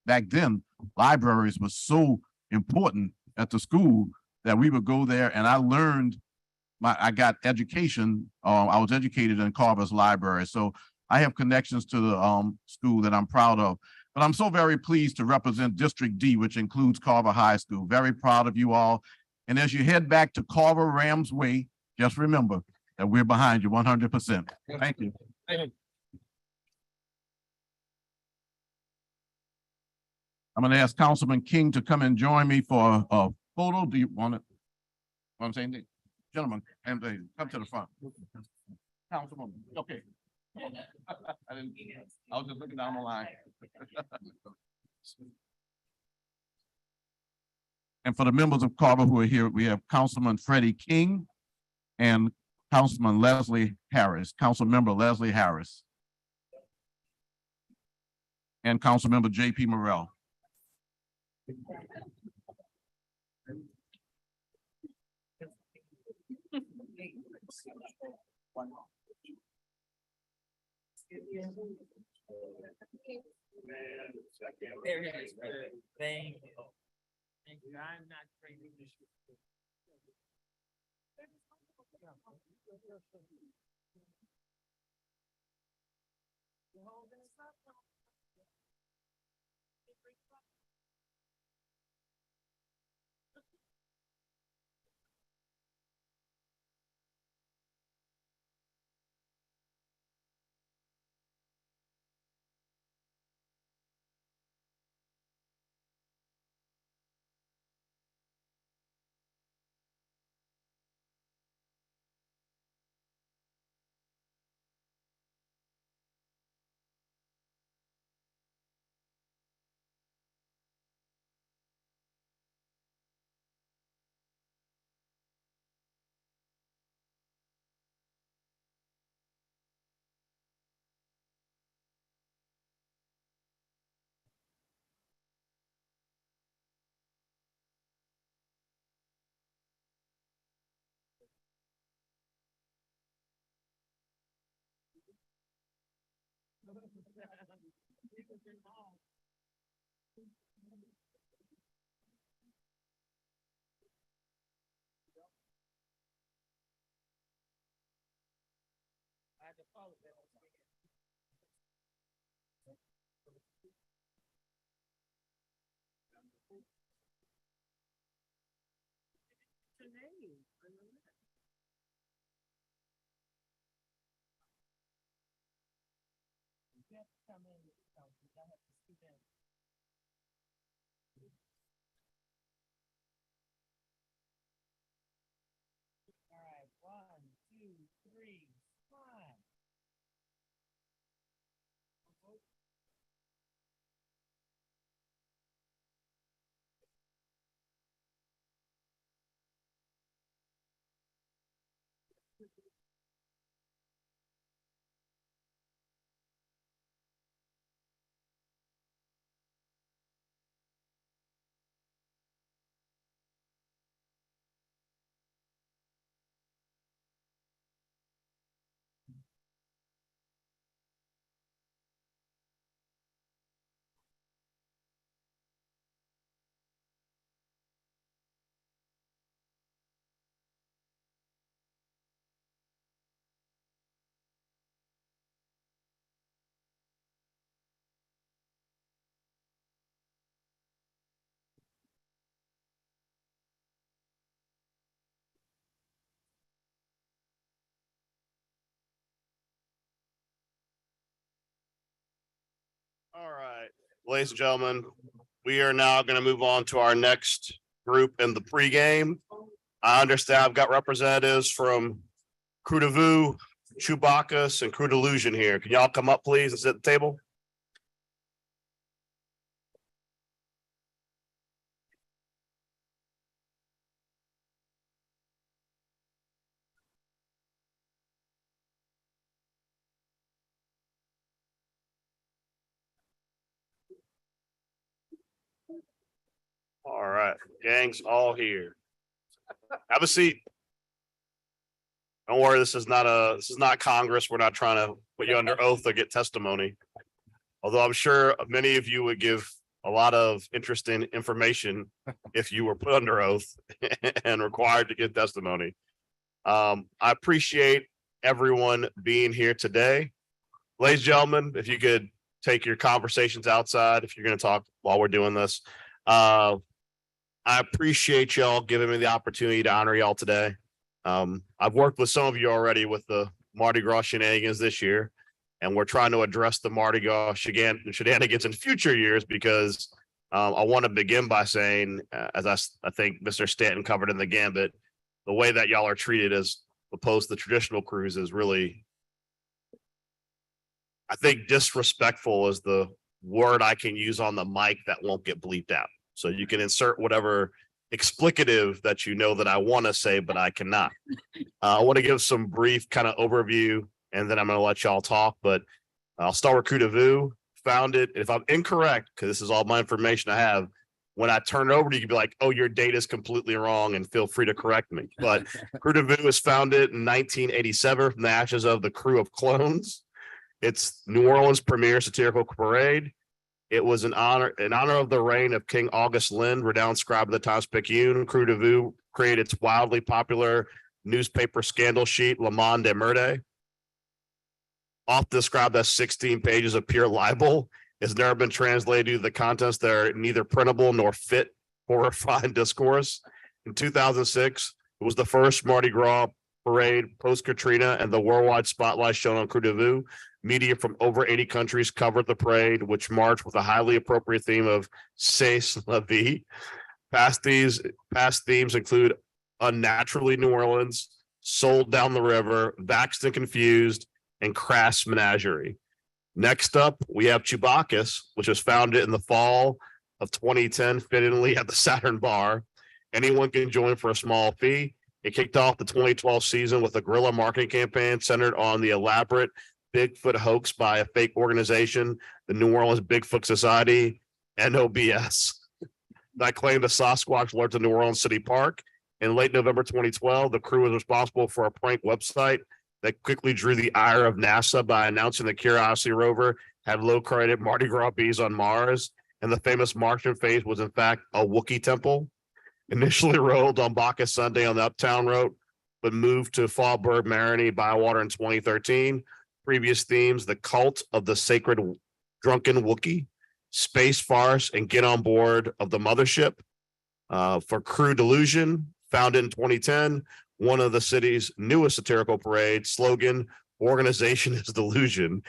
back then, libraries were so important at the school that we would go there, and I learned I got education. I was educated in Carver's library, so I have connections to the school that I'm proud of. But I'm so very pleased to represent District D, which includes Carver High School. Very proud of you all. And as you head back to Carver Rams Way, just remember that we're behind you 100%. Thank you. I'm going to ask Councilman King to come and join me for a photo. Do you want it? What I'm saying, gentlemen, and come to the front. Councilman, okay. I was just looking down the line. And for the members of Carver who are here, we have Councilman Freddie King and Councilman Leslie Harris, Council Member Leslie Harris, and Council Member J.P. Morrell. There it is. Thank you. Thank you. I'm not crazy. All right, 1, 2, 3, 5. All right, ladies and gentlemen, we are now going to move on to our next group in the pregame. I understand I've got representatives from Crew de Vue, Chewbacca's, and Crew Delusion here. Can y'all come up, please, and sit at the table? All right, gang's all here. Have a seat. Don't worry, this is not Congress. We're not trying to put you under oath or get testimony. Although I'm sure many of you would give a lot of interesting information if you were put under oath and required to give testimony. I appreciate everyone being here today. Ladies and gentlemen, if you could take your conversations outside, if you're going to talk while we're doing this. I appreciate y'all giving me the opportunity to honor y'all today. I've worked with some of you already with the Mardi Gras shenanigans this year, and we're trying to address the Mardi Gras shenanigans in future years because I want to begin by saying, as I think Mr. Stanton covered in the gambit, the way that y'all are treated as opposed to traditional crews is really, I think disrespectful is the word I can use on the mic that won't get bleeped out. So you can insert whatever explicative that you know that I want to say, but I cannot. I want to give some brief kind of overview, and then I'm going to let y'all talk, but I'll start with Krewes, founded. If I'm incorrect, because this is all my information I have, when I turn it over to you, you can be like, oh, your data is completely wrong, and feel free to correct me. But Krewes was founded in 1987 from the ashes of the Crew of Clones. It's New Orleans' premier satirical parade. It was in honor of the reign of King August Lind, renowned scribe of the Times-Picayune. Krewes created its wildly popular newspaper scandal sheet, Le Monde de Merde. Often described as 16 pages of pure libel, has never been translated due to the contents that are neither printable nor fit for refined discourse. In 2006, it was the first Mardi Gras parade post-Katrina, and the worldwide spotlight shone on Krewes. Media from over 80 countries covered the parade, which marched with a highly appropriate theme of C'est la vie. Past themes include Unnaturally New Orleans, Sold Down the River, Vaxxed and Confused, and Crass Menagerie. Next up, we have Chewbacca, which was founded in the fall of 2010, fittingly at the Saturn Bar. Anyone can join for a small fee. It kicked off the 2012 season with a guerrilla marketing campaign centered on the elaborate Bigfoot hoax by a fake organization, the New Orleans Bigfoot Society, NOBS, that claimed a Sasquatch lurked in New Orleans City Park. In late November 2012, the crew was responsible for a prank website that quickly drew the ire of NASA by announcing the Curiosity rover had located Mardi Gras bees on Mars, and the famous Martian face was in fact a Wookiee temple. Initially rolled on Bacchus Sunday on the Uptown Road, but moved to Fallbird Marigny Bywater in 2013. Previous themes: the cult of the sacred drunken Wookiee, space farce, and get on board of the mothership. For Crew Delusion, founded in 2010, one of the city's newest satirical parade slogan, "Organization is delusion,"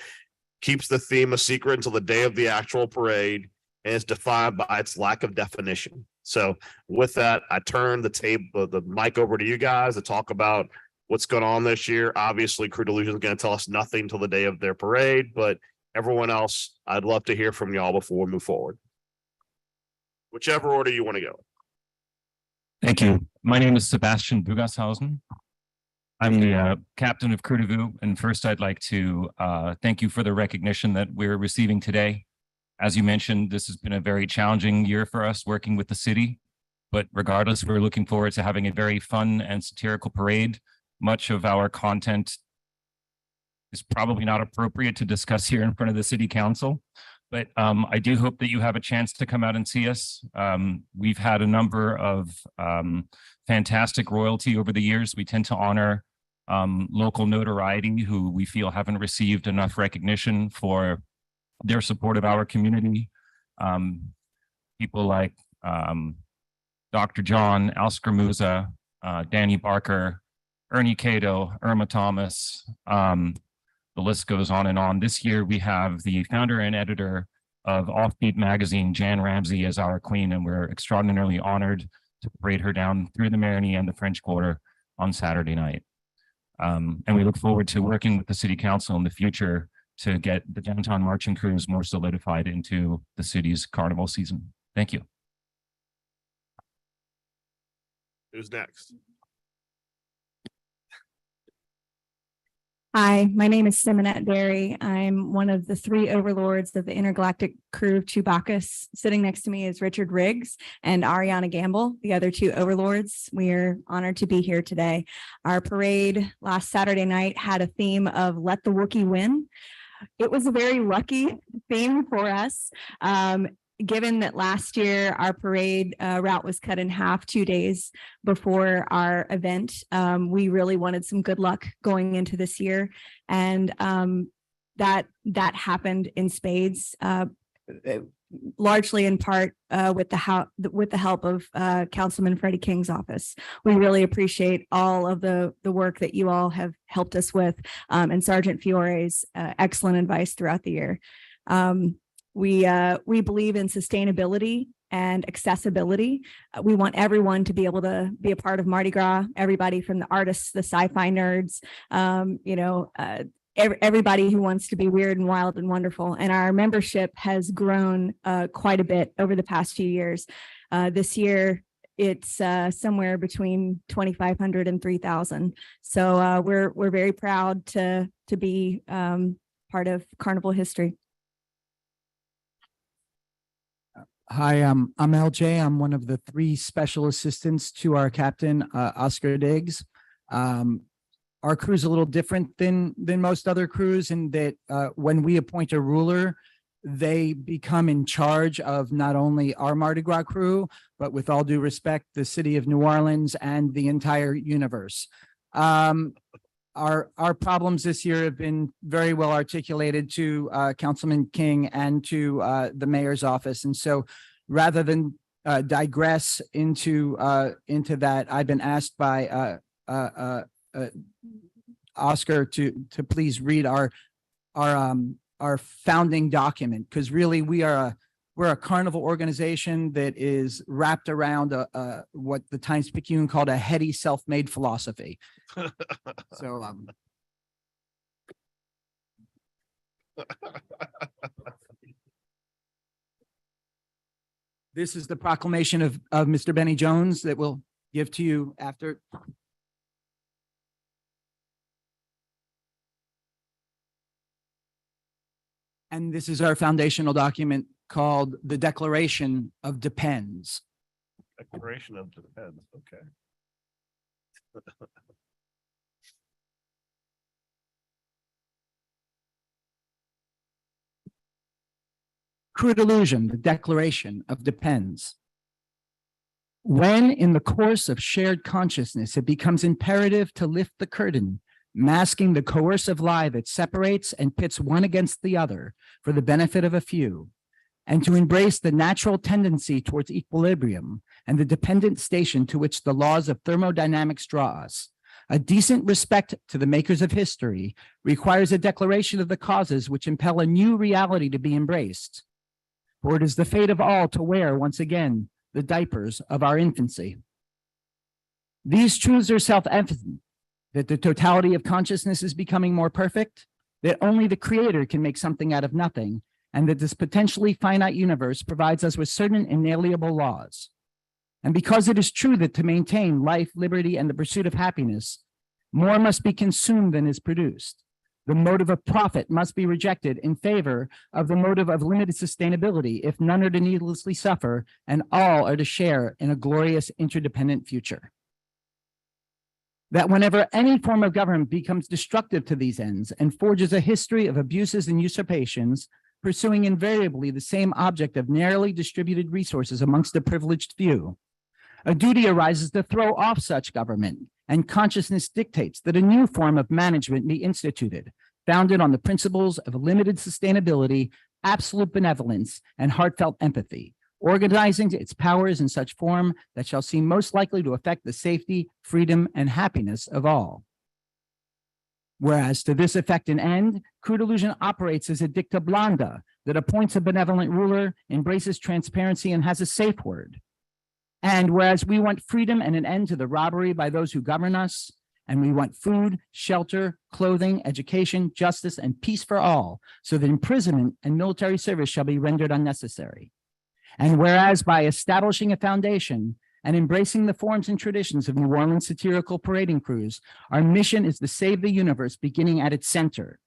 keeps the theme a secret until the day of the actual parade and is defined by its lack of definition. So with that, I turn the mic over to you guys to talk about what's going on this year. Obviously, Crew Delusion is going to tell us nothing till the day of their parade, but everyone else, I'd love to hear from y'all before we move forward. Whichever order you want to go. Thank you. My name is Sebastian Bugashausen. I'm the captain of Krewes, and first I'd like to thank you for the recognition that we're receiving today. As you mentioned, this has been a very challenging year for us working with the city, but regardless, we're looking forward to having a very fun and satirical parade. Much of our content is probably not appropriate to discuss here in front of the city council, but I do hope that you have a chance to come out and see us. We've had a number of fantastic royalty over the years. We tend to honor local notoriety who we feel haven't received enough recognition for their support of our community. People like Dr. John, Al Scaramuza, Danny Barker, Ernie Cato, Irma Thomas, the list goes on and on. This year, we have the founder and editor of Offbeat Magazine, Jan Ramsey, as our queen, and we're extraordinarily honored to parade her down through the Marigny and the French Quarter on Saturday night. And we look forward to working with the city council in the future to get the downtown marching crews more solidified into the city's carnival season. Thank you. Who's next? Hi, my name is Simonette Berry. I'm one of the 3 overlords of the intergalactic crew of Chewbacca. Sitting next to me is Richard Riggs and Ariana Gamble, the other 2 overlords. We are honored to be here today. Our parade last Saturday night had a theme of Let the Wookiee Win. It was a very lucky theme for us. given that last year our parade route was cut in half 2 days before our event, we really wanted some good luck going into this year. And that happened in spades, largely in part with the help of Councilman Freddie King's office. We really appreciate all of the work that you all have helped us with, and Sergeant Fiore's excellent advice throughout the year. We believe in sustainability and accessibility. We want everyone to be able to be a part of Mardi Gras, everybody from the artists, the sci-fi nerds, everybody who wants to be weird and wild and wonderful. And our membership has grown quite a bit over the past few years. This year, it's somewhere between 2,500 and 3,000. So we're very proud to be part of Carnival history. Hi, I'm LJ. I'm one of the 3 special assistants to our captain, Oscar Diggs. Our crew is a little different than most other crews in that when we appoint a ruler, they become in charge of not only our Mardi Gras crew, but with all due respect, the city of New Orleans and the entire universe. Our problems this year have been very well articulated to Councilman King and to the mayor's office. And so rather than digress into that, I've been asked by Oscar to please read our founding document, because really we're a carnival organization that is wrapped around what the Times-Picayune called a heady self-made philosophy. So this is the proclamation of Mr. Benny Jones that we'll give to you after. And this is our foundational document called the Declaration of Depends. Declaration of Depends, okay. Crude illusion, the Declaration of Depends. When in the course of shared consciousness, it becomes imperative to lift the curtain, masking the coercive lie that separates and pits one against the other for the benefit of a few, and to embrace the natural tendency towards equilibrium and the dependent station to which the laws of thermodynamics draw us. A decent respect to the makers of history requires a declaration of the causes which impel a new reality to be embraced. For it is the fate of all to wear once again the diapers of our infancy. These truths are self-evident, that the totality of consciousness is becoming more perfect, that only the creator can make something out of nothing, and that this potentially finite universe provides us with certain inalienable laws. And because it is true that to maintain life, liberty, and the pursuit of happiness, more must be consumed than is produced. The motive of profit must be rejected in favor of the motive of limited sustainability if none are to needlessly suffer and all are to share in a glorious interdependent future. That whenever any form of government becomes destructive to these ends and forges a history of abuses and usurpations, pursuing invariably the same object of narrowly distributed resources amongst the privileged few, a duty arises to throw off such government, and consciousness dictates that a new form of management be instituted, founded on the principles of limited sustainability, absolute benevolence, and heartfelt empathy, organizing its powers in such form that shall seem most likely to affect the safety, freedom, and happiness of all. Whereas to this effect and end, crude illusion operates as a dicta blanda that appoints a benevolent ruler, embraces transparency, and has a safe word. And whereas we want freedom and an end to the robbery by those who govern us, and we want food, shelter, clothing, education, justice, and peace for all, so that imprisonment and military service shall be rendered unnecessary. And whereas by establishing a foundation and embracing the forms and traditions of New Orleans satirical parading crews, our mission is to save the universe beginning at its center.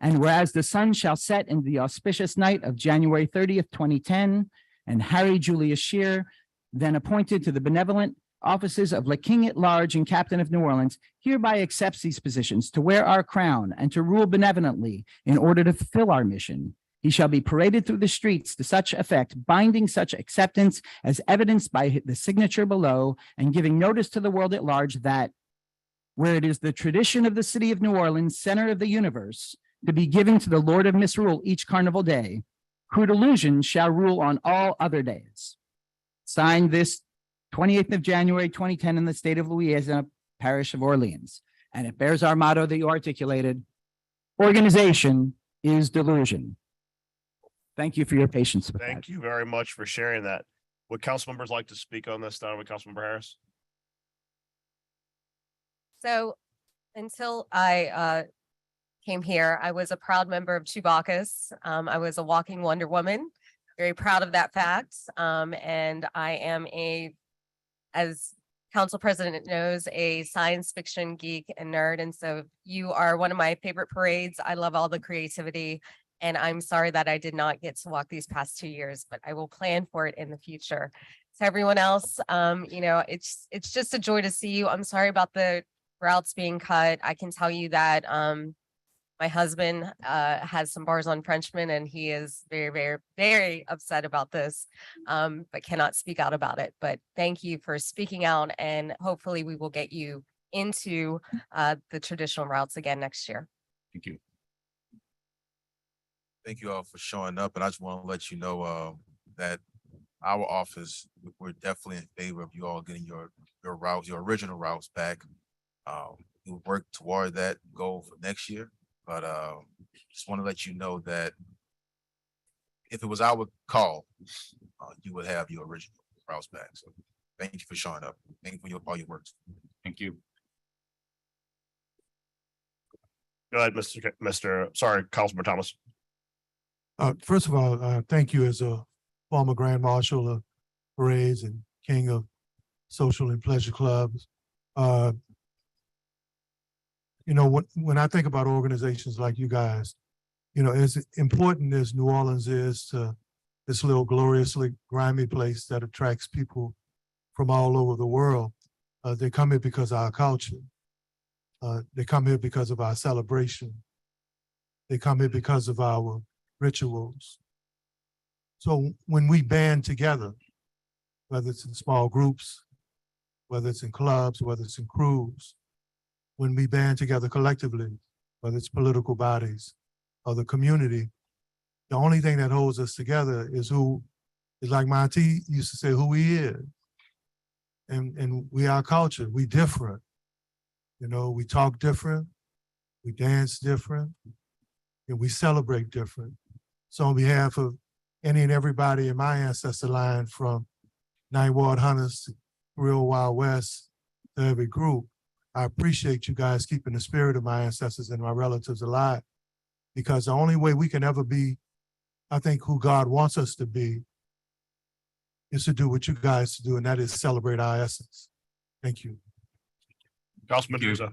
And whereas the sun shall set in the auspicious night of January 30th, 2010, and Harry Julius Shear, then appointed to the benevolent offices of Le King at Large and Captain of New Orleans, hereby accepts these positions to wear our crown and to rule benevolently in order to fulfill our mission, He shall be paraded through the streets to such effect, binding such acceptance as evidenced by the signature below, and giving notice to the world at large that where it is the tradition of the city of New Orleans, center of the universe, to be given to the Lord of Misrule each carnival day, Crude Illusion shall rule on all other days. Signed this 28th of January, 2010 in the state of Louisiana, parish of Orleans. And it bears our motto that you articulated, organization is delusion. Thank you for your patience with that. Thank you very much for sharing that. Would council members like to speak on this? Starting with Councilmember Harris? So until I came here, I was a proud member of Chewbacca's. I was a walking Wonder Woman, very proud of that fact. And I am as Council President knows, a science fiction geek and nerd. And so you are one of my favorite parades. I love all the creativity. And I'm sorry that I did not get to walk these past 2 years, but I will plan for it in the future. To everyone else, it's just a joy to see you. I'm sorry about the routes being cut. I can tell you that my husband has some bars on Frenchman, and he is very, very, very upset about this, but cannot speak out about it. But thank you for speaking out, and hopefully we will get you into the traditional routes again next year. Thank you. Thank you all for showing up, and I just want to let you know that our office, we're definitely in favor of you all getting your routes, your original routes back. We'll work toward that goal for next year, but just want to let you know that if it was our call, you would have your original routes back. So thank you for showing up. Thank you for all your work. Thank you. Go ahead, Councilman Thomas. First of all, thank you as a former Grand Marshal of Parades and King of Social and Pleasure Clubs. When I think about organizations like you guys, as important as New Orleans is to this little gloriously grimy place that attracts people from all over the world, they come here because of our culture. They come here because of our celebration. They come here because of our rituals. So when we band together, whether it's in small groups, whether it's in clubs, whether it's in crews, when we band together collectively, whether it's political bodies or the community, the only thing that holds us together is like my auntie used to say, who we is. And we are culture, we different. We talk different, we dance different, and we celebrate different. So on behalf of any and everybody in my ancestor line, from 9 Ward Hunters to Real Wild West to every group, I appreciate you guys keeping the spirit of my ancestors and my relatives alive, because the only way we can ever be, I think, who God wants us to be is to do what you guys do, and that is celebrate our essence. Thank you. Councilman Duza.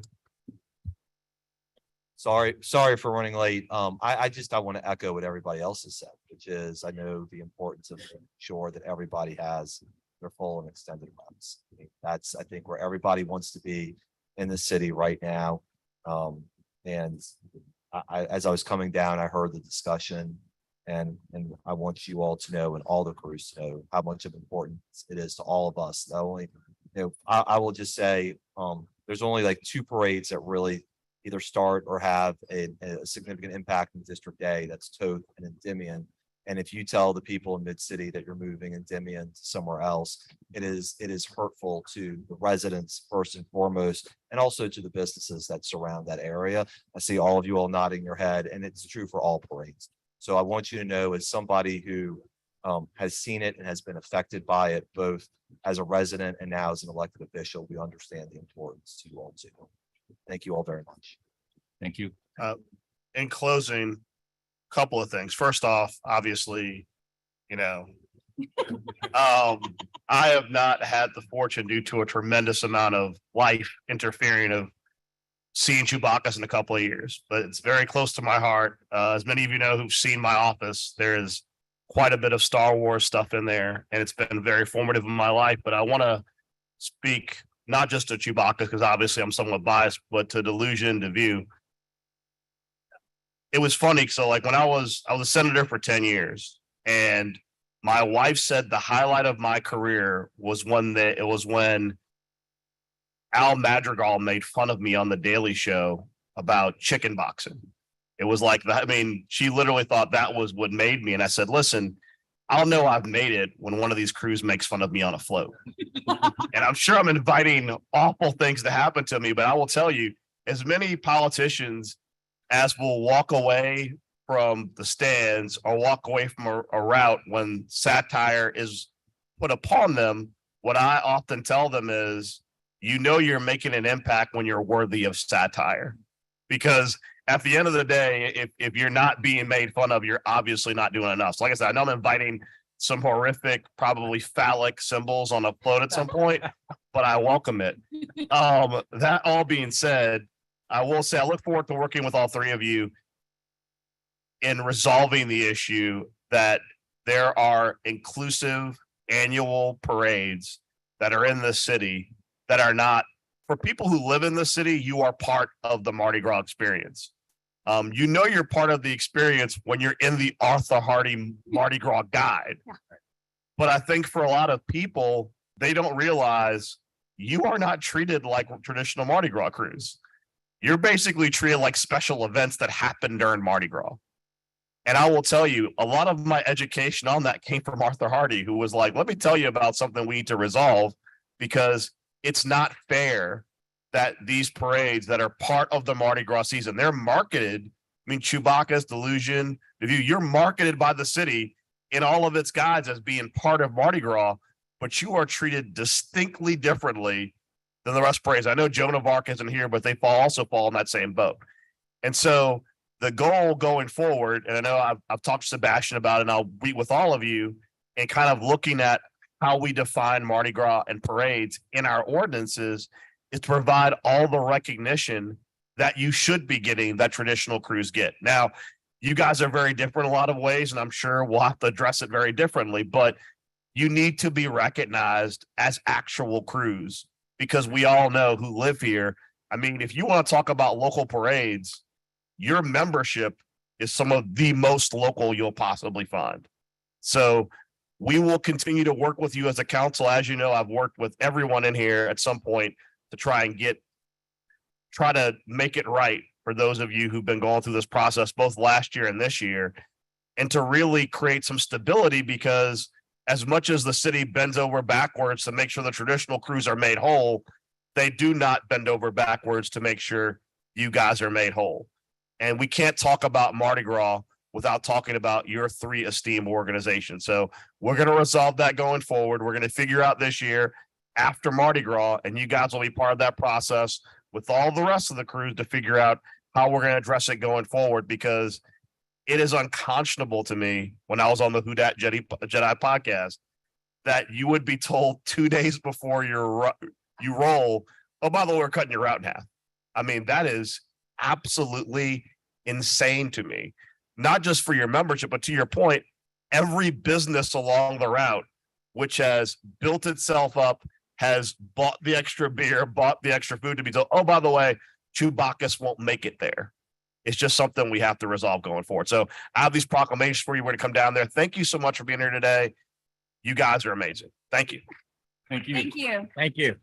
Sorry for running late. I want to echo what everybody else has said, which is I know the importance of making sure that everybody has their full and extended routes. That's, I think, where everybody wants to be in the city right now. And as I was coming down, I heard the discussion, and I want you all to know, and all the crews to know, how much of importance it is to all of us. Not only, I will just say, there's only like 2 parades that really either start or have a significant impact in District A. That's Toth and Endymion. And if you tell the people in Mid-City that you're moving Endymion to somewhere else, it is hurtful to the residents first and foremost, and also to the businesses that surround that area. I see all of you all nodding your head, and it's true for all parades. So I want you to know, as somebody who has seen it and has been affected by it, both as a resident and now as an elected official, we understand the importance to you all too. Thank you all very much. Thank you. In closing, couple of things. First off, obviously, I have not had the fortune, due to a tremendous amount of life interfering, of seeing Chewbacca's in a couple of years, but it's very close to my heart. As many of you know who've seen my office, there is quite a bit of Star Wars stuff in there, and it's been very formative in my life. But I want to speak not just to Chewbacca, because obviously I'm somewhat biased, but to Delusion, to View. it was funny. So like when I was a senator for 10 years, and my wife said the highlight of my career was when Al Madrigal made fun of me on the Daily Show about chicken boxing. It was like that. I mean, she literally thought that was what made me. And I said, listen, I'll know I've made it when one of these crews makes fun of me on a float. And I'm sure I'm inviting awful things to happen to me, but I will tell you, as many politicians as will walk away from the stands or walk away from a route when satire is put upon them, what I often tell them is, you know, you're making an impact when you're worthy of satire. Because at the end of the day, if you're not being made fun of, you're obviously not doing enough. So like I said, I know I'm inviting some horrific, probably phallic symbols on a float at some point, but I welcome it. That all being said, I will say I look forward to working with all three of you in resolving the issue that there are inclusive annual parades that are in this city that are not, for people who live in the city, you are part of the Mardi Gras experience. You know, you're part of the experience when you're in the Arthur Hardy Mardi Gras guide. But I think for a lot of people, they don't realize you are not treated like traditional Mardi Gras crews. You're basically treated like special events that happen during Mardi Gras. And I will tell you, a lot of my education on that came from Arthur Hardy, who was like, let me tell you about something we need to resolve, because it's not fair that these parades that are part of the Mardi Gras season, they're marketed. I mean, Chewbacca's Delusion, you're marketed by the city in all of its guides as being part of Mardi Gras, but you are treated distinctly differently than the rest of parades. I know Joan of Arc isn't here, but they also fall in that same boat. And so the goal going forward, and I know I've talked to Sebastian about it, and I'll meet with all of you and kind of looking at how we define Mardi Gras and parades in our ordinances, is to provide all the recognition that you should be getting that traditional crews get. Now, you guys are very different in a lot of ways, and I'm sure we'll have to address it very differently, but you need to be recognized as actual crews, because we all know who live here. I mean, if you want to talk about local parades, your membership is some of the most local you'll possibly find. So we will continue to work with you as a council. As you know, I've worked with everyone in here at some point to try to make it right for those of you who've been going through this process, both last year and this year, and to really create some stability, because as much as the city bends over backwards to make sure the traditional crews are made whole, they do not bend over backwards to make sure you guys are made whole. And we can't talk about Mardi Gras without talking about your three esteemed organizations. So we're going to resolve that going forward. We're going to figure out this year after Mardi Gras, and you guys will be part of that process with all the rest of the crews to figure out how we're going to address it going forward, because it is unconscionable to me when I was on the Who Dat Jedi podcast that you would be told 2 days before you roll, oh, by the way, we're cutting your route in half. I mean, that is absolutely insane to me, not just for your membership, but to your point, every business along the route, which has built itself up, has bought the extra beer, bought the extra food, to be told, oh, by the way, Chewbacca won't make it there. It's just something we have to resolve going forward. So I have these proclamations for you when to come down there. Thank you so much for being here today. You guys are amazing. Thank you. Thank you. Thank you. Thank you.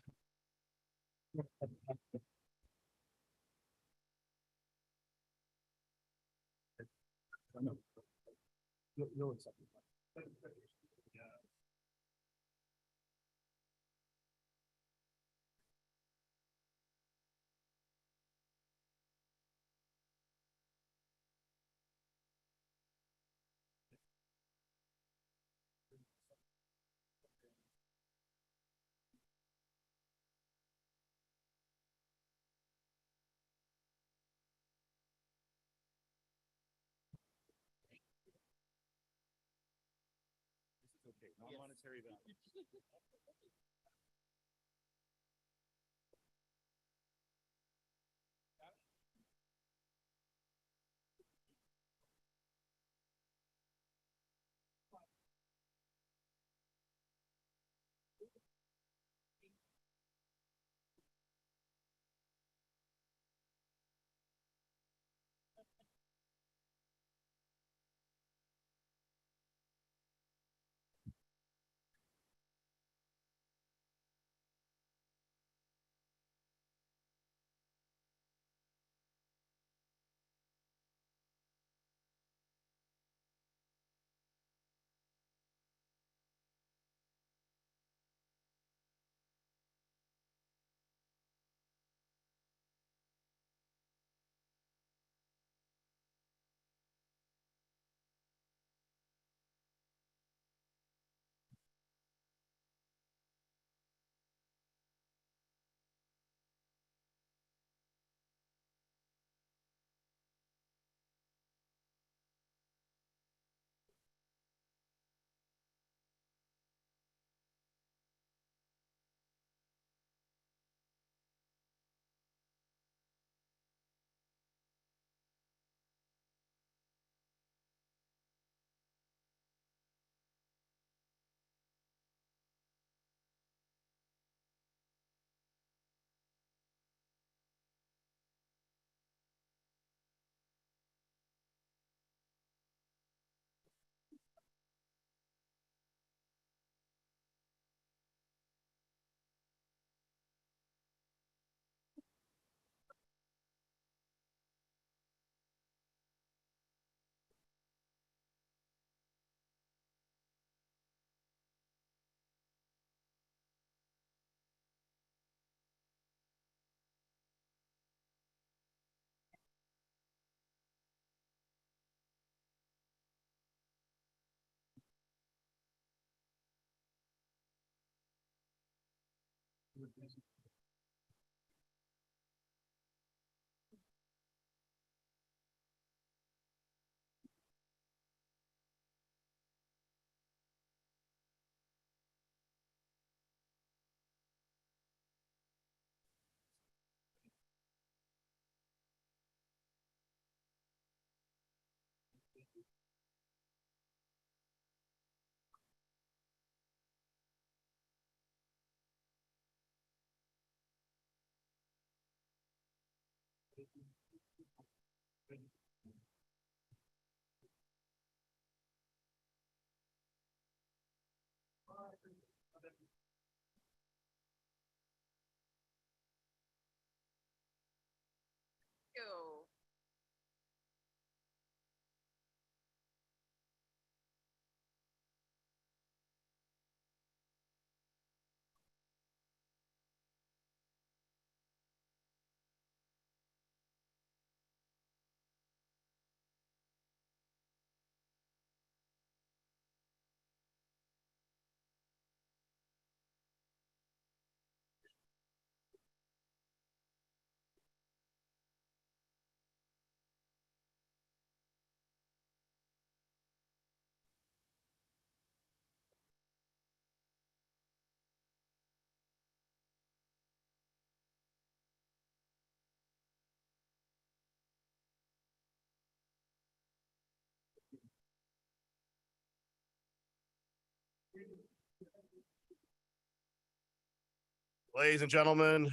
Ladies and gentlemen,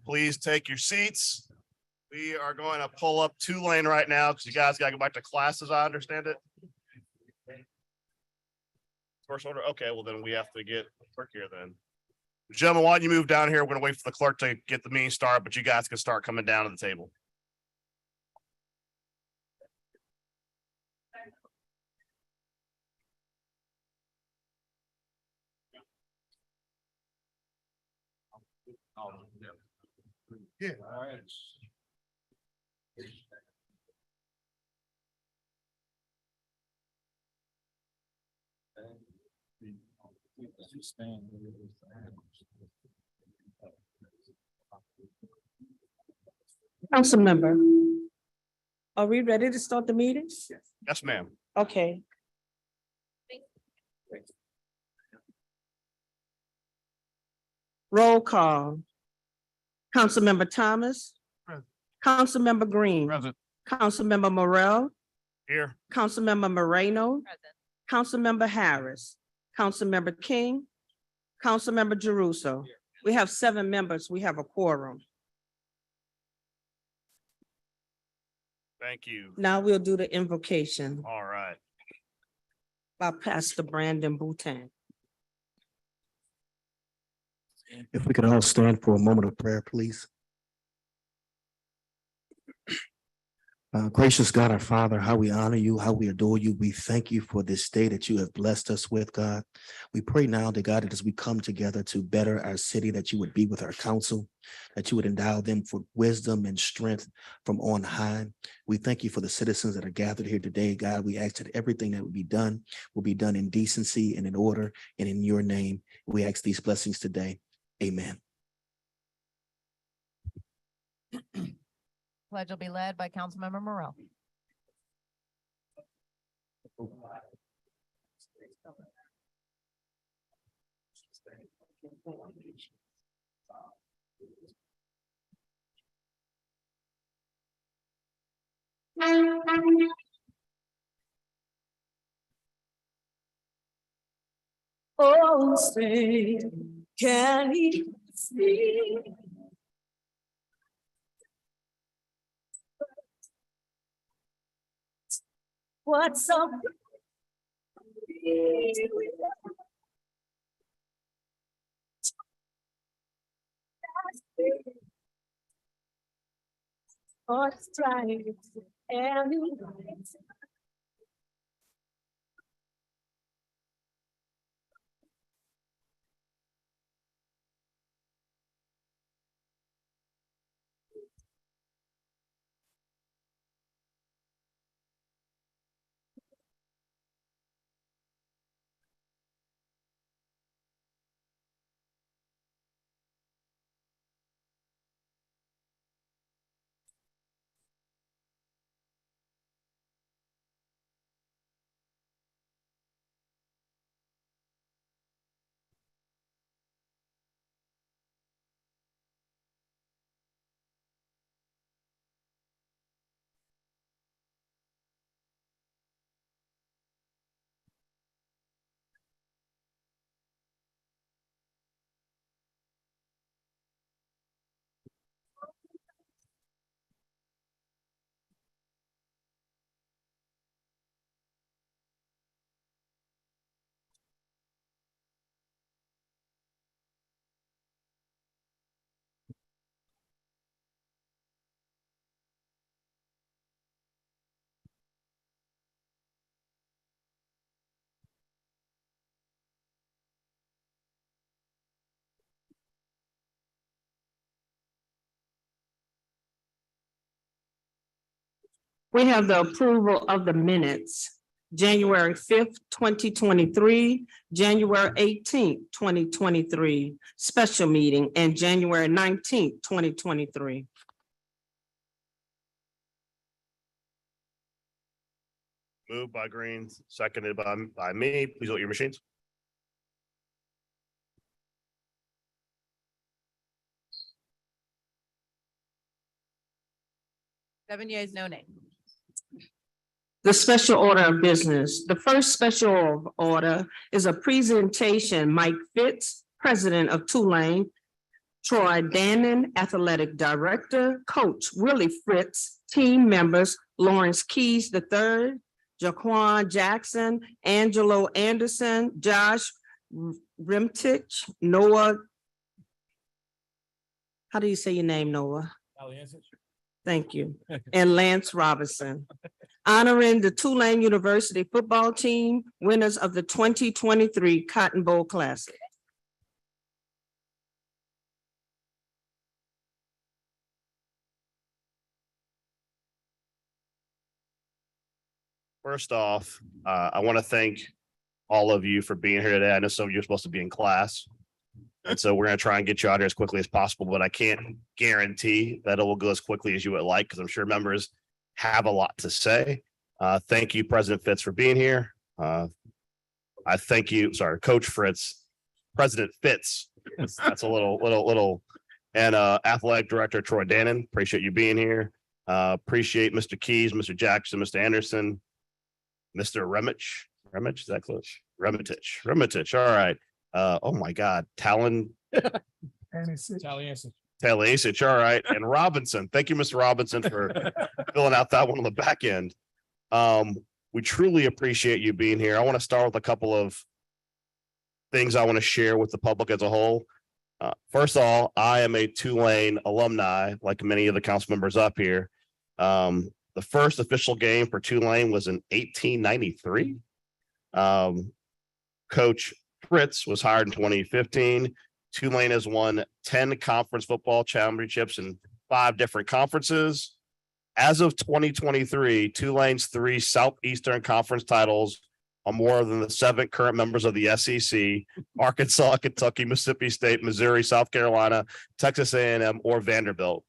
please take your seats. We are going to pull up Tulane right now because you guys got to go back to class, as I understand it. First order. Okay, well then we have to get clerk here then. Gentlemen, why don't you move down here? We're going to wait for the clerk to get the meeting started, but you guys can start coming down to the table. Yeah. All right. Council member. Are we ready to start the meeting? Yes, ma'am. Okay. Roll call. Councilmember Thomas. Present. Councilmember Green. Present. Councilmember Morrell. Here. Councilmember Moreno. Councilmember Harris. Councilmember King. Councilmember Jeruso. We have 7 members. We have a quorum. Thank you. Now we'll do the invocation All right. by Pastor Brandon Boutin. If we could all stand for a moment of prayer, please. Gracious God, our Father, how we honor you, how we adore you. We thank you for this day that you have blessed us with, God. We pray now that God, that as we come together to better our city, that you would be with our council, that you would endow them for wisdom and strength from on high. We thank you for the citizens that are gathered here today, God. We ask that everything that will be done in decency and in order and in your name. We ask these blessings today. Amen. Pledge will be led by Councilmember Morrell. Oh, say, can he see? What's up? What's right? And We have the approval of the minutes, January 5th, 2023, January 18th, 2023, special meeting, and January 19th, 2023. Moved by Greens, seconded by me. Please vote your machines. Seven yeas, no nay. The special order of business. The first special order is a presentation. Mike Fitz, President of Tulane, Troy Dannon, Athletic Director, Coach Willie Fritz, team members Lawrence Keys III, Jaquan Jackson, Angelo Anderson, Josh Rimtich, Noah. How do you say your name, Noah? Thank you. And Lance Robinson. Honoring the Tulane University football team, winners of the 2023 Cotton Bowl Classic. First off, I want to thank all of you for being here today. I know some of you are supposed to be in class. And so we're going to try and get you out here as quickly as possible, but I can't guarantee that it will go as quickly as you would like, because I'm sure members have a lot to say. Thank you, President Fitz, for being here. I thank you, sorry, Coach Fritz, President Fitz. That's a little, and Athletic Director Troy Dannon. Appreciate you being here. Appreciate Mr. Keys, Mr. Jackson, Mr. Anderson, Mr. Remich, is that close? Remitich. All right. Oh my God, Talon. Taliasich, all right. And Robinson. Thank you, Mr. Robinson, for filling out that one on the back end. We truly appreciate you being here. I want to start with a couple of things I want to share with the public as a whole. First of all, I am a Tulane alumni, like many of the council members up here. The first official game for Tulane was in 1893. Coach Fritz was hired in 2015. Tulane has won 10 conference football championships in 5 different conferences. As of 2023, Tulane's 3 Southeastern Conference titles are more than the 7 current members of the SEC: Arkansas, Kentucky, Mississippi State, Missouri, South Carolina, Texas A&M, or Vanderbilt.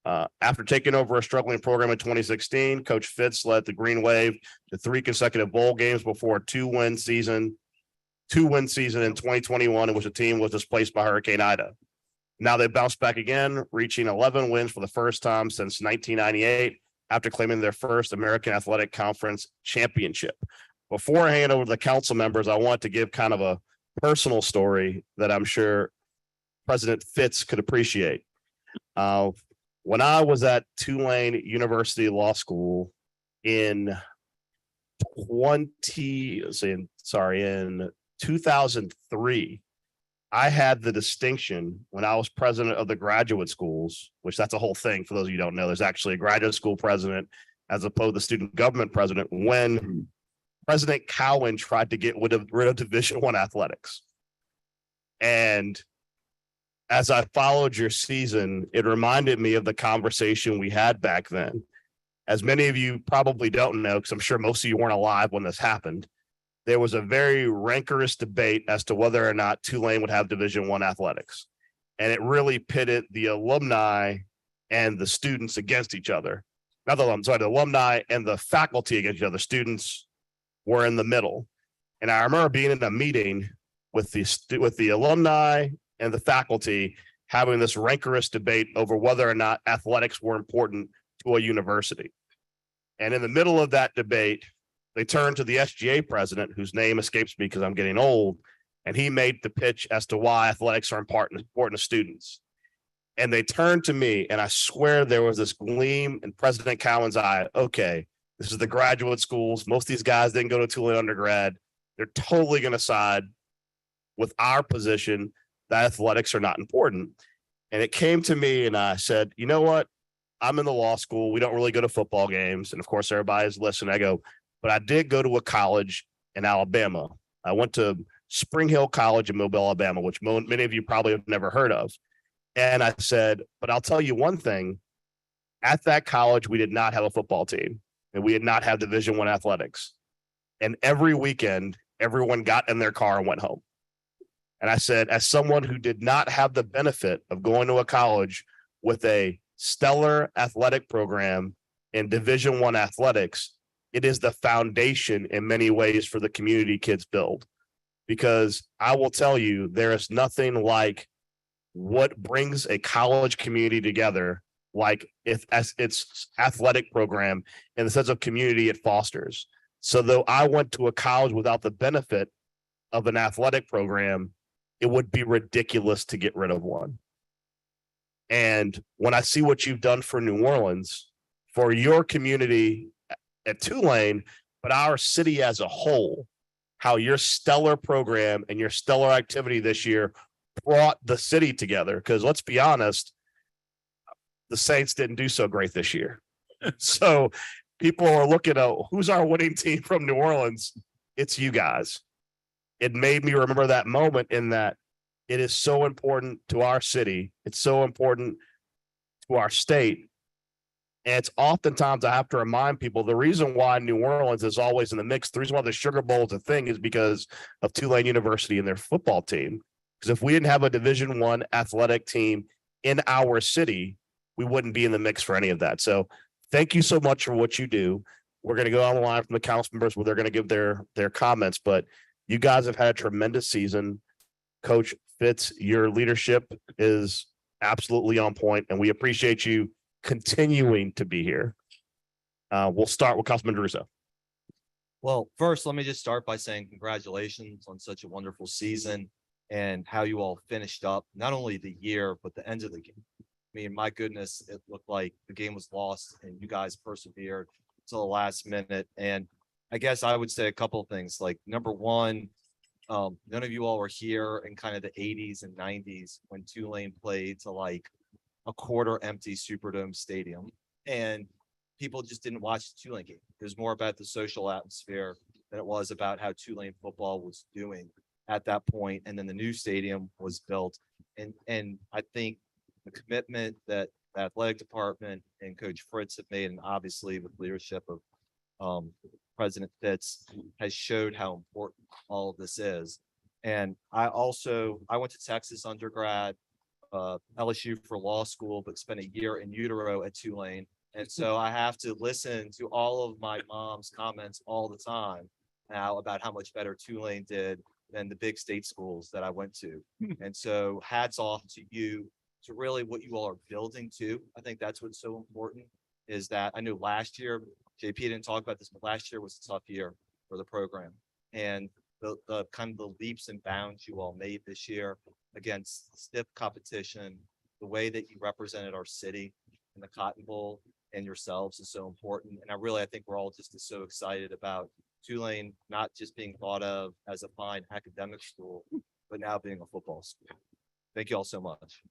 After taking over a struggling program in 2016, Coach Fitz led the Green Wave to 3 consecutive bowl games before a 2-win season in 2021, in which the team was displaced by Hurricane Ida. Now they bounced back again, reaching 11 wins for the first time since 1998, after claiming their first American Athletic Conference championship. Before I hand over to the council members, I want to give kind of a personal story that I'm sure President Fitz could appreciate. When I was at Tulane University Law School in 2003, I had the distinction when I was president of the graduate schools, which that's a whole thing. For those of you who don't know, there's actually a graduate school president as opposed to student government president, when President Cowan tried to get rid of Division I athletics. And as I followed your season, it reminded me of the conversation we had back then. As many of you probably don't know, because I'm sure most of you weren't alive when this happened, there was a very rancorous debate as to whether or not Tulane would have Division I athletics. And it really pitted the alumni and the students against each other. Not the alumni, sorry, the alumni and the faculty against each other. Students were in the middle. And I remember being in a meeting with the alumni and the faculty having this rancorous debate over whether or not athletics were important to a university. And in the middle of that debate, they turned to the SGA president, whose name escapes me because I'm getting old, and he made the pitch as to why athletics are important to students. And they turned to me, and I swear there was this gleam in President Cowan's eye. Okay, this is the graduate schools. Most of these guys didn't go to Tulane undergrad. They're totally going to side with our position that athletics are not important. And it came to me, and I said, you know what? I'm in the law school. We don't really go to football games. And of course, everybody's listening. I go, but I did go to a college in Alabama. I went to Spring Hill College in Mobile, Alabama, which many of you probably have never heard of. And I said, but I'll tell you one thing. At that college, we did not have a football team. and we had not had Division I athletics. And every weekend, everyone got in their car and went home. And I said, as someone who did not have the benefit of going to a college with a stellar athletic program in Division I athletics, it is the foundation in many ways for the community kids build. Because I will tell you, there is nothing like what brings a college community together, like if as its athletic program in the sense of community it fosters. So though I went to a college without the benefit of an athletic program, it would be ridiculous to get rid of one. And when I see what you've done for New Orleans, for your community at Tulane, but our city as a whole, how your stellar program and your stellar activity this year brought the city together. Because let's be honest, the Saints didn't do so great this year. So people are looking at who's our winning team from New Orleans. It's you guys. It made me remember that moment in that it is so important to our city. It's so important to our state. And it's oftentimes I have to remind people the reason why New Orleans is always in the mix, the reason why the Sugar Bowl is a thing is because of Tulane University and their football team. Because if we didn't have a Division I athletic team in our city, we wouldn't be in the mix for any of that. So thank you so much for what you do. We're going to go on the line from the council members where they're going to give their comments, but you guys have had a tremendous season. Coach Fitz, your leadership is absolutely on point, and we appreciate you continuing to be here. We'll start with Councilman Russo. Well, first, let me just start by saying congratulations on such a wonderful season and how you all finished up, not only the year, but the end of the game. I mean, my goodness, it looked like the game was lost and you guys persevered till the last minute. And I guess I would say a couple of things. Like, number one, none of you all were here in kind of the 80s and 90s when Tulane played to like a quarter empty Superdome stadium. And people just didn't watch the Tulane game. It was more about the social atmosphere than it was about how Tulane football was doing at that point. And then the new stadium was built. And I think the commitment that the athletic department and Coach Fritz have made, and obviously with leadership of President Fitz, has showed how important all of this is. And I went to Texas undergrad, LSU for law school, but spent a year in utero at Tulane. And so I have to listen to all of my mom's comments all the time now about how much better Tulane did than the big state schools that I went to. And so hats off to you, to really what you all are building to. I think that's what's so important, is that I know last year, JP didn't talk about this, but last year was a tough year for the program. And the kind of the leaps and bounds you all made this year against stiff competition, the way that you represented our city in the Cotton Bowl and yourselves is so important. And I think we're all just so excited about Tulane not just being thought of as a fine academic school, but now being a football school. Thank you all so much.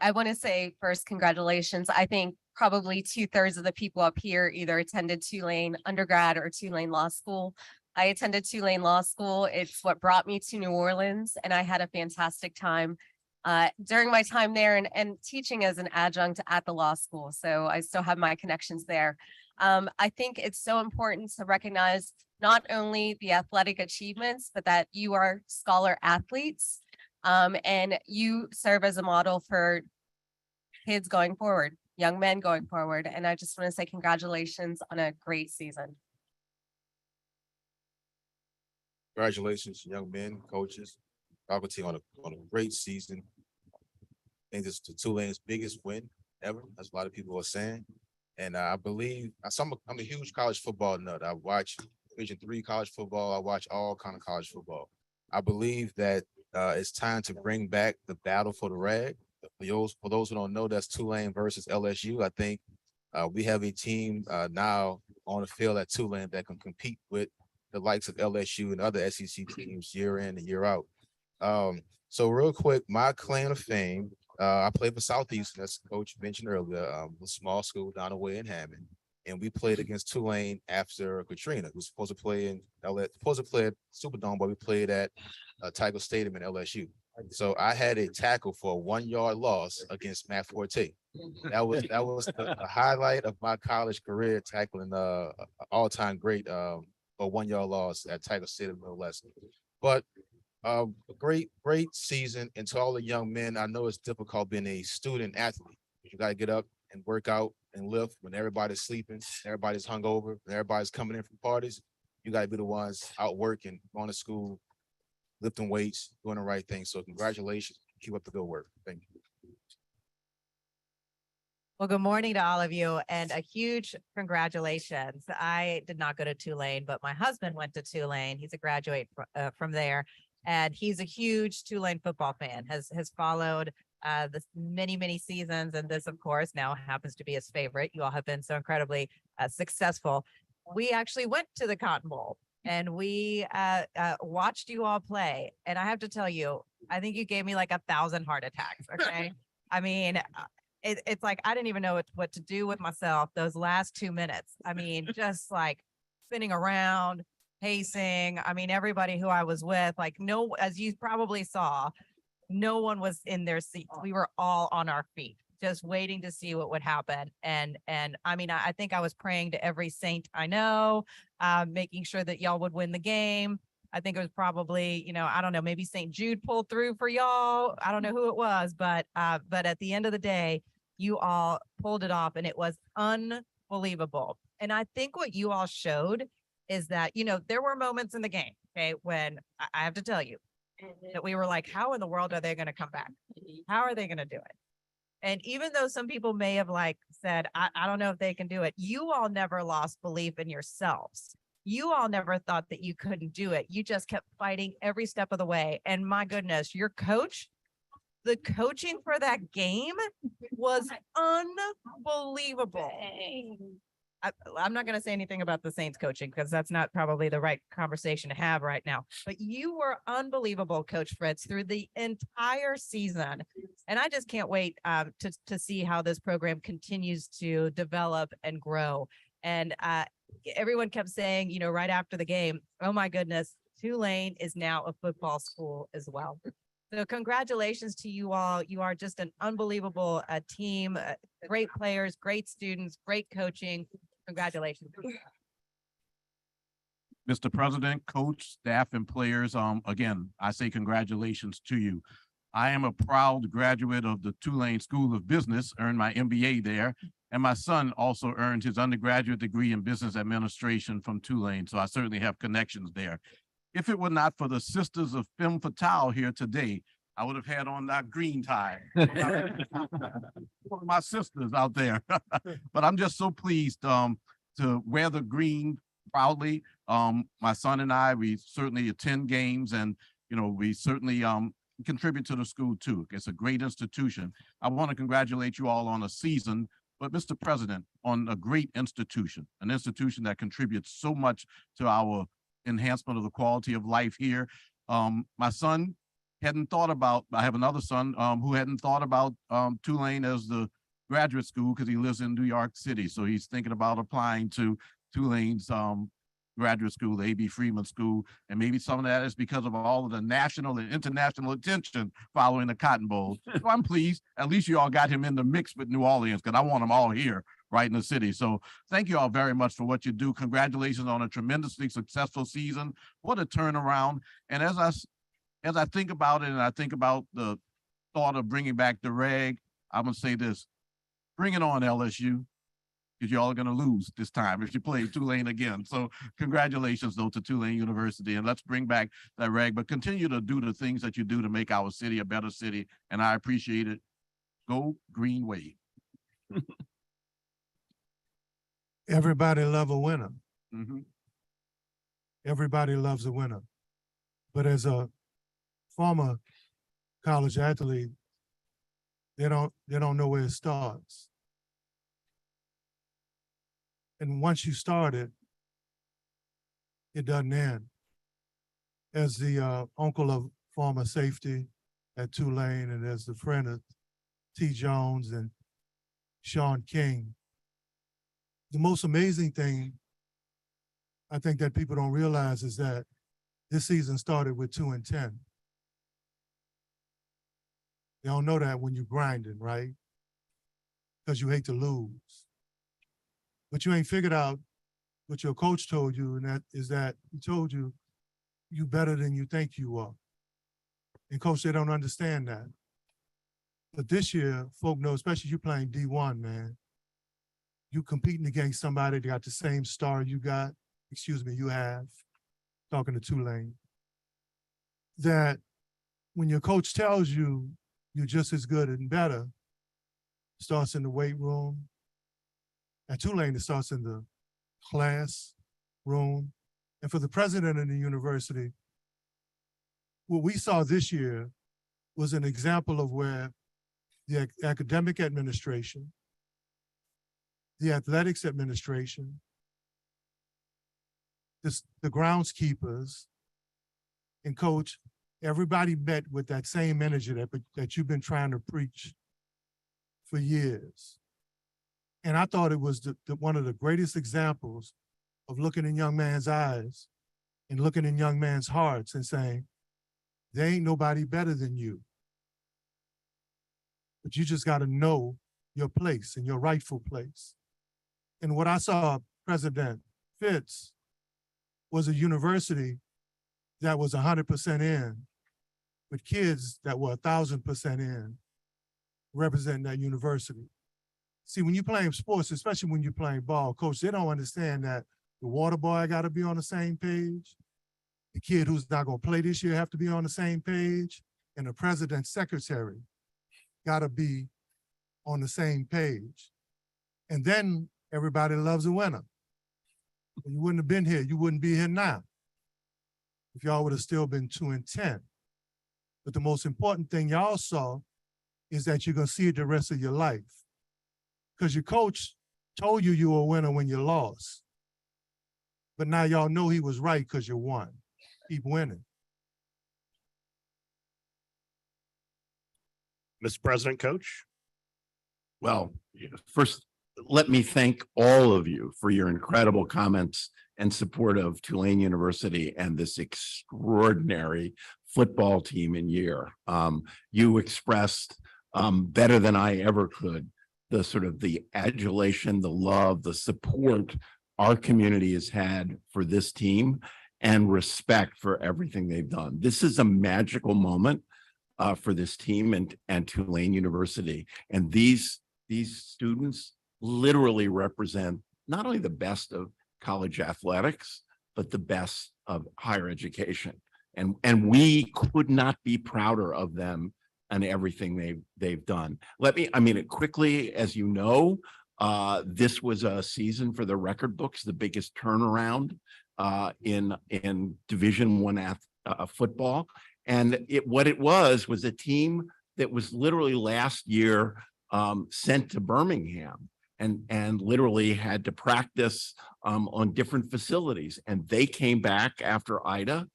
I want to say first, congratulations. I think probably 2/3 of the people up here either attended Tulane undergrad or Tulane Law School. I attended Tulane Law School. It's what brought me to New Orleans, and I had a fantastic time during my time there and teaching as an adjunct at the law school. So I still have my connections there. I think it's so important to recognize not only the athletic achievements, but that you are scholar athletes. And you serve as a model for kids going forward, young men going forward. And I just want to say congratulations on a great season. Congratulations, young men, coaches, faculty on a great season. I think this is Tulane's biggest win ever. That's a lot of people are saying. And I believe I'm a huge college football nut. I watch Division III college football. I watch all kind of college football. I believe that it's time to bring back the battle for the rag. For those who don't know, that's Tulane versus LSU. I think we have a team now on the field at Tulane that can compete with the likes of LSU and other SEC teams year in and year out. So real quick, my claim to fame, I played for Southeastern, as Coach mentioned earlier, a small school down the way in Hammond. And we played against Tulane after Katrina. We were supposed to play at Superdome, but we played at Tiger Stadium in LSU. So I had a tackle for a 1-yard loss against Matt Forte. That was the highlight of my college career, tackling all-time great a 1 yard loss at Tiger State of Middle Lesson. But a great season. And to all the young men, I know it's difficult being a student athlete. You got to get up and work out and lift when everybody's sleeping, everybody's hungover, and everybody's coming in from parties. You got to be the ones out working, going to school, lifting weights, doing the right thing. So congratulations. Keep up the good work. Thank you. Well, good morning to all of you and a huge congratulations. I did not go to Tulane, but my husband went to Tulane. He's a graduate from there, and he's a huge Tulane football fan, has followed the many seasons. And this, of course, now happens to be his favorite. You all have been so incredibly successful. We actually went to the Cotton Bowl and we watched you all play. And I have to tell you, I think you gave me like 1,000 heart attacks. Okay. I mean, it's like, I didn't even know what to do with myself those last 2 minutes. I mean, just like spinning around, pacing. I mean, everybody who I was with, like, no, as you probably saw, no one was in their seats. We were all on our feet, just waiting to see what would happen. And I mean, I think I was praying to every saint I know, making sure that y'all would win the game. I think it was probably, you know, I don't know, maybe St. Jude pulled through for y'all. I don't know who it was, but at the end of the day, you all pulled it off and it was unbelievable. And I think what you all showed is that, you know, there were moments in the game, okay, when I have to tell you that we were like, how in the world are they going to come back? How are they going to do it? And even though some people may have like said, I don't know if they can do it, you all never lost belief in yourselves. You all never thought that you couldn't do it. You just kept fighting every step of the way. And my goodness, your coach, the coaching for that game was unbelievable. I'm not going to say anything about the Saints coaching because that's not probably the right conversation to have right now. But you were unbelievable, Coach Fritz, through the entire season. And I just can't wait to see how this program continues to develop and grow. And everyone kept saying, you know, right after the game, oh my goodness, Tulane is now a football school as well. So congratulations to you all. You are just an unbelievable team, great players, great students, great coaching. Congratulations. Mr. President, coach, staff, and players, again, I say congratulations to you. I am a proud graduate of the Tulane School of Business, earned my MBA there, and my son also earned his undergraduate degree in business administration from Tulane, so I certainly have connections there. If it were not for the Sisters of Femme Fatale here today, I would have had on that green tie. One of my sisters out there. But I'm just so pleased to wear the green proudly. My son and I, we certainly attend games and, you know, we certainly contribute to the school too. It's a great institution. I want to congratulate you all on a season, but Mr. President, on a great institution, an institution that contributes so much to our enhancement of the quality of life here. My son hadn't thought about, I have another son who hadn't thought about Tulane as the graduate school because he lives in New York City. So he's thinking about applying to Tulane's graduate school, the A.B. Freeman School. And maybe some of that is because of all of the national and international attention following the Cotton Bowl. So I'm pleased, at least you all got him in the mix with New Orleans because I want them all here right in the city. So thank you all very much for what you do. Congratulations on a tremendously successful season. What a turnaround. And as I think about it and I think about the thought of bringing back the reg, I'm going to say this, bring it on LSU, because y'all are going to lose this time if you play Tulane again. So congratulations though to Tulane University, and let's bring back that reg, but continue to do the things that you do to make our city a better city. And I appreciate it. Go Green Wave. Everybody love a winner. Mm-hmm. Everybody loves a winner. But as a former college athlete, they don't know where it starts. And once you start it, it doesn't end. As the uncle of former safety at Tulane and as the friend of T. Jones and Sean King, the most amazing thing I think that people don't realize is that this season started with 2-10. You don't know that when you're grinding, right? because you hate to lose. But you ain't figured out what your coach told you, and that is that he told you you better than you think you are. And coach, they don't understand that. But this year, folk know, especially you playing D1, man, you competing against somebody that got the same star you got, you have, talking to Tulane, that when your coach tells you you're just as good and better, starts in the weight room. At Tulane, it starts in the class room. And for the president of the university, what we saw this year was an example of where the academic administration, the athletics administration, the groundskeepers, and coach, everybody met with that same energy that you've been trying to preach for years. And I thought it was one of the greatest examples of looking in young man's eyes and looking in young man's hearts and saying, there ain't nobody better than you. But you just got to know your place and your rightful place. And what I saw President Fitz was a university that was 100% in, with kids that were 1,000% in, representing that university. See, when you're playing sports, especially when you're playing ball, coach, they don't understand that the water boy got to be on the same page. The kid who's not going to play this year have to be on the same page. And the president's secretary got to be on the same page. And then everybody loves a winner. You wouldn't have been here. You wouldn't be here now if y'all would have still been 2-10. But the most important thing y'all saw is that you're going to see it the rest of your life. Because your coach told you you were a winner when you lost. But now y'all know he was right because you won. Keep winning. Mr. President, Coach. Well, first, let me thank all of you for your incredible comments and support of Tulane University and this extraordinary football team and year. You expressed better than I ever could the sort of the adulation, the love, the support our community has had for this team and respect for everything they've done. This is a magical moment for this team and Tulane University. And these students literally represent not only the best of college athletics, but the best of higher education. And we could not be prouder of them and everything they've done. Quickly, as you know, this was a season for the record books, the biggest turnaround in Division I football. And what it was a team that was literally last year sent to Birmingham and literally had to practice on different facilities. And they came back after Ida.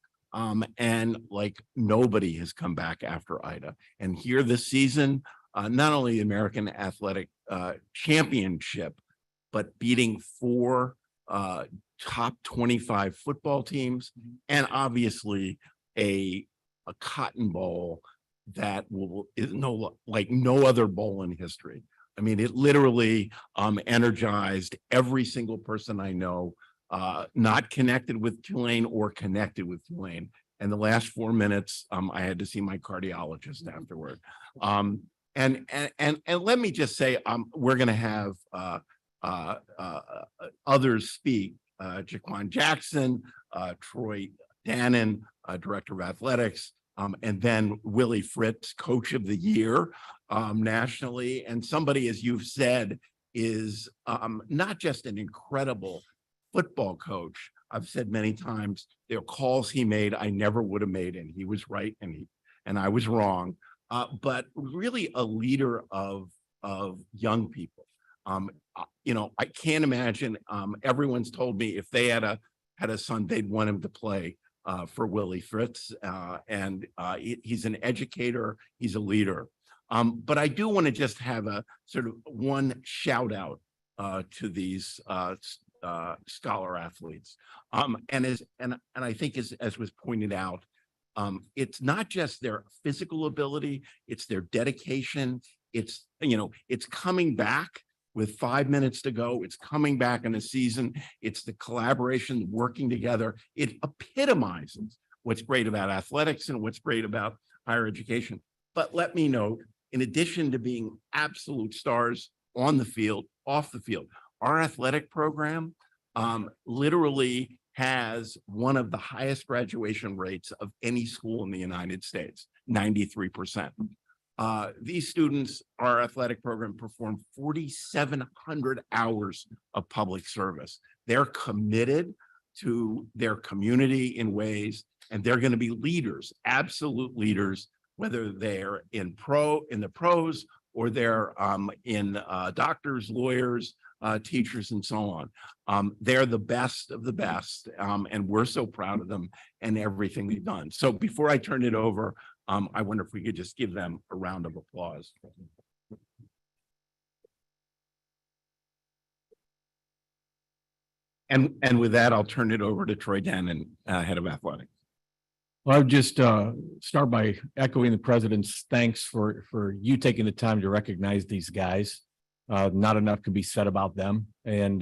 And like nobody has come back after Ida. And here this season, not only the American Athletic Championship, but beating 4 top 25 football teams, and obviously a Cotton Bowl that is like no other bowl in history. I mean, it literally energized every single person I know, not connected with Tulane or connected with Tulane. And the last 4 minutes, I had to see my cardiologist afterward. And let me just say, we're going to have others speak. Jaquan Jackson, Troy Dannon, Director of Athletics, and then Willie Fritz, Coach of the Year nationally. And somebody, as you've said, is not just an incredible football coach. I've said many times, there are calls he made I never would have made, and he was right and I was wrong. But really a leader of young people. I can't imagine. Everyone's told me if they had a son, they'd want him to play for Willie Fritz. He's an educator. He's a leader. But I do want to just have a sort of one shout out to these scholar athletes. And I think as was pointed out, it's not just their physical ability, it's their dedication, It's, it's coming back with 5 minutes to go. It's coming back in a season. It's the collaboration, working together. It epitomizes what's great about athletics and what's great about higher education. But let me note, in addition to being absolute stars on the field, off the field, our athletic program literally has one of the highest graduation rates of any school in the United States, 93%. These students, our athletic program, perform 4,700 hours of public service. They're committed to their community in ways, and they're going to be leaders, absolute leaders, whether they're in the pros or they're in doctors, lawyers, teachers, and so on. They're the best of the best, and we're so proud of them and everything they've done. So before I turn it over, I wonder if we could just give them a round of applause. And with that, I'll turn it over to Troy Dannon, Head of Athletics. Well, I'll just start by echoing the president's thanks for you taking the time to recognize these guys. Not enough can be said about them, and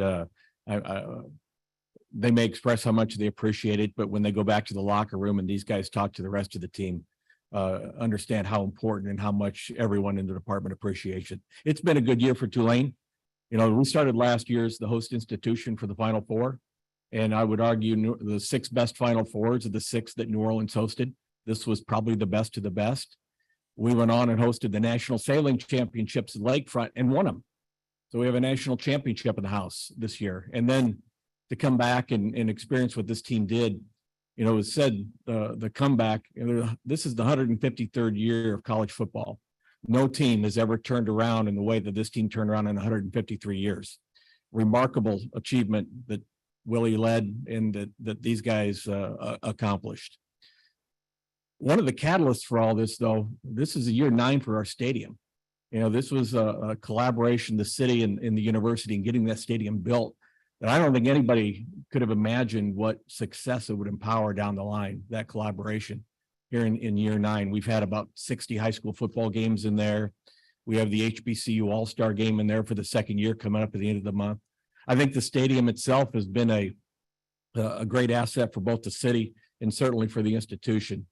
they may express how much they appreciate it, but when they go back to the locker room and these guys talk to the rest of the team, understand how important and how much everyone in the department appreciates it. It's been a good year for Tulane. We started last year as the host institution for the Final Four. And I would argue the 6 best Final Fours are the 6 that New Orleans hosted. This was probably the best of the best. We went on and hosted the National Sailing Championships at Lakefront and won them. So we have a national championship in the house this year. And then to come back and experience what this team did, it was said the comeback, this is the 153rd year of college football. No team has ever turned around in the way that this team turned around in 153 years. Remarkable achievement that Willie led and that these guys accomplished. One of the catalysts for all this, though, this is a year 9 for our stadium. This was a collaboration, the city and the university, in getting that stadium built. And I don't think anybody could have imagined what success it would empower down the line, that collaboration. Here in year 9, we've had about 60 high school football games in there. We have the HBCU All-Star game in there for the 2nd year coming up at the end of the month. I think the stadium itself has been a great asset for both the city and certainly for the institution.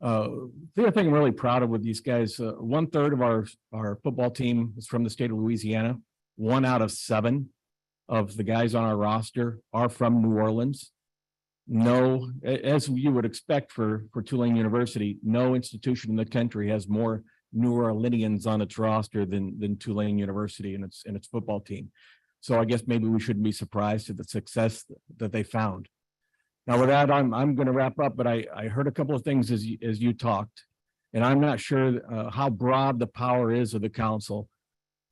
The other thing I'm really proud of with these guys, 1/3 of our football team is from the state of Louisiana. 1 out of 7 of the guys on our roster are from New Orleans. No, as you would expect for Tulane University, no institution in the country has more New Orleanians on its roster than Tulane University and its football team. So I guess maybe we shouldn't be surprised at the success that they found. Now with that, I'm going to wrap up, but I heard a couple of things as you talked, and I'm not sure how broad the power is of the council,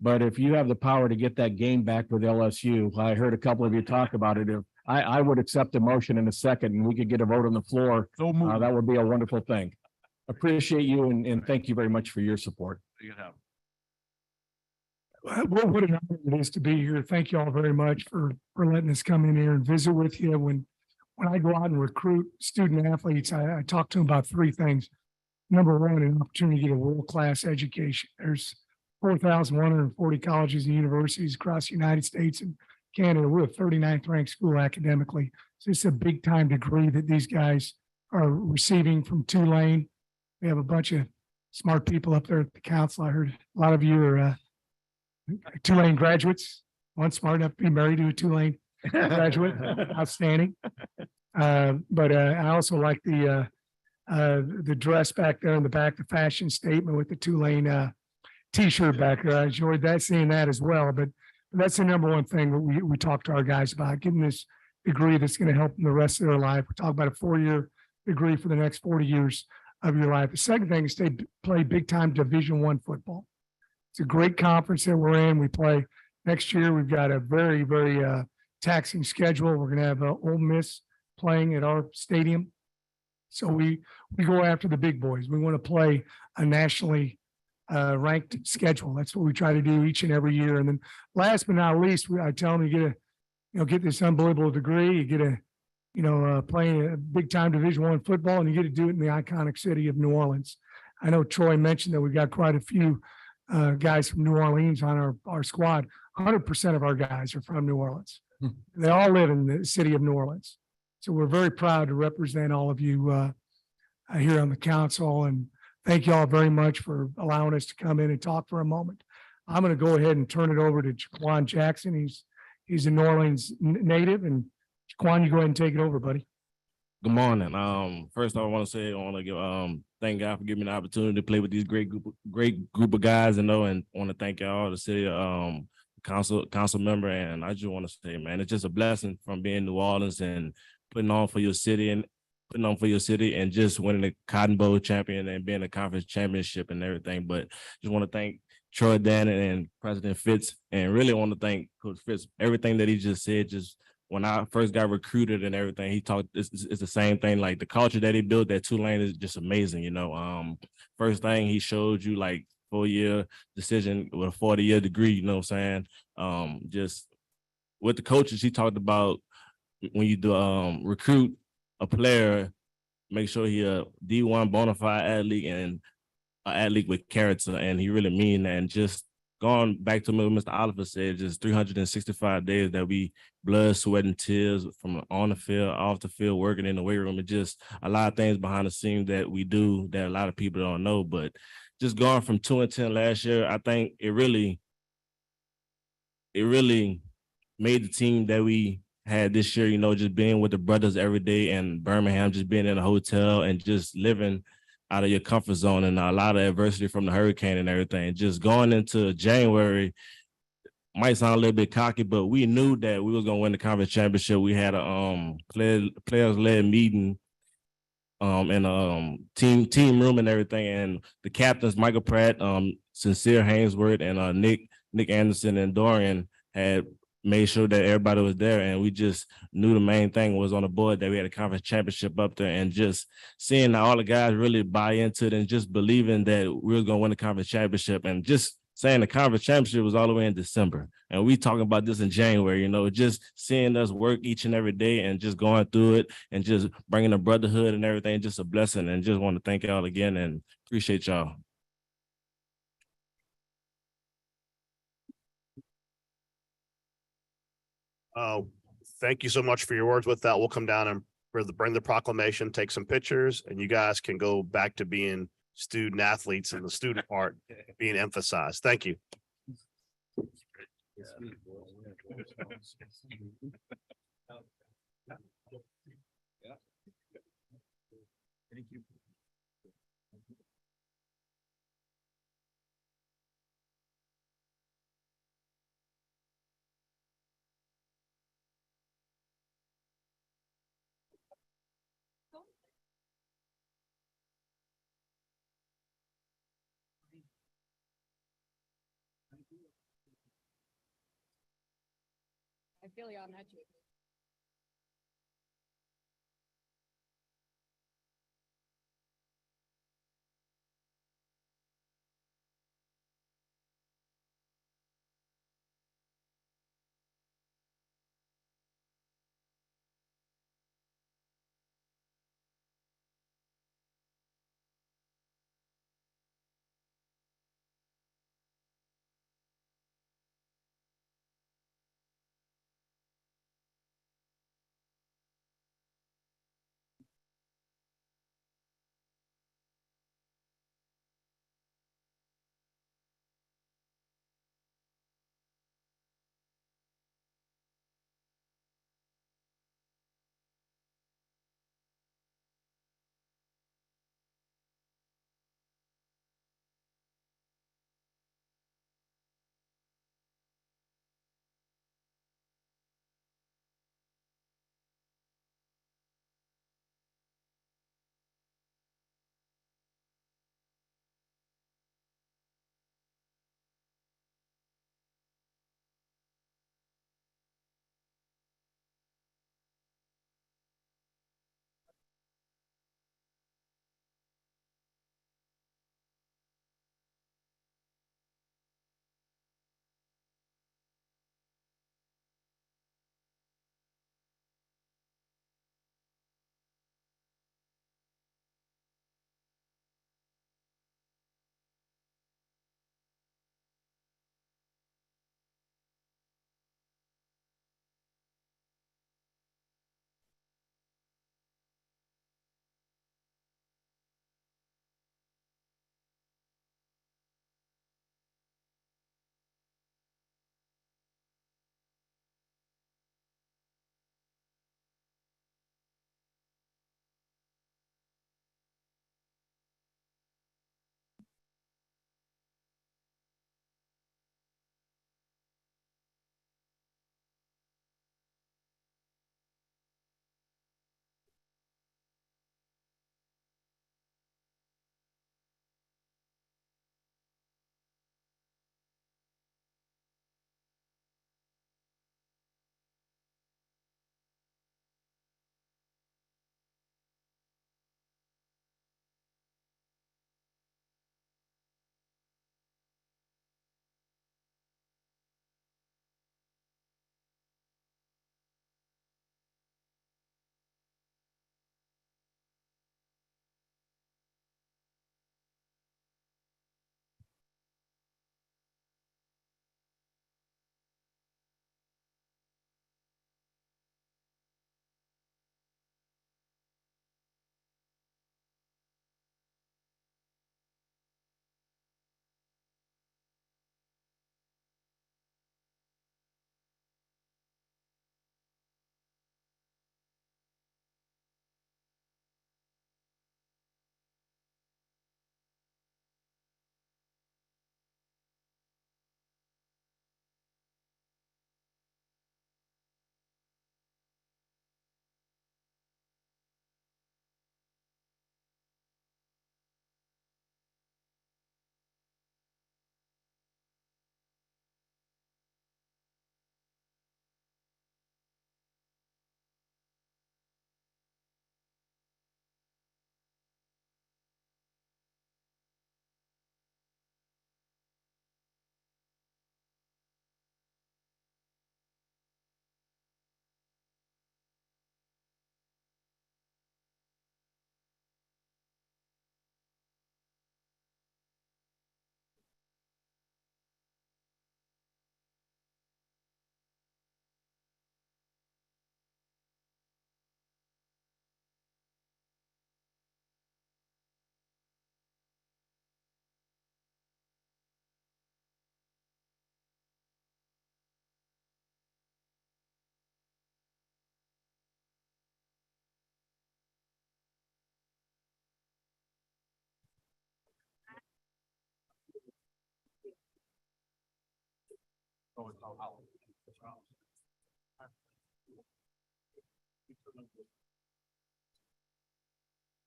but if you have the power to get that game back with LSU, I heard a couple of you talk about it. If I would accept a motion in a second and we could get a vote on the floor, that would be a wonderful thing. Appreciate you and thank you very much for your support. What an honor it is to be here. Thank you all very much for letting us come in here and visit with you. When I go out and recruit student athletes, I talk to them about 3 things. Number 1, an opportunity to get a world-class education. There's 4,140 colleges and universities across the United States and Canada. We're a 39th ranked school academically. So it's a big time degree that these guys are receiving from Tulane. We have a bunch of smart people up there at the council. I heard a lot of you are Tulane graduates. One smart enough to be married to a Tulane graduate. Outstanding. But I also like the dress back there in the back, the fashion statement with the Tulane t-shirt back there. I enjoyed that, seeing that as well. But that's the number 1 thing that we talk to our guys about, getting this degree that's going to help them the rest of their life. We talk about a 4-year degree for the next 40 years of your life. The second thing is to play big time Division I football. It's a great conference that we're in. We play next year. We've got a very, very taxing schedule. We're going to have Ole Miss playing at our stadium. So we go after the big boys. We want to play a nationally ranked schedule. That's what we try to do each and every year. And then last but not least, I tell them you get this unbelievable degree, you get playing a big time Division I football, and you get to do it in the iconic city of New Orleans. I know Troy mentioned that we got quite a few guys from New Orleans on our squad. 100% of our guys are from New Orleans. They all live in the city of New Orleans. So we're very proud to represent all of you here on the council, and thank you all very much for allowing us to come in and talk for a moment. I'm going to go ahead and turn it over to Jaquan Jackson. He's a New Orleans native, and Jaquan, you go ahead and take it over, buddy. Good morning. First I want to say I want to give thank God for giving me the opportunity to play with these great group of guys, and want to thank y'all, the city council member, and I just want to say, man, it's just a blessing from being in New Orleans and putting on for your city and just winning the Cotton Bowl champion and being a conference championship and everything. But just want to thank Troy Dannon and President Fitz, and really want to thank Coach Fitz. Everything that he just said, just when I first got recruited and everything, he talked, it's the same thing. Like the culture that he built at Tulane is just amazing. First thing he showed you, like 4-year decision with a 40-year degree, you know what I'm saying? Just with the coaches, he talked about when you do recruit a player, make sure he a D1 bona fide athlete and an athlete with character, and he really mean that. And just going back to what Mr. Oliver said, just 365 days that we blood, sweat, and tears from on the field, off the field, working in the weight room. It's just a lot of things behind the scenes that we do that a lot of people don't know. But just going from 2-10 last year, I think it really made the team that we had this year, just being with the brothers every day in Birmingham, just being in a hotel and just living out of your comfort zone, and a lot of adversity from the hurricane and everything. Just going into January might sound a little bit cocky, but we knew that we was gonna win the conference championship. We had a players-led meeting in a team room and everything, and the captains Michael Pratt, Sincere Hainsworth, and Nick Anderson and Dorian had made sure that everybody was there, and we just knew the main thing was on the board that we had a conference championship up there, and just seeing all the guys really buy into it and just believing that we were going to win the conference championship, and just saying the conference championship was all the way in December, and we talking about this in January, just seeing us work each and every day and just going through it and just bringing the brotherhood and everything, just a blessing. And just want to thank y'all again and appreciate y'all. Thank you so much for your words. With that, we'll come down and bring the proclamation, take some pictures, and you guys can go back to being student athletes and the student part being emphasized. Thank you. Thank you. I feel you on that, too.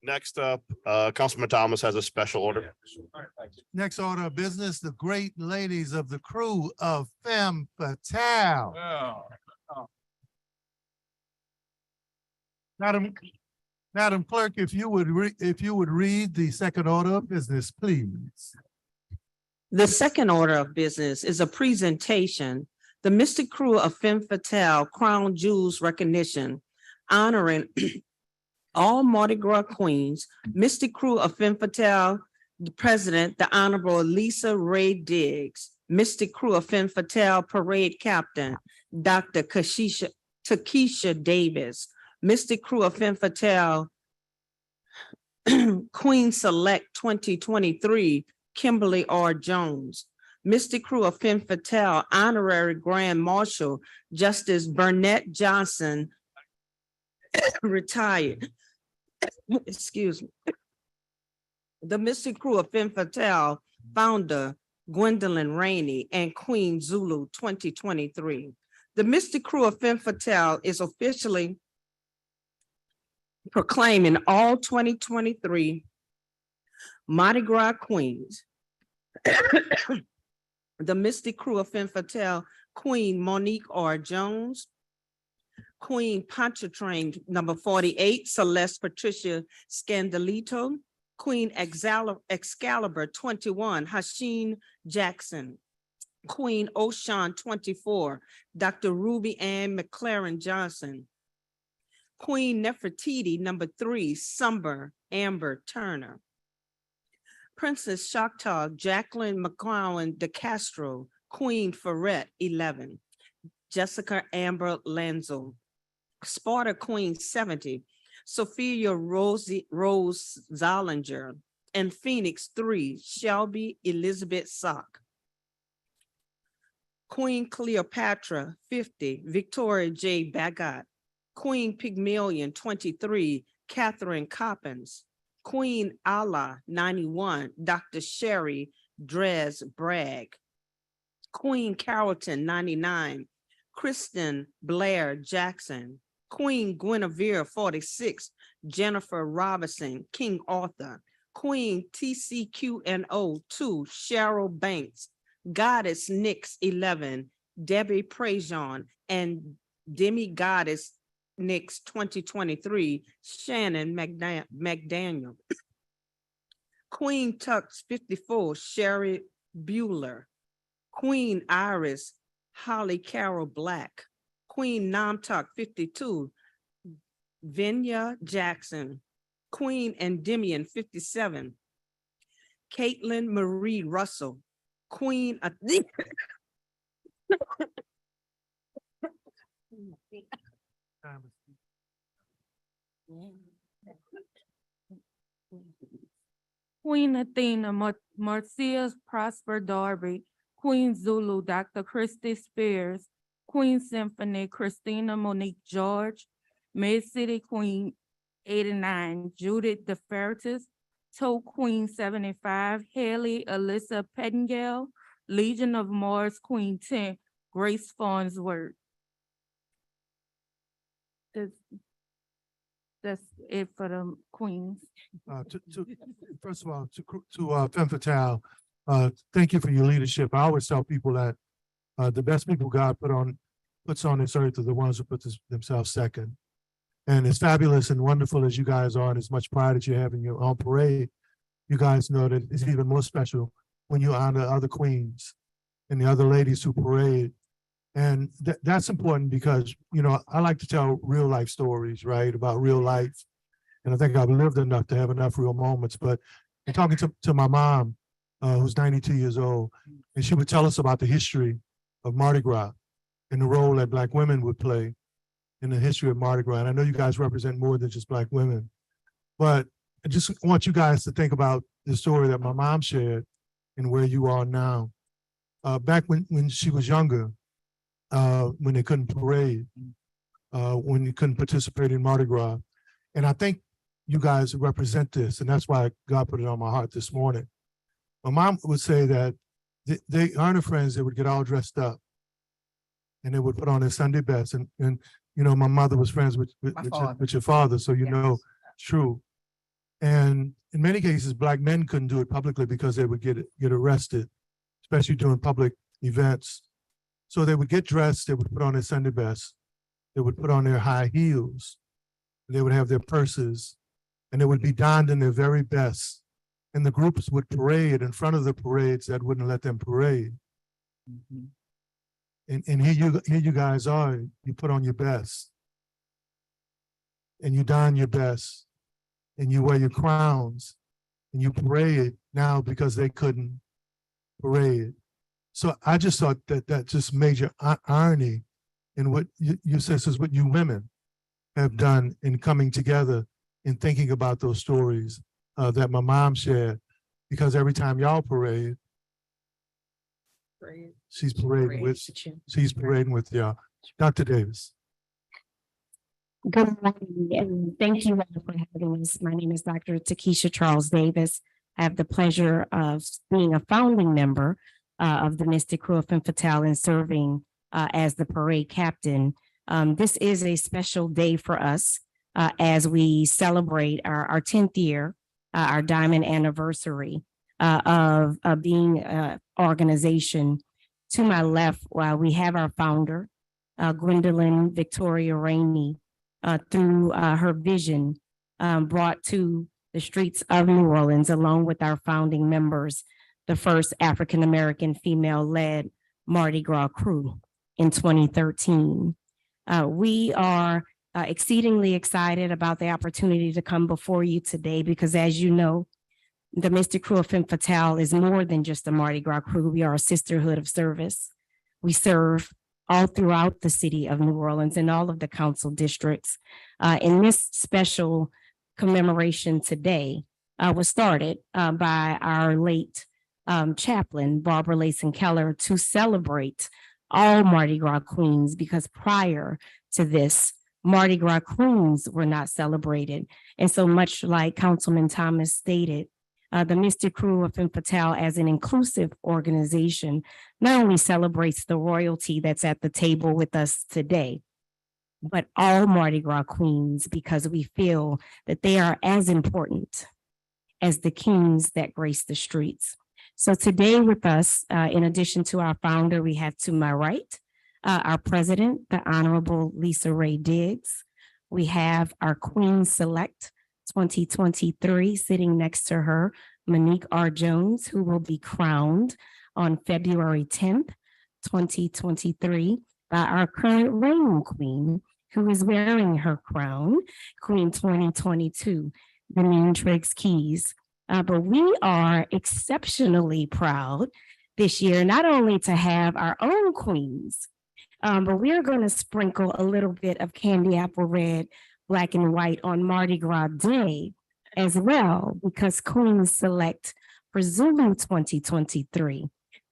Next up, Councilman Thomas has a special order. Next order of business, the great ladies of the crew of Femme Fatale. Madam Clerk, if you would read the second order of business, please. The second order of business is a presentation, the Mystic Crew of Femme Fatale Crown Jewels Recognition, honoring all Mardi Gras queens, Mystic Crew of Femme Fatale, the President, the Honorable Lisa Ray Diggs, Mystic Crew of Femme Fatale Parade Captain, Dr. Takesha Davis, Mystic Crew of Femme Fatale Queen Select 2023, Kimberly R. Jones, Mystic Crew of Femme Fatale Honorary Grand Marshal Justice Burnett Johnson, retired. Excuse me. The Mystic Crew of Femme Fatale founder Gwendolyn Rainey and Queen Zulu 2023. The Mystic Crew of Femme Fatale is officially proclaiming all 2023 Mardi Gras queens. The Mystic Crew of Femme Fatale Queen Monique R. Jones, Queen Pontchartrain number 48, Celeste Patricia Scandalito, Queen Excalibur 21, Hasheen Jackson, Queen Ocean 24, Dr. Ruby Ann McLaren Johnson, Queen Nefertiti number 3, Summer Amber Turner, Princess Choctaw Jacqueline McCowan de Castro, Queen Ferret 11, Jessica Amber Lanzo, Sparta Queen 70, Sophia Rose Zollinger, and Phoenix 3, Shelby Elizabeth Sock. Queen Cleopatra 50, Victoria J. Bagot, Queen Pygmalion 23, Catherine Coppins, Queen Allah 91, Dr. Sherry Dres Bragg, Queen Carrollton 99, Kristen Blair Jackson, Queen Guinevere 46, Jennifer Robinson, King Arthur, Queen TCQNO 2, Cheryl Banks, Goddess Nix 11, Debbie Prejean, and Demi Goddess Nix 2023, Shannon McDaniel, Queen Tux 54, Sherry Bueller, Queen Iris Holly Carol Black, Queen Namtok 52, Vinya Jackson, Queen Endymion 57, Caitlin Marie Russell, Queen Queen Athena, Marcia's Prosper Darby, Queen Zulu, Dr. Christy Spears, Queen Symphony, Christina Monique George, Mid-City Queen 89, Judith DeFertis, Toe Queen 75, Haley Alyssa Pettingale, Legion of Mars Queen 10, Grace Farnsworth. That's it for the queens. First of all, to Femme Fatale, thank you for your leadership. I always tell people that the best people God puts on this earth are the ones who put themselves second. And as fabulous and wonderful as you guys are, and as much pride that you have in your own parade, you guys know that it's even more special when you honor other queens and the other ladies who parade. And that's important because, you know, I like to tell real life stories, right, about real life. And I think I've lived enough to have enough real moments. But I'm talking to my mom, who's 92 years old, and she would tell us about the history of Mardi Gras and the role that Black women would play in the history of Mardi Gras. And I know you guys represent more than just Black women, but I just want you guys to think about the story that my mom shared and where you are now. Back when she was younger, when they couldn't parade, when you couldn't participate in Mardi Gras. And I think you guys represent this, and that's why God put it on my heart this morning. My mom would say that they aren't her friends, they would get all dressed up and they would put on their Sunday best. And you know, my mother was friends with your father, so you know, it's true. And in many cases, Black men couldn't do it publicly because they would get arrested, especially during public events. So they would get dressed, they would put on their Sunday best, they would put on their high heels, they would have their purses, and they would be donned in their very best. And the groups would parade in front of the parades that wouldn't let them parade. And here you guys are, you put on your best, and you don your best, and you wear your crowns, and you parade now because they couldn't parade. So I just thought that just major irony in what you sisters, what you women have done in coming together and thinking about those stories that my mom shared, because every time y'all parade, she's parading with y'all. Dr. Davis. Good morning, and thank you all for having us. My name is Dr. Takesha Charles Davis. I have the pleasure of being a founding member of the Mystic Crew of Femme Fatale and serving as the parade captain. This is a special day for us as we celebrate our 10th year, our diamond anniversary of being an organization. To my left, we have our founder, Gwendolyn Victoria Rainey, through her vision brought to the streets of New Orleans, along with our founding members, the first African-American female-led Mardi Gras crew in 2013. We are exceedingly excited about the opportunity to come before you today because, as you know, the Mystic Crew of Femme Fatale is more than just a Mardi Gras crew. We are a sisterhood of service. We serve all throughout the city of New Orleans and all of the council districts. In this special commemoration today was started by our late chaplain, Barbara Layson Keller, to celebrate all Mardi Gras queens, because prior to this, Mardi Gras queens were not celebrated. And so much like Councilman Thomas stated, the Mystic Crew of Femme Fatale as an inclusive organization not only celebrates the royalty that's at the table with us today, but all Mardi Gras queens, because we feel that they are as important as the kings that grace the streets. So today with us, in addition to our founder, we have to my right, our president, the Honorable Lisa Ray Diggs. We have our Queen Select 2023 sitting next to her, Monique R. Jones, who will be crowned on February 10th, 2023 by our current reigning queen, who is wearing her crown, Queen 2022, Deneen Triggs Keys. But we are exceptionally proud this year, not only to have our own queens, but we're going to sprinkle a little bit of candy apple red, black and white on Mardi Gras Day as well, because Queen Select for Zulu 2023,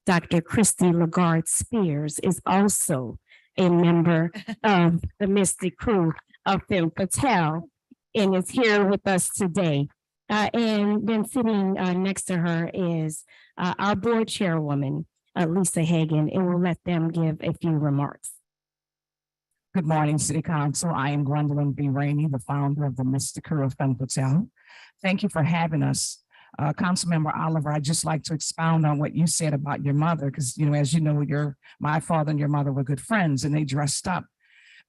Dr. Christy Lagarde Spears, is also a member of the Mystic Crew of Femme Fatale and is here with us today. And then sitting next to her is our board chairwoman, Lisa Hagan, and we'll let them give a few remarks. Good morning, City Council. I am Gwendolyn B. Rainey, the founder of the Mystic Crew of Femme Fatale. Thank you for having us. Councilmember Oliver, I'd just like to expound on what you said about your mother, because, you know, as you know, my father and your mother were good friends and they dressed up.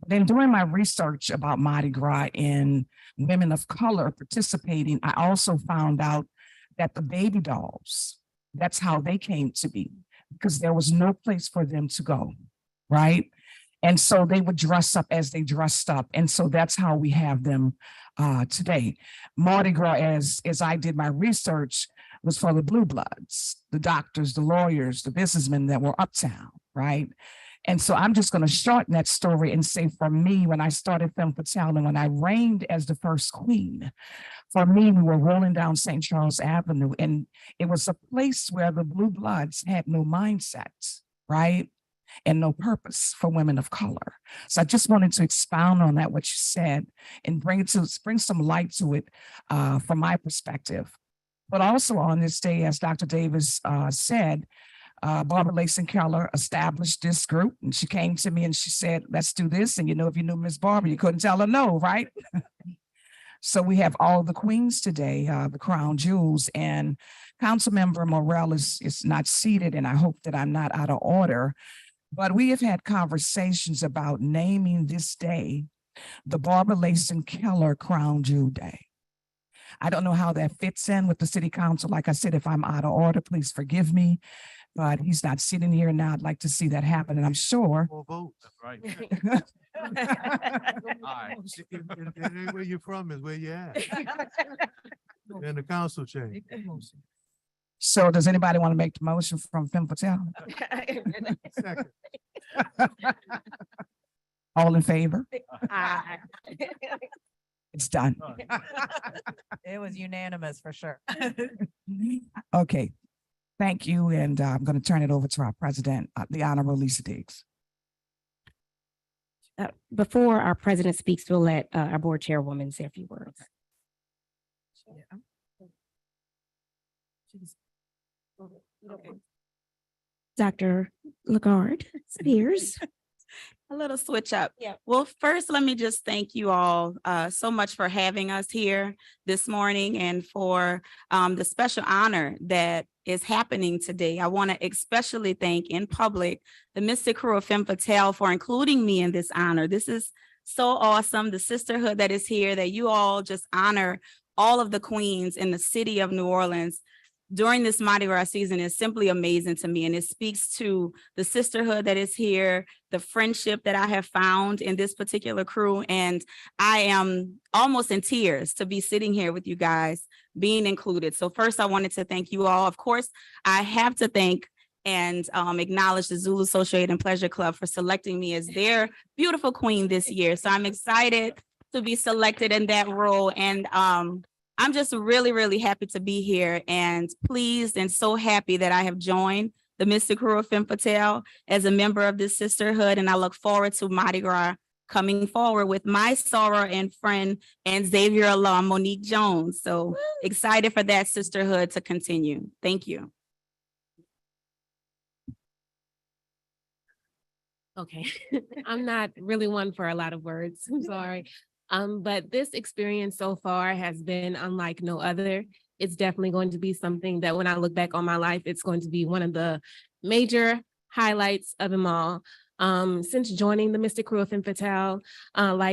Then doing my research about Mardi Gras and women of color participating, I also found out that the baby dolls, that's how they came to be, because there was no place for them to go, right? And so they would dress up as they dressed up. And so that's how we have them today. Mardi Gras, as I did my research, was for the blue bloods, the doctors, the lawyers, the businessmen that were uptown, right? And so I'm just going to shorten that story and say, for me, when I started Femme Fatale and when I reigned as the first queen, for me, we were rolling down St. Charles Avenue, and it was a place where the blue bloods had no mindset, right? And no purpose for women of color. So I just wanted to expound on that, what you said, and bring some light to it from my perspective. But also on this day, as Dr. Davis said, Barbara Layson Keller established this group, and she came to me and she said, let's do this. And if you knew Miss Barbara, you couldn't tell her no, right? So we have all the queens today, the crown jewels, and Councilmember Morel is not seated, and I hope that I'm not out of order. But we have had conversations about naming this day the Barbara Layson Keller Crown Jewel Day. I don't know how that fits in with the city council. Like I said, if I'm out of order, please forgive me. But he's not sitting here now. I'd like to see that happen, and I'm sure. That's right. It ain't where you're from, is where you're at. In the council chamber. So does anybody want to make the motion from Femme Fatale? Second. All in favor? It's done. It was unanimous for sure. Okay, thank you. And I'm going to turn it over to our president, the Honorable Lisa Diggs. Before our president speaks, we'll let our board chairwoman say a few words. Dr. Lagarde Spears. A little switch up. Yeah. Well, first, let me just thank you all so much for having us here this morning and for the special honor that is happening today. I want to especially thank in public the Mystic Crew of Femme Fatale for including me in this honor. This is so awesome. The sisterhood that is here, that you all just honor all of the queens in the city of New Orleans during this Mardi Gras season is simply amazing to me. And it speaks to the sisterhood that is here, the friendship that I have found in this particular crew. And I am almost in tears to be sitting here with you guys being included. So first, I wanted to thank you all. Of course, I have to thank and acknowledge the Zulu Associated and Pleasure Club for selecting me as their beautiful queen this year. So I'm excited to be selected in that role. And I'm just really, really happy to be here and pleased and so happy that I have joined the Mystic Crew of Femme Fatale as a member of this sisterhood. And I look forward to Mardi Gras coming forward with my soror and friend and Xavier alum, Monique Jones. So excited for that sisterhood to continue. Thank you. Okay, I'm not really one for a lot of words. I'm sorry. But this experience so far has been unlike no other. It's definitely going to be something that when I look back on my life, it's going to be one of the major highlights of them all. Since joining the Mystic Crew of Femme Fatale, I'm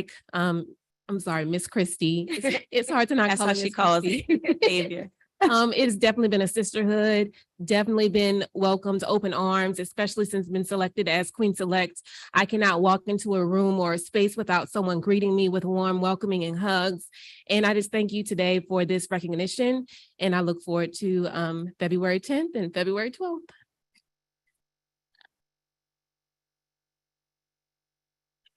sorry, Miss Christie. It's hard to not That's call how her she Miss calls Christie. Xavier. It's definitely been a sisterhood, definitely been welcomed open arms, especially since been selected as Queen Select. I cannot walk into a room or a space without someone greeting me with warm welcoming and hugs. And I just thank you today for this recognition. And I look forward to February 10th and February 12th.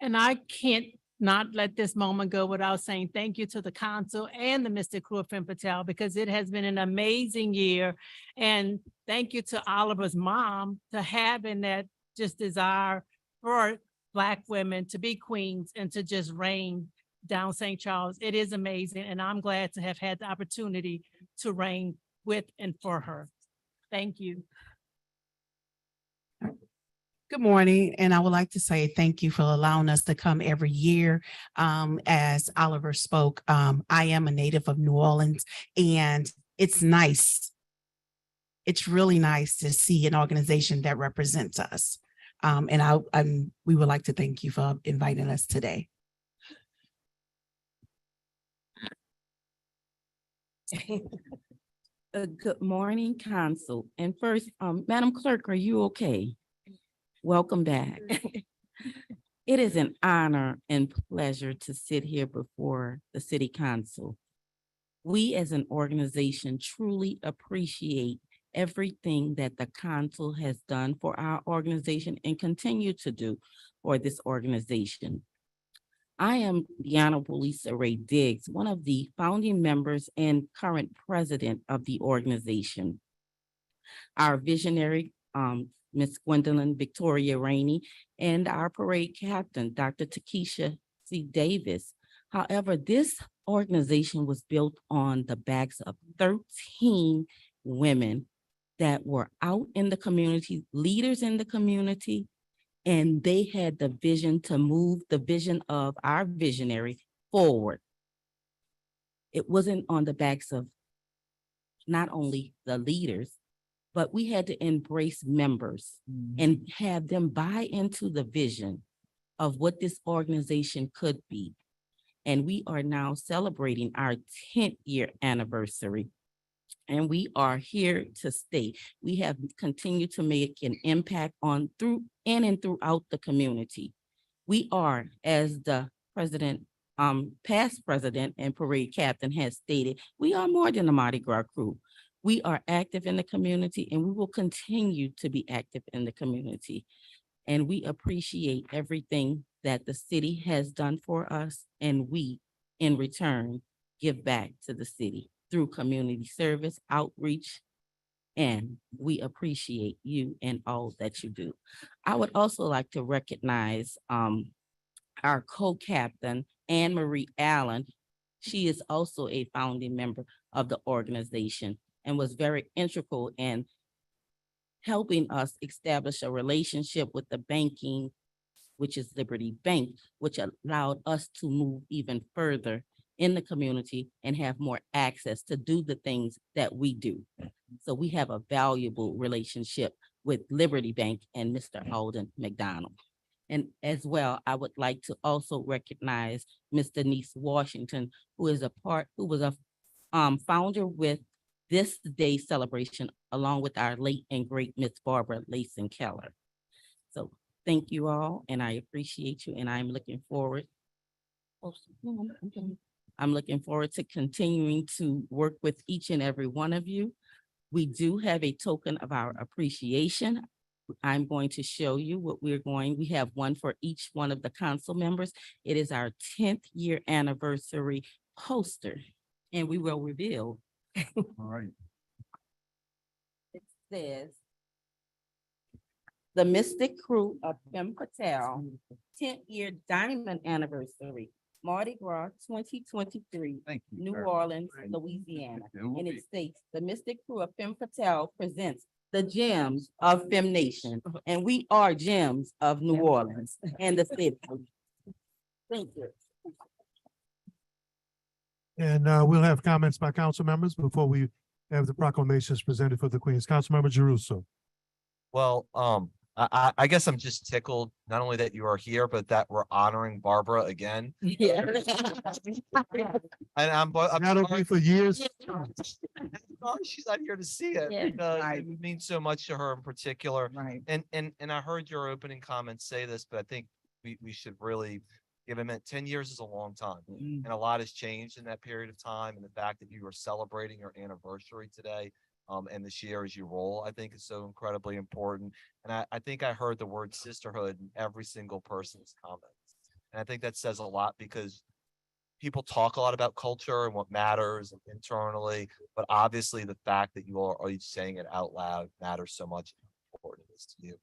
And I can't not let this moment go without saying thank you to the council and the Mystic Crew of Femme Fatale, because it has been an amazing year. And thank you to Oliver's mom to having that just desire for Black women to be queens and to just reign down St. Charles. It is amazing. And I'm glad to have had the opportunity to reign with and for her. Thank you. Good morning, and I would like to say thank you for allowing us to come every year. As Oliver spoke, I am a native of New Orleans, and it's nice. It's really nice to see an organization that represents us. And we would like to thank you for inviting us today. Good morning, Council. And first, Madam Clerk, are you okay? Welcome back. It is an honor and pleasure to sit here before the City Council. We as an organization truly appreciate everything that the council has done for our organization and continue to do for this organization. I am the Honorable Lisa Ray Diggs, one of the founding members and current president of the organization. Our visionary, Ms. Gwendolyn Victoria Rainey, and our parade captain, Dr. Takesha C. Davis. However, this organization was built on the backs of 13 women that were out in the community, leaders in the community, and they had the vision to move the vision of our visionary forward. It wasn't on the backs of not only the leaders, but we had to embrace members and have them buy into the vision of what this organization could be. And we are now celebrating our 10th year anniversary. And we are here to stay. We have continued to make an impact on through in and throughout the community. We are, as the president, past president and parade captain has stated, we are more than a Mardi Gras crew. We are active in the community and we will continue to be active in the community. And we appreciate everything that the city has done for us, and we, in return, give back to the city through community service, outreach, and we appreciate you and all that you do. I would also like to recognize our co-captain, Anne Marie Allen. She is also a founding member of the organization and was very integral in helping us establish a relationship with the banking, which is Liberty Bank, which allowed us to move even further in the community and have more access to do the things that we do. So we have a valuable relationship with Liberty Bank and Mr. Alden McDonald. And as well, I would like to also recognize Ms. Denise Washington, who was a founder with this day's celebration, along with our late and great Miss Barbara Layson Keller. So thank you all, and I appreciate you, and I'm looking forward. I'm looking forward to continuing to work with each and every one of you. We do have a token of our appreciation. I'm going to show you what we have one for each one of the council members. It is our 10th year anniversary poster, and we will reveal. All right. It says, the Mystic Crew of Femme Patel 10th year diamond anniversary, Mardi Gras 2023, New Orleans, Louisiana. And it states, the Mystic Crew of Femme Patel presents the gems of Femme Nation, and we are gems of New Orleans and the city. Thank you. And we'll have comments by council members before we have the proclamations presented for the Queens. Councilmember Jeruso. Well, I guess I'm just tickled, not only that you are here, but that we're honoring Barbara again. Yeah. And I'm That'll be for years. sorry she's not here to see it. Yeah. Because it means so much to her in particular. Right. And I heard your opening comments say this, but I think we should really give him 10 years is a long time. And a lot has changed in that period of time. And the fact that you are celebrating your anniversary today and this year as you roll, I think is so incredibly important. And I think I heard the word sisterhood in every single person's comments. And I think that says a lot because people talk a lot about culture and what matters internally, but obviously the fact that you are each saying it out loud matters so much. Important it is to you.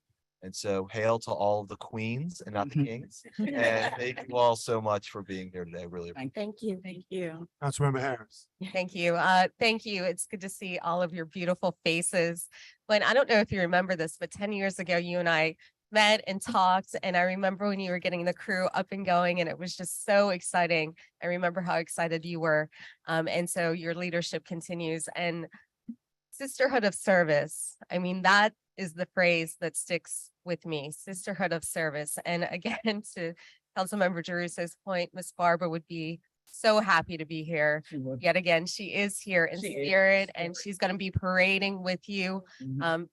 And so hail to all of the queens and not the kings. And thank you all so much for being here today. Really appreciate it. Thank you. Thank you. Councilmember Harris. Thank you. Thank you. It's good to see all of your beautiful faces. But I don't know if you remember this, but 10 years ago, you and I met and talked. And I remember when you were getting the crew up and going, and it was just so exciting. I remember how excited you were. And so your leadership continues. And sisterhood of service, I mean, that is the phrase that sticks with me, sisterhood of service. And again, to Councilmember Jeruso's point, Miss Barbara would be so happy to be here. Yet again, she is here in spirit, and she's going to be parading with you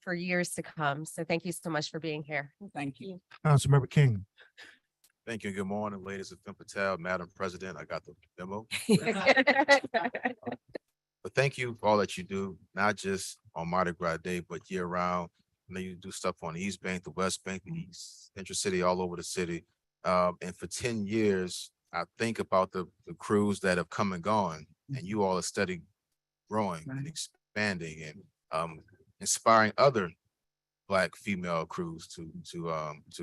for years to come. So thank you so much for being here. Thank you. Councilmember King. Thank you. Good morning, ladies of Femme Patel, Madam President. I got the memo. But thank you for all that you do, not just on Mardi Gras Day, but year round. I know you do stuff on the East Bank, the West Bank, the East, Intra-City, all over the city. And for 10 years, I think about the crews that have come and gone, and you all are steady growing and expanding and inspiring other Black female crews to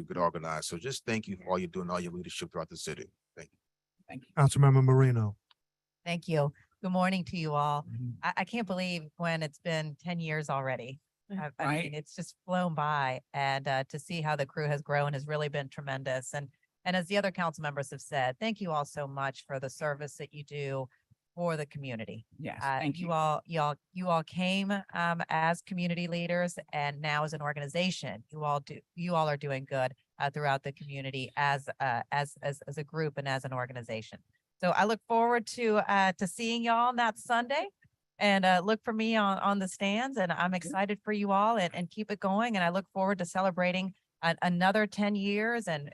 get organized. So just thank you for all you're doing, all your leadership throughout the city. Thank you. Thank you. Councilmember Marino. Thank you. Good morning to you all. I can't believe when it's been 10 years already. I mean, it's just flown by, and to see how the crew has grown has really been tremendous. And as the other council members have said, thank you all so much for the service that you do for the community. Yes, You all came as community leaders, and now as an organization, you all are doing good throughout the community as a group and as an organization. So I look forward to seeing y'all on that Sunday, and look for me on the stands, and I'm excited for you all, and keep it going. And I look forward to celebrating another 10 years and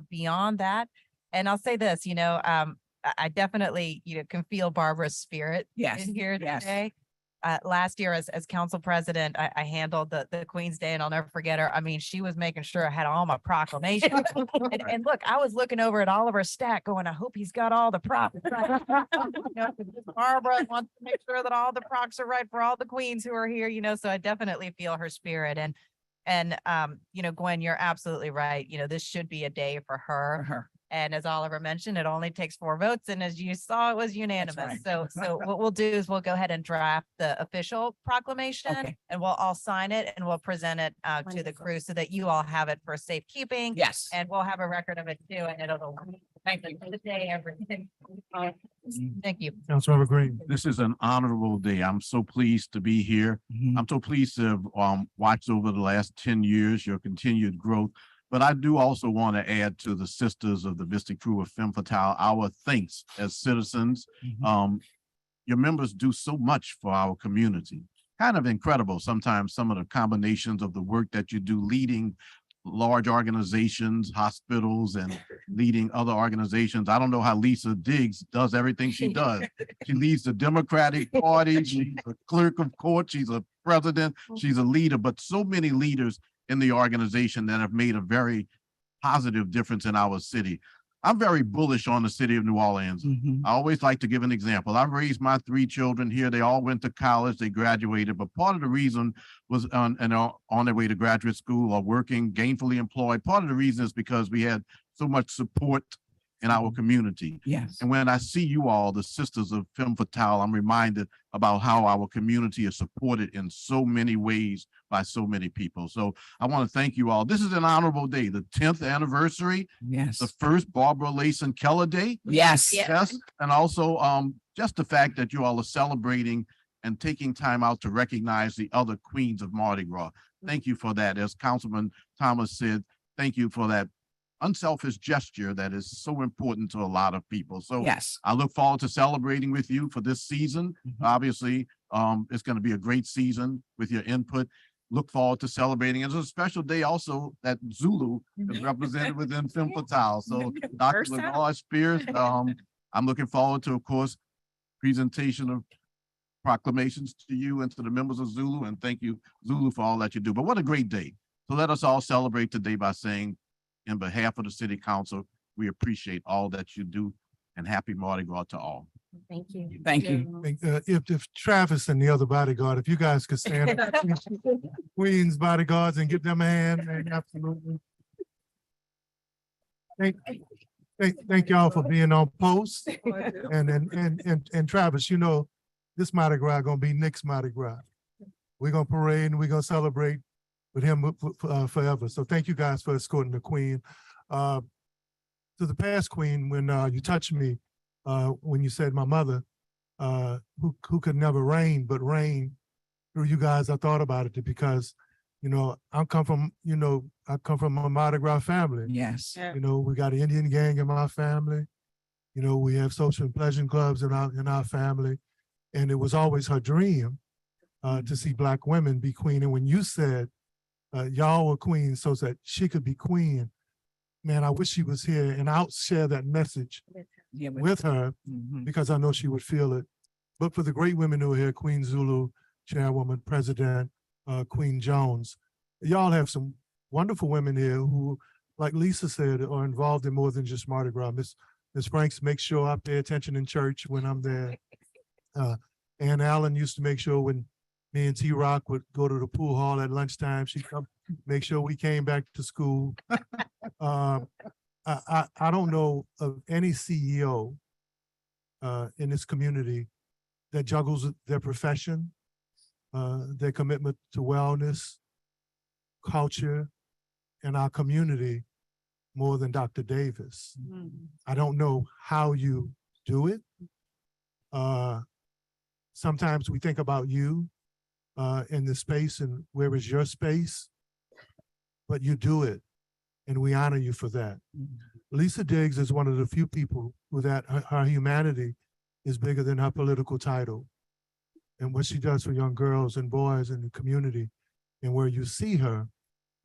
beyond that. And I'll say this, I definitely, can feel Barbara's spirit in here today. Last year as council president, I handled the Queen's Day, and I'll never forget her. I mean, she was making sure I had all my proclamations. and look, I was looking over at Oliver's stack going, I hope he's got all the props. Barbara wants to make sure that all the props are right for all the queens who are here, so I definitely feel her spirit. And Gwen, you're absolutely right. This should be a day for her. And as Oliver mentioned, it only takes 4 votes. And as you saw, it was unanimous. So what we'll do is we'll go ahead and draft the official proclamation, and we'll all sign it, and we'll present it to the crew so that you all have it for safekeeping. Yes. And we'll have a record of it too. And it'll thank you for the day, everything. Thank you. Councilmember Green. This is an honorable day. I'm so pleased to be here. I'm so pleased to have watched over the last 10 years your continued growth. But I do also want to add to the sisters of the Mystic Crew of Femme Fatale our thanks as citizens. Your members do so much for our community. Kind of incredible sometimes some of the combinations of the work that you do leading large organizations, hospitals, and leading other organizations. I don't know how Lisa Diggs does everything she does. She leads the Democratic Party. She's a clerk of court. She's a president. She's a leader, but so many leaders in the organization that have made a very positive difference in our city. I'm very bullish on the city of New Orleans. I always like to give an example. I've raised my 3 children here. They all went to college, they graduated, but part of the reason was on their way to graduate school or working, gainfully employed. Part of the reason is because we had so much support in our community. Yes. And when I see you all, the sisters of Femme Fatale, I'm reminded about how our community is supported in so many ways by so many people. So I want to thank you all. This is an honorable day, the 10th anniversary. Yes. The first Barbara Layson Keller Day. Yes. Yes. And also just the fact that you all are celebrating and taking time out to recognize the other queens of Mardi Gras. Thank you for that. As Councilman Thomas said, thank you for that unselfish gesture that is so important to a lot of people. So yes, I look forward to celebrating with you for this season. Obviously, it's going to be a great season with your input. Look forward to celebrating. It's a special day also that Zulu is represented within Femme Fatale. So Dr. Lenore Spears, I'm looking forward to, of course, presentation of proclamations to you and to the members of Zulu. And thank you, Zulu, for all that you do. But what a great day. So let us all celebrate today by saying, in behalf of the City Council, we appreciate all that you do, and happy Mardi Gras to all. Thank you. Thank you. If Travis and the other bodyguard, if you guys could stand up, Queen's bodyguards, and give them a hand, man, absolutely. Thank y'all for being on post. And Travis, this Mardi Gras gonna be Nick's Mardi Gras. We're gonna parade and we're gonna celebrate with him forever. So thank you guys for escorting the Queen. To the past Queen, when you touched me, when you said my mother, who could never reign, but reign through you guys, I thought about it because, I come from a Mardi Gras family. Yes. We got an Indian gang in my family. We have social and pleasure clubs in our family. And it was always her dream to see Black women be queen. And when you said, y'all were queens so that she could be queen, man, I wish she was here, and I'll share that message with her because I know she would feel it. But for the great women who are here, Queen Zulu, Chairwoman, President, Queen Jones, y'all have some wonderful women here who, like Lisa said, are involved in more than just Mardi Gras. Miss Franks makes sure I pay attention in church when I'm there. Ann Allen used to make sure when me and T-Rock would go to the pool hall at lunchtime, she'd come make sure we came back to school. I don't know of any CEO in this community that juggles their profession their commitment to wellness, culture, and our community more than Dr. Davis. I don't know how you do it. Sometimes we think about you in the space and where is your space, but you do it, and we honor you for that. Lisa Diggs is one of the few people who that her humanity is bigger than her political title. And what she does for young girls and boys in the community and where you see her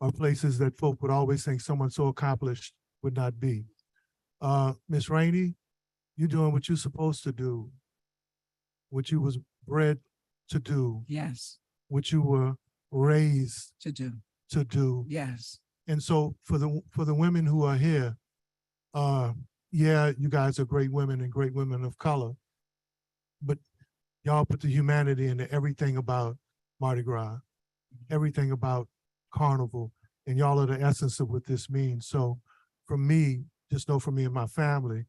are places that folk would always think someone so accomplished would not be. Miss Rainey, you're doing what you're supposed to do, what you was bred to do. Yes, What you were raised to do. to do. Yes. And so for the women who are here, yeah, you guys are great women and great women of color, but y'all put the humanity into everything about Mardi Gras, everything about Carnival, and y'all are the essence of what this means. So for me, just know for me and my family,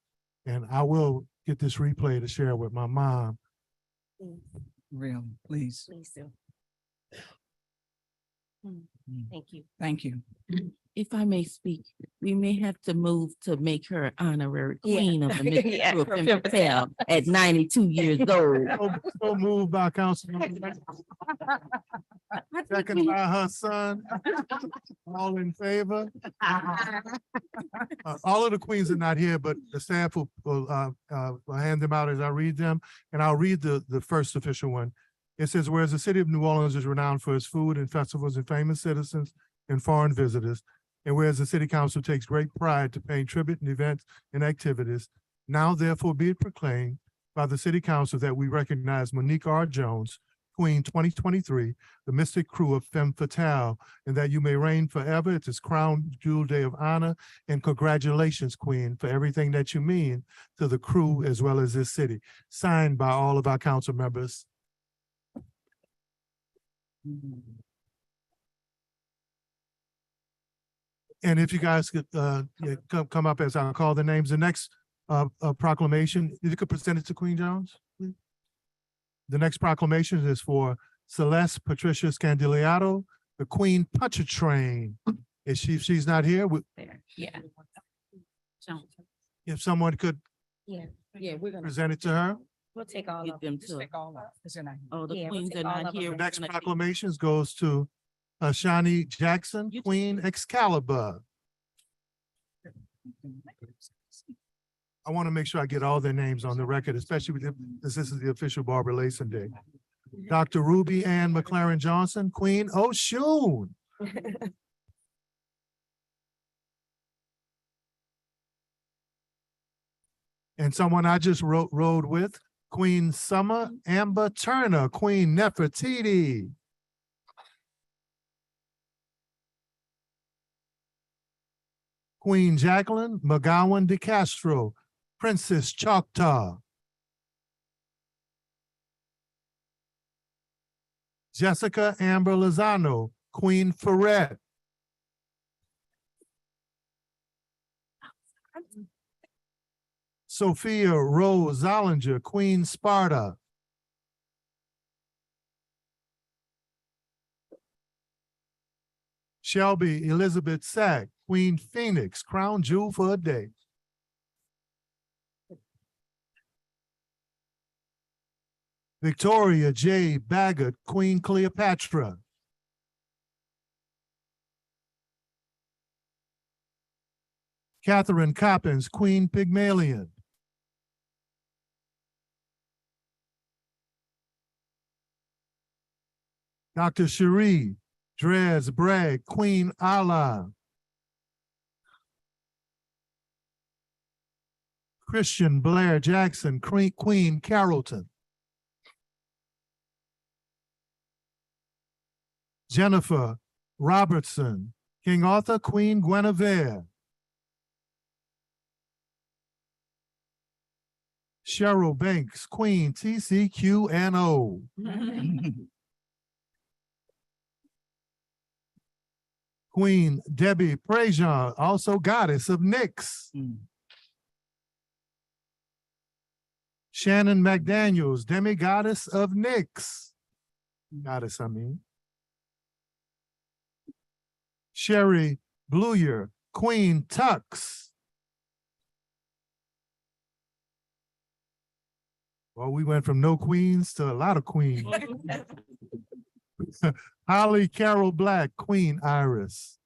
and I will get this replay to share with my mom. Real, please. Please do. Thank you. Thank you. If I may speak, we may have to move to make her honorary Yeah. queen of the Miss Yeah, Crook Crook and and Patel at 92 years old. So moved by Councilman. Second by her son. All in favor? All of the queens are not here, but the staff will hand them out as I read them. And I'll read the first official one. It says, whereas the city of New Orleans is renowned for its food and festivals and famous citizens and foreign visitors, and whereas the city council takes great pride to paying tribute and events and activities, now therefore be it proclaimed by the city council that we recognize Monique R. Jones, Queen 2023, the Mystic Crew of Femme Fatale, and that you may reign forever at this crown jewel day of honor. And congratulations, Queen, for everything that you mean to the crew as well as this city. Signed by all of our council members. And if you guys could come up as I call the names, the next proclamation, if you could present it to Queen Jones, please. The next proclamation is for Celeste Patricia Scandiliato, the Queen Puncher Train. If she's not here, There, yeah. if someone could Yeah. We're gonna present it to her. We'll take all get of them them. to. Oh, the Yeah, we'll queens take are all not of them. here. The We're next gonna- proclamations goes to Shani Jackson, Queen Excalibur. I want to make sure I get all their names on the record, especially this is the official Barbara Layson Day. Dr. Ruby Ann McLaren Johnson, Queen Oshun. And someone I just rode with, Queen Summer Amber Turner, Queen Nefertiti. Queen Jacqueline McGowan de Castro, Princess Choctaw. Jessica Amber Lozano, Queen Ferret. Sophia Rose Zollinger, Queen Sparta. Shelby Elizabeth Sack, Queen Phoenix, crown jewel for a day. Victoria J. Baggett, Queen Cleopatra. Catherine Coppins, Queen Pygmalion. Dr. Cherie Dres Bragg, Queen Allah. Christian Blair Jackson, Queen Carrollton. Jennifer Robertson, King Arthur, Queen Guinevere. Cheryl Banks, Queen TCQNO. Queen Debbie Prejean, also goddess of Nyx. Shannon McDaniels, demigoddess of Nyx. Goddess, I mean. Sherry Bluyer, Queen Tux. Well, we went from no queens to a lot of queens. Holly Carol Black, Queen Iris.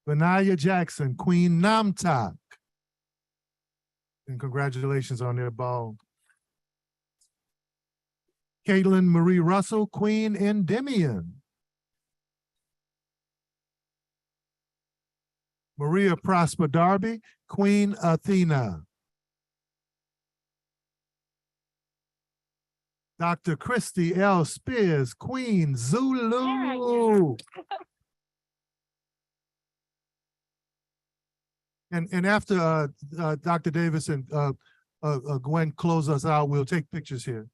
Benaya Jackson, Queen Namtak. And congratulations on their ball. Caitlin Marie Russell, Queen Endymion. Maria Prosper Darby, Queen Athena. Dr. Christy L. Spears, Queen Zulu. And after Dr. Davis and Gwen close us out, we'll take pictures here.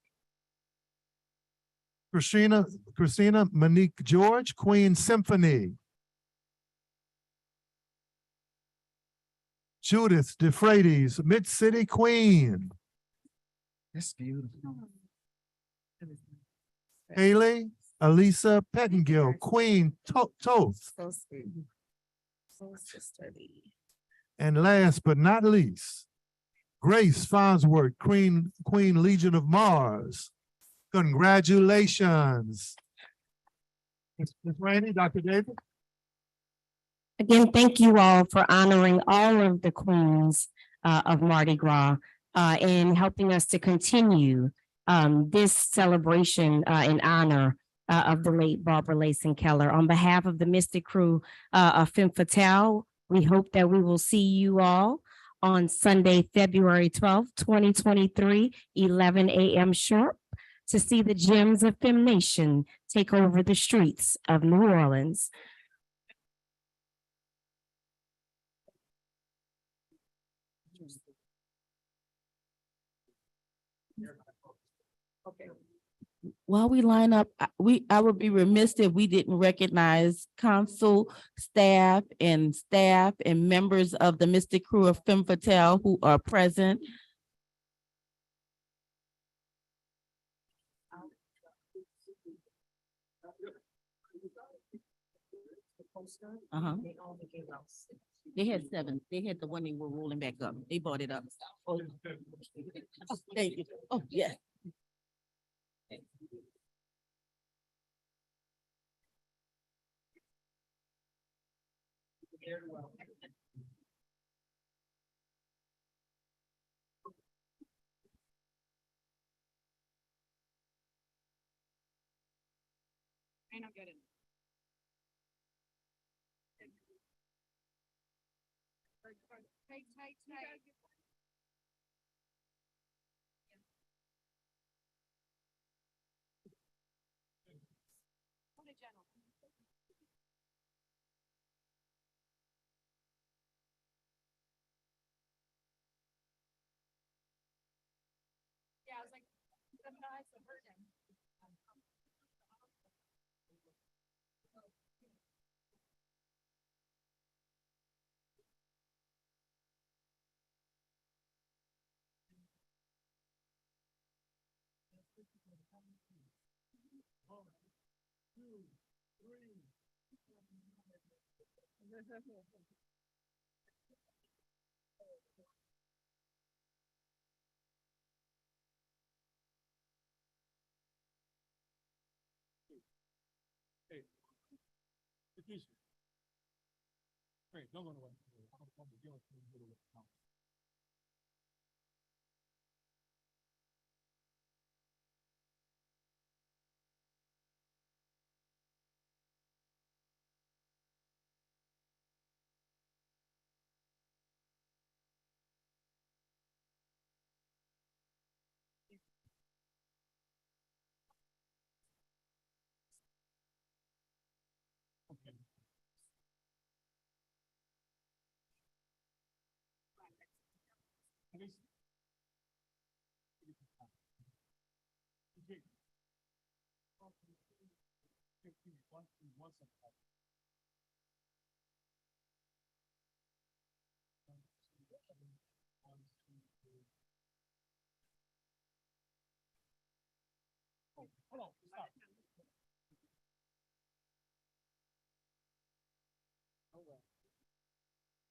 Christina Monique George, Queen Symphony. Judith DeFreitas, Mid-City Queen. That's beautiful. Haley Elisa Pettingill, Queen Toth. So sweet. So sisterly. And last but not least, Grace Farnsworth, Queen Legion of Mars. Congratulations. Ms. Rainey, Dr. David. Again, thank you all for honoring all of the queens of Mardi Gras and helping us to continue this celebration in honor of the late Barbara Layson Keller. On behalf of the Mystic Crew of Femme Fatale, we hope that we will see you all on Sunday, February 12th, 2023, 11 a.m. sharp, to see the Gems of Femme Nation take over the streets of New Orleans. Okay. While we line up, I would be remiss if we didn't recognize council staff and members of the Mystic Crew of Femme Fatale who are present. They had 7. They had the one they were rolling back up. They brought it up. Oh, thank you. Oh, yeah. Ain't no good in. Take. Yeah, I was like, some guys have heard him. Great, don't go away.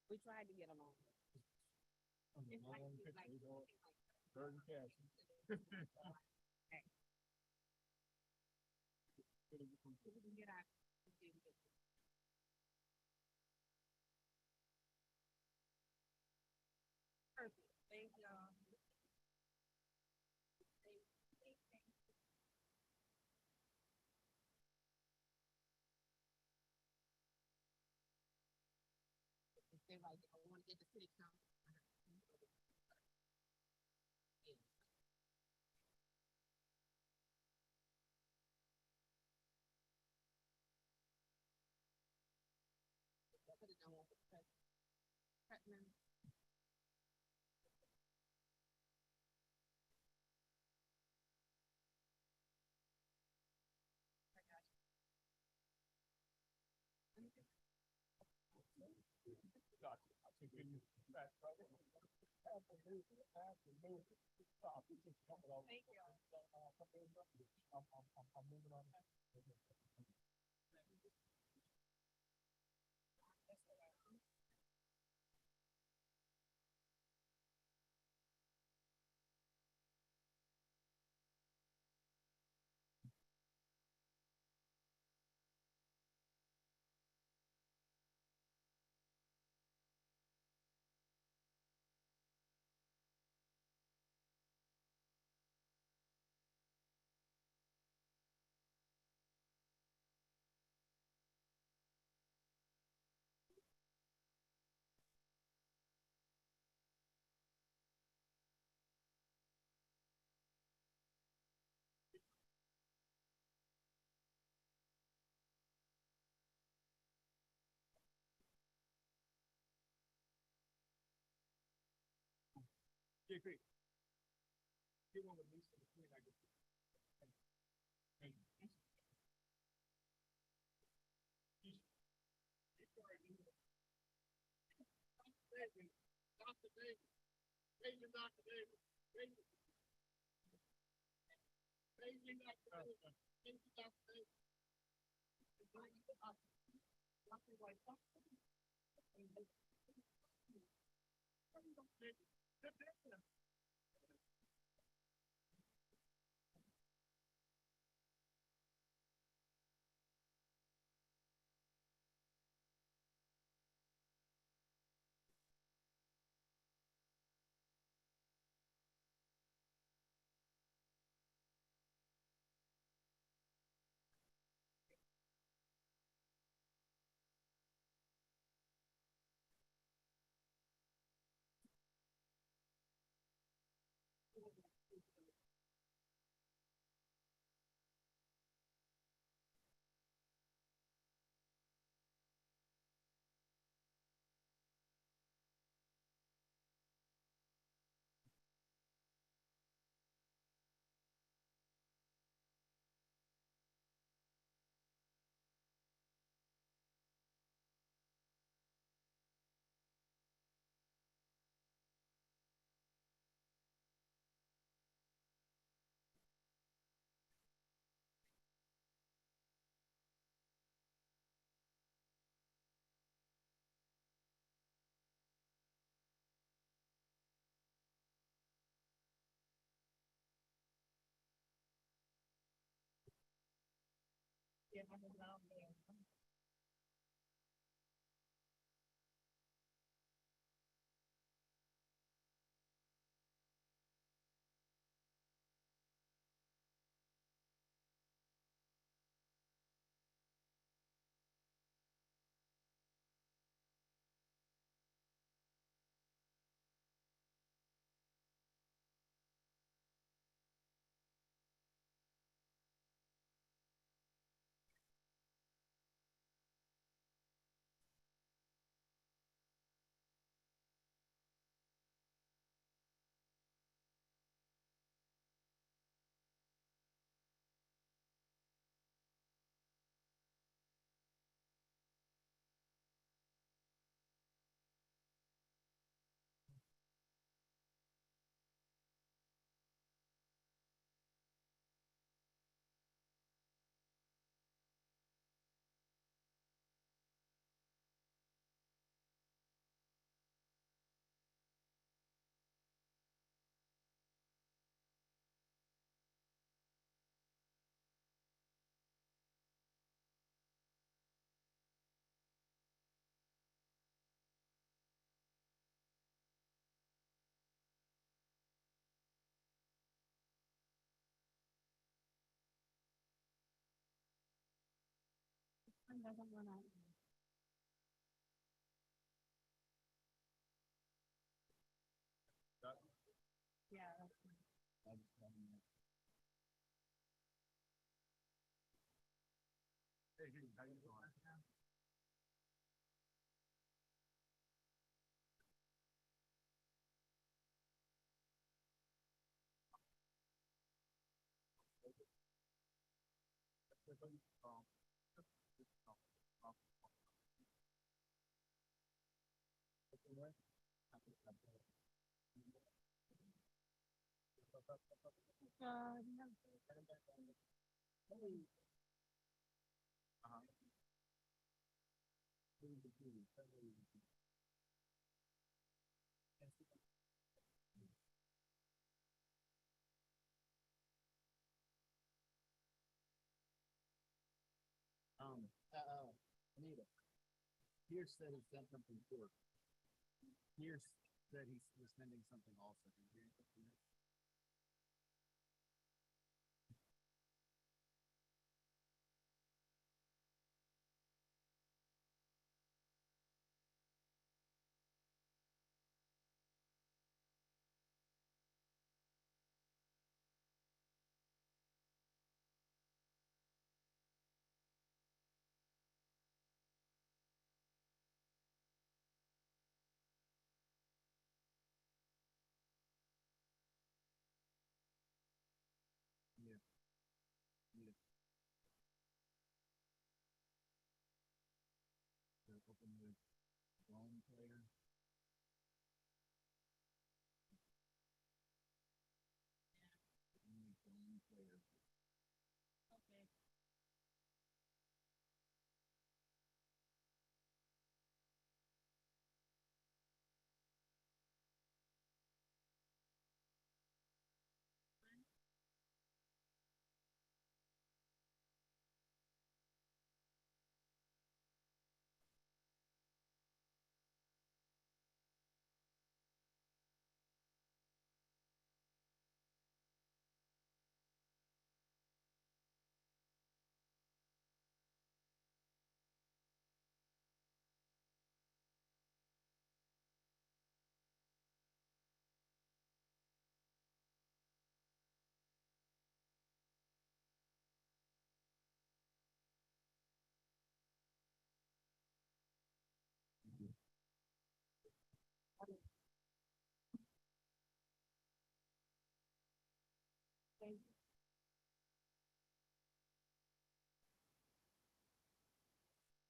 We tried to get them on. Perfect. Thank y'all. They like, I want to get the city council. Anita, Pierce said he sent something to her. Pierce said he was sending something also. Did you hear anything?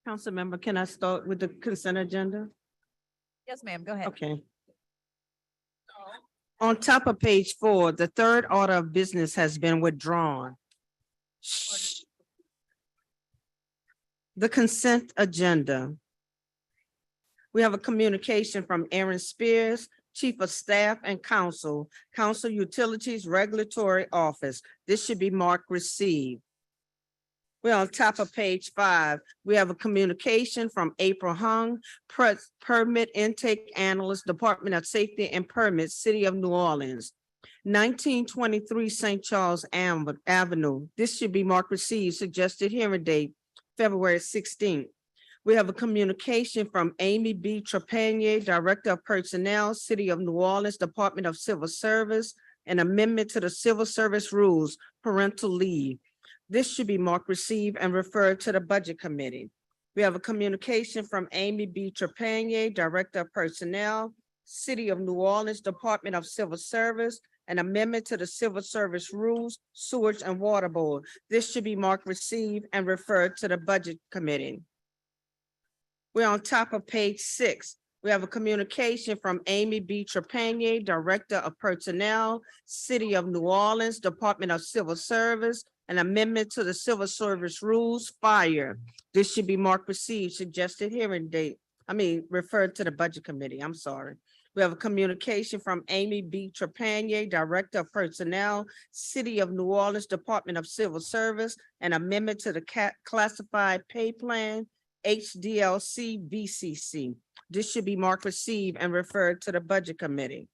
Councilmember, can I start with the consent agenda? Yes, ma'am, go ahead. Okay. On top of page 4, the third order of business has been withdrawn. The consent agenda. We have a communication from Aaron Spears, Chief of Staff and Council Utilities Regulatory Office. This should be marked received. We're on top of page 5. We have a communication from April Hung, Permit Intake Analyst, Department of Safety and Permits, City of New Orleans. 1923 St. Charles Avenue. This should be marked received. Suggested hearing date, February 16th. We have a communication from Amy B. Trepanier, Director of Personnel, City of New Orleans, Department of Civil Service, an amendment to the Civil Service Rules, parental leave. This should be marked received and referred to the Budget Committee. We have a communication from Amy B. Trepanier, Director of Personnel, City of New Orleans, Department of Civil Service, an amendment to the Civil Service Rules, Sewage and Water Board. This should be marked received and referred to the Budget Committee. We're on top of page 6. We have a communication from Amy B. Trepanier, Director of Personnel, City of New Orleans, Department of Civil Service, an amendment to the Civil Service Rules, Fire. This should be marked received. Suggested hearing date, referred to the Budget Committee. I'm sorry. We have a communication from Amy B. Trepanier, Director of Personnel, City of New Orleans, Department of Civil Service, an amendment to the Classified Pay Plan, HDLC VCC. This should be marked received and referred to the Budget Committee.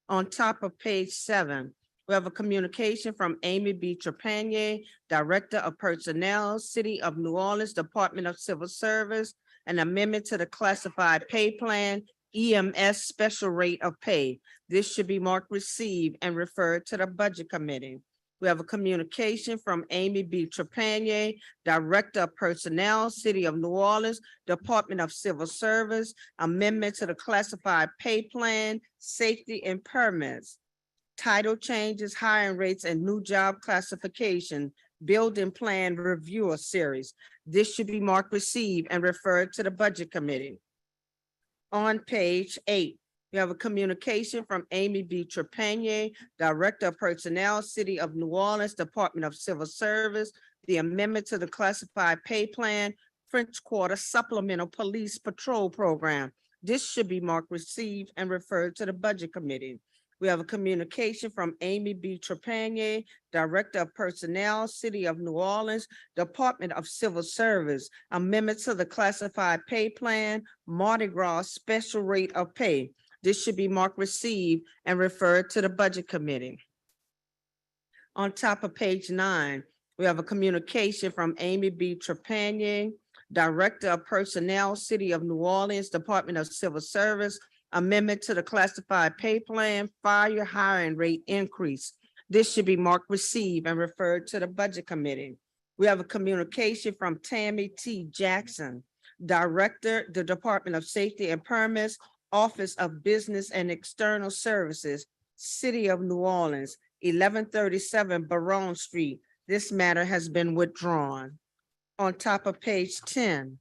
On top of page 7, We have a communication from Amy B. Trepanier, Director of Personnel, City of New Orleans, Department of Civil Service, an amendment to the classified pay plan, EMS special rate of pay. This should be marked received and referred to the Budget Committee. We have a communication from Amy B. Trepanier, Director of Personnel, City of New Orleans, Department of Civil Service, amendment to the classified pay plan, safety and permits, title changes, hiring rates, and new job classification, building plan reviewer series. This should be marked received and referred to the Budget Committee. On page 8, we have a communication from Amy B. Trepanier, Director of Personnel, City of New Orleans, Department of Civil Service, the amendment to the classified pay plan, French Quarter Supplemental Police Patrol Program. This should be marked received and referred to the Budget Committee. We have a communication from Amy B. Trepanier, Director of Personnel, City of New Orleans, Department of Civil Service, amendment to the classified pay plan, Mardi Gras special rate of pay. This should be marked received and referred to the Budget Committee. On top of page 9, we have a communication from Amy B. Trepanier, Director of Personnel, City of New Orleans, Department of Civil Service, amendment to the classified pay plan, fire hiring rate increase. This should be marked received and referred to the Budget Committee. We have a communication from Tammy T. Jackson, Director, the Department of Safety and Permits, Office of Business and External Services, City of New Orleans, 1137 Baron Street. This matter has been withdrawn. On top of page 10,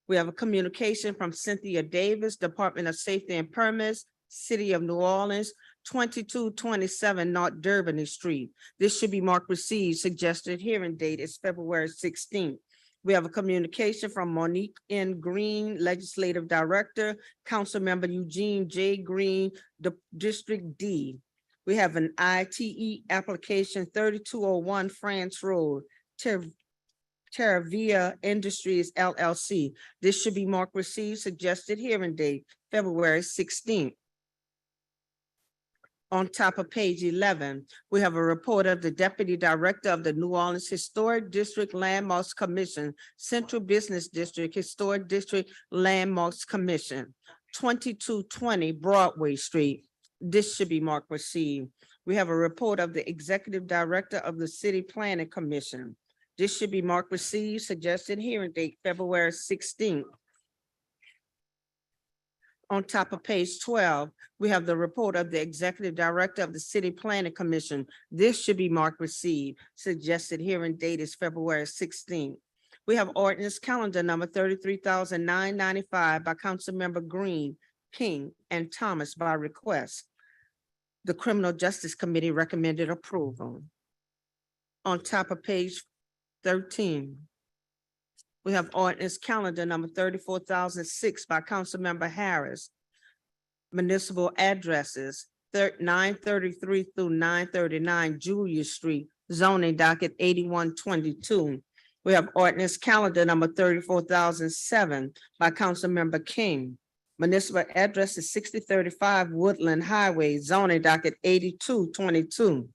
we have a communication from Cynthia Davis, Department of Safety and Permits, City of New Orleans, 2227 North Durbany Street. This should be marked received. Suggested hearing date is February 16th. We have a communication from Monique N. Green, Legislative Director, Councilmember Eugene J. Green, District D. We have an ITE application 3201 France Road, Terravia Industries LLC. This should be marked received. Suggested hearing date, February 16th. On top of page 11, we have a report of the Deputy Director of the New Orleans Historic District Landmarks Commission, Central Business District Historic District Landmarks Commission, 2220 Broadway Street. This should be marked received. We have a report of the Executive Director of the City Planning Commission. This should be marked received. Suggested hearing date, February 16th. On top of page 12, we have the report of the Executive Director of the City Planning Commission. This should be marked received. Suggested hearing date is February 16th. We have ordinance calendar number 33,995 by Councilmember Green, King, and Thomas by request. The Criminal Justice Committee recommended approval. On top of page 13, we have ordinance calendar number 34,006 by Councilmember Harris. Municipal addresses 933 through 939 Julia Street, zoning docket 8122. We have ordinance calendar number 34,007 by Councilmember King. Municipal address is 6035 Woodland Highway, zoning docket 8222.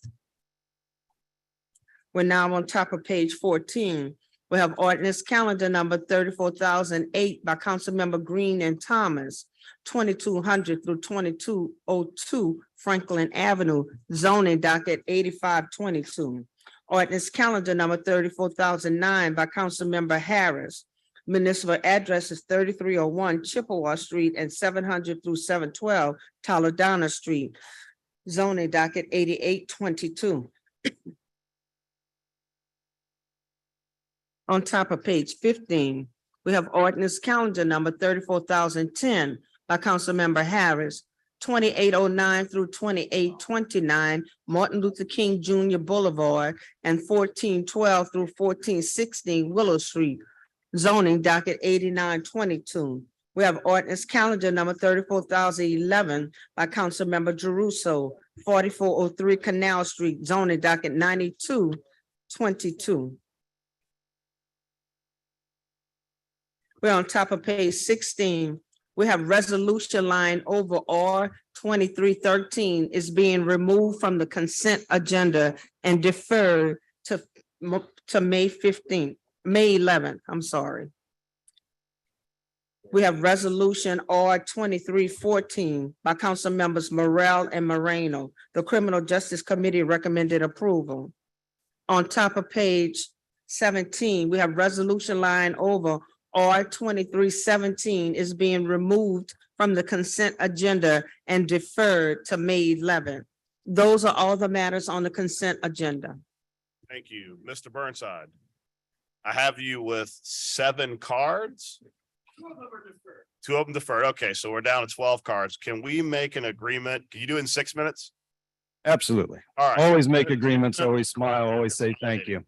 We're now on top of page 14. We have ordinance calendar number 34,008 by Councilmember Green and Thomas, 2200 through 2202 Franklin Avenue, zoning docket 8522. Ordinance calendar number 34,009 by Councilmember Harris. Municipal address is 3301 Chippewa Street and 700 through 712 Toledano Street, zoning docket 8822. On top of page 15, we have ordinance calendar number 34,010 by Councilmember Harris, 2809 through 2829 Martin Luther King Jr. Boulevard and 1412 through 1416 Willow Street, zoning docket 8922. We have ordinance calendar number 34,011 by Councilmember Jeruso, 4403 Canal Street, zoning docket 9222. We're on top of page 16. We have resolution line over R 2313 is being removed from the consent agenda and deferred to May 15th, May 11th, I'm sorry. We have resolution R 2314 by council members Morrell and Moreno. The Criminal Justice Committee recommended approval. On top of page 17, we have resolution line over R 2317 is being removed from the consent agenda and deferred to May 11th. Those are all the matters on the consent agenda. Thank you. Mr. Burnside. I have you with 7 cards. 2 of them deferred. Okay, so we're down to 12 cards. Can we make an agreement? Can you do it in 6 minutes? Absolutely. All right. Always make agreements, always smile, always say thank you.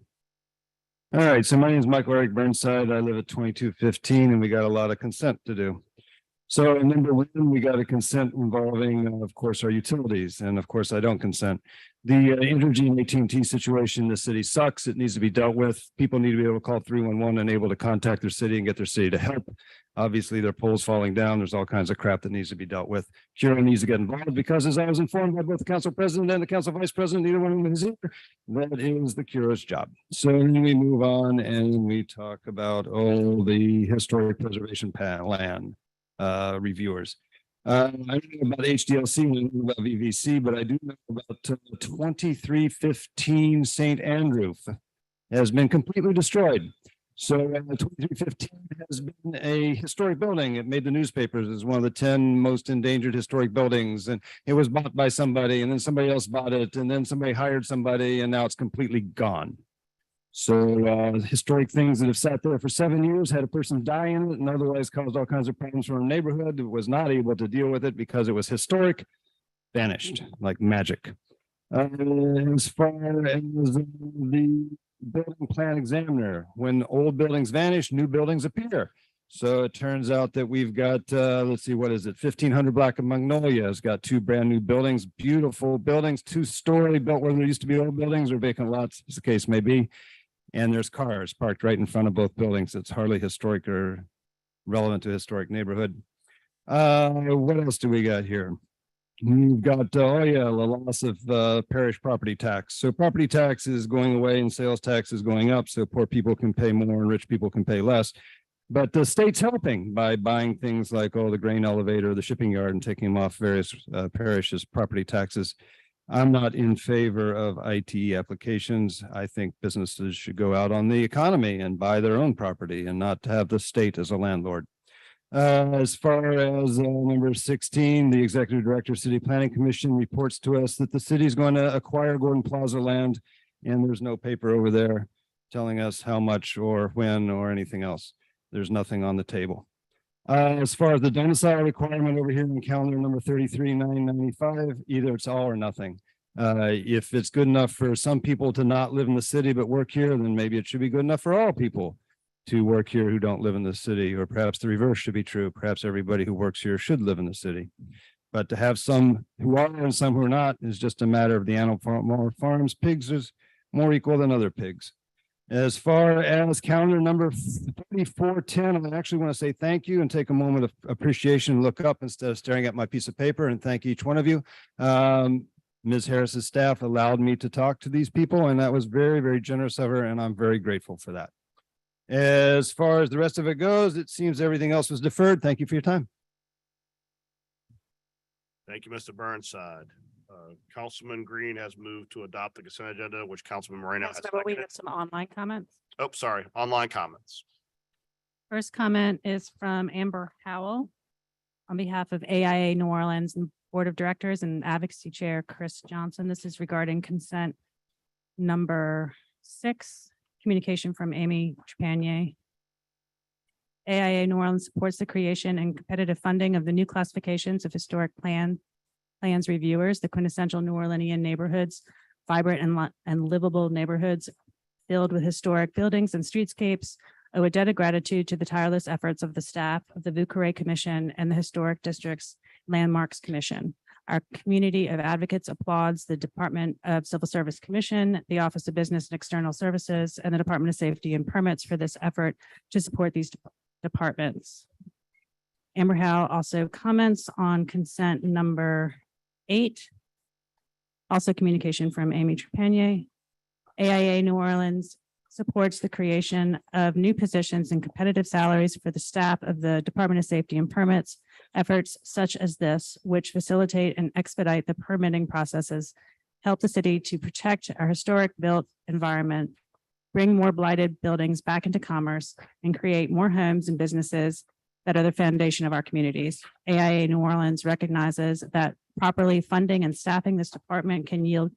All right, so my name is Michael Eric Burnside. I live at 2215 and we got a lot of consent to do. So number 1, we got a consent involving, of course, our utilities. And of course, I don't consent. The Energy and AT&T situation in the city sucks. It needs to be dealt with. People need to be able to call 311 and able to contact their city and get their city to help. Obviously, their poles falling down. There's all kinds of crap that needs to be dealt with. Cura needs to get involved because, as I was informed by both the council president and the council vice president, neither one of them is here. That is the Cura's job. So then we move on and we talk about the historic preservation land reviewers. I don't know about HDLC, I don't know about VVC, but I do know about 2315 St. Andrew has been completely destroyed. So 2315 has been a historic building. It made the newspapers as one of the 10 most endangered historic buildings. And it was bought by somebody and then somebody else bought it and then somebody hired somebody and now it's completely gone. So historic things that have sat there for 7 years, had a person die in it and otherwise caused all kinds of problems for a neighborhood, was not able to deal with it because it was historic, vanished like magic. As far as the building plan examiner, when old buildings vanish, new buildings appear. So it turns out that we've got, let's see, what is it? 1500 Black and Magnolia has got 2 brand new buildings, beautiful buildings, 2-story, built where there used to be old buildings or vacant lots, as the case may be. And there's cars parked right in front of both buildings. It's hardly historic or relevant to a historic neighborhood. What else do we got here? We've got, the loss of parish property tax. So property tax is going away and sales tax is going up. So poor people can pay more and rich people can pay less. But the state's helping by buying things like, the grain elevator, the shipping yard, and taking them off various parishes' property taxes. I'm not in favor of ITE applications. I think businesses should go out on the economy and buy their own property and not have the state as a landlord. As far as number 16, the Executive Director of City Planning Commission reports to us that the city is going to acquire Gordon Plaza land, and there's no paper over there telling us how much or when or anything else. There's nothing on the table. As far as the domicile requirement over here in calendar number 33,995, either it's all or nothing. If it's good enough for some people to not live in the city but work here, then maybe it should be good enough for all people to work here who don't live in the city, or perhaps the reverse should be true. Perhaps everybody who works here should live in the city. But to have some who are and some who are not is just a matter of the animal farms. Pigs is more equal than other pigs. As far as calendar number 3410, I actually want to say thank you and take a moment of appreciation and look up instead of staring at my piece of paper and thank each one of you. Ms. Harris's staff allowed me to talk to these people, and that was very, very generous of her, and I'm very grateful for that. As far as the rest of it goes, it seems everything else was deferred. Thank you for your time. Thank you, Mr. Burnside. Councilman Green has moved to adopt the consent agenda, which Councilman Moreno has Councilmember, we seconded. have some online comments. Oh, sorry, online comments. First comment is from Amber Howell on behalf of AIA New Orleans and Board of Directors and Advocacy Chair Chris Johnson. This is regarding consent number 6, communication from Amy Trepanier. AIA New Orleans supports the creation and competitive funding of the new classifications of historic plans reviewers, the quintessential New Orleanian neighborhoods, vibrant and livable neighborhoods filled with historic buildings and streetscapes. Owe a debt of gratitude to the tireless efforts of the staff of the Vieux-Carré Commission and the Historic Districts Landmarks Commission. Our community of advocates applauds the Department of Civil Service Commission, the Office of Business and External Services, and the Department of Safety and Permits for this effort to support these departments. Amber Howe also comments on consent number 8. Also communication from Amy Trepanier. AIA New Orleans supports the creation of new positions and competitive salaries for the staff of the Department of Safety and Permits. Efforts such as this, which facilitate and expedite the permitting processes, help the city to protect our historic built environment, bring more blighted buildings back into commerce, and create more homes and businesses that are the foundation of our communities. AIA New Orleans recognizes that properly funding and staffing this department can yield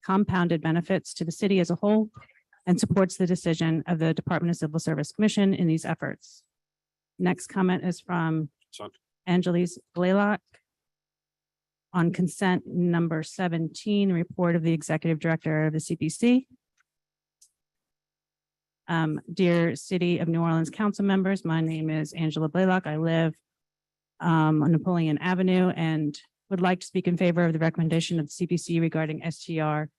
compounded benefits to the city as a whole and supports the decision of the Department of Civil Service Commission in these efforts. Next comment is from Angeles Blaylock on consent number 17, report of the Executive Director of the CPC. Dear City of New Orleans Council members, my name is Angela Blaylock. I live on Napoleon Avenue and would like to speak in favor of the recommendation of the CPC regarding STR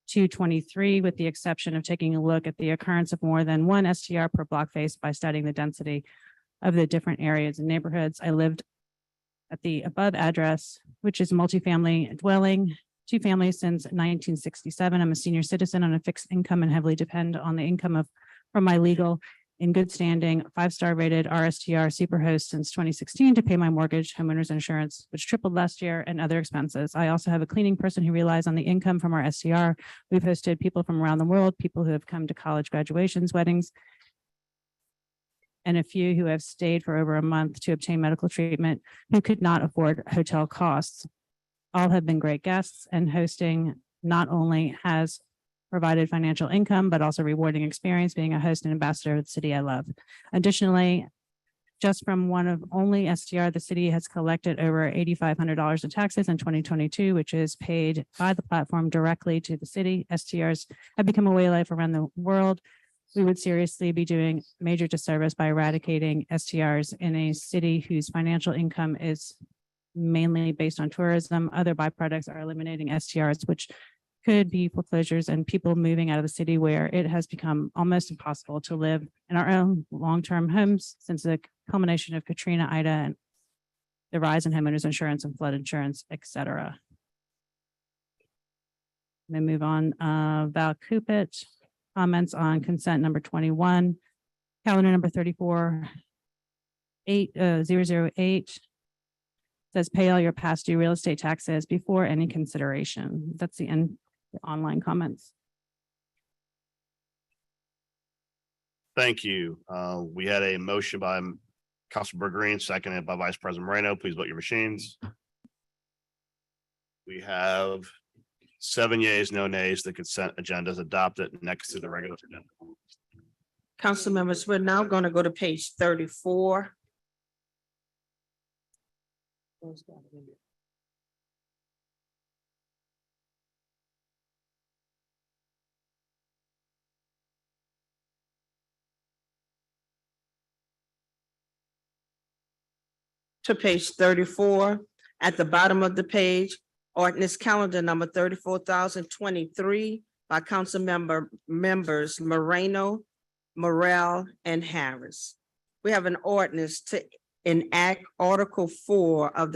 223, with the exception of taking a look at the occurrence of more than one STR per block face by studying the density of the different areas and neighborhoods. I lived at the above address, which is multifamily dwelling, 2 families since 1967. I'm a senior citizen on a fixed income and heavily depend on the income from my legal in good standing 5-star rated RSTR superhost since 2016 to pay my mortgage, homeowners insurance, which tripled last year, and other expenses. I also have a cleaning person who relies on the income from our STR. We've hosted people from around the world, people who have come to college graduations, weddings, and a few who have stayed for over a month to obtain medical treatment who could not afford hotel costs. All have been great guests, and hosting not only has provided financial income, but also rewarding experience being a host and ambassador of the city I love. Additionally, just from one of only STR, the city has collected over $8,500 in taxes in 2022, which is paid by the platform directly to the city. STRs have become a way of life around the world. We would seriously be doing major disservice by eradicating STRs in a city whose financial income is mainly based on tourism. Other byproducts are eliminating STRs, which could be foreclosures and people moving out of the city where it has become almost impossible to live in our own long-term homes since the culmination of Katrina, Ida, and the rise in homeowners insurance and flood insurance, et cetera. Then move on, Val Coopit. Comments on consent number 21, calendar number 34008 says pay all your past due real estate taxes before any consideration. That's the end online comments. Thank you. We had a motion by Councilmember Green, seconded by Vice President Moreno. Please vote your machines. We have 7 yeas, no nays. The consent agenda is adopted next to the regular agenda. Council members, we're now going to go to page 34. To page 34, at the bottom of the page, ordinance calendar number 34,023 by council members Moreno, Morel, and Harris. We have an ordinance to enact Article 4 of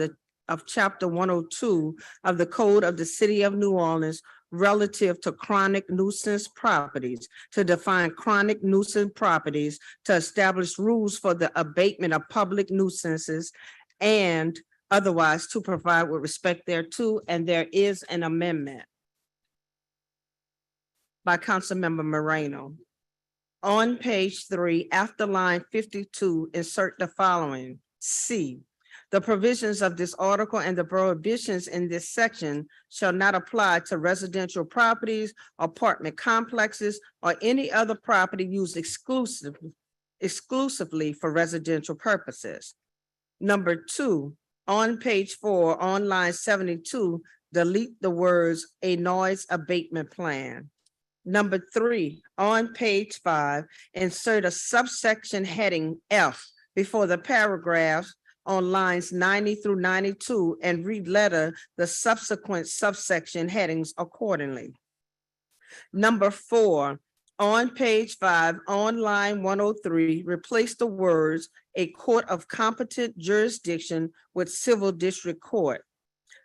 Chapter 102 of the Code of the City of New Orleans relative to chronic nuisance properties, to define chronic nuisance properties, to establish rules for the abatement of public nuisances, and otherwise to provide with respect thereto, and there is an amendment by Councilmember Moreno. On page 3, after line 52, insert the following: C. The provisions of this article and the prohibitions in this section shall not apply to residential properties, apartment complexes, or any other property used exclusively for residential purposes. Number 2, on page 4, on line 72, delete the words "a noise abatement plan." Number 3, on page 5, insert a subsection heading F before the paragraphs on lines 90 through 92 and re-letter the subsequent subsection headings accordingly. Number 4, On page 5, on line 103, replace the words "a court of competent jurisdiction" with "civil district court."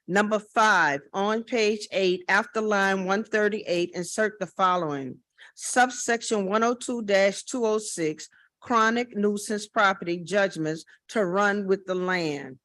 Number 5, on page 8, after line 138, insert the following. Subsection 102-206, chronic nuisance property judgments to run with the land.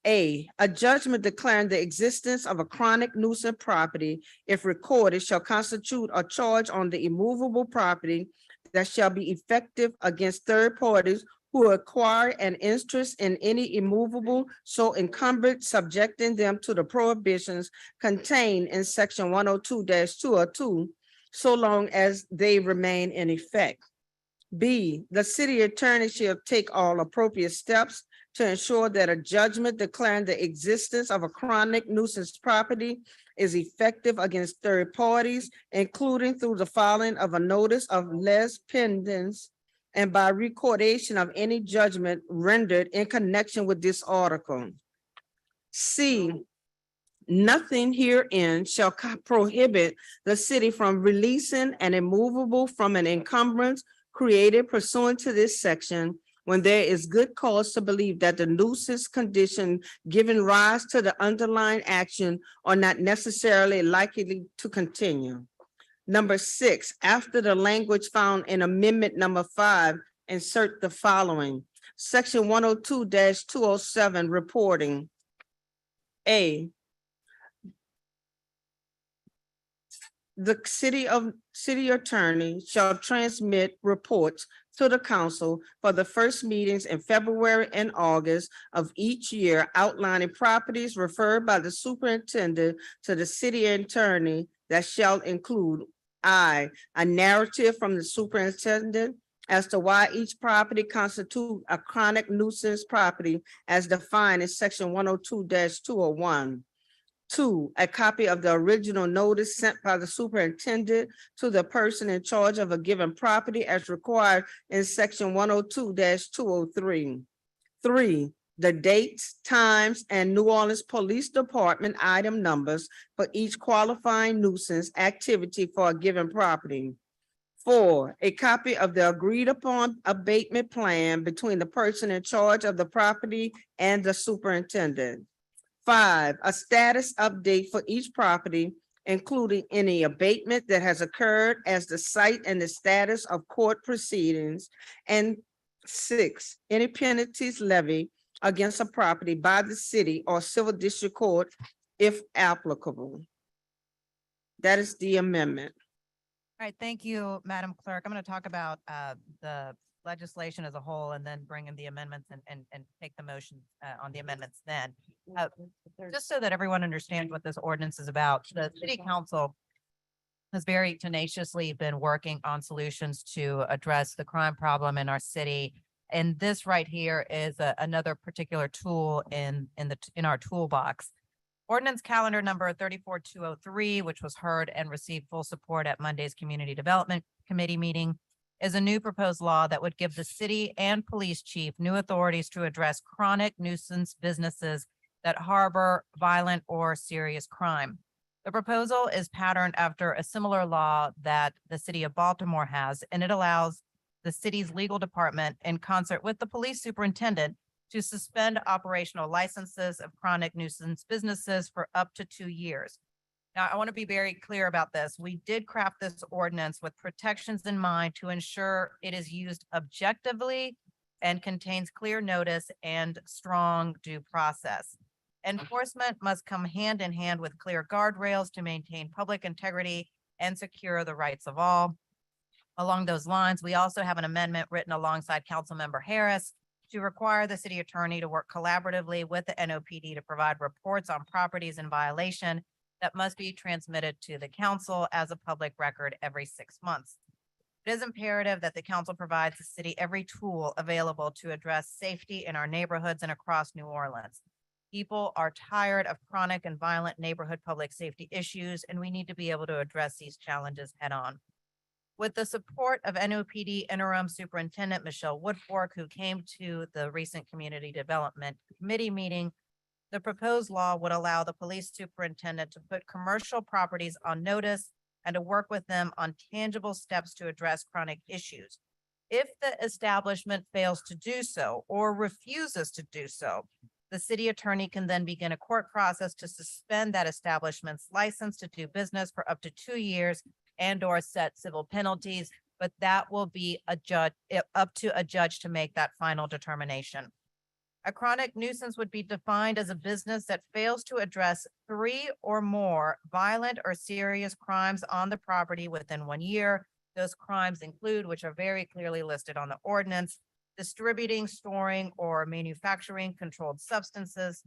A judgment declaring the existence of a chronic nuisance property, if recorded, shall constitute a charge on the immovable property that shall be effective against third parties who acquire an interest in any immovable so encumbered, subjecting them to the prohibitions contained in section 102-202, so long as they remain in effect. B, the city attorney shall take all appropriate steps to ensure that a judgment declaring the existence of a chronic nuisance property is effective against third parties, including through the filing of a notice of les pendens and by recordation of any judgment rendered in connection with this article. C, nothing herein shall prohibit the city from releasing an immovable from an encumbrance created pursuant to this section when there is good cause to believe that the nuisance condition giving rise to the underlying action are not necessarily likely to continue. Number 6, after the language found in amendment number 5, insert the following. Section 102-207, reporting. A, the city attorney shall transmit reports to the council for the first meetings in February and August of each year, outlining properties referred by the superintendent to the city attorney that shall include a narrative from the superintendent as to why each property constitutes a chronic nuisance property as defined in section 102-201. 2, a copy of the original notice sent by the superintendent to the person in charge of a given property as required in section 102-203. 3, the dates, times, and New Orleans Police Department item numbers for each qualifying nuisance activity for a given property. 4, a copy of the agreed upon abatement plan between the person in charge of the property and the superintendent. 5, a status update for each property, including any abatement that has occurred as the site and the status of court proceedings. And 6, any penalties levied against a property by the city or civil district court if applicable. That is the amendment. All right, thank you, Madam Clerk. I'm going to talk about the legislation as a whole and then bring in the amendments and take the motion on the amendments then. Just so that everyone understands what this ordinance is about, the city council has very tenaciously been working on solutions to address the crime problem in our city. And this right here is another particular tool in our toolbox. Ordinance calendar number 34203, which was heard and received full support at Monday's Community Development Committee meeting, is a new proposed law that would give the city and police chief new authorities to address chronic nuisance businesses that harbor violent or serious crime. The proposal is patterned after a similar law that the city of Baltimore has, and it allows the city's legal department, in concert with the police superintendent, to suspend operational licenses of chronic nuisance businesses for up to 2 years. Now, I want to be very clear about this. We did craft this ordinance with protections in mind to ensure it is used objectively and contains clear notice and strong due process. Enforcement must come hand in hand with clear guardrails to maintain public integrity and secure the rights of all. Along those lines, we also have an amendment written alongside Councilmember Harris to require the city attorney to work collaboratively with the NOPD to provide reports on properties in violation that must be transmitted to the council as a public record every 6 months. It is imperative that the council provides the city every tool available to address safety in our neighborhoods and across New Orleans. People are tired of chronic and violent neighborhood public safety issues, and we need to be able to address these challenges head on. With the support of NOPD Interim Superintendent Michelle Woodfork, who came to the recent Community Development Committee meeting, the proposed law would allow the police superintendent to put commercial properties on notice and to work with them on tangible steps to address chronic issues. If the establishment fails to do so or refuses to do so, the city attorney can then begin a court process to suspend that establishment's license to do business for up to 2 years and or set civil penalties, but that will be up to a judge to make that final determination. A chronic nuisance would be defined as a business that fails to address 3 or more violent or serious crimes on the property within 1 year. Those crimes include, which are very clearly listed on the ordinance, distributing, storing, or manufacturing controlled substances,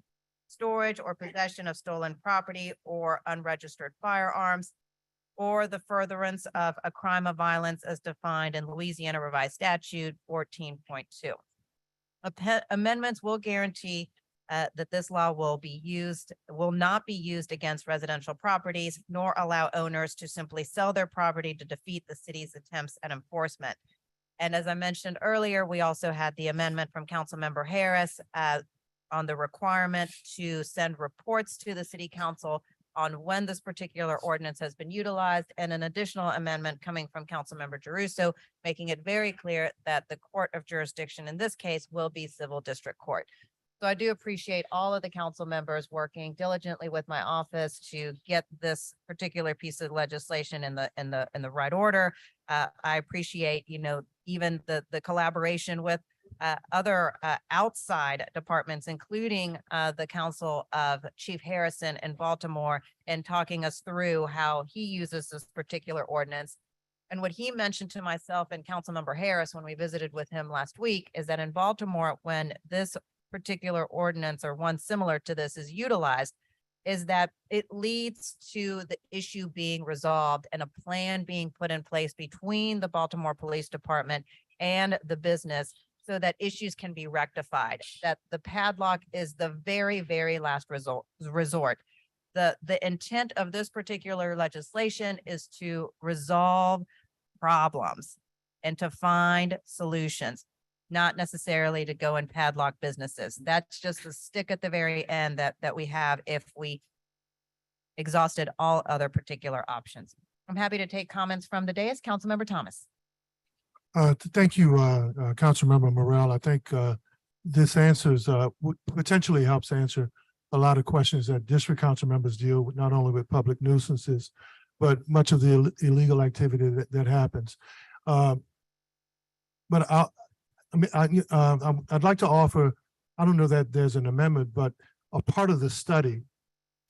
storage or possession of stolen property or unregistered firearms, or the furtherance of a crime of violence as defined in Louisiana Revised Statute 14.2. Amendments will guarantee that this law will not be used against residential properties, nor allow owners to simply sell their property to defeat the city's attempts at enforcement. And as I mentioned earlier, we also had the amendment from Councilmember Harris on the requirement to send reports to the city council on when this particular ordinance has been utilized, and an additional amendment coming from Councilmember Geruso, making it very clear that the court of jurisdiction in this case will be civil district court. So I do appreciate all of the council members working diligently with my office to get this particular piece of legislation in the right order. I appreciate, even the collaboration with other outside departments, including the Council of Chief Harrison in Baltimore, and talking us through how he uses this particular ordinance. And what he mentioned to myself and Councilmember Harris when we visited with him last week is that in Baltimore, when this particular ordinance or one similar to this is utilized, is that it leads to the issue being resolved and a plan being put in place between the Baltimore Police Department and the business so that issues can be rectified, that the padlock is the very, very last resort. The intent of this particular legislation is to resolve problems and to find solutions, not necessarily to go and padlock businesses. That's just the stick at the very end that we have if we exhausted all other particular options. I'm happy to take comments from the dais. Councilmember Thomas. Thank you, Councilmember Morrell. I think this answers, potentially helps answer a lot of questions that district council members deal with, not only with public nuisances, but much of the illegal activity that happens. But I'd like to offer, I don't know that there's an amendment, but a part of the study,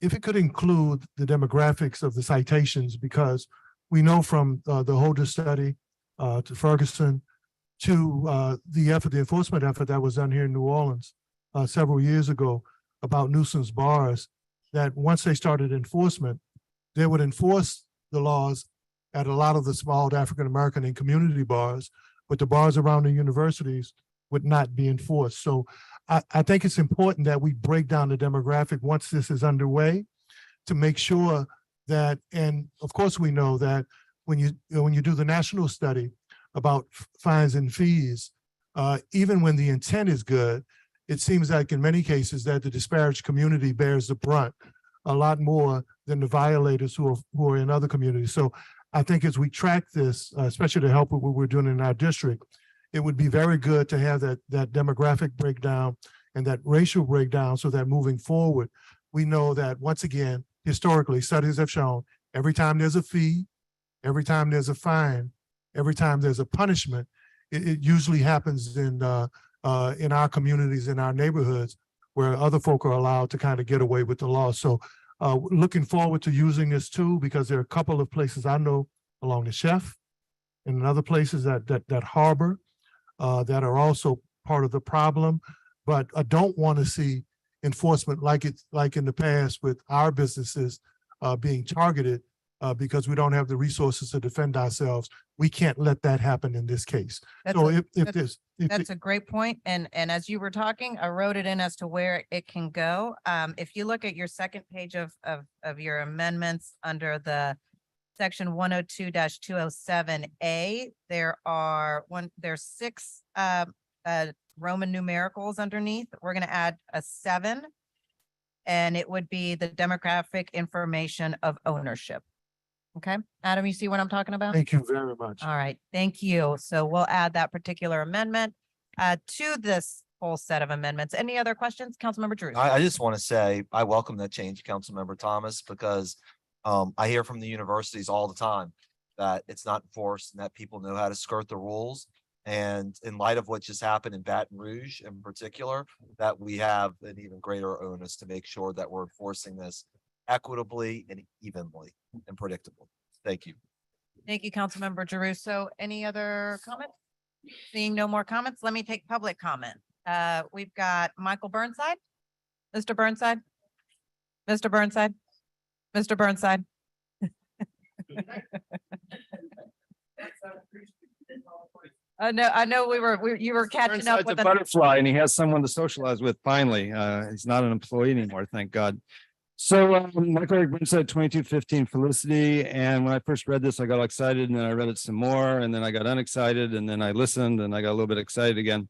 if it could include the demographics of the citations, because we know from the Holder study to Ferguson to the enforcement effort that was done here in New Orleans several years ago about nuisance bars, that once they started enforcement, they would enforce the laws at a lot of the small African-American and community bars, but the bars around the universities would not be enforced. So I think it's important that we break down the demographic once this is underway to make sure that, and of course we know that when you do the national study about fines and fees, even when the intent is good, it seems like in many cases that the disparaged community bears the brunt a lot more than the violators who are in other communities. So I think as we track this, especially to help with what we're doing in our district, it would be very good to have that demographic breakdown and that racial breakdown so that moving forward, we know that once again, historically, studies have shown every time there's a fee, every time there's a fine, every time there's a punishment, it usually happens in our communities, in our neighborhoods, where other folk are allowed to kind of get away with the law. So looking forward to using this tool, because there are a couple of places I know along the Chef and in other places that harbor that are also part of the problem. But I don't want to see enforcement like in the past with our businesses being targeted because we don't have the resources to defend ourselves. We can't let that happen in this case. That's a great point. And as you were talking, I wrote it in as to where it can go. If you look at your second page of your amendments under the section 102-207A, there's 6 Roman numericals underneath. We're going to add a 7, and it would be the demographic information of ownership. Okay, Adam, you see what I'm talking about? Thank you very much. All right, thank you. So we'll add that particular amendment to this whole set of amendments. Any other questions? Councilmember Drew? I just want to say, I welcome that change, Councilmember Thomas, because I hear from the universities all the time that it's not enforced and that people know how to skirt the rules. And in light of what just happened in Baton Rouge in particular, that we have an even greater onus to make sure that we're enforcing this equitably and evenly and predictably. Thank you. Thank you, Councilmember Drew. So any other comments? Seeing no more comments, let me take public comment. We've got Michael Burnside. Mr. Burnside. Mr. Burnside. Mr. Burnside. I know you were catching up Burnside's with a butterfly and he has someone to socialize with finally. He's not an employee anymore, thank God. So Michael Eric Burnside, 2215 Felicity. And when I first read this, I got excited and then I read it some more and then I got unexcited and then I listened and I got a little bit excited again.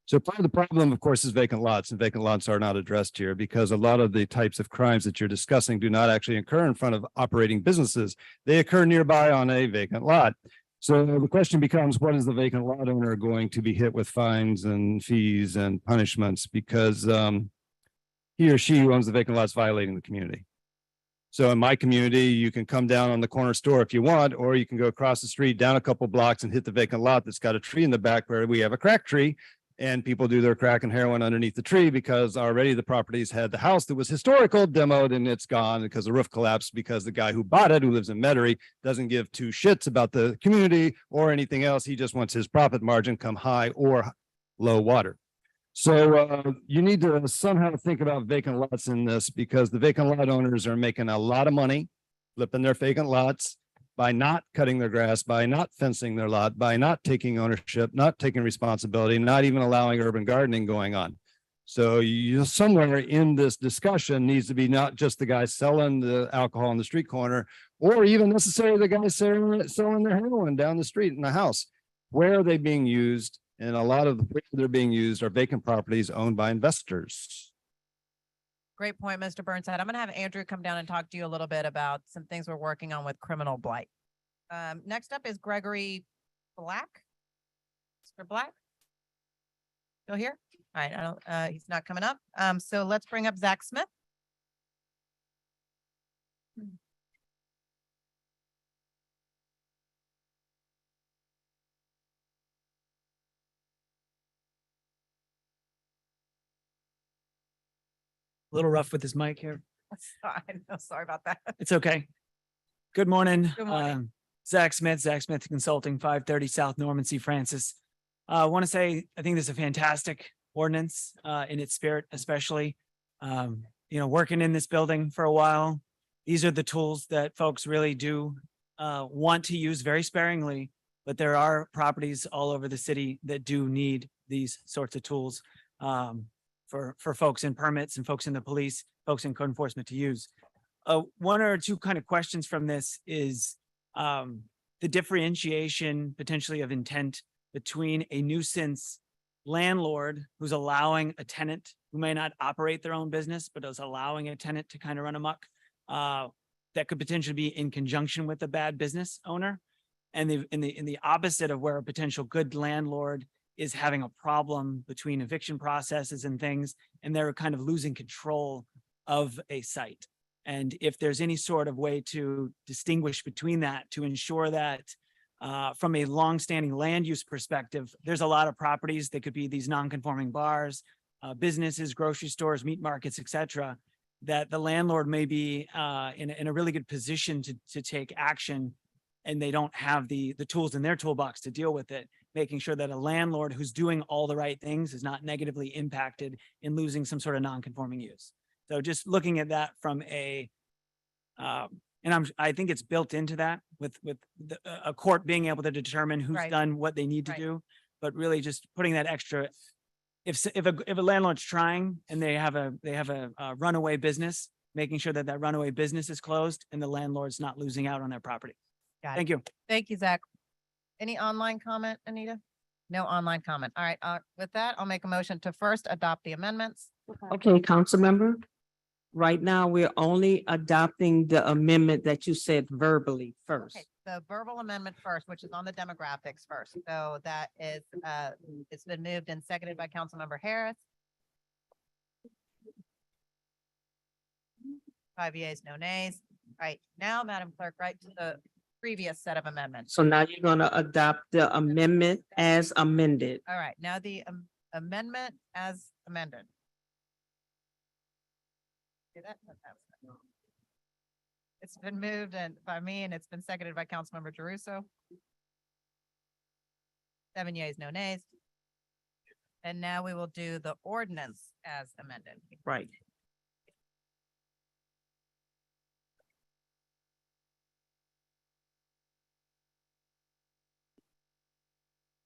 So part of the problem, of course, is vacant lots, and vacant lots are not addressed here because a lot of the types of crimes that you're discussing do not actually occur in front of operating businesses. They occur nearby on a vacant lot. So the question becomes, what is the vacant lot owner going to be hit with fines and fees and punishments because he or she who owns the vacant lot is violating the community? So in my community, you can come down on the corner store if you want, or you can go across the street, down a couple blocks and hit the vacant lot that's got a tree in the back where we have a crack tree. And people do their crack and heroin underneath the tree because already the properties had the house that was historical demoed and it's gone because the roof collapsed because the guy who bought it, who lives in Metairie, doesn't give two shits about the community or anything else. He just wants his profit margin come high or low water. So you need to somehow think about vacant lots in this because the vacant lot owners are making a lot of money flipping their vacant lots by not cutting their grass, by not fencing their lot, by not taking ownership, not taking responsibility, not even allowing urban gardening going on. So you somewhere in this discussion needs to be not just the guy selling the alcohol on the street corner, or even necessarily the guy selling their heroin down the street in the house. Where are they being used? And a lot of the ways they're being used are vacant properties owned by investors. Great point, Mr. Burnside. I'm going to have Andrew come down and talk to you a little bit about some things we're working on with criminal blight. Next up is Gregory Black. Mr. Black? Still here? All right, I don't, he's not coming up. So let's bring up Zach Smith. A little rough with his mic here. Sorry about that. It's okay. Good morning. Good morning. Zach Smith Consulting, 530 South Norman C. Francis. I want to say, I think this is a fantastic ordinance in its spirit, especially, working in this building for a while. These are the tools that folks really do want to use very sparingly, but there are properties all over the city that do need these sorts of tools for folks in permits and folks in the police, folks in code enforcement to use. One or two kind of questions from this is the differentiation potentially of intent between a nuisance landlord who's allowing a tenant who may not operate their own business, but is allowing a tenant to kind of run amok that could potentially be in conjunction with a bad business owner. And in the opposite of where a potential good landlord is having a problem between eviction processes and things, and they're kind of losing control of a site. And if there's any sort of way to distinguish between that to ensure that from a longstanding land use perspective, there's a lot of properties that could be these non-conforming bars, businesses, grocery stores, meat markets, et cetera, that the landlord may be in a really good position to take action, and they don't have the tools in their toolbox to deal with it, making sure that a landlord who's doing all the right things is not negatively impacted in losing some sort of non-conforming use. So just looking at that from a, I think it's built into that with a court being able to determine who's done what they need to do, but really just putting that extra. If a landlord's trying and they have a runaway business, making sure that runaway business is closed and the landlord's not losing out on their property. Thank you. Thank you, Zach. Any online comment, Anita? No online comment. All right. With that, I'll make a motion to first adopt the amendments. Okay, Councilmember Right now, we're only adopting the amendment that you said verbally first. Okay, the verbal amendment first, which is on the demographics first. So that is, it's been moved and seconded by Councilmember Harris. 5 yeas, no nays. All right, now, Madam Clerk, right to the previous set of amendments. So now you're gonna adopt the amendment as amended. All right, now the amendment as amended. See that? It's been moved and by me, and it's been seconded by Councilmember Jeruso. 7 yeas, no nays. And now we will do the ordinance as amended. Right.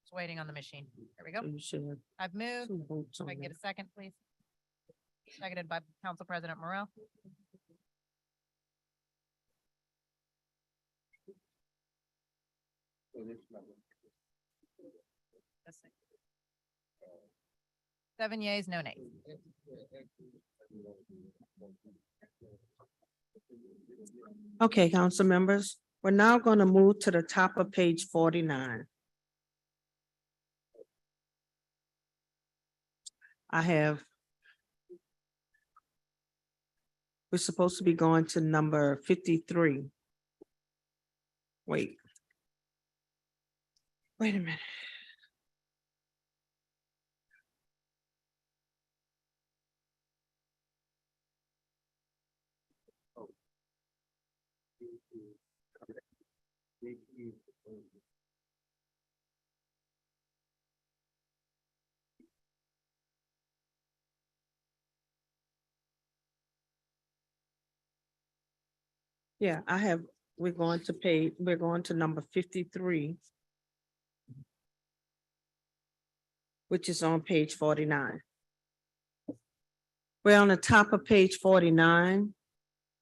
Just waiting on the machine. There we go. You should. I've moved. Some votes If I on can get that. a second, please. Seconded by Council President Morrell. Let's see. 7 yeas, no nays. Okay, council members, we're now gonna move to the top of page 49. We're supposed to be going to number 53. Wait. Wait a minute. Yeah, we're going to number 53. Which is on page 49. We're on the top of page 49.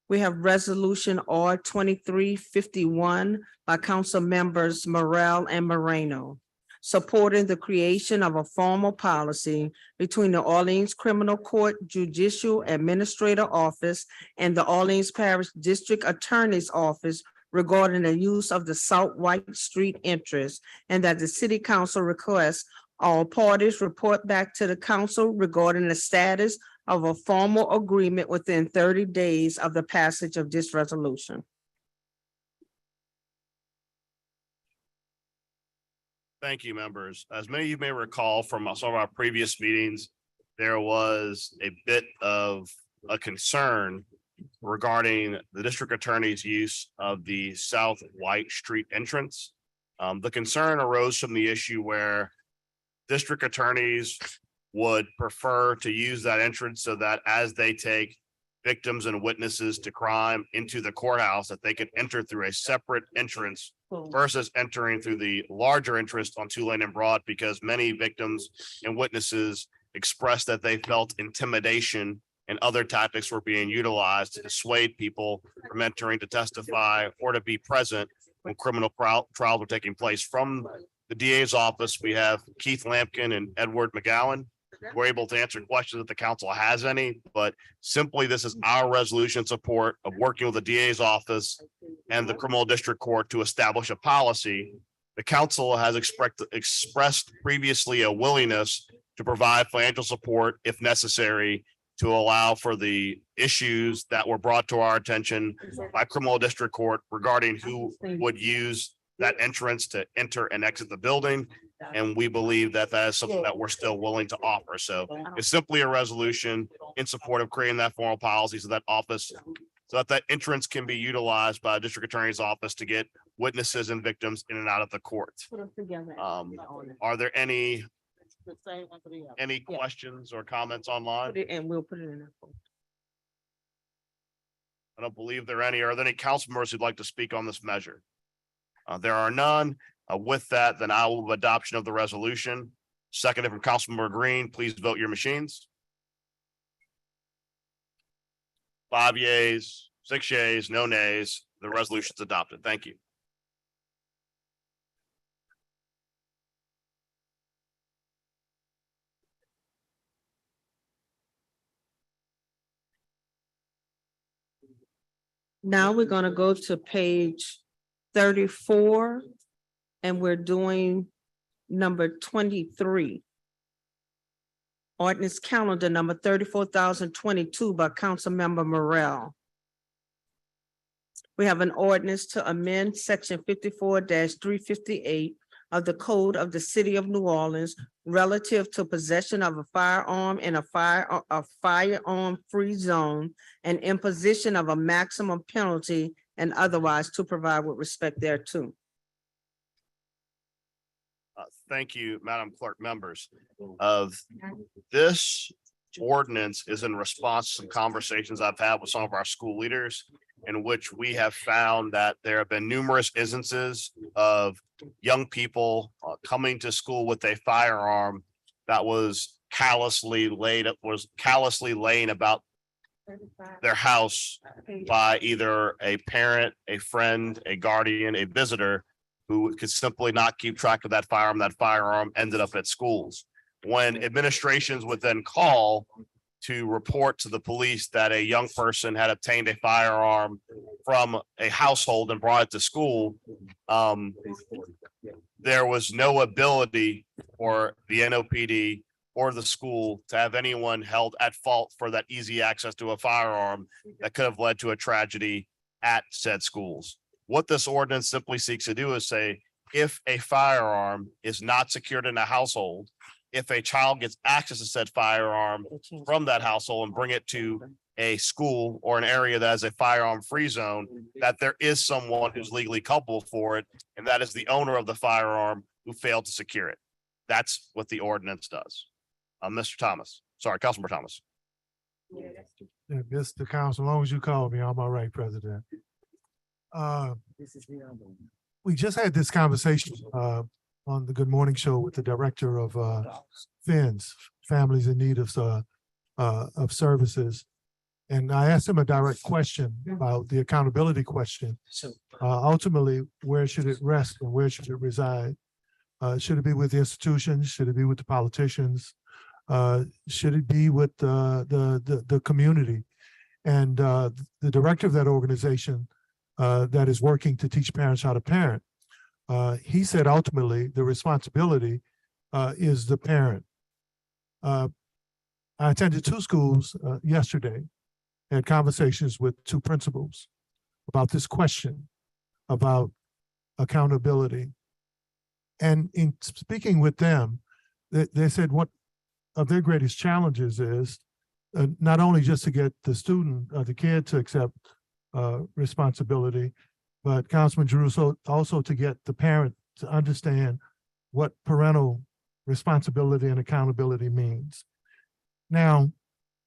We have resolution R 2351 by council members Morrell and Moreno, supporting the creation of a formal policy between the Orleans Criminal Court Judicial Administrator Office and the Orleans Parish District Attorney's Office regarding the use of the South White Street entrance, and that the city council requests all parties report back to the council regarding the status of a formal agreement within 30 days of the passage of this resolution. Thank you, members. As many of you may recall from some of our previous meetings, there was a bit of a concern regarding the district attorney's use of the South White Street entrance. The concern arose from the issue where district attorneys would prefer to use that entrance so that as they take victims and witnesses to crime into the courthouse, that they could enter through a separate entrance versus entering through the larger entrance on Tulane and Broad, because many victims and witnesses expressed that they felt intimidation and other tactics were being utilized to dissuade people from entering to testify or to be present when criminal trials were taking place. From the DA's office, we have Keith Lampkin and Edward McGowan. We're able to answer questions if the council has any, but simply this is our resolution in support of working with the DA's office and the criminal district court to establish a policy. The council has expressed previously a willingness to provide financial support if necessary to allow for the issues that were brought to our attention by criminal district court regarding who would use that entrance to enter and exit the building. And we believe that that is something that we're still willing to offer. So it's simply a resolution in support of creating that formal policy so that that entrance can be utilized by a district attorney's office to get witnesses and victims in and out of the court. Are there any questions or comments online? And we'll put it in there. I don't believe there are any. Are there any council members who'd like to speak on this measure? There are none. With that, then I will move adoption of the resolution. Seconded from Councilmember Green. Please vote your machines. 5 yeas, 6 yeas, no nays. The resolution is adopted. Thank you. Now we're gonna go to page 34, and we're doing number 23. Ordinance calendar number 34,022 by Councilmember Morrell. We have an ordinance to amend section 54-358 of the Code of the City of New Orleans relative to possession of a firearm in a firearm-free zone and imposition of a maximum penalty and otherwise to provide with respect thereto. Thank you, Madam Clerk, members of this ordinance is in response to some conversations I've had with some of our school leaders in which we have found that there have been numerous instances of young people coming to school with a firearm that was callously laying about their house by either a parent, a friend, a guardian, a visitor who could simply not keep track of that firearm. That firearm ended up at schools. When administrations would then call to report to the police that a young person had obtained a firearm from a household and brought it to school, there was no ability for the NOPD or the school to have anyone held at fault for that easy access to a firearm that could have led to a tragedy at said schools. What this ordinance simply seeks to do is say, if a firearm is not secured in a household, if a child gets access to said firearm from that household and bring it to a school or an area that has a firearm-free zone, that there is someone who's legally culpable for it, and that is the owner of the firearm who failed to secure it. That's what the ordinance does. Mr. Thomas, sorry, Councilmember Thomas. Yeah, Mr. Council, as long as you call me, I'm all right, President. We just had this conversation on the Good Morning Show with the director of FINS, Families in Need of Services. And I asked him a direct question about the accountability question. Ultimately, where should it rest and where should it reside? Should it be with the institutions? Should it be with the politicians? Should it be with the community? And the director of that organization that is working to teach parents how to parent, he said ultimately the responsibility is the parent. I attended 2 schools yesterday, had conversations with 2 principals about this question about accountability. And in speaking with them, they said what of their greatest challenges is not only just to get the student or the kid to accept responsibility, but Councilman Drew, so also to get the parent to understand what parental responsibility and accountability means. Now,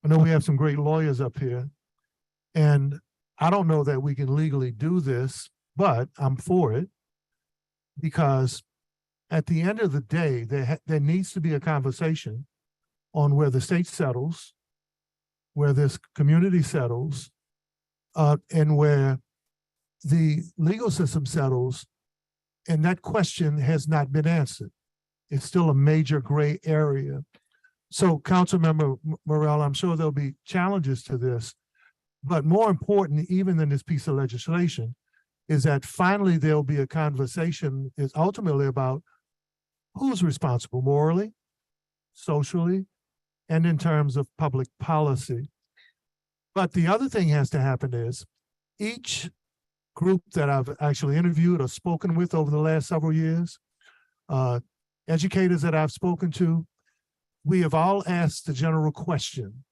I know we have some great lawyers up here, and I don't know that we can legally do this, but I'm for it because at the end of the day, there needs to be a conversation on where the state settles, where this community settles, and where the legal system settles, and that question has not been answered. It's still a major gray area. So Councilmember Morrell, I'm sure there'll be challenges to this, but more important even than this piece of legislation is that finally there'll be a conversation is ultimately about who's responsible morally, socially, and in terms of public policy. But the other thing has to happen is each group that I've actually interviewed or spoken with over the last several years, educators that I've spoken to, we have all asked the general question,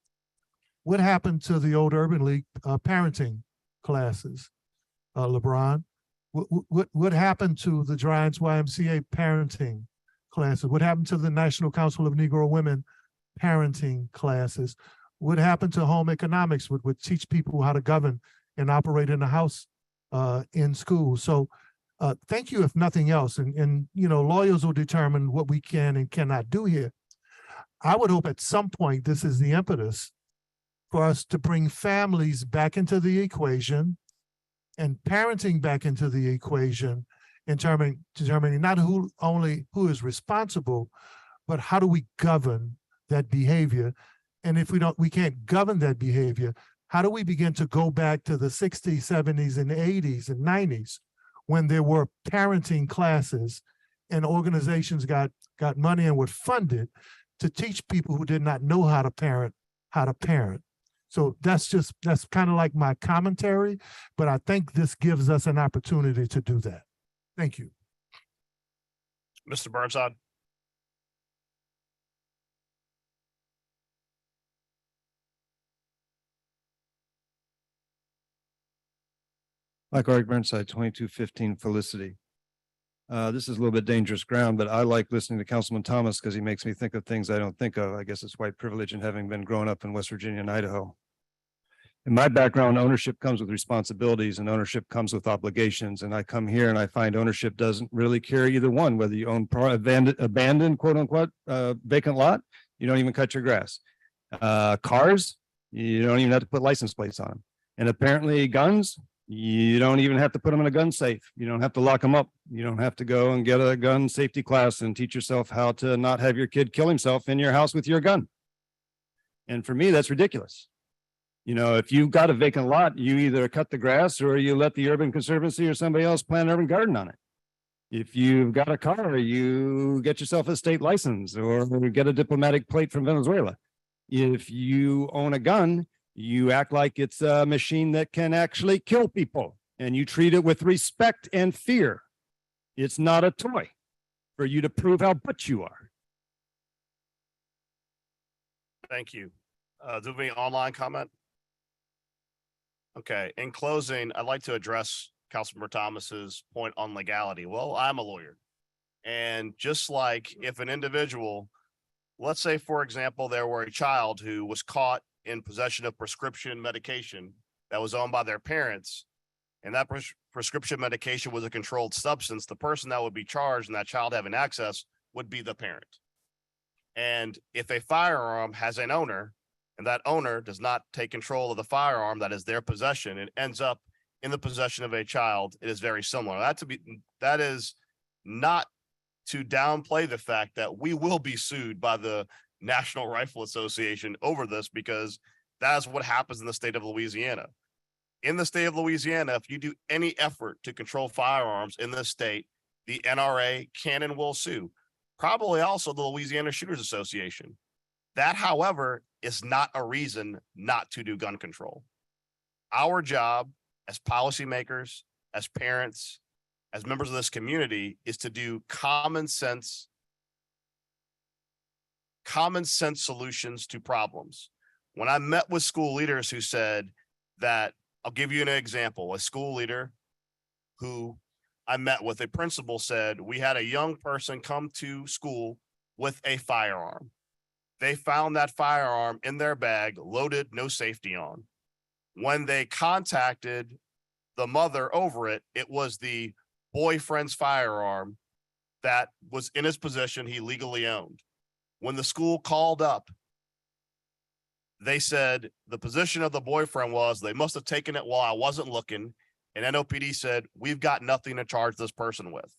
what happened to the old Urban League parenting classes, LeBron? What happened to the Giants YMCA parenting classes? What happened to the National Council of Negro Women parenting classes? What happened to home economics, which would teach people how to govern and operate in the house in school? So thank you, if nothing else. And you know, lawyers will determine what we can and cannot do here. I would hope at some point this is the impetus for us to bring families back into the equation and parenting back into the equation in determining not only who is responsible, but how do we govern that behavior? And if we can't govern that behavior, How do we begin to go back to the 60s, 70s, and 80s and 90s when there were parenting classes and organizations got money and were funded to teach people who did not know how to parent. So that's kind of like my commentary, but I think this gives us an opportunity to do that. Thank you. Mr. Burnside. Mike Art Burnside, 2215 Felicity. This is a little bit dangerous ground, but I like listening to Councilman Thomas because he makes me think of things I don't think of. I guess it's white privilege and having been growing up in West Virginia and Idaho. In my background, ownership comes with responsibilities and ownership comes with obligations. And I come here and I find ownership doesn't really carry either one, whether you own abandoned quote unquote vacant lot, you don't even cut your grass. Cars, you don't even have to put license plates on them. And apparently guns, you don't even have to put them in a gun safe. You don't have to lock them up. You don't have to go and get a gun safety class and teach yourself how to not have your kid kill himself in your house with your gun. And for me, that's ridiculous. You know, if you've got a vacant lot, you either cut the grass or you let the Urban Conservancy or somebody else plant an urban garden on it. If you've got a car, you get yourself a state license or get a diplomatic plate from Venezuela. If you own a gun, you act like it's a machine that can actually kill people and you treat it with respect and fear. It's not a toy for you to prove how butch you are. Thank you. Do we have any online comment? Okay, in closing, I'd like to address Councilmember Thomas's point on legality. Well, I'm a lawyer. And just like if an individual, let's say, for example, there were a child who was caught in possession of prescription medication that was owned by their parents, and that prescription medication was a controlled substance, the person that would be charged and that child having access would be the parent. And if a firearm has an owner and that owner does not take control of the firearm that is their possession, it ends up in the possession of a child, it is very similar. That is not to downplay the fact that we will be sued by the National Rifle Association over this, because that's what happens in the state of Louisiana. In the state of Louisiana, if you do any effort to control firearms in this state, the NRA can and will sue. Probably also the Louisiana Shooters Association. That, however, is not a reason not to do gun control. Our job as policymakers, as parents, as members of this community is to do common sense solutions to problems. When I met with school leaders who said that, I'll give you an example, a school leader who I met with, a principal said, we had a young person come to school with a firearm. They found that firearm in their bag, loaded, no safety on. When they contacted the mother over it, it was the boyfriend's firearm that was in his possession he legally owned. When the school called up, they said the position of the boyfriend was they must have taken it while I wasn't looking. And NOPD said, we've got nothing to charge this person with.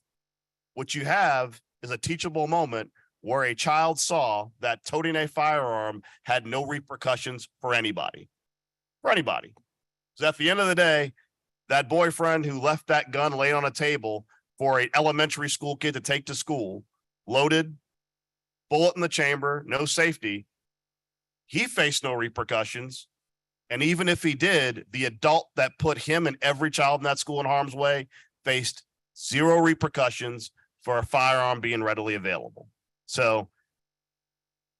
What you have is a teachable moment where a child saw that toting a firearm had no repercussions for anybody. So at the end of the day, that boyfriend who left that gun laying on a table for an elementary school kid to take to school, loaded, bullet in the chamber, no safety, he faced no repercussions. And even if he did, the adult that put him and every child in that school in harm's way faced zero repercussions for a firearm being readily available. So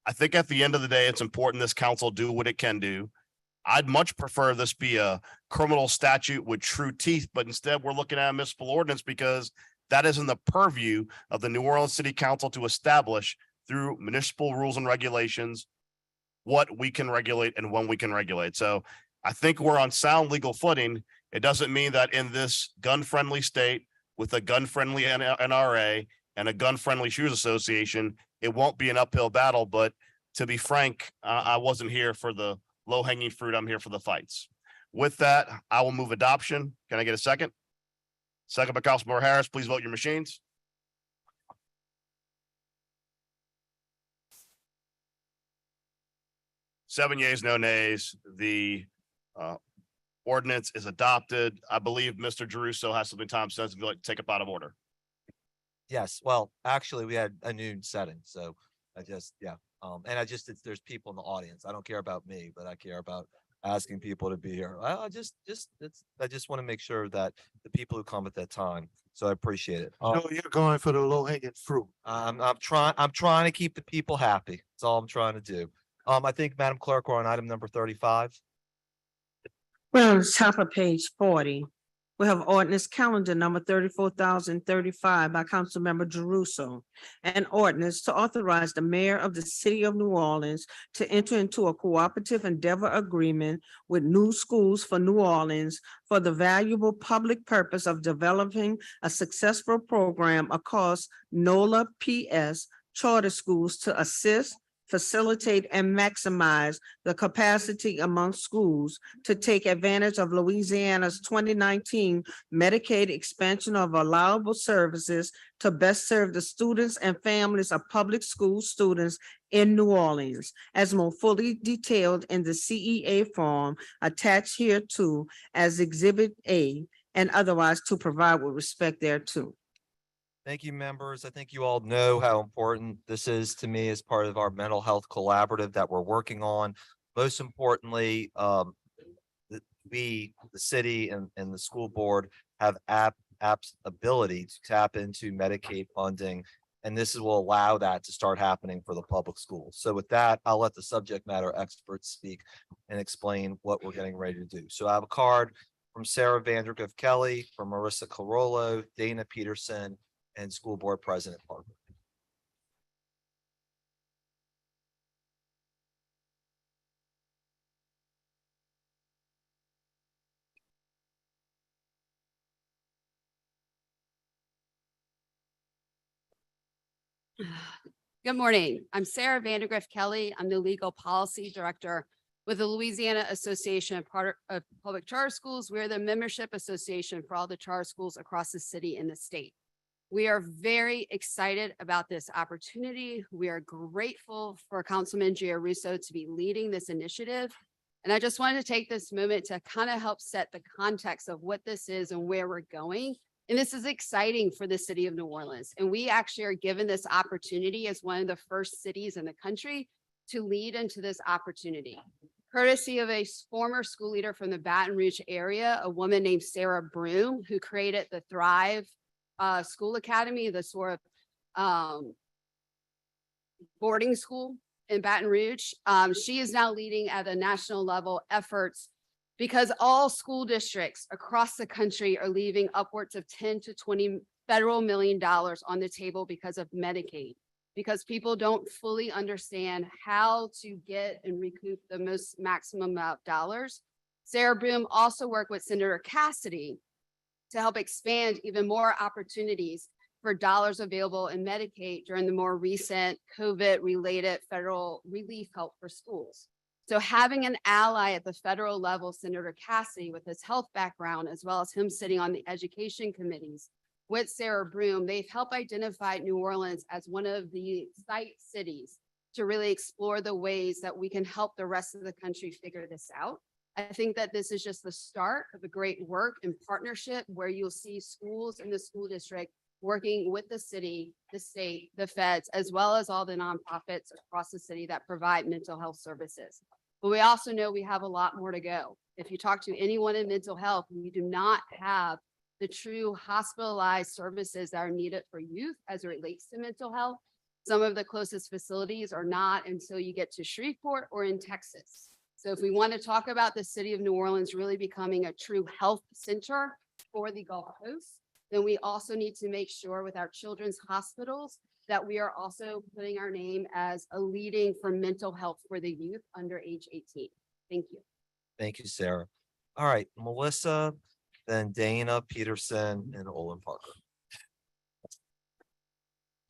I think at the end of the day, it's important this council do what it can do. I'd much prefer this be a criminal statute with true teeth, but instead we're looking at a municipal ordinance because that is in the purview of the New Orleans City Council to establish through municipal rules and regulations what we can regulate and when we can regulate. So I think we're on sound legal footing. It doesn't mean that in this gun-friendly state with a gun-friendly NRA and a gun-friendly shooters association, it won't be an uphill battle. But to be frank, I wasn't here for the low-hanging fruit. I'm here for the fights. With that, I will move adoption. Can I get a second? Second by Councilmember Harris. Please vote your machines. Seven yeas, no nays. The ordinance is adopted. I believe Mr. Jeruso has something time sensitive, like to take up out of order. Yes, well, actually, we had a noon setting, so I just, yeah. And there's people in the audience. I don't care about me, but I care about asking people to be here. I just want to make sure that the people who come at that time, so I appreciate it. So you're going for the low hanging fruit. I'm trying to keep the people happy. That's all I'm trying to do. I think, Madam Clerk, we're on item number 35. We're on the top of page 40. We have ordinance calendar number 34,035 by Councilmember Jeruso. An ordinance to authorize the mayor of the city of New Orleans to enter into a cooperative endeavor agreement with New Schools for New Orleans for the valuable public purpose of developing a successful program across NOLA PS charter schools to assist, facilitate, and maximize the capacity among schools to take advantage of Louisiana's 2019 Medicaid expansion of allowable services to best serve the students and families of public school students in New Orleans, as more fully detailed in the CEA form attached hereto as Exhibit A, and otherwise to provide with respect thereto. Thank you, members. I think you all know how important this is to me as part of our mental health collaborative that we're working on. Most importantly, the city and the school board have ability to tap into Medicaid funding, and this will allow that to start happening for the public schools. So with that, I'll let the subject matter experts speak and explain what we're getting ready to do. So I have a card from Sarah Vandergriff Kelly, from Marissa Carollo, Dana Peterson, and School Board President Carver. Good morning. I'm Sarah Vandergriff Kelly. I'm the Legal Policy Director with the Louisiana Association of Public Charter Schools. We're the membership association for all the charter schools across the city and the state. We are very excited about this opportunity. We are grateful for Councilman Giarrusso to be leading this initiative. And I just wanted to take this moment to kind of help set the context of what this is and where we're going. And this is exciting for the city of New Orleans. And we actually are given this opportunity as one of the first cities in the country to lead into this opportunity. Courtesy of a former school leader from the Baton Rouge area, a woman named Sarah Broom, who created the Thrive School Academy, the sort of boarding school in Baton Rouge. She is now leading at a national level efforts because all school districts across the country are leaving upwards of 10 to 20 federal $1 million on the table because of Medicaid, because people don't fully understand how to get and recoup the most maximum amount of dollars. Sarah Broom also worked with Senator Cassidy to help expand even more opportunities for dollars available in Medicaid during the more recent COVID-related federal relief help for schools. So having an ally at the federal level, Senator Cassidy, with his health background, as well as him sitting on the education committees with Sarah Broom, they've helped identify New Orleans as one of the site cities to really explore the ways that we can help the rest of the country figure this out. I think that this is just the start of a great work and partnership where you'll see schools in the school district working with the city, the state, the feds, as well as all the nonprofits across the city that provide mental health services. But we also know we have a lot more to go. If you talk to anyone in mental health, we do not have the true hospitalized services that are needed for youth as it relates to mental health. Some of the closest facilities are not until you get to Shreveport or in Texas. So if we want to talk about the city of New Orleans really becoming a true health center for the Gulf Coast, then we also need to make sure with our children's hospitals that we are also putting our name as a leading for mental health for the youth under age 18. Thank you. Thank you, Sarah. All right, Melissa, then Dana Peterson and Olin Parker.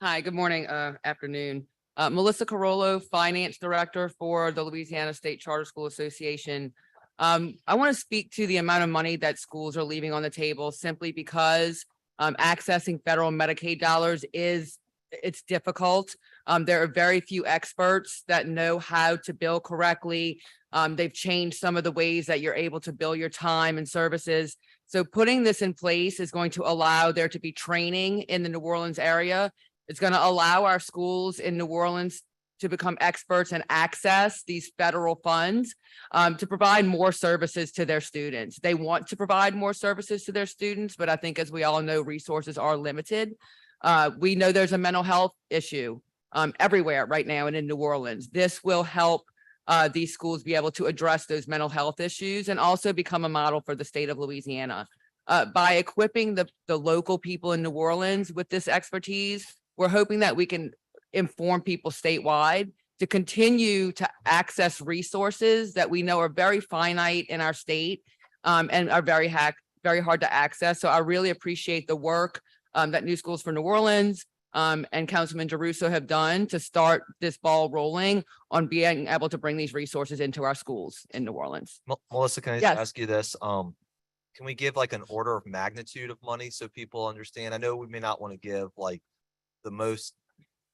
Hi, good morning, afternoon. Melissa Carollo, Finance Director for the Louisiana State Charter School Association. I want to speak to the amount of money that schools are leaving on the table simply because accessing federal Medicaid dollars is it's difficult. There are very few experts that know how to bill correctly. They've changed some of the ways that you're able to bill your time and services. So putting this in place is going to allow there to be training in the New Orleans area. It's going to allow our schools in New Orleans to become experts and access these federal funds to provide more services to their students. They want to provide more services to their students, but I think, as we all know, resources are limited. We know there's a mental health issue everywhere right now and in New Orleans. This will help these schools be able to address those mental health issues and also become a model for the state of Louisiana. By equipping the local people in New Orleans with this expertise, we're hoping that we can inform people statewide to continue to access resources that we know are very finite in our state and are very hard to access. So I really appreciate the work that New Schools for New Orleans and Councilman DeRusso have done to start this ball rolling on being able to bring these resources into our schools in New Orleans. Melissa, can I just Yes. ask you this? Can we give like an order of magnitude of money so people understand? I know we may not want to give like the most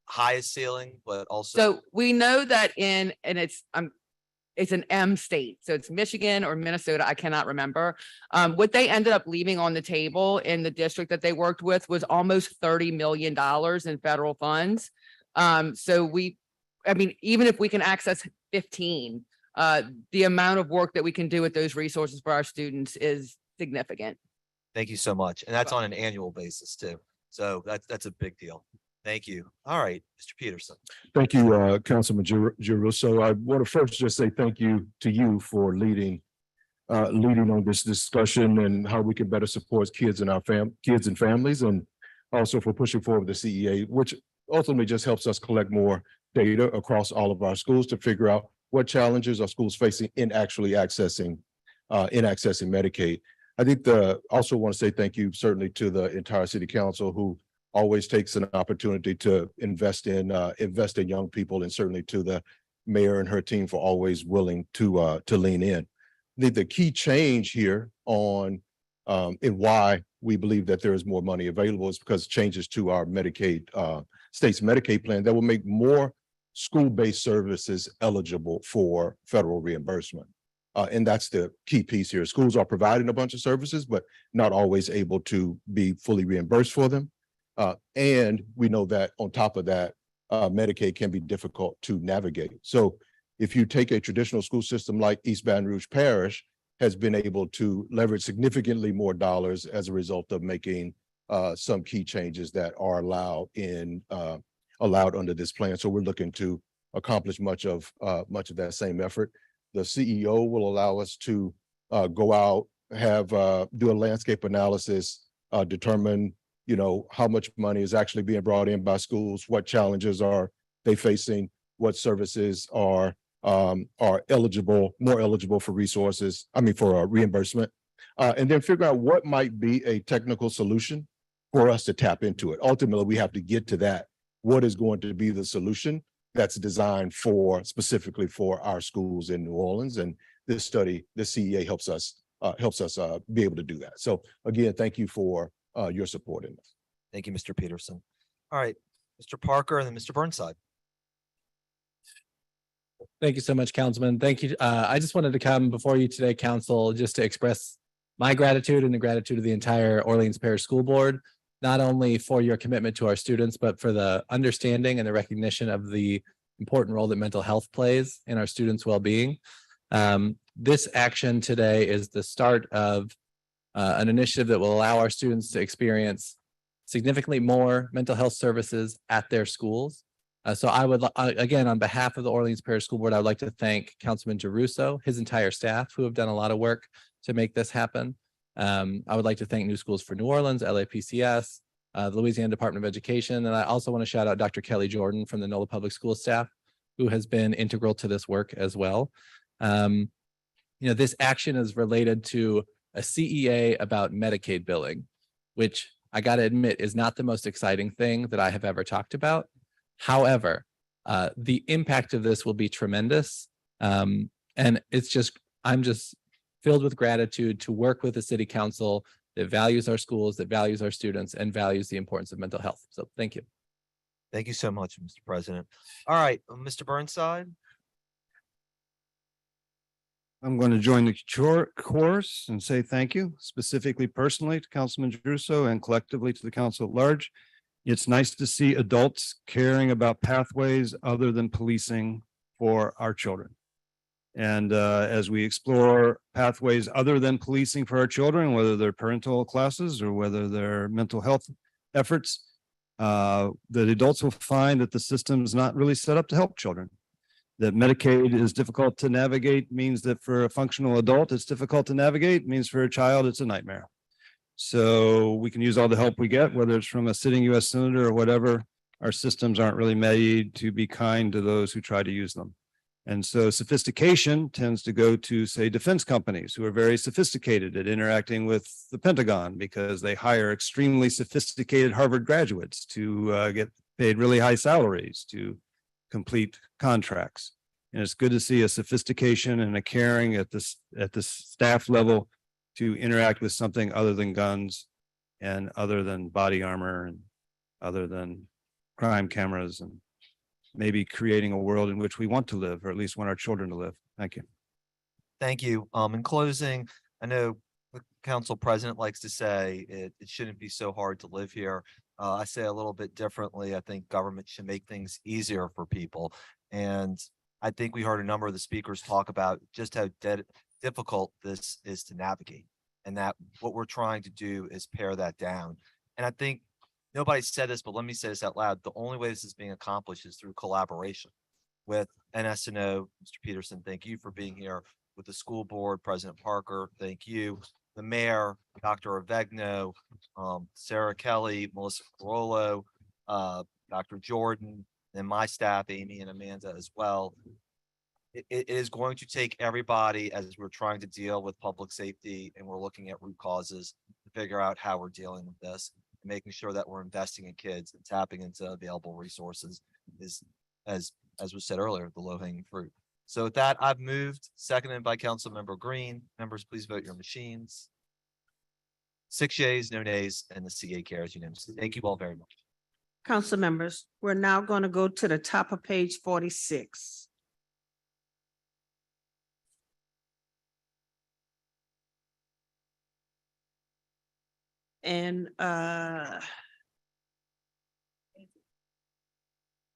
highest ceiling, but also. So we know that it's an M state. So it's Michigan or Minnesota. I cannot remember. What they ended up leaving on the table in the district that they worked with was almost $30 million in federal funds. Even if we can access 15, the amount of work that we can do with those resources for our students is significant. Thank you so much. And that's on an annual basis too. So that's a big deal. Thank you. All right, Mr. Peterson. Thank you, Councilman Giroux. I want to first just say thank you to you for leading on this discussion and how we can better support kids and kids and families, and also for pushing forward the CEA, which ultimately just helps us collect more data across all of our schools to figure out what challenges are schools facing in actually accessing Medicaid. I think also want to say thank you certainly to the entire city council, who always takes an opportunity to invest in young people, and certainly to the mayor and her team for always willing to lean in. The key change here on and why we believe that there is more money available is because changes to our Medicaid, state's Medicaid plan that will make more school-based services eligible for federal reimbursement. And that's the key piece here. Schools are providing a bunch of services, but not always able to be fully reimbursed for them. And we know that on top of that, Medicaid can be difficult to navigate. So if you take a traditional school system like East Baton Rouge Parish, has been able to leverage significantly more dollars as a result of making some key changes that are allowed under this plan. So we're looking to accomplish much of that same effort. The CEO will allow us to go out, do a landscape analysis, determine how much money is actually being brought in by schools, what challenges are they facing, what services are more eligible for reimbursement, and then figure out what might be a technical solution for us to tap into it. Ultimately, we have to get to that. What is going to be the solution that's designed specifically for our schools in New Orleans? And this study, the CEA helps us be able to do that. So again, thank you for your support in this. Thank you, Mr. Peterson. All right, Mr. Parker and then Mr. Burnside. Thank you so much, Councilman. Thank you. I just wanted to come before you today, Council, just to express my gratitude and the gratitude of the entire Orleans Parish School Board, not only for your commitment to our students, but for the understanding and the recognition of the important role that mental health plays in our students' well-being. This action today is the start of an initiative that will allow our students to experience significantly more mental health services at their schools. So I would, again, on behalf of the Orleans Parish School Board, I would like to thank Councilman DeRusso, his entire staff, who have done a lot of work to make this happen. I would like to thank New Schools for New Orleans, LAPCS, the Louisiana Department of Education, and I also want to shout out Dr. Kelly Jordan from the NOLA Public School staff, who has been integral to this work as well. This action is related to a CEA about Medicaid billing, which I got to admit is not the most exciting thing that I have ever talked about. However, the impact of this will be tremendous. And I'm just filled with gratitude to work with a city council that values our schools, that values our students, and values the importance of mental health. So thank you. Thank you so much, Mr. President. All right, Mr. Burnside. I'm going to join the chorus and say thank you, specifically personally to Councilman Druso and collectively to the council at large. It's nice to see adults caring about pathways other than policing for our children. And as we explore pathways other than policing for our children, whether they're parental classes or whether they're mental health efforts, that adults will find that the system is not really set up to help children. That Medicaid is difficult to navigate means that for a functional adult, it's difficult to navigate, means for a child, it's a nightmare. So we can use all the help we get, whether it's from a sitting US senator or whatever. Our systems aren't really made to be kind to those who try to use them. And so sophistication tends to go to, say, defense companies who are very sophisticated at interacting with the Pentagon because they hire extremely sophisticated Harvard graduates to get paid really high salaries to complete contracts. And it's good to see a sophistication and a caring at this staff level to interact with something other than guns and other than body armor and other than crime cameras and maybe creating a world in which we want to live, or at least want our children to live. Thank you. Thank you. In closing, I know the council president likes to say it shouldn't be so hard to live here. I say a little bit differently. I think government should make things easier for people. And I think we heard a number of the speakers talk about just how difficult this is to navigate, and that what we're trying to do is pare that down. And I think nobody said this, but let me say this out loud. The only way this is being accomplished is through collaboration with NSNO. Mr. Peterson, thank you for being here. With the school board, President Parker, thank you. The mayor, Dr. Avegno, Sarah Kelly, Melissa Carollo, Dr. Jordan, and my staff, Amy and Amanda as well. It is going to take everybody as we're trying to deal with public safety, and we're looking at root causes to figure out how we're dealing with this, and making sure that we're investing in kids and tapping into available resources is, as was said earlier, the low hanging fruit. So with that, I've moved, seconded by Councilmember Green. Members, please vote your machines. 6 yeas, no nays, and the CA carries unanimously. Thank you all very much. Council members, we're now going to go to the top of page 46. And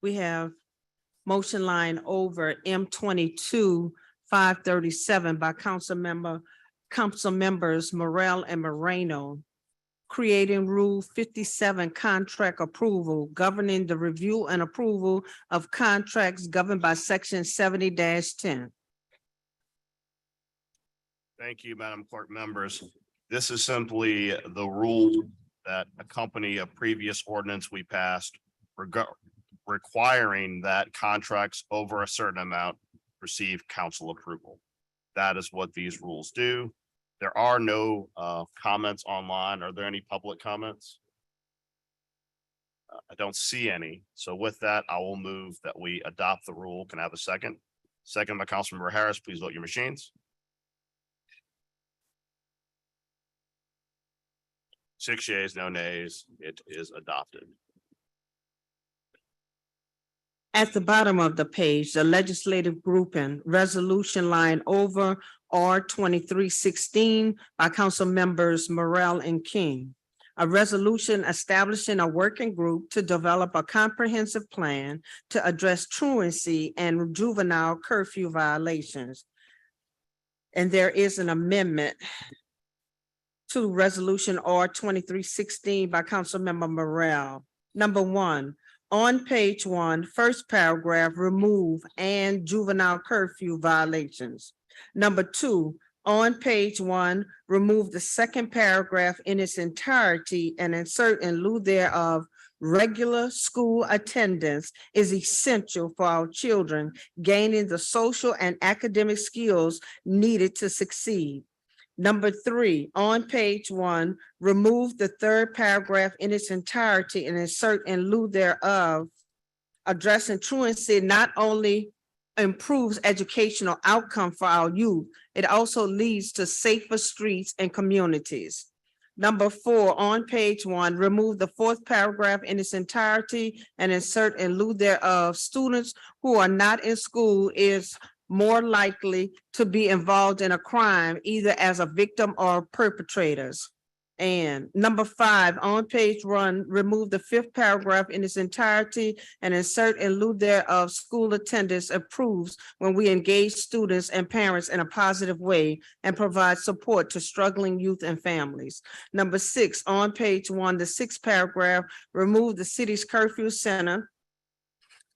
we have motion line over M22 537 by council members Morel and Moreno, creating Rule 57 contract approval, governing the review and approval of contracts governed by Section 70-10. Thank you, Madam Clerk. Members, this is simply the rule that accompany a previous ordinance we passed requiring that contracts over a certain amount receive council approval. That is what these rules do. There are no comments online. Are there any public comments? I don't see any. So with that, I will move that we adopt the rule. Can I have a second? Second by Councilmember Harris. Please vote your machines. 6 yeas, no nays. It is adopted. At the bottom of the page, the legislative grouping, resolution line over R 2316 by council members Morel and King. A resolution establishing a working group to develop a comprehensive plan to address truancy and juvenile curfew violations. And there is an amendment to resolution R 2316 by council member Morel. Number 1. On page 1, first paragraph, remove and juvenile curfew violations. Number 2, on page 1, remove the second paragraph in its entirety and insert in lieu thereof, regular school attendance is essential for our children gaining the social and academic skills needed to succeed. Number 3, on page 1, remove the third paragraph in its entirety and insert in lieu thereof, addressing truancy not only improves educational outcome for our youth, it also leads to safer streets and communities. Number 4, on page 1, remove the 4th paragraph in its entirety and insert in lieu thereof, students who are not in school is more likely to be involved in a crime, either as a victim or perpetrators. And number 5, on page 1, remove the 5th paragraph in its entirety and insert in lieu thereof, school attendance approves when we engage students and parents in a positive way and provide support to struggling youth and families. Number 6, on page 1, the 6th paragraph, remove the city's curfew center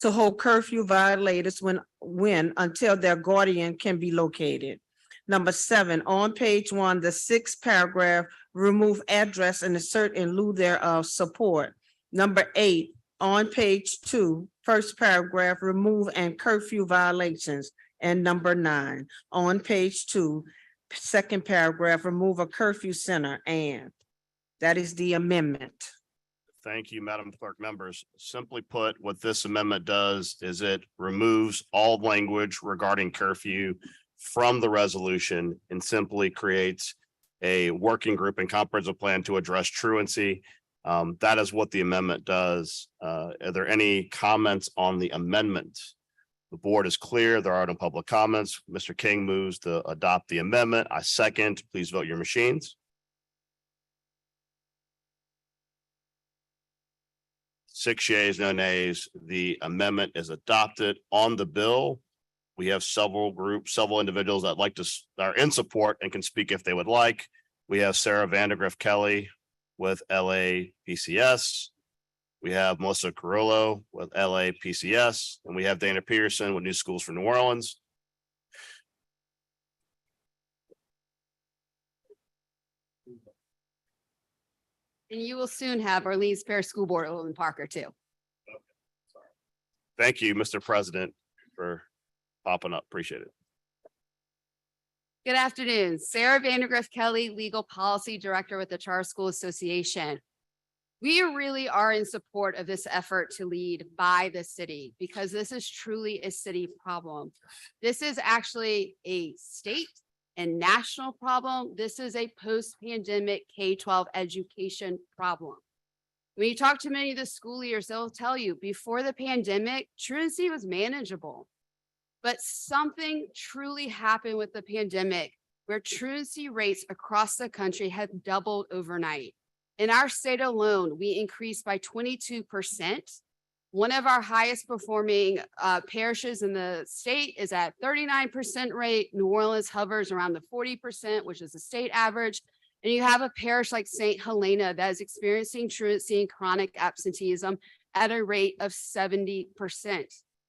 to hold curfew violators when until their guardian can be located. Number 7, on page 1, the 6th paragraph, remove address and insert in lieu thereof support. Number 8, on page 2, first paragraph, remove and curfew violations. And number 9, on page 2, second paragraph, remove a curfew center. And that is the amendment. Thank you, Madam Clerk. Members, simply put, what this amendment does is it removes all language regarding curfew from the resolution and simply creates a working group and comprehensive plan to address truancy. That is what the amendment does. Are there any comments on the amendment? The board is clear. There are no public comments. Mr. King moves to adopt the amendment. I second. Please vote your machines. 6 yeas, no nays. The amendment is adopted. On the bill, we have several groups, several individuals that are in support and can speak if they would like. We have Sarah Vandergriff Kelly with LAPCS. We have Melissa Carrillo with LAPCS, and we have Dana Peterson with New Schools for New Orleans. And you will soon have Orleans Parish School Board in Parker too. Thank you, Mr. President, for popping up. Appreciate it. Good afternoon. Sarah Vandergriff Kelly, Legal Policy Director with the Charter School Association. We really are in support of this effort to lead by the city because this is truly a city problem. This is actually a state and national problem. This is a post-pandemic K-12 education problem. When you talk to many of the school leaders, they'll tell you before the pandemic, truancy was manageable. But something truly happened with the pandemic where truancy rates across the country have doubled overnight. In our state alone, we increased by 22%. One of our highest performing parishes in the state is at 39% rate. New Orleans hovers around the 40%, which is the state average. And you have a parish like St. Helena that is experiencing truancy and chronic absenteeism at a rate of 70%.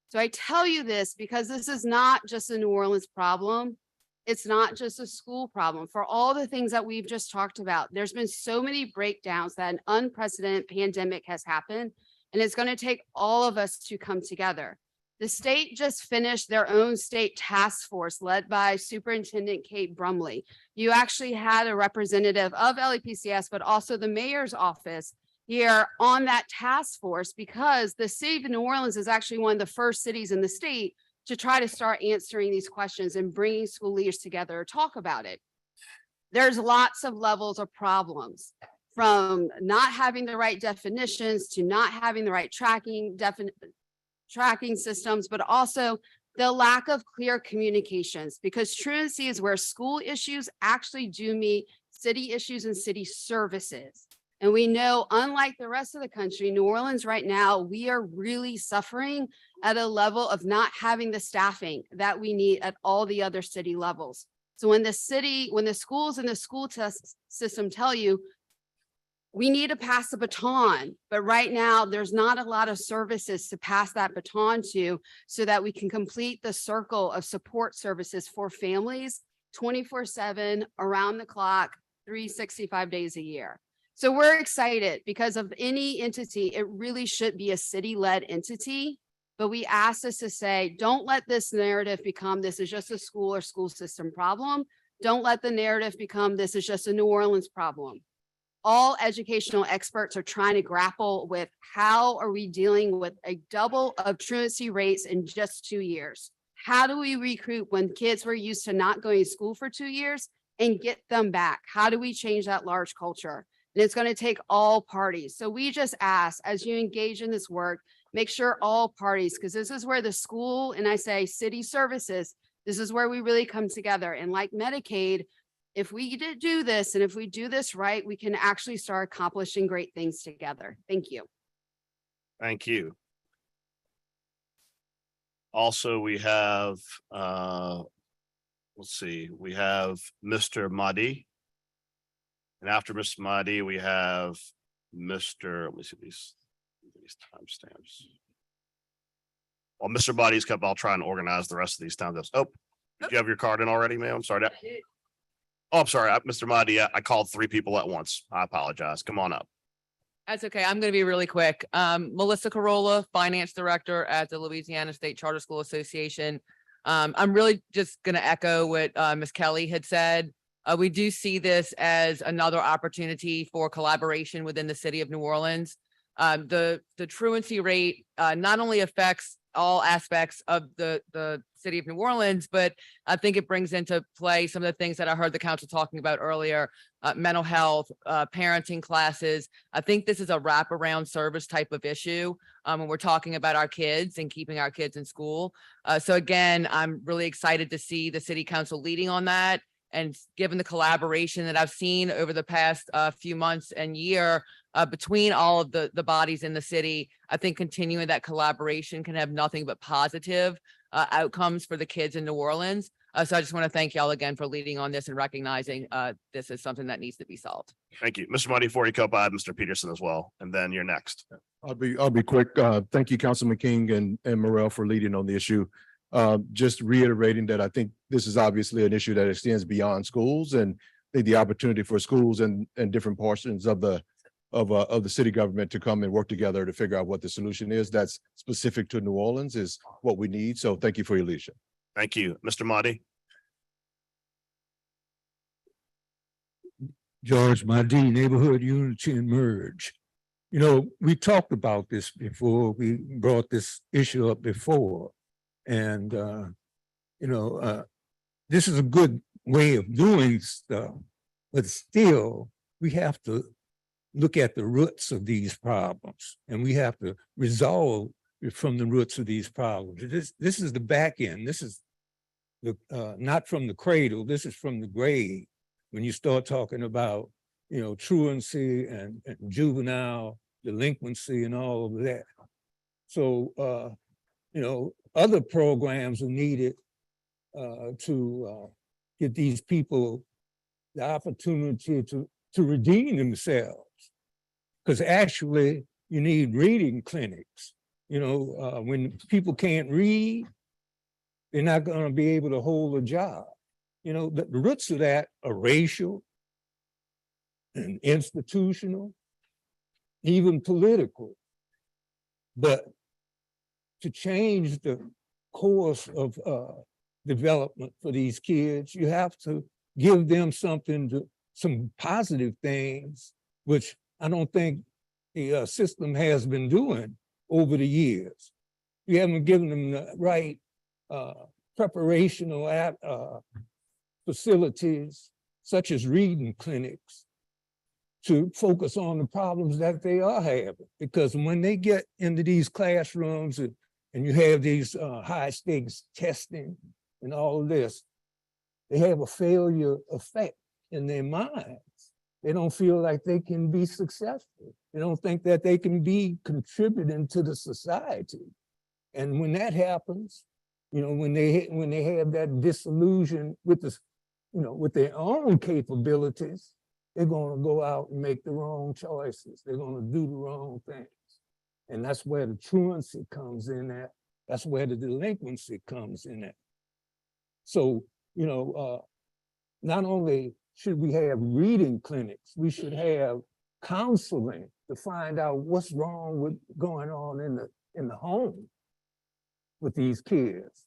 So I tell you this because this is not just a New Orleans problem. It's not just a school problem. For all the things that we've just talked about, there's been so many breakdowns that an unprecedented pandemic has happened, and it's going to take all of us to come together. The state just finished their own state task force led by Superintendent Kate Brumley. You actually had a representative of LAPCS, but also the mayor's office here on that task force because the city of New Orleans is actually one of the first cities in the state to try to start answering these questions and bringing school leaders together to talk about it. There's lots of levels of problems, from not having the right definitions to not having the right tracking systems, but also the lack of clear communications, because truancy is where school issues actually do meet city issues and city services. And we know, unlike the rest of the country, New Orleans right now, we are really suffering at a level of not having the staffing that we need at all the other city levels. So when the schools and the school test system tell you, we need to pass the baton, but right now there's not a lot of services to pass that baton to so that we can complete the circle of support services for families 24/7, around the clock, 365 days a year. So we're excited because of any entity, it really should be a city-led entity. But we ask us to say, don't let this narrative become this is just a school or school system problem. Don't let the narrative become this is just a New Orleans problem. All educational experts are trying to grapple with how are we dealing with a double of truancy rates in just 2 years? How do we recruit when kids were used to not going to school for 2 years and get them back? How do we change that large culture? And it's going to take all parties. So we just ask, as you engage in this work, make sure all parties, because this is where the school, and I say city services, this is where we really come together. And like Medicaid, if we did do this and if we do this right, we can actually start accomplishing great things together. Thank you. Thank you. Also, we have, let's see, we have Mr. Mardi. And after Mr. Mardi, we have Mr. Let me see these timestamps. Well, Mr. Mardi's kept, I'll try and organize the rest of these timestamps. Oh, did you have your card in already, ma'am? I'm sorry. Oh, I'm sorry, Mr. Mardi, I called 3 people at once. I apologize. Come on up. That's okay. I'm going to be really quick. Melissa Carolla, Finance Director at the Louisiana State Charter School Association. I'm really just going to echo what Ms. Kelly had said. We do see this as another opportunity for collaboration within the city of New Orleans. The truancy rate not only affects all aspects of the city of New Orleans, but I think it brings into play some of the things that I heard the council talking about earlier, mental health, parenting classes. I think this is a wraparound service type of issue when we're talking about our kids and keeping our kids in school. So again, I'm really excited to see the city council leading on that. And given the collaboration that I've seen over the past few months and year between all of the bodies in the city, I think continuing that collaboration can have nothing but positive outcomes for the kids in New Orleans. So I just want to thank y'all again for leading on this and recognizing this is something that needs to be solved. Thank you. Mr. Mardi, before you go by, Mr. Peterson as well, and then you're next. I'll be quick. Thank you, Councilman King and Morel for leading on the issue. Just reiterating that I think this is obviously an issue that extends beyond schools, and I think the opportunity for schools and different portions of the city government to come and work together to figure out what the solution is that's specific to New Orleans is what we need. So thank you for your leadership. Thank you. Mr. Mardi. George Mardi, Neighborhood Unity and Merge. You know, we talked about this before. We brought this issue up before. And, this is a good way of doing stuff, but still we have to look at the roots of these problems, and we have to resolve it from the roots of these problems. This is the back end. This is the not from the cradle. This is from the grave. When you start talking about, truancy and juvenile delinquency and all of that. So, other programs are needed to get these people the opportunity to redeem themselves. Because actually, you need reading clinics. When people can't read, they're not going to be able to hold a job. The roots of that are racial and institutional, even political. But to change the course of development for these kids, you have to give them some positive things, which I don't think the system has been doing over the years. You haven't given them the right preparational facilities, such as reading clinics, to focus on the problems that they are having. Because when they get into these classrooms and you have these high stakes testing and all of this, they have a failure effect in their minds. They don't feel like they can be successful. They don't think that they can be contributing to the society. And when that happens, when they have that disillusion with with their own capabilities, they're going to go out and make the wrong choices. They're going to do the wrong things. And that's where the truancy comes in at. That's where the delinquency comes in at. So, not only should we have reading clinics, we should have counseling to find out what's wrong with going on in the home with these kids.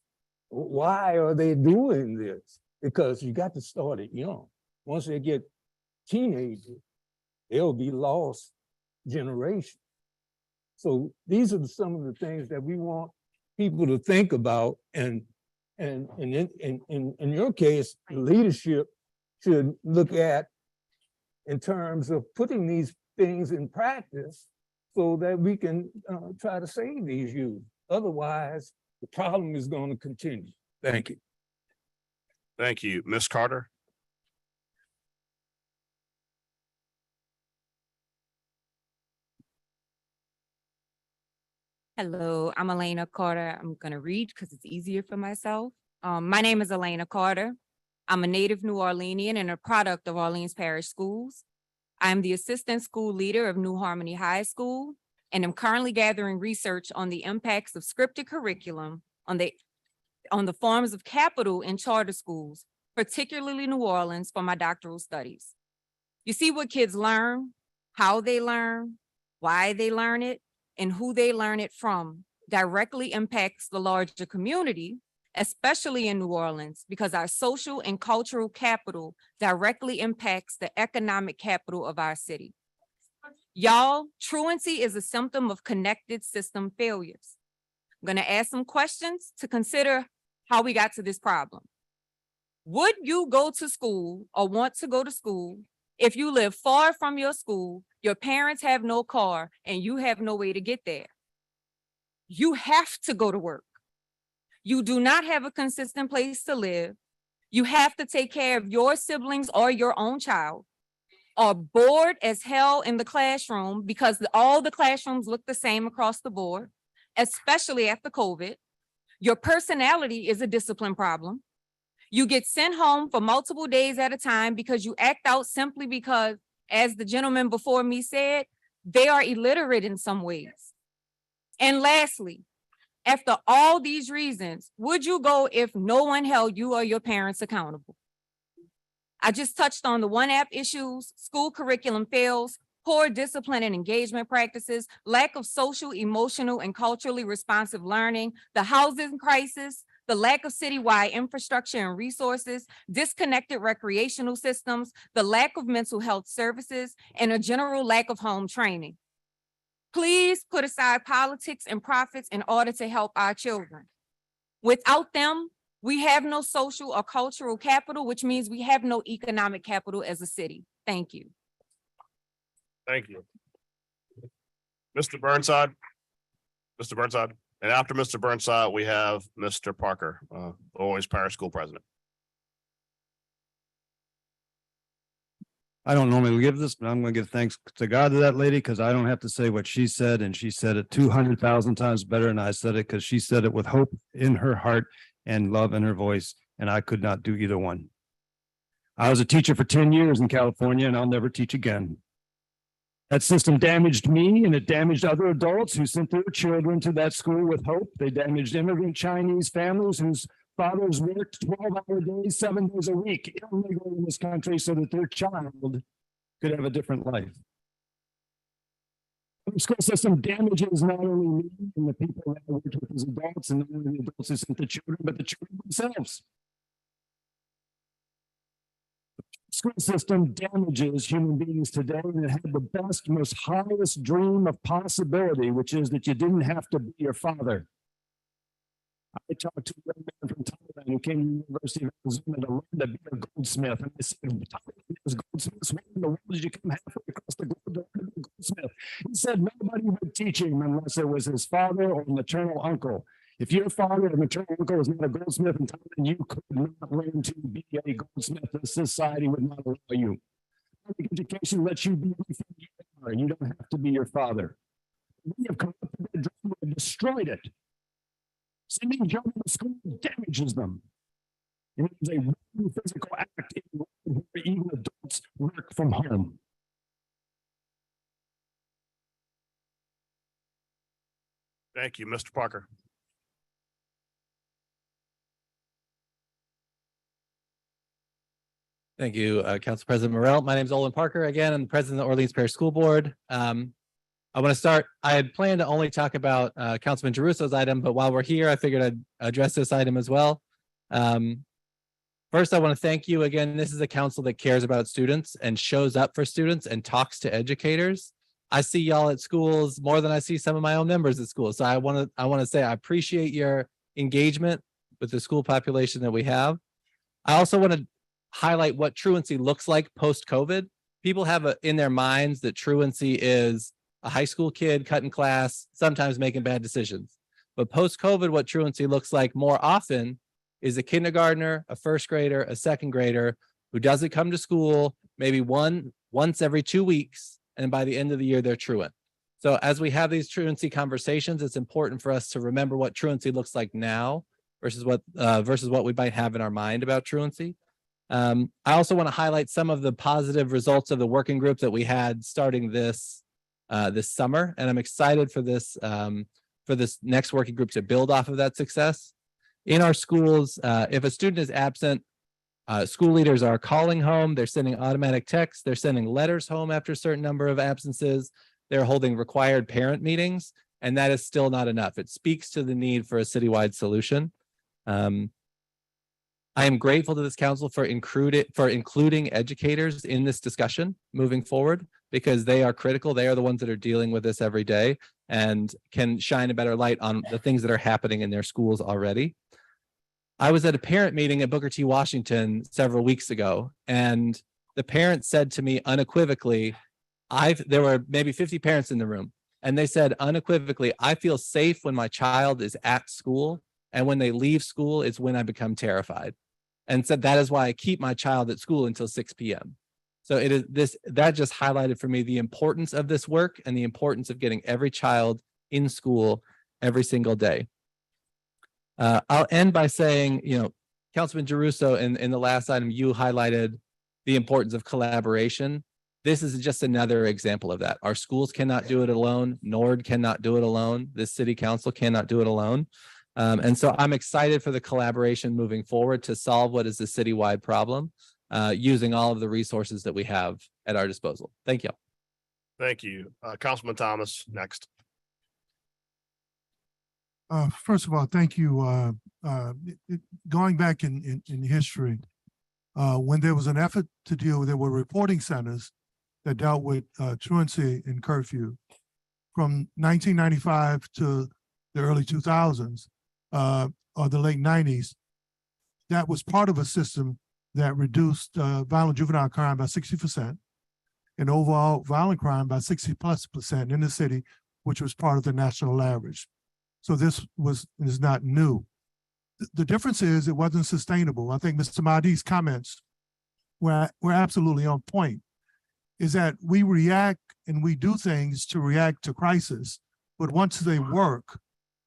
Why are they doing this? Because you got to start it young. Once they get teenagers, they'll be lost generation. So these are some of the things that we want people to think about. And in your case, leadership should look at in terms of putting these things in practice so that we can try to save these youth. Otherwise, the problem is going to continue. Thank you. Thank you. Ms. Carter. Hello, I'm Elena Carter. I'm going to read because it's easier for myself. My name is Elena Carter. I'm a native New Orleanian and a product of Orleans Parish Schools. I'm the assistant school leader of New Harmony High School, and I'm currently gathering research on the impacts of scripted curriculum on the forms of capital in charter schools, particularly New Orleans, for my doctoral studies. You see, what kids learn, how they learn, why they learn it, and who they learn it from directly impacts the larger community, especially in New Orleans, because our social and cultural capital directly impacts the economic capital of our city. Y'all, truancy is a symptom of connected system failures. I'm gonna ask some questions to consider how we got to this problem. Would you go to school or want to go to school if you live far from your school, your parents have no car, and you have no way to get there? You have to go to work. You do not have a consistent place to live. You have to take care of your siblings or your own child, are bored as hell in the classroom because all the classrooms look the same across the board, especially after COVID. Your personality is a discipline problem. You get sent home for multiple days at a time because you act out simply because, as the gentleman before me said, they are illiterate in some ways. And lastly, after all these reasons, would you go if no one held you or your parents accountable? I just touched on the one app issues, school curriculum fails, poor discipline and engagement practices, lack of social, emotional, and culturally responsive learning, the housing crisis, the lack of citywide infrastructure and resources, disconnected recreational systems, the lack of mental health services, and a general lack of home training. Please put aside politics and profits in order to help our children. Without them, we have no social or cultural capital, which means we have no economic capital as a city. Thank you. Thank you. Mr. Burnside. Mr. Burnside. And after Mr. Burnside, we have Mr. Parker, Orleans Parish School President. I don't normally give this, but I'm going to give thanks to God to that lady because I don't have to say what she said, and she said it 200,000 times better than I said it because she said it with hope in her heart and love in her voice, and I could not do either one. I was a teacher for 10 years in California, and I'll never teach again. That system damaged me, and it damaged other adults who sent their children to that school with hope. They damaged immigrant Chinese families whose fathers worked 12-hour days, 7 days a week illegally in this country so that their child could have a different life. The school system damages not only me and the people that I worked with as adults, and not only the adults who sent the children, but the children themselves. The school system damages human beings today, and it had the best, most highest dream of possibility, which is that you didn't have to be your father. I talked to a young man from Tulane who came to the University of Arizona to learn to be a goldsmith. And I said, "There's goldsmiths. Why in the world did you come halfway across the globe to learn to be a goldsmith?" He said nobody would teach him unless it was his father or maternal uncle. If your father or maternal uncle was not a goldsmith in Tulane, you could not learn to be a goldsmith. The society would not allow you. Public education lets you be anything you are, and you don't have to be your father. We have corrupted that dream and destroyed it. Sending children to school damages them. It is a wrong physical act where even adults work from home. Thank you, Mr. Parker. Thank you, Council President Morrell. My name is Olin Parker. Again, I'm the president of the Orleans Parish School Board. I want to start. I had planned to only talk about Councilman Giarrusso's item, but while we're here, I figured I'd address this item as well. First, I want to thank you again. This is a council that cares about students and shows up for students and talks to educators. I see y'all at schools more than I see some of my own members at schools. So I want to say I appreciate your engagement with the school population that we have. I also want to highlight what truancy looks like post-COVID. People have in their minds that truancy is a high school kid cutting class, sometimes making bad decisions. But post-COVID, what truancy looks like more often is a kindergartner, a first grader, a second grader who doesn't come to school maybe once every 2 weeks, and by the end of the year, they're truant. So as we have these truancy conversations, it's important for us to remember what truancy looks like now versus what we might have in our mind about truancy. I also want to highlight some of the positive results of the working group that we had starting this summer, and I'm excited for this next working group to build off of that success. In our schools, if a student is absent, school leaders are calling home, they're sending automatic texts, they're sending letters home after a certain number of absences, they're holding required parent meetings, and that is still not enough. It speaks to the need for a citywide solution. I am grateful to this council for including educators in this discussion moving forward, because they are critical. They are the ones that are dealing with this every day and can shine a better light on the things that are happening in their schools already. I was at a parent meeting at Booker T. Washington several weeks ago, and the parents said to me unequivocally, there were maybe 50 parents in the room, and they said unequivocally, I feel safe when my child is at school, and when they leave school, it's when I become terrified. And said that is why I keep my child at school until 6 p.m. So that just highlighted for me the importance of this work and the importance of getting every child in school every single day. I'll end by saying, Councilman Giarrusso, in the last item, you highlighted the importance of collaboration. This is just another example of that. Our schools cannot do it alone. NORD cannot do it alone. This city council cannot do it alone. And so I'm excited for the collaboration moving forward to solve what is a citywide problem, using all of the resources that we have at our disposal. Thank you. Thank you. Councilman Thomas, next. First of all, thank you. Going back in history, when there was an effort to there were reporting centers that dealt with truancy and curfew from 1995 to the early 2000s or the late 90s. That was part of a system that reduced violent juvenile crime by 60% and overall violent crime by 60+% in the city, which was part of the national average. So this is not new. The difference is it wasn't sustainable. I think Mr. Mardi's comments were absolutely on point, is that we react and we do things to react to crisis, but once they work,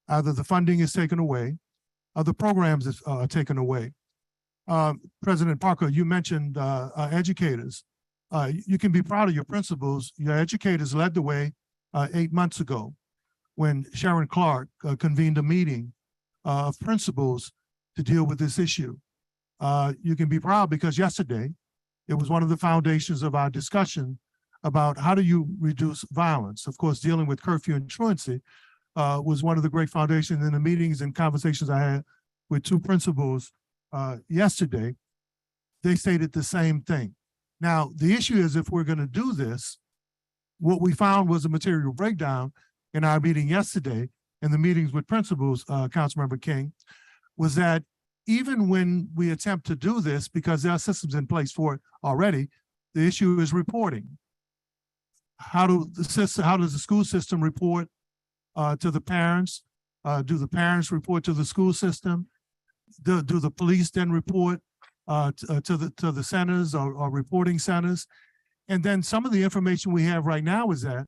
either the funding is taken away or the programs are taken away. President Parker, you mentioned educators. You can be proud of your principals. Your educators led the way 8 months ago when Sharon Clark convened a meeting of principals to deal with this issue. You can be proud because yesterday, it was one of the foundations of our discussion about how do you reduce violence. Of course, dealing with curfew and truancy was one of the great foundations in the meetings and conversations I had with two principals yesterday. They stated the same thing. Now, the issue is if we're going to do this, what we found was a material breakdown in our meeting yesterday and the meetings with principals, Councilmember King, was that even when we attempt to do this, because there are systems in place for it already, the issue is reporting. How does the school system report to the parents? Do the parents report to the school system? Do the police then report to the centers or reporting centers? And then some of the information we have right now is that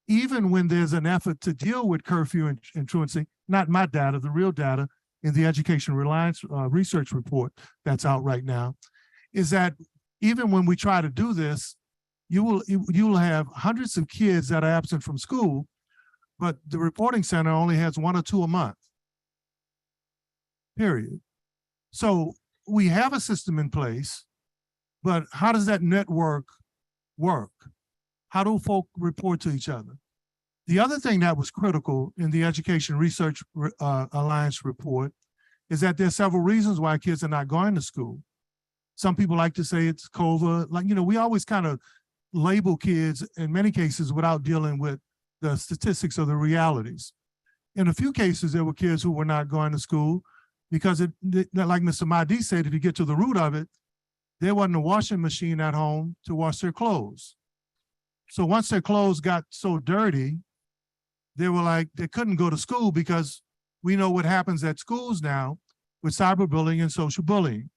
even when there's an effort to deal with curfew and truancy, not my data, the real data in the Education Reliance Research Report that's out right now, is that even when we try to do this, you will have hundreds of kids that are absent from school, but the reporting center only has 1 or 2 a month, period. So we have a system in place, but how does that network work? How do folk report to each other? The other thing that was critical in the Education Research Alliance report is that there's several reasons why kids are not going to school. Some people like to say it's COVID. We always kind of label kids in many cases without dealing with the statistics or the realities. In a few cases, there were kids who were not going to school because like Mr. Mardi said, if you get to the root of it, there wasn't a washing machine at home to wash their clothes. So once their clothes got so dirty, they were like, they couldn't go to school because we know what happens at schools now with cyberbullying and social bullying.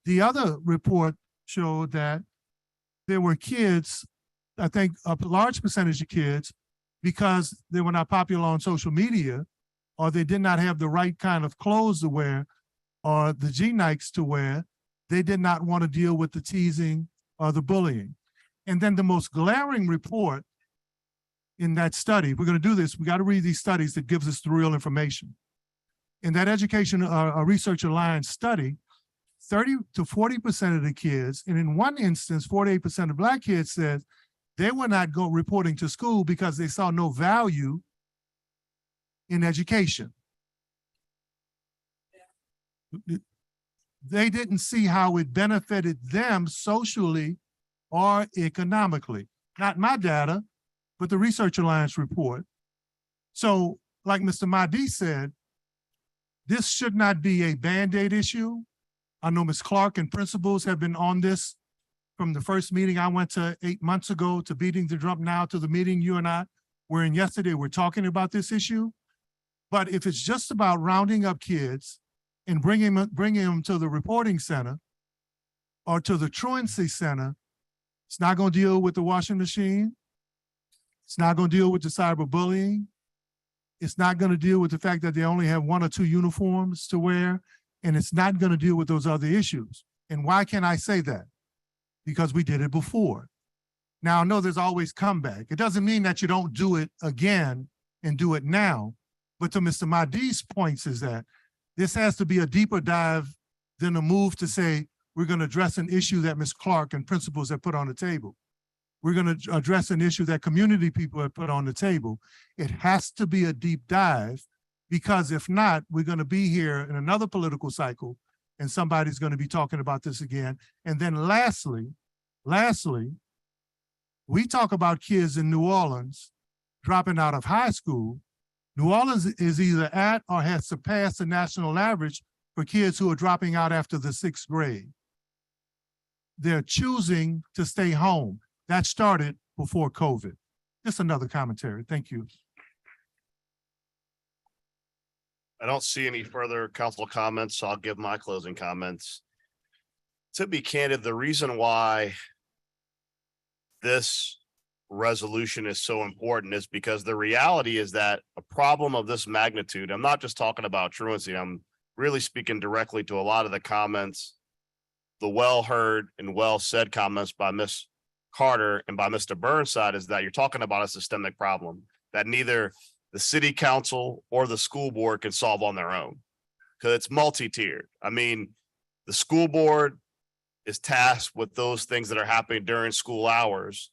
The other report showed that there were kids, I think a large percentage of kids, because they were not popular on social media, or they did not have the right kind of clothes to wear, or the G-Nikes to wear, they did not want to deal with the teasing or the bullying. And then the most glaring report in that study, if we're going to do this, we got to read these studies that gives us the real information. In that Education Research Alliance study, 30 to 40% of the kids, and in one instance, 48% of Black kids said they were not reporting to school because they saw no value in education. They didn't see how it benefited them socially or economically. Not my data, but the Research Alliance report. So, like Mr. Mardi said, this should not be a Band-Aid issue. I know Ms. Clark and principals have been on this from the first meeting I went to 8 months ago, to beating the drum now, to the meeting you and I were in yesterday. We're talking about this issue. But if it's just about rounding up kids and bringing them to the reporting center or to the truancy center, it's not going to deal with the washing machine. It's not going to deal with the cyberbullying. It's not going to deal with the fact that they only have 1 or 2 uniforms to wear. And it's not going to deal with those other issues. And why can I say that? Because we did it before. Now, I know there's always comeback. It doesn't mean that you don't do it again and do it now. But to Mr. Mardi's points is that this has to be a deeper dive than a move to say, we're going to address an issue that Ms. Clark and principals have put on the table. We're going to address an issue that community people have put on the table. It has to be a deep dive, because if not, we're going to be here in another political cycle and somebody's going to be talking about this again. And then lastly, we talk about kids in New Orleans dropping out of high school. New Orleans is either at or has surpassed the national average for kids who are dropping out after the 6th grade. They're choosing to stay home. That started before COVID. Just another commentary. Thank you. I don't see any further council comments, so I'll give my closing comments. To be candid, the reason why this resolution is so important is because the reality is that a problem of this magnitude, I'm not just talking about truancy, I'm really speaking directly to a lot of the comments, the well-heard and well-said comments by Ms. Carter and by Mr. Burnside, is that you're talking about a systemic problem that neither the city council or the school board can solve on their own, because it's multi-tiered. I mean, the school board is tasked with those things that are happening during school hours,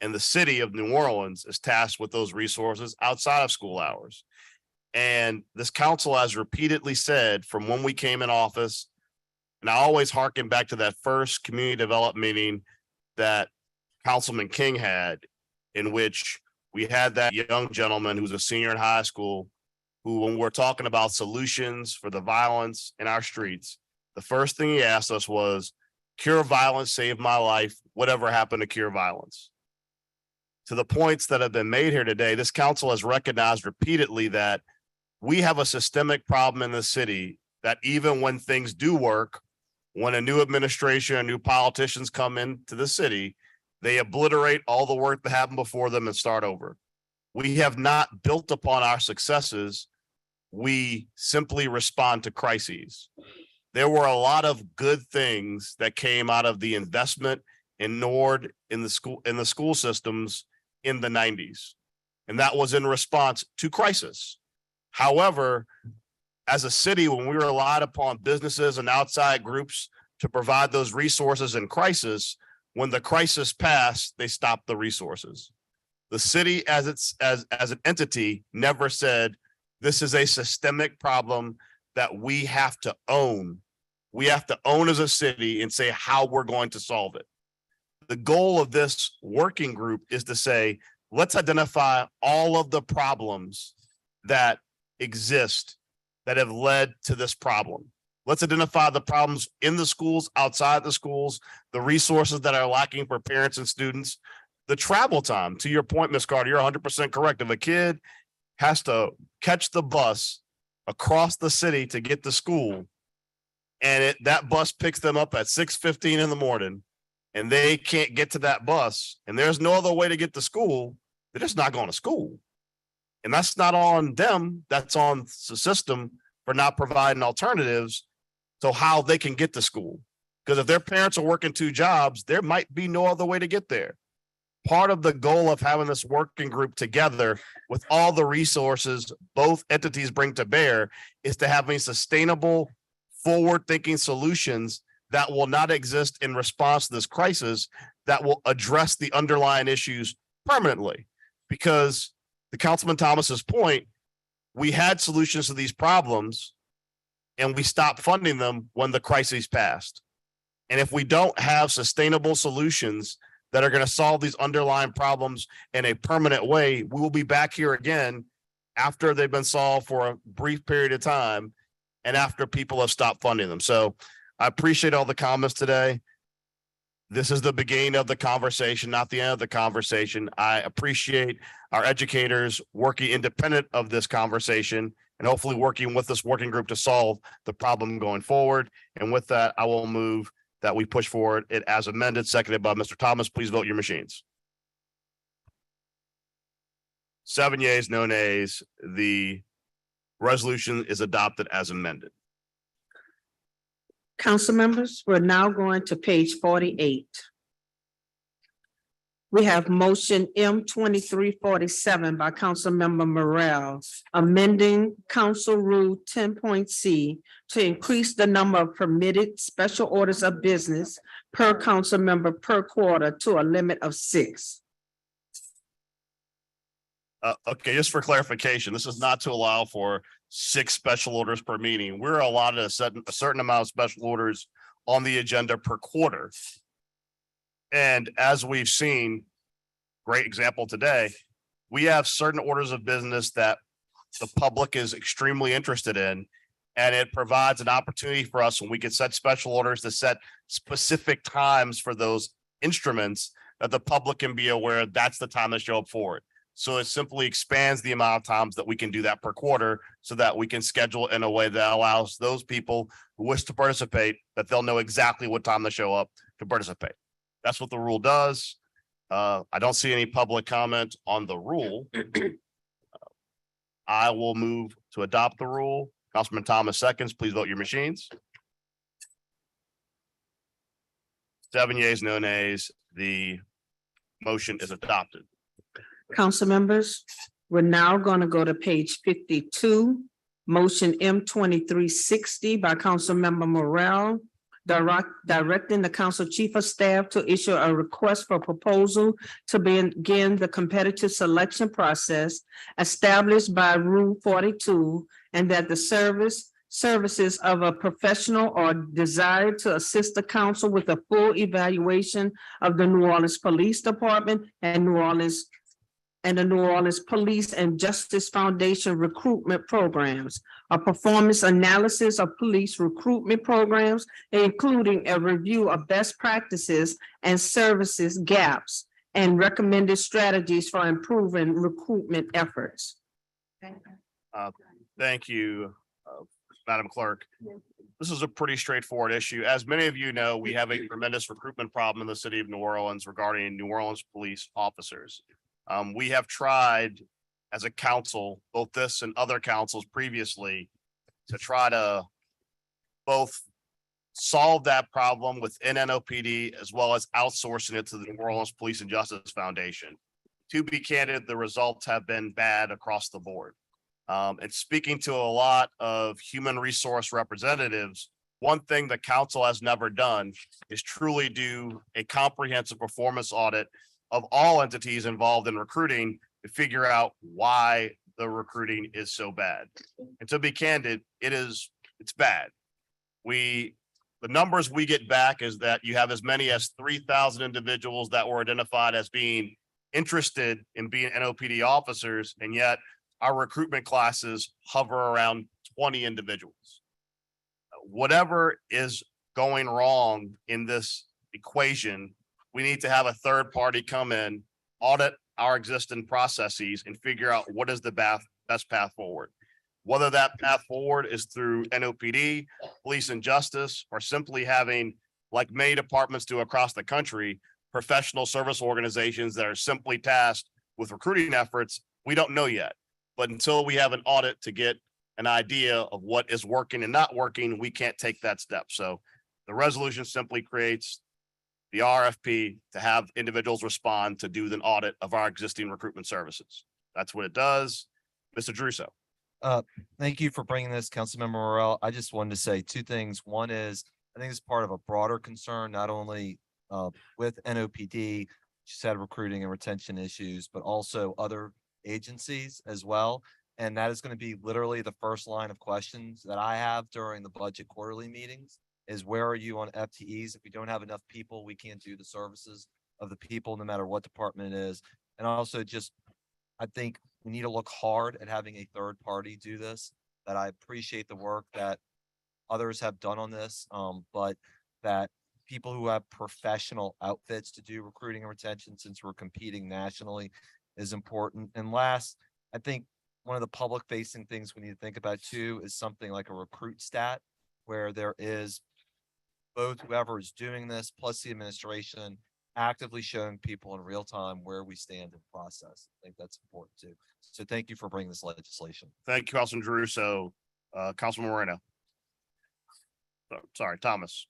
and the city of New Orleans is tasked with those resources outside of school hours. And this council has repeatedly said from when we came in office, and I always harken back to that first community development meeting that Councilman King had, in which we had that young gentleman who's a senior in high school, who, when we're talking about solutions for the violence in our streets, the first thing he asked us was, cure violence, save my life, whatever happened to cure violence? To the points that have been made here today, this council has recognized repeatedly that we have a systemic problem in the city, that even when things do work, when a new administration and new politicians come into the city, they obliterate all the work that happened before them and start over. We have not built upon our successes. We simply respond to crises. There were a lot of good things that came out of the investment in NORD in the school systems in the 90s. And that was in response to crisis. However, as a city, when we relied upon businesses and outside groups to provide those resources in crisis, when the crisis passed, they stopped the resources. The city as an entity never said, this is a systemic problem that we have to own. We have to own as a city and say how we're going to solve it. The goal of this working group is to say, let's identify all of the problems that exist that have led to this problem. Let's identify the problems in the schools, outside the schools, the resources that are lacking for parents and students, the travel time. To your point, Ms. Carter, you're 100% correct. If a kid has to catch the bus across the city to get to school, and that bus picks them up at 6:15 in the morning, and they can't get to that bus, and there's no other way to get to school, they're just not going to school. And that's not on them. That's on the system for not providing alternatives to how they can get to school. Because if their parents are working 2 jobs, there might be no other way to get there. Part of the goal of having this working group together with all the resources both entities bring to bear is to have a sustainable, forward-thinking solutions that will not exist in response to this crisis, that will address the underlying issues permanently. Because to Councilman Thomas's point, we had solutions to these problems and we stopped funding them when the crisis passed. And if we don't have sustainable solutions that are going to solve these underlying problems in a permanent way, we will be back here again after they've been solved for a brief period of time and after people have stopped funding them. So I appreciate all the comments today. This is the beginning of the conversation, not the end of the conversation. I appreciate our educators working independent of this conversation and hopefully working with this working group to solve the problem going forward. And with that, I will move that we push forward it as amended, seconded by Mr. Thomas. Please vote your machines. 7 yeas, no nays. The resolution is adopted as amended. Council members, we're now going to page 48. We have motion M 2347 by Councilmember Morrell, amending Council Rule 10.c to increase the number of permitted special orders of business per council member per quarter to a limit of 6. Okay, just for clarification, this is not to allow for 6 special orders per meeting. We're allotted a certain amount of special orders on the agenda per quarter. And as we've seen, great example today, we have certain orders of business that the public is extremely interested in. And it provides an opportunity for us when we can set special orders to set specific times for those instruments that the public can be aware that's the time to show up for it. So it simply expands the amount of times that we can do that per quarter so that we can schedule in a way that allows those people who wish to participate, that they'll know exactly what time to show up to participate. That's what the rule does. I don't see any public comment on the rule. I will move to adopt the rule. Councilman Thomas seconds. Please vote your machines. 7 yeas, no nays. The motion is adopted. Council members, we're now going to go to page 52. Motion M 2360 by Councilmember Morrell, directing the council chief of staff to issue a request for proposal to begin the competitive selection process established by Rule 42, and that the services of a professional are desired to assist the council with a full evaluation of the New Orleans Police Department and the New Orleans Police and Justice Foundation recruitment programs, a performance analysis of police recruitment programs, including a review of best practices and services gaps, and recommended strategies for improving recruitment efforts. Thank you, Madam Clerk. This is a pretty straightforward issue. As many of you know, we have a tremendous recruitment problem in the city of New Orleans regarding New Orleans police officers. We have tried as a council, both this and other councils previously, to try to both solve that problem within NOPD as well as outsourcing it to the New Orleans Police and Justice Foundation. To be candid, the results have been bad across the board. And speaking to a lot of human resource representatives, one thing the council has never done is truly do a comprehensive performance audit of all entities involved in recruiting to figure out why the recruiting is so bad. And to be candid, it's bad. The numbers we get back is that you have as many as 3,000 individuals that were identified as being interested in being NOPD officers, and yet our recruitment classes hover around 20 individuals. whatever is going wrong in this equation, we need to have a third party come in, audit our existing processes and figure out what is the best path forward. Whether that path forward is through NOPD, police and justice, or simply having, like many departments do across the country, professional service organizations that are simply tasked with recruiting efforts, we don't know yet. But until we have an audit to get an idea of what is working and not working, we can't take that step. So the resolution simply creates the RFP to have individuals respond to do an audit of our existing recruitment services. That's what it does. Mr. Druso. Thank you for bringing this, Councilmember Morrell. I just wanted to say two things. One is, I think it's part of a broader concern, not only with NOPD, she said recruiting and retention issues, but also other agencies as well. And that is going to be literally the first line of questions that I have during the budget quarterly meetings is where are you on FTEs? If we don't have enough people, we can't do the services of the people, no matter what department it is. And also just, I think we need to look hard at having a third party do this, that I appreciate the work that others have done on this, but that people who have professional outfits to do recruiting and retention, since we're competing nationally, is important. And last, I think one of the public facing things we need to think about too is something like a recruit stat, where there is both whoever is doing this plus the administration actively showing people in real time where we stand in the process. I think that's important too. So thank you for bringing this legislation. Thank you, Councilman Druso. Councilman Moreno. Sorry, Thomas.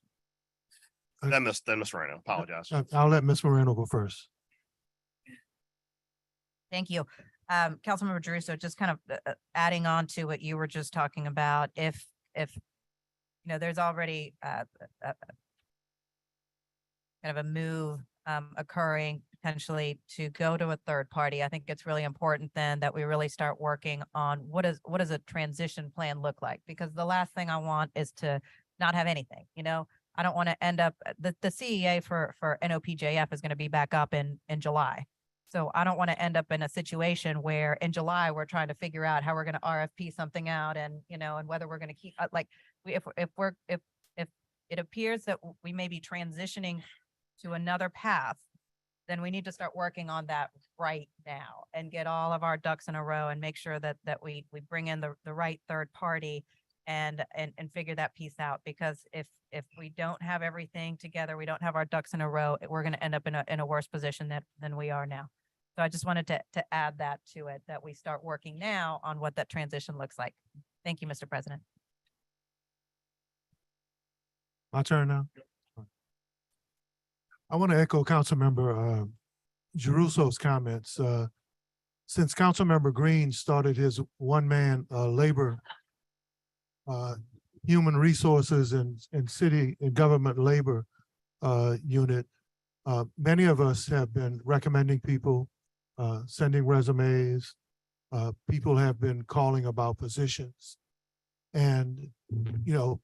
Then Miss Moreno. Apologize. I'll let Ms. Moreno go first. Thank you. Councilmember Druso, just kind of adding on to what you were just talking about, if you know, there's already kind of a move occurring potentially to go to a third party. I think it's really important then that we really start working on what does a transition plan look like? Because the last thing I want is to not have anything, you know. I don't want to end up, the CEA for NOPJF is going to be back up in July. So I don't want to end up in a situation where in July, we're trying to figure out how we're going to RFP something out and, you know, and whether we're going to keep, like, if it appears that we may be transitioning to another path, then we need to start working on that right now and get all of our ducks in a row and make sure that we bring in the right third party and figure that piece out. Because if we don't have everything together, we don't have our ducks in a row, we're going to end up in a worse position than we are now. So I just wanted to add that to it, that we start working now on what that transition looks like. Thank you, Mr. President. My turn now. I want to echo Councilmember Giarruso's comments. Since Councilmember Green started his one-man labor, human resources and city and government labor unit, many of us have been recommending people, sending resumes. People have been calling about positions. And, you know,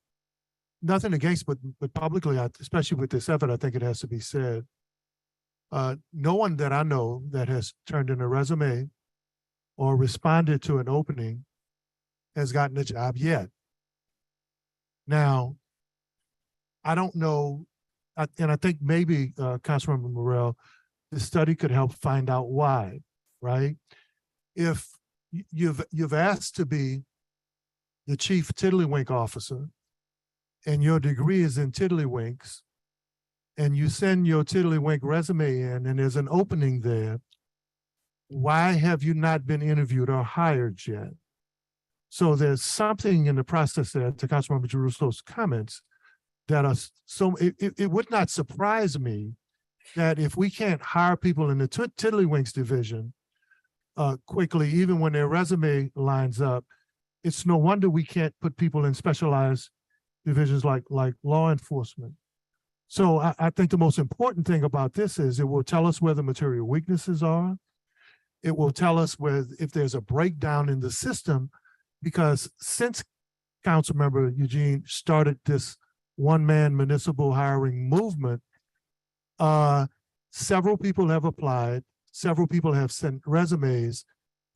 nothing against, but publicly, especially with this effort, I think it has to be said. No one that I know that has turned in a resume or responded to an opening has gotten a job yet. Now, I don't know, and I think maybe Councilmember Morrell, the study could help find out why, right? If you've asked to be the chief tiddlywink officer, and your degree is in tiddlywinks, and you send your tiddlywink resume in and there's an opening there, why have you not been interviewed or hired yet? So there's something in the process there, to Councilmember Giarruso's comments, that are it would not surprise me that if we can't hire people in the tiddlywinks division quickly, even when their resume lines up, it's no wonder we can't put people in specialized divisions like law enforcement. So I think the most important thing about this is it will tell us where the material weaknesses are. It will tell us if there's a breakdown in the system, because since Councilmember Eugene started this one-man municipal hiring movement, several people have applied, several people have sent resumes,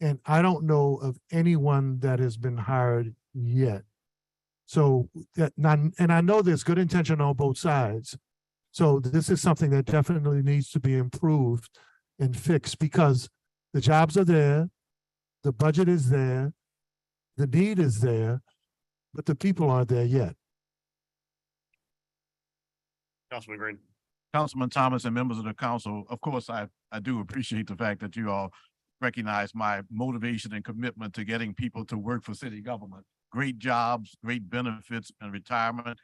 and I don't know of anyone that has been hired yet. So that, and I know there's good intention on both sides. So this is something that definitely needs to be improved and fixed because the jobs are there, the budget is there, the need is there, but the people aren't there yet. Councilman Green. Councilman Thomas and members of the council, of course, I do appreciate the fact that you all recognize my motivation and commitment to getting people to work for city government. Great jobs, great benefits and retirement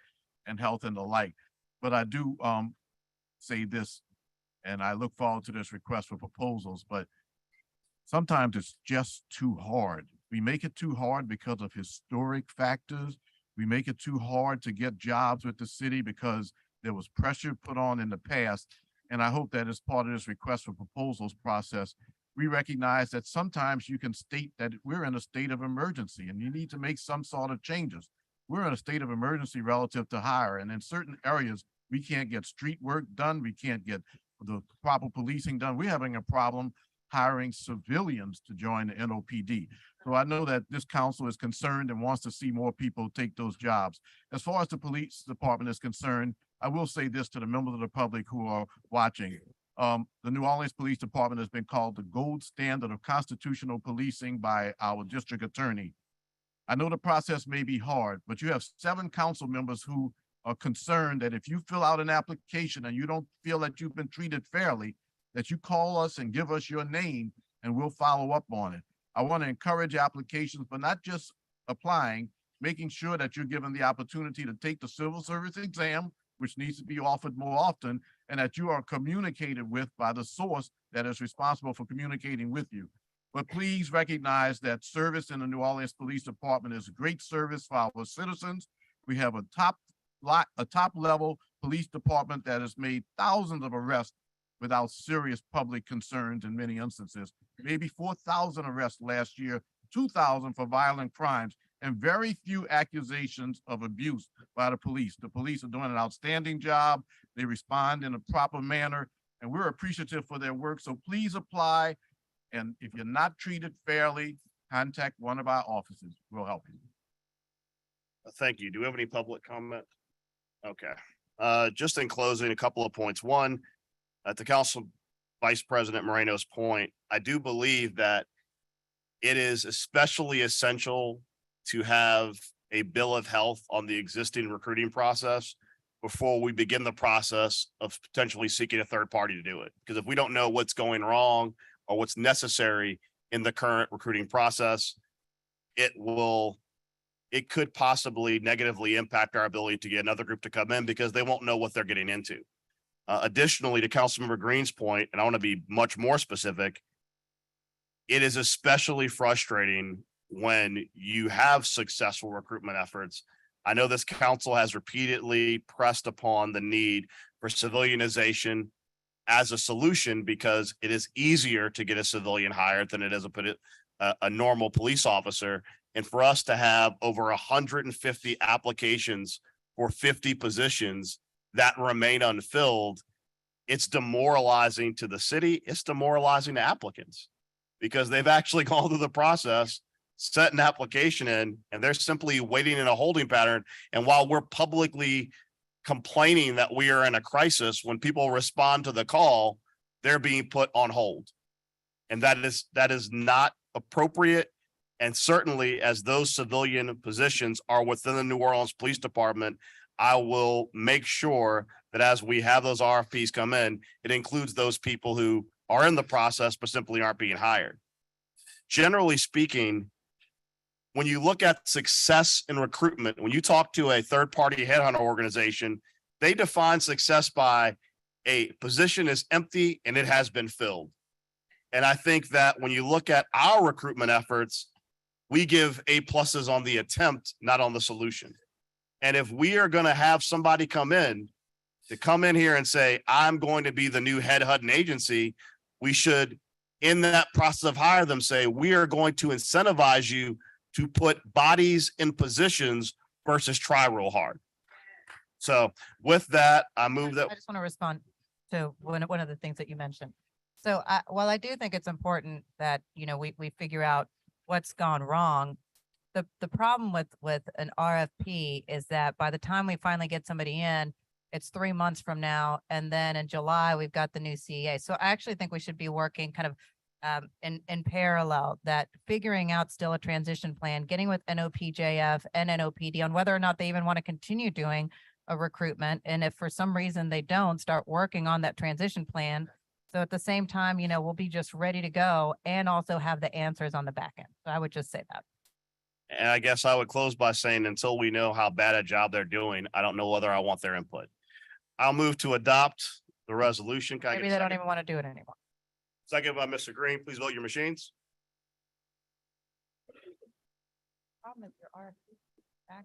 and health and the like. But I do say this, and I look forward to this request for proposals, but sometimes it's just too hard. We make it too hard because of historic factors. We make it too hard to get jobs with the city because there was pressure put on in the past. And I hope that as part of this request for proposals process, we recognize that sometimes you can state that we're in a state of emergency and you need to make some sort of changes. We're in a state of emergency relative to hire. And in certain areas, we can't get street work done. We can't get the proper policing done. We're having a problem hiring civilians to join the NOPD. So I know that this council is concerned and wants to see more people take those jobs. As far as the police department is concerned, I will say this to the members of the public who are watching. The New Orleans Police Department has been called the gold standard of constitutional policing by our district attorney. I know the process may be hard, but you have 7 council members who are concerned that if you fill out an application and you don't feel that you've been treated fairly, that you call us and give us your name and we'll follow up on it. I want to encourage applications, but not just applying, making sure that you're given the opportunity to take the civil service exam, which needs to be offered more often, and that you are communicated with by the source that is responsible for communicating with you. But please recognize that service in the New Orleans Police Department is a great service for our citizens. We have a top level police department that has made thousands of arrests without serious public concerns in many instances, maybe 4,000 arrests last year, 2,000 for violent crimes, and very few accusations of abuse by the police. The police are doing an outstanding job. They respond in a proper manner, and we're appreciative for their work. So please apply. And if you're not treated fairly, contact one of our offices. We'll help you. Thank you. Do we have any public comment? Okay. Just in closing, a couple of points. One, at the Council Vice President Moreno's point, I do believe that it is especially essential to have a bill of health on the existing recruiting process before we begin the process of potentially seeking a third party to do it. Because if we don't know what's going wrong or what's necessary in the current recruiting process, it could possibly negatively impact our ability to get another group to come in because they won't know what they're getting into. Additionally, to Councilmember Green's point, and I want to be much more specific, it is especially frustrating when you have successful recruitment efforts. I know this council has repeatedly pressed upon the need for civilianization as a solution because it is easier to get a civilian hired than it is a normal police officer. And for us to have over 150 applications for 50 positions that remain unfilled, it's demoralizing to the city. It's demoralizing to applicants because they've actually gone through the process, set an application in, and they're simply waiting in a holding pattern. And while we're publicly complaining that we are in a crisis, when people respond to the call, they're being put on hold. And that is not appropriate. And certainly as those civilian positions are within the New Orleans Police Department, I will make sure that as we have those RFPs come in, it includes those people who are in the process but simply aren't being hired. Generally speaking, when you look at success in recruitment, when you talk to a third-party headhunter organization, they define success by a position is empty and it has been filled. And I think that when you look at our recruitment efforts, we give A+ on the attempt, not on the solution. And if we are going to have somebody come in here and say, I'm going to be the new headhunting agency, we should, in that process of hire them, say, we are going to incentivize you to put bodies in positions versus try real hard. So with that, I move that. I just want to respond to one of the things that you mentioned. So while I do think it's important that, we figure out what's gone wrong, the problem with an RFP is that by the time we finally get somebody in, it's 3 months from now. And then in July, we've got the new CEA. So I actually think we should be working kind of in parallel, that figuring out still a transition plan, getting with NOPJF and NOPD on whether or not they even want to continue doing a recruitment. And if for some reason they don't, start working on that transition plan. So at the same time, you know, we'll be just ready to go and also have the answers on the back end. So I would just say that. And I guess I would close by saying, until we know how bad a job they're doing, I don't know whether I want their input. I'll move to adopt the resolution. Can I get Maybe a they don't second? even want to do it anymore. Second by Mr. Green. Please vote your machines. Problem is your RFP back.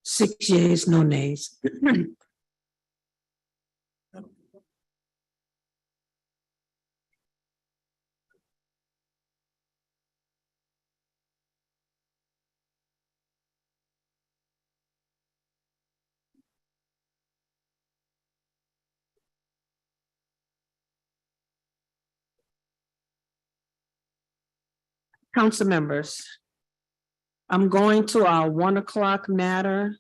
6 yeas, no nays. Council members, I'm going to our 1 o'clock matter.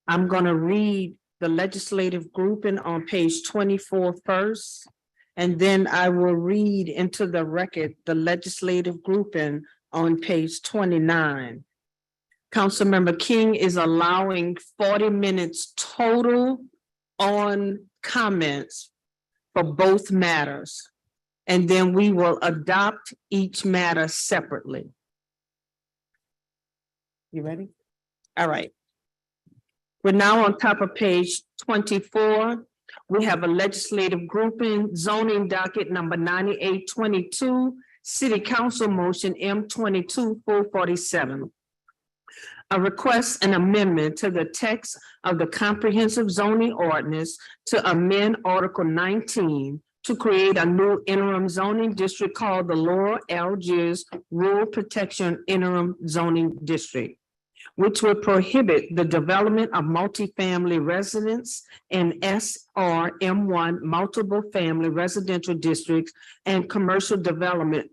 I'm going to read the legislative grouping on page 24 first, and then I will read into the record the legislative grouping on page 29. Councilmember King is allowing 40 minutes total on comments for both matters. And then we will adopt each matter separately. You ready? All right. We're now on top of page 24. We have a legislative grouping, zoning docket number 9822, city council motion M22-447. A request and amendment to the text of the comprehensive zoning ordinance to amend Article 19 to create a new interim zoning district called the Lower Algiers Rural Protection Interim Zoning District, which would prohibit the development of multifamily residence in SRM1 multiple family residential districts and commercial development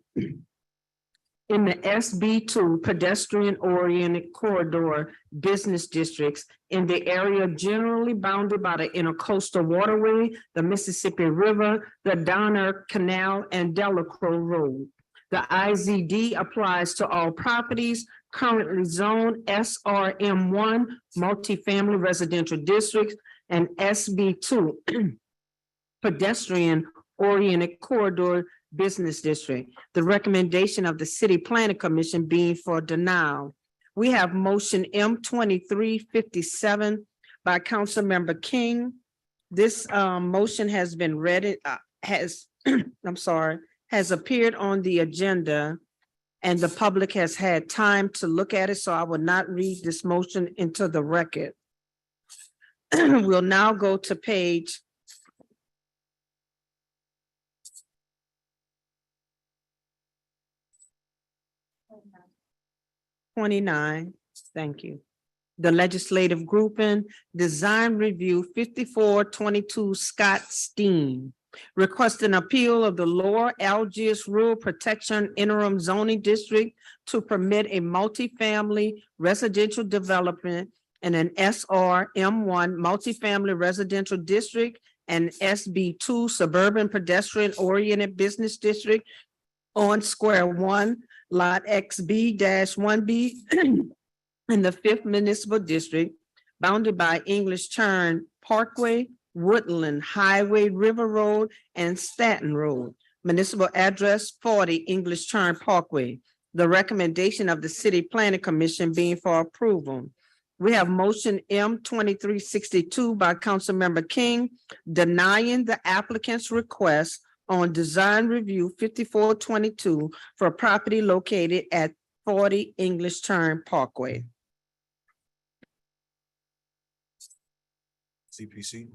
in the SB2 pedestrian oriented corridor business districts in the area generally bounded by the intercoastal waterway, the Mississippi River, the Donner Canal, and Delacroix Road. The IZD applies to all properties currently zoned SRM1 multifamily residential districts and SB2 pedestrian oriented corridor business district. The recommendation of the City Planning Commission being for denial. We have motion M2357 by Councilmember King. This motion has been read, has appeared on the agenda, and the public has had time to look at it, so I will not read this motion into the record. We'll now go to page 29. Thank you. The legislative grouping, design review 5422 Scott Steen. Request an appeal of the Lower Algiers Rural Protection Interim Zoning District to permit a multifamily residential development in an SRM1 multifamily residential district and SB2 suburban pedestrian oriented business district on Square One, Lot XB-1B in the 5th Municipal District, bounded by English Turn Parkway, Woodland Highway, River Road, and Staten Road. Municipal address 40 English Turn Parkway. The recommendation of the City Planning Commission being for approval. We have motion M2362 by Councilmember King denying the applicant's request on design review 5422 for property located at 40 English Turn Parkway. CPC.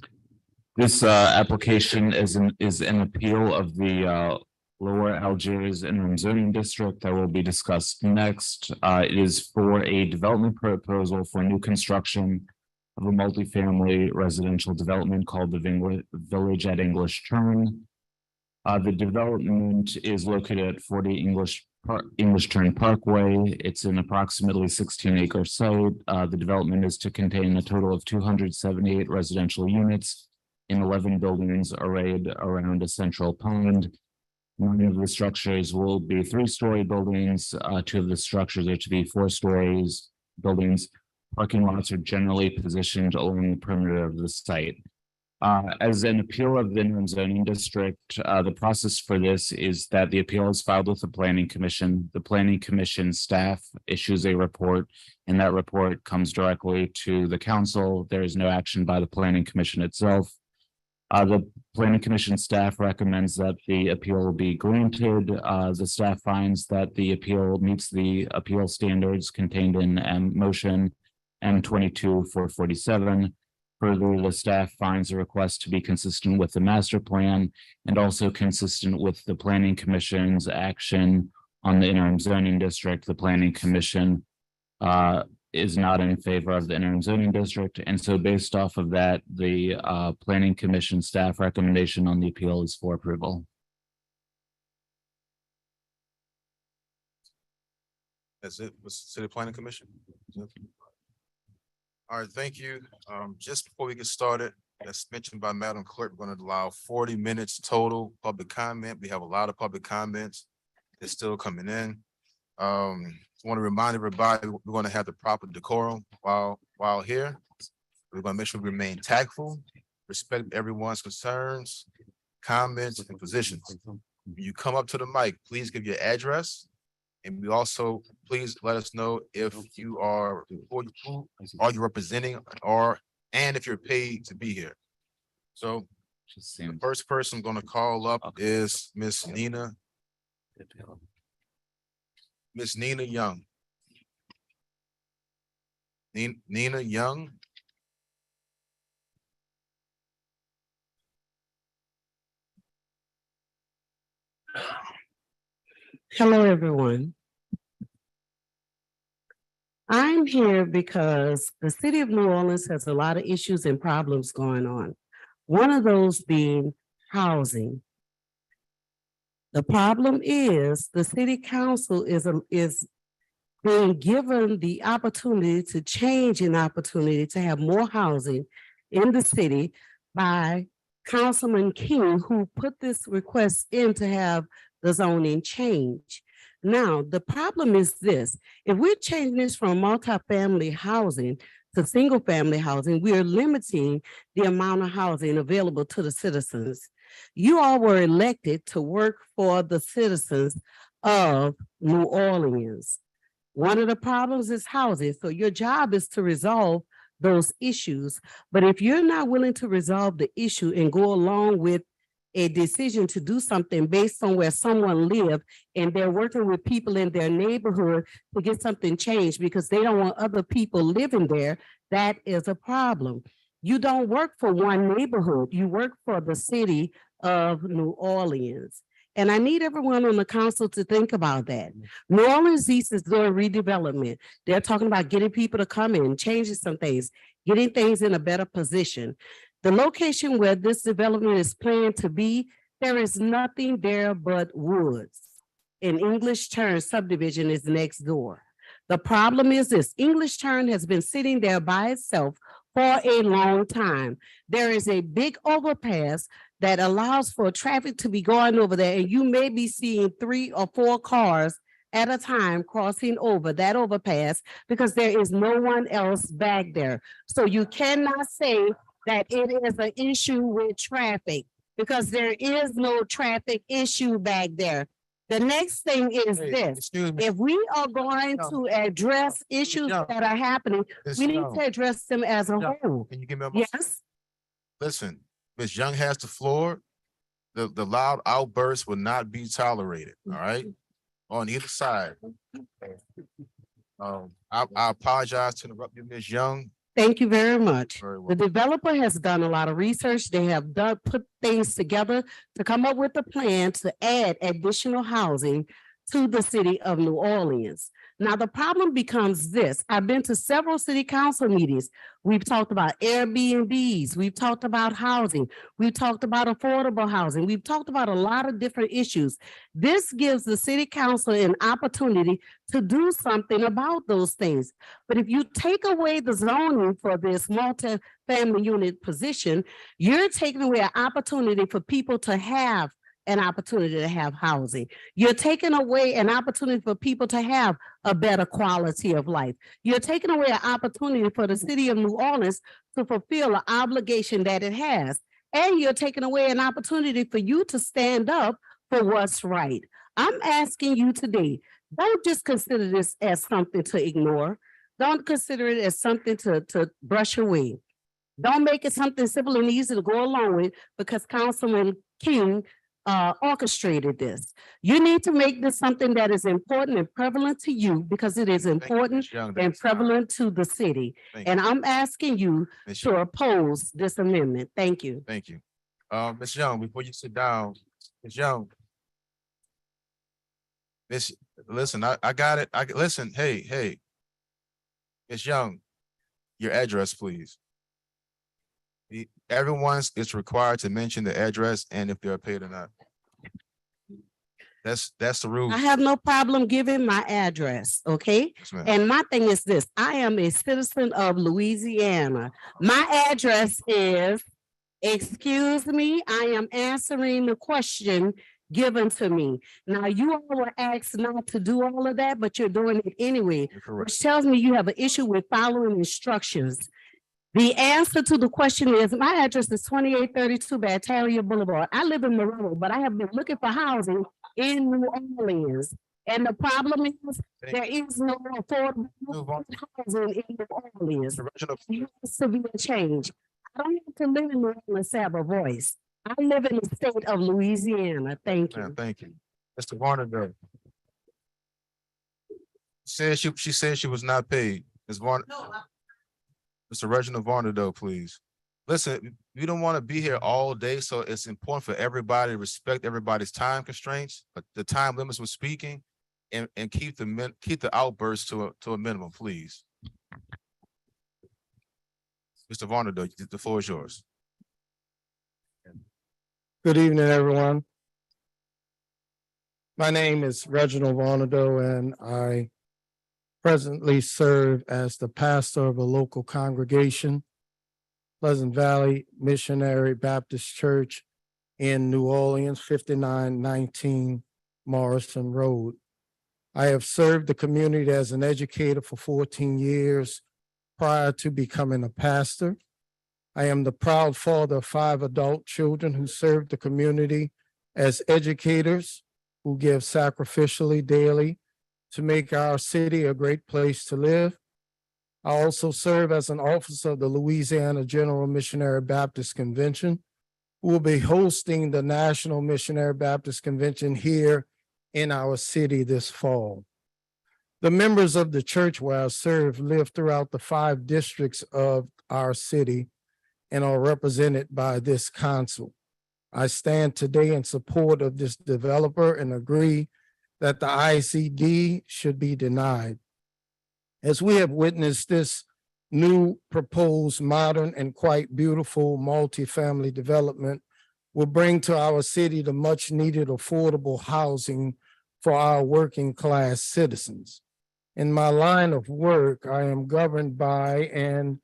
This application is an appeal of the Lower Algiers Interim Zoning District that will be discussed next. It is for a development proposal for new construction of a multifamily residential development called the Village at English Turn. The development is located at 40 English Turn Parkway. It's an approximately 16-acre site. The development is to contain a total of 278 residential units in 11 buildings arrayed around a central pond. 9 of the structures will be 3-story buildings. 2 of the structures are to be 4 stories buildings. Parking lots are generally positioned along the perimeter of the site. As an appeal of the interim zoning district, the process for this is that the appeal is filed with the planning commission. The planning commission staff issues a report, and that report comes directly to the council. There is no action by the planning commission itself. The planning commission staff recommends that the appeal be granted. The staff finds that the appeal meets the appeal standards contained in motion M22-447. Further, the staff finds the request to be consistent with the master plan and also consistent with the planning commission's action on the interim zoning district. The planning commission is not in favor of the interim zoning district. And so based off of that, the planning commission staff recommendation on the appeal is for approval. That's it, City Planning Commission. All right, thank you. Just before we get started, as mentioned by Madam Clerk, we're going to allow 40 minutes total public comment. We have a lot of public comments that's still coming in. I want to remind everybody, we're going to have the proper decorum while here. We're going to make sure we remain tactful, respect everyone's concerns, comments, and positions. When you come up to the mic, please give your address. And we also, please let us know if you are, who are you representing, and if you're paid to be here. So the first person I'm going to call up is Miss Nina Young. Nina Young. Hello, everyone. I'm here because the city of New Orleans has a lot of issues and problems going on. One of those being housing. The problem is the city council is being given the opportunity to change an opportunity to have more housing in the city by Councilman King, who put this request in to have the zoning change. Now, the problem is this: if we're changing this from multifamily housing to single family housing, we are limiting the amount of housing available to the citizens. You all were elected to work for the citizens of New Orleans. One of the problems is housing, so your job is to resolve those issues. But if you're not willing to resolve the issue and go along with a decision to do something based on where someone lives, and they're working with people in their neighborhood to get something changed because they don't want other people living there, that is a problem. You don't work for one neighborhood, you work for the city of New Orleans. And I need everyone on the council to think about that. New Orleans East is doing redevelopment. They're talking about getting people to come in, changing some things, getting things in a better position. The location where this development is planned to be, there is nothing there but woods. An English Turn subdivision is next door. The problem is this: English Turn has been sitting there by itself for a long time. There is a big overpass that allows for traffic to be going over there, and you may be seeing 3 or 4 cars at a time crossing over that overpass because there is no one else back there. So you cannot say that it is an issue with traffic because there is no traffic issue back there. The next thing is this: if we are going to address issues that are happening, we need to address them as a whole. Can you give me a Yes. Listen, Ms. Young has the floor. The loud outbursts will not be tolerated, all right? On either side. I apologize to interrupt you, Ms. Young. Thank you very much. The developer has done a lot of research. They have put things together to come up with a plan to add additional housing to the city of New Orleans. Now, the problem becomes this. I've been to several city council meetings. We've talked about Airbnbs. We've talked about housing. We've talked about affordable housing. We've talked about a lot of different issues. This gives the city council an opportunity to do something about those things. But if you take away the zoning for this multi-family unit position, you're taking away an opportunity for people to have an opportunity to have housing. You're taking away an opportunity for people to have a better quality of life. You're taking away an opportunity for the city of New Orleans to fulfill an obligation that it has. And you're taking away an opportunity for you to stand up for what's right. I'm asking you today, don't just consider this as something to ignore. Don't consider it as something to brush away. Don't make it something simple and easy to go along with because Councilman King orchestrated this. You need to make this something that is important and prevalent to you because it is important and prevalent to the city. And I'm asking you to oppose this amendment. Thank you. Thank you. Ms. Young, before you sit down, Ms. Young. Listen, I got it. Listen, hey. Ms. Young, your address, please. Everyone is required to mention the address and if they're paid or not. That's the rule. I have no problem giving my address, okay? Yes, ma'am. And my thing is this, I am a citizen of Louisiana. My address is, excuse me, I am answering the question given to me. Now, you all were asked not to do all of that, but you're doing it anyway, which tells me you have an issue with following instructions. The answer to the question is, my address is 2832 Battalion Boulevard. I live in Monroe, but I have been looking for housing in New Orleans. And the problem is there is no affordable housing in New Orleans. There has to be a change. I don't have to live in New Orleans to have a voice. I live in the state of Louisiana. Thank you. Thank you. Mr. Warner, though. She said she was not paid. Ms. Warner. Mr. Reginald Varner, though, please. Listen, we don't want to be here all day, so it's important for everybody to respect everybody's time constraints, but the time limits when speaking, and keep the outbursts to a minimum, please. Mr. Varner, though, the floor is yours. Good evening, everyone. My name is Reginald Varnado, and I presently serve as the pastor of a local congregation, Pleasant Valley Missionary Baptist Church in New Orleans, 5919 Morrison Road. I have served the community as an educator for 14 years prior to becoming a pastor. I am the proud father of 5 adult children who serve the community as educators who give sacrificially daily to make our city a great place to live. I also serve as an officer of the Louisiana General Missionary Baptist Convention, who will be hosting the National Missionary Baptist Convention here in our city this fall. The members of the church where I serve live throughout the 5 districts of our city and are represented by this council. I stand today in support of this developer and agree that the ICD should be denied. As we have witnessed this new proposed modern and quite beautiful multifamily development will bring to our city the much needed affordable housing for our working class citizens. In my line of work, I am governed by and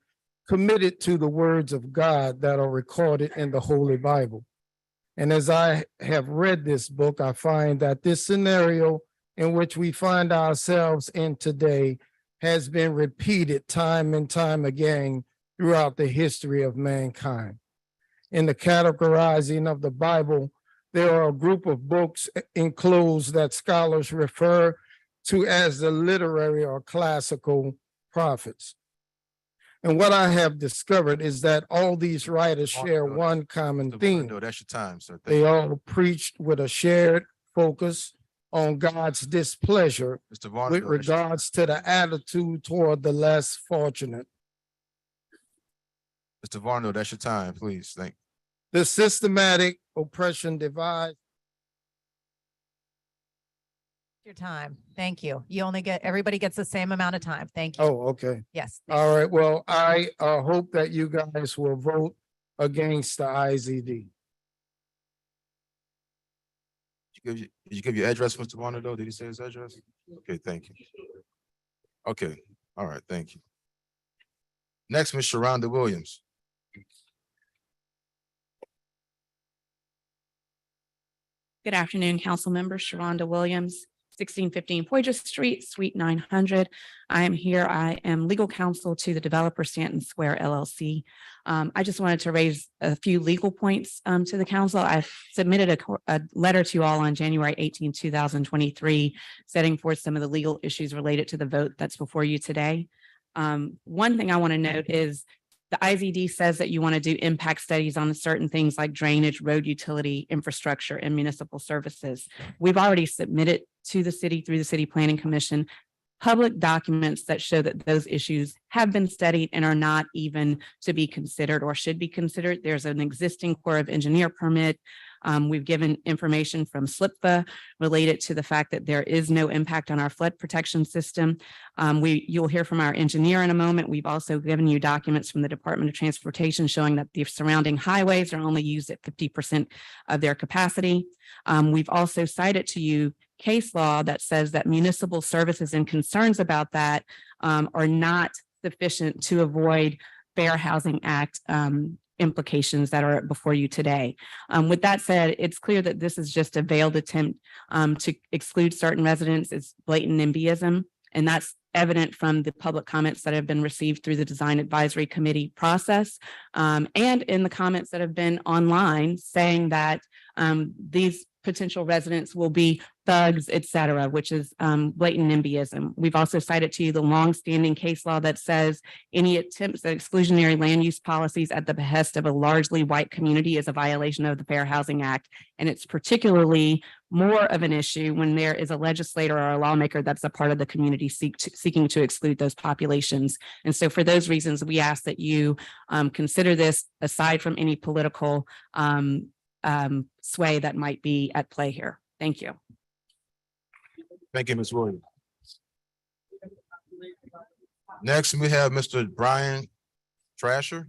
committed to the words of God that are recorded in the Holy Bible. And as I have read this book, I find that this scenario in which we find ourselves in today has been repeated time and time again throughout the history of mankind. In the categorizing of the Bible, there are a group of books enclosed that scholars refer to as the literary or classical prophets. And what I have discovered is that all these writers share one common theme. That's your time, sir. They all preached with a shared focus on God's displeasure with regards to the attitude toward the less fortunate. Mr. Varno, that's your time, please. Thank you. The systematic oppression divide. Your time. Thank you. You only get, everybody gets the same amount of time. Thank you. Oh, okay. Yes. All right. Well, I hope that you guys will vote against the IZD. Did you give your address, Mr. Warner, though? Did he say his address? Okay, thank you. Okay, all right, thank you. Next, Ms. Sharonda Williams. Good afternoon, council members. Sharonda Williams, 1615 Poydras Street, Suite 900. I am here. I am legal counsel to the developer Stanton Square LLC. I just wanted to raise a few legal points to the council. I submitted a letter to you all on January 18, 2023, setting forth some of the legal issues related to the vote that's before you today. One thing I want to note is the IZD says that you want to do impact studies on certain things like drainage, road utility, infrastructure, and municipal services. We've already submitted to the city through the City Planning Commission public documents that show that those issues have been studied and are not even to be considered or should be considered. There's an existing Corps of Engineer permit. We've given information from SLPFA related to the fact that there is no impact on our flood protection system. You'll hear from our engineer in a moment. We've also given you documents from the Department of Transportation showing that the surrounding highways are only used at 50% of their capacity. We've also cited to you case law that says that municipal services and concerns about that are not sufficient to avoid Fair Housing Act implications that are before you today. With that said, it's clear that this is just a veiled attempt to exclude certain residents. It's blatant NIMBYism, and that's evident from the public comments that have been received through the Design Advisory Committee process, and in the comments that have been online saying that these potential residents will be thugs, et cetera, which is blatant NIMBYism. We've also cited to you the longstanding case law that says any attempts at exclusionary land use policies at the behest of a largely white community is a violation of the Fair Housing Act. And it's particularly more of an issue when there is a legislator or a lawmaker that's a part of the community seeking to exclude those populations. And so for those reasons, we ask that you consider this aside from any political sway that might be at play here. Thank you. Thank you, Ms. Williams. Next, we have Mr. Brian Trasher.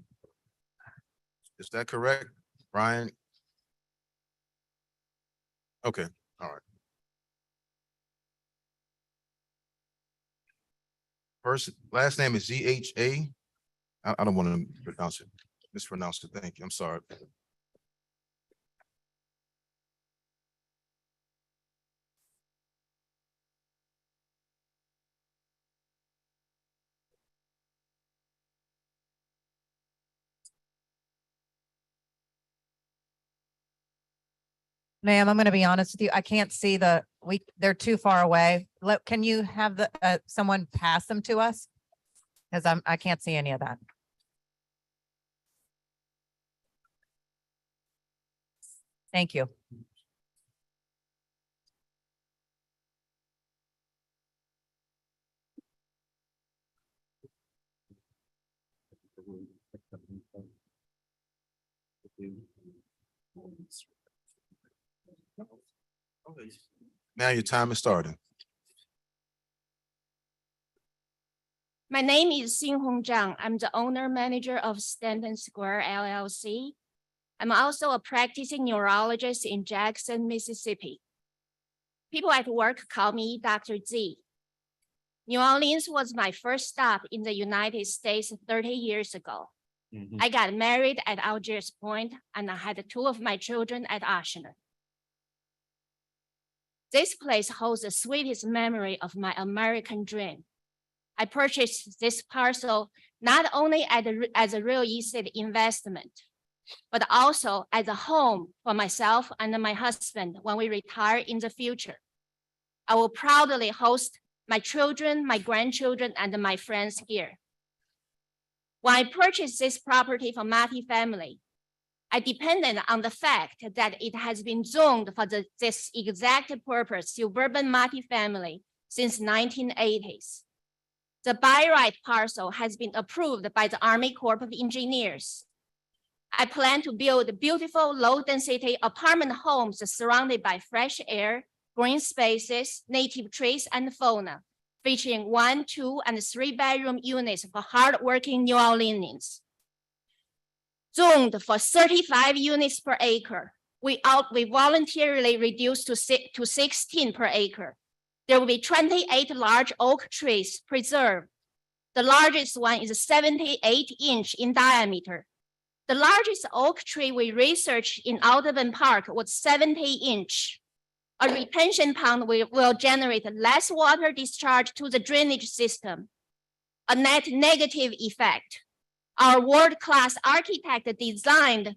Is that correct? Brian? Okay, all right. First, last name is Z-H-A. I don't want to mispronounce it. Thank you. I'm sorry. Ma'am, I'm going to be honest with you. I can't see they're too far away. Can you have someone pass them to us? Because I can't see any of that. Thank you. Now your time is starting. My name is Xin Hong Zhang. I'm the owner manager of Stanton Square LLC. I'm also a practicing neurologist in Jackson, Mississippi. People at work call me Dr. Z. New Orleans was my first stop in the United States 30 years ago. I got married at Algiers Point, and I had 2 of my children at Ashland. This place holds the sweetest memory of my American dream. I purchased this parcel not only as a real estate investment, but also as a home for myself and my husband when we retire in the future. I will proudly host my children, my grandchildren, and my friends here. When I purchased this property for Mardi family, I depended on the fact that it has been zoned for this exact purpose, suburban multifamily, since 1980s. The by right parcel has been approved by the Army Corps of Engineers. I plan to build beautiful low-density apartment homes surrounded by fresh air, green spaces, native trees, and fauna, featuring 1, 2, and 3-bedroom units for hardworking New Orleanians. Zoned for 35 units per acre, we voluntarily reduced to 16 per acre. There will be 28 large oak trees preserved. The largest one is 78 inch in diameter. The largest oak tree we researched in Audubon Park was 70 inch. A retention pond will generate less water discharge to the drainage system, a net negative effect. Our world-class architect designed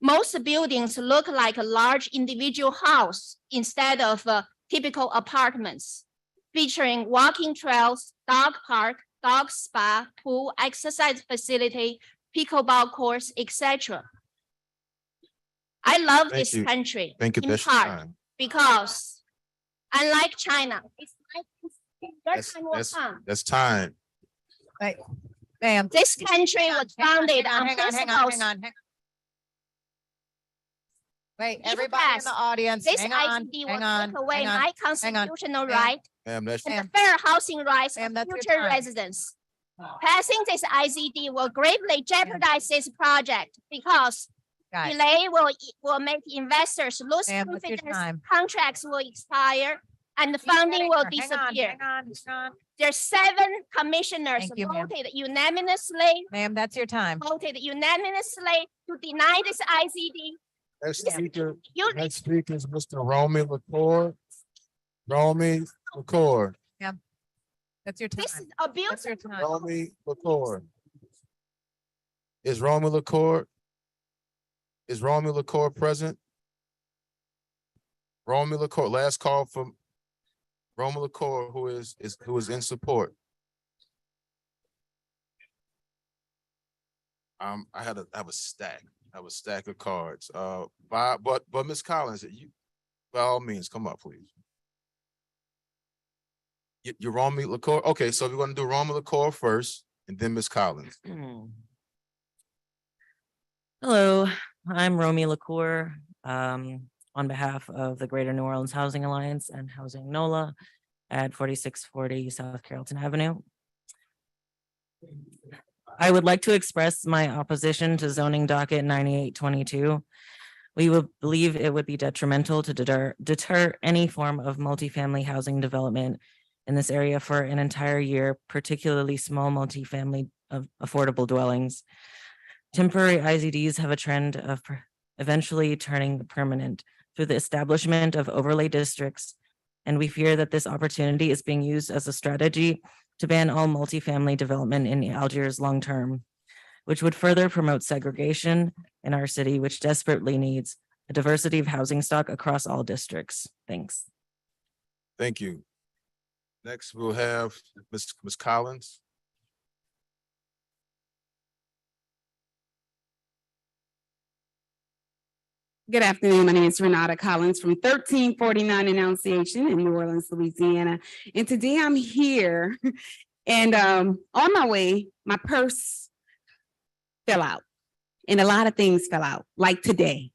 most buildings look like a large individual house instead of typical apartments, featuring walking trails, dog park, dog spa, pool, exercise facility, pickleball course, etc. I love this country in part because, unlike China, That's time. Wait, ma'am. This country was founded on principles. Wait, everybody in the audience, This hang on, ICD hang will on, take away hang on, my hang on. constitutional Ma'am, right Ma'am, that's, and the fair housing rights of that's your future time. residents. Passing this ICD will gravely jeopardize this project because Guys. delay will make investors lose Ma'am, that's your confidence, time. contracts will expire, and the funding will disappear. Hang on. There's 7 commissioners Thank you, ma'am. voted unanimously. Ma'am, that's your time. Voted unanimously to deny this ICD. next speaker, You- next speaker is Mr. Romy LaCour. Romy LaCour. Yeah. That's your time. This is abuse. That's your time. Romy LaCour. Is Romy LaCour? Is Romy LaCour present? Romy LaCour, last call from Romy LaCour, who is in support. I have a stack of cards. But Ms. Collins, you, by all means, come up, please. You're Romy LaCour? Okay, so we're gonna do Romy LaCour first and then Ms. Collins. Hello, I'm Romy LaCour, on behalf of the Greater New Orleans Housing Alliance and Housing NOLA at 4640 South Carrollton Avenue. I would like to express my opposition to zoning docket 9822. We would believe it would be detrimental to deter any form of multifamily housing development in this area for an entire year, particularly small multifamily of affordable dwellings. Temporary IZDs have a trend of eventually turning permanent through the establishment of overlay districts, and we fear that this opportunity is being used as a strategy to ban all multifamily development in Algiers long-term, which would further promote segregation in our city, which desperately needs a diversity of housing stock across all districts. Thanks. Thank you. Next, we'll have Ms. Collins. Good afternoon. My name is Renata Collins from 1349 Annunciation in New Orleans, Louisiana. And today I'm here and on my way, my purse fell out and a lot of things fell out, like today.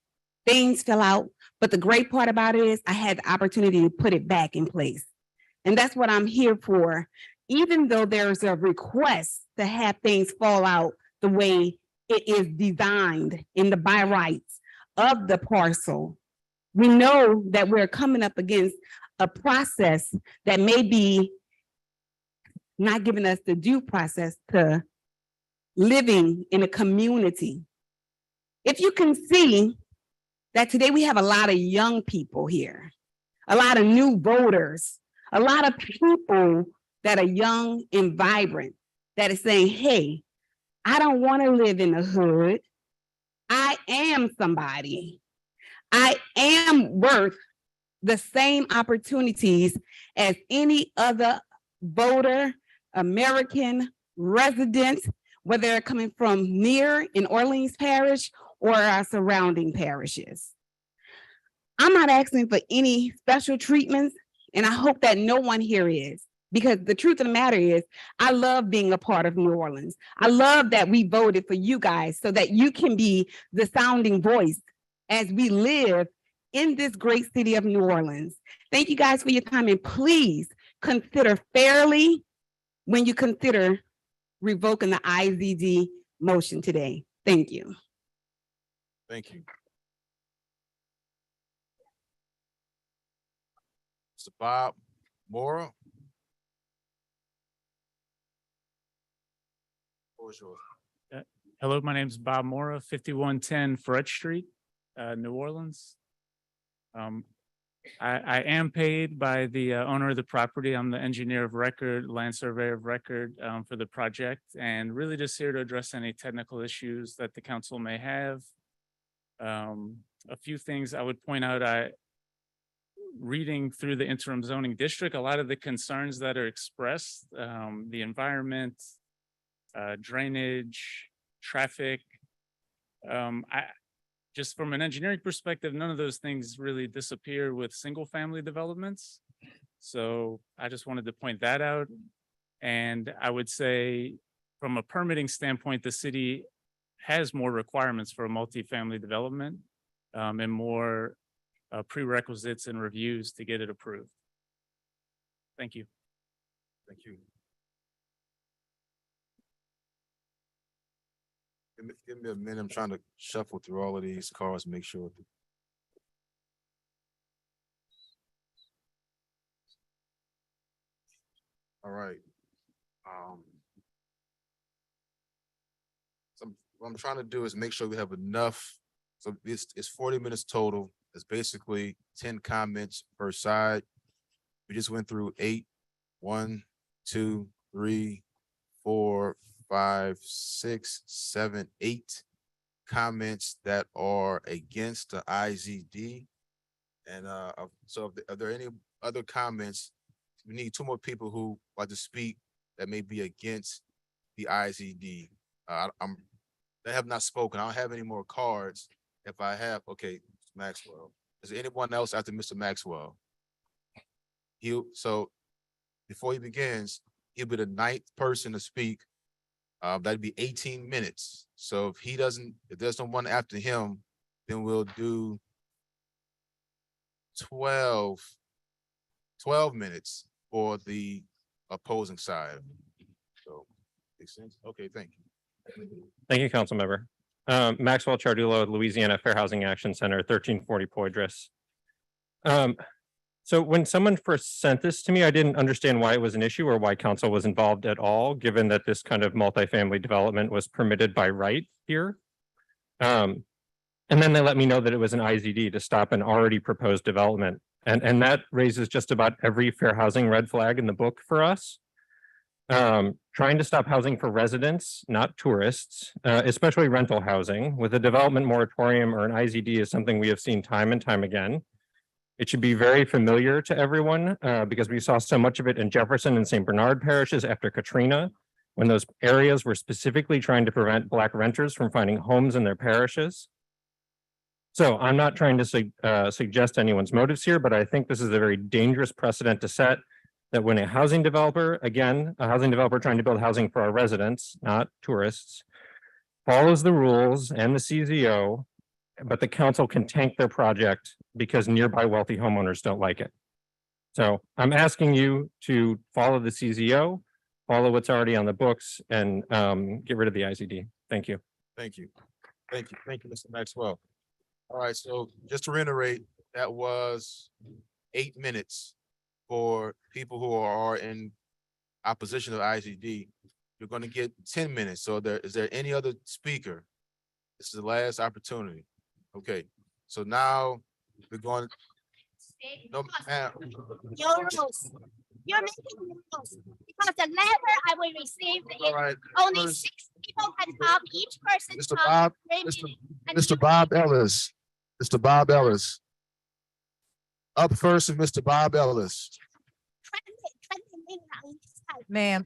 Things fell out, but the great part about it is I had the opportunity to put it back in place. And that's what I'm here for. Even though there's a request to have things fall out the way it is designed in the by rights of the parcel, we know that we're coming up against a process that may be not giving us the due process to living in a community. If you can see that today we have a lot of young people here, a lot of new voters, a lot of people that are young and vibrant that is saying, hey, I don't want to live in the hood. I am somebody. I am worth the same opportunities as any other voter, American resident, whether they're coming from near in Orleans Parish or our surrounding parishes. I'm not asking for any special treatments, and I hope that no one here is. Because the truth of the matter is, I love being a part of New Orleans. I love that we voted for you guys so that you can be the sounding voice as we live in this great city of New Orleans. Thank you guys for your time, and please consider fairly when you consider revoking the IZD motion today. Thank you. Thank you. Mr. Bob Mora. Floor is yours. Hello, my name is Bob Mora, 5110 Fred Street, New Orleans. I am paid by the owner of the property. I'm the engineer of record, land surveyor of record for the project, and really just here to address any technical issues that the council may have. A few things I would point out, reading through the interim zoning district, a lot of the concerns that are expressed, the environment, drainage, traffic. Just from an engineering perspective, none of those things really disappear with single family developments. So I just wanted to point that out. And I would say from a permitting standpoint, the city has more requirements for a multifamily development and more prerequisites and reviews to get it approved. Thank you. Thank you. Give me a minute. I'm trying to shuffle through all of these cars, make sure. All right. So what I'm trying to do is make sure we have enough. So it's 40 minutes total. It's basically 10 comments per side. We just went through 8, 1, 2, 3, 4, 5, 6, 7, 8 comments that are against the IZD. And so are there any other comments? We need 2 more people who like to speak that may be against the IZD. They have not spoken. I don't have any more cards. If I have, okay, Maxwell. Is there anyone else after Mr. Maxwell? So before he begins, he'll be the 9th person to speak. That'd be 18 minutes. So if there's no one after him, then we'll do 12 minutes for the opposing side. So, makes sense? Okay, thank you. Thank you, council member. Maxwell Chardulo, Louisiana Fair Housing Action Center, 1340 Poydras. So when someone first sent this to me, I didn't understand why it was an issue or why council was involved at all, given that this kind of multifamily development was permitted by right here. And then they let me know that it was an IZD to stop an already proposed development. And that raises just about every fair housing red flag in the book for us. Trying to stop housing for residents, not tourists, especially rental housing, with a development moratorium or an IZD is something we have seen time and time again. It should be very familiar to everyone because we saw so much of it in Jefferson and St. Bernard parishes after Katrina, when those areas were specifically trying to prevent Black renters from finding homes in their parishes. So I'm not trying to suggest anyone's motives here, but I think this is a very dangerous precedent to set, that when a housing developer, again, a housing developer trying to build housing for our residents, not tourists, follows the rules and the CZO, but the council can tank their project because nearby wealthy homeowners don't like it. So I'm asking you to follow the CZO, follow what's already on the books, and get rid of the IZD. Thank you. Thank you. Thank you. Thank you, Mr. Maxwell. All right, so just to reiterate, that was 8 minutes for people who are in opposition to IZD. You're going to get 10 minutes. So is there any other speaker? This is the last opportunity. Okay, so now we're going. No, ma'am. Your rules. You're making rules because the letter I will receive is right, only first- 6 people can talk. Each person Mr. talks Bob, 3 minutes. And Mr. Bob Ellis. Mr. Bob Ellis. Up first is Mr. Bob Ellis. 20 minutes on each side. Ma'am.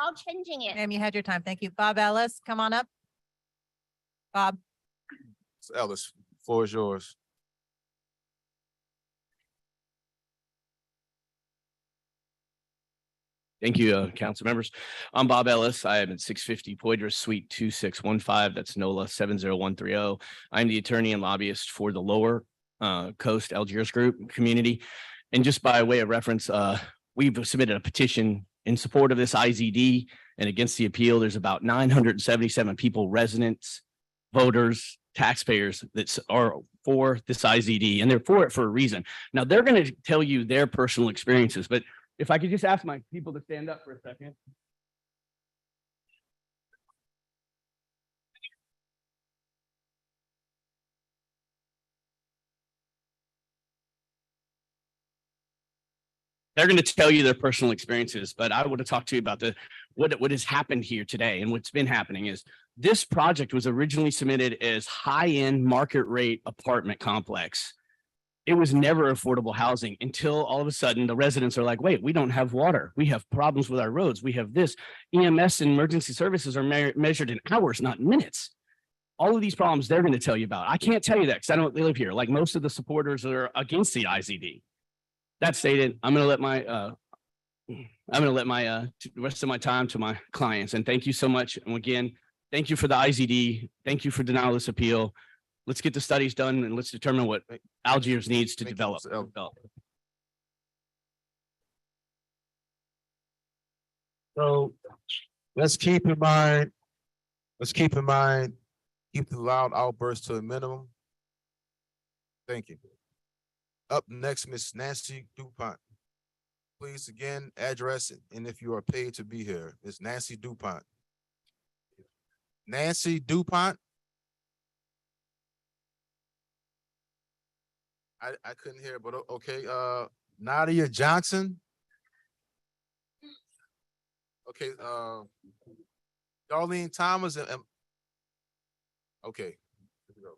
All changing it. Ma'am, you had your time. Thank you. Bob Ellis, come on up. Bob. Mr. Ellis, floor is yours. Thank you, council members. I'm Bob Ellis. I am at 650 Poydras Suite 2615. That's NOLA 70130. I'm the attorney and lobbyist for the Lower Coast Algiers Group community. And just by way of reference, we've submitted a petition in support of this IZD and against the appeal. There's about 977 people, residents, voters, taxpayers that are for this IZD, and they're for it for a reason. Now, they're going to tell you their personal experiences, but if I could just ask my people to stand up for a second. They're going to tell you their personal experiences, but I want to talk to you about what has happened here today. And what's been happening is this project was originally submitted as high-end market rate apartment complex. It was never affordable housing until all of a sudden the residents are like, wait, we don't have water. We have problems with our roads. We have this. EMS and emergency services are measured in hours, not minutes. All of these problems they're going to tell you about. I can't tell you that because I don't live here. Like most of the supporters are against the IZD. That stated, I'm going to let my rest of my time to my clients. And thank you so much. And again, thank you for the IZD. Thank you for denying this appeal. Let's get the studies done and let's determine what Algiers needs to develop. So let's keep in mind, keep the loud outbursts to a minimum. Thank you. Up next, Miss Nancy DuPont. Please again, address it, and if you are paid to be here, it's Nancy DuPont. Nancy DuPont. I couldn't hear, but okay. Nadia Johnson. Okay. Darlene Thomas. Okay. Here we go.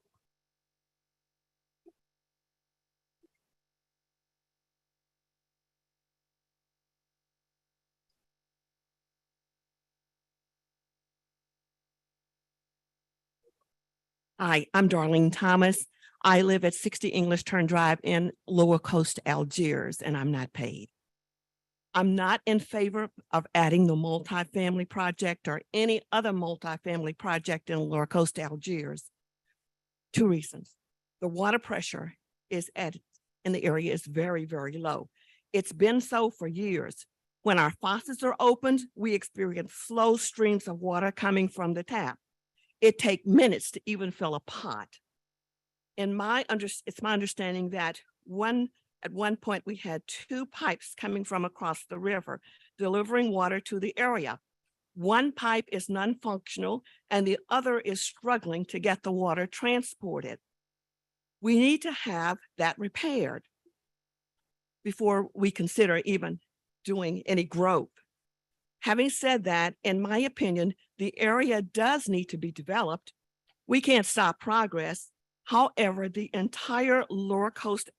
Hi, I'm Darlene Thomas. I live at 60 English Turn Drive in Lower Coast, Algiers, and I'm not paid. I'm not in favor of adding the multifamily project or any other multifamily project in Lower Coast, Algiers. 2 reasons. The water pressure in the area is very, very low. It's been so for years. When our faucets are opened, we experience slow streams of water coming from the tap. It takes minutes to even fill a pot. It's my understanding that at one point we had 2 pipes coming from across the river delivering water to the area. One pipe is non-functional and the other is struggling to get the water transported. We need to have that repaired before we consider even doing any growth. Having said that, in my opinion, the area does need to be developed. We can't stop progress. However, the entire lower coast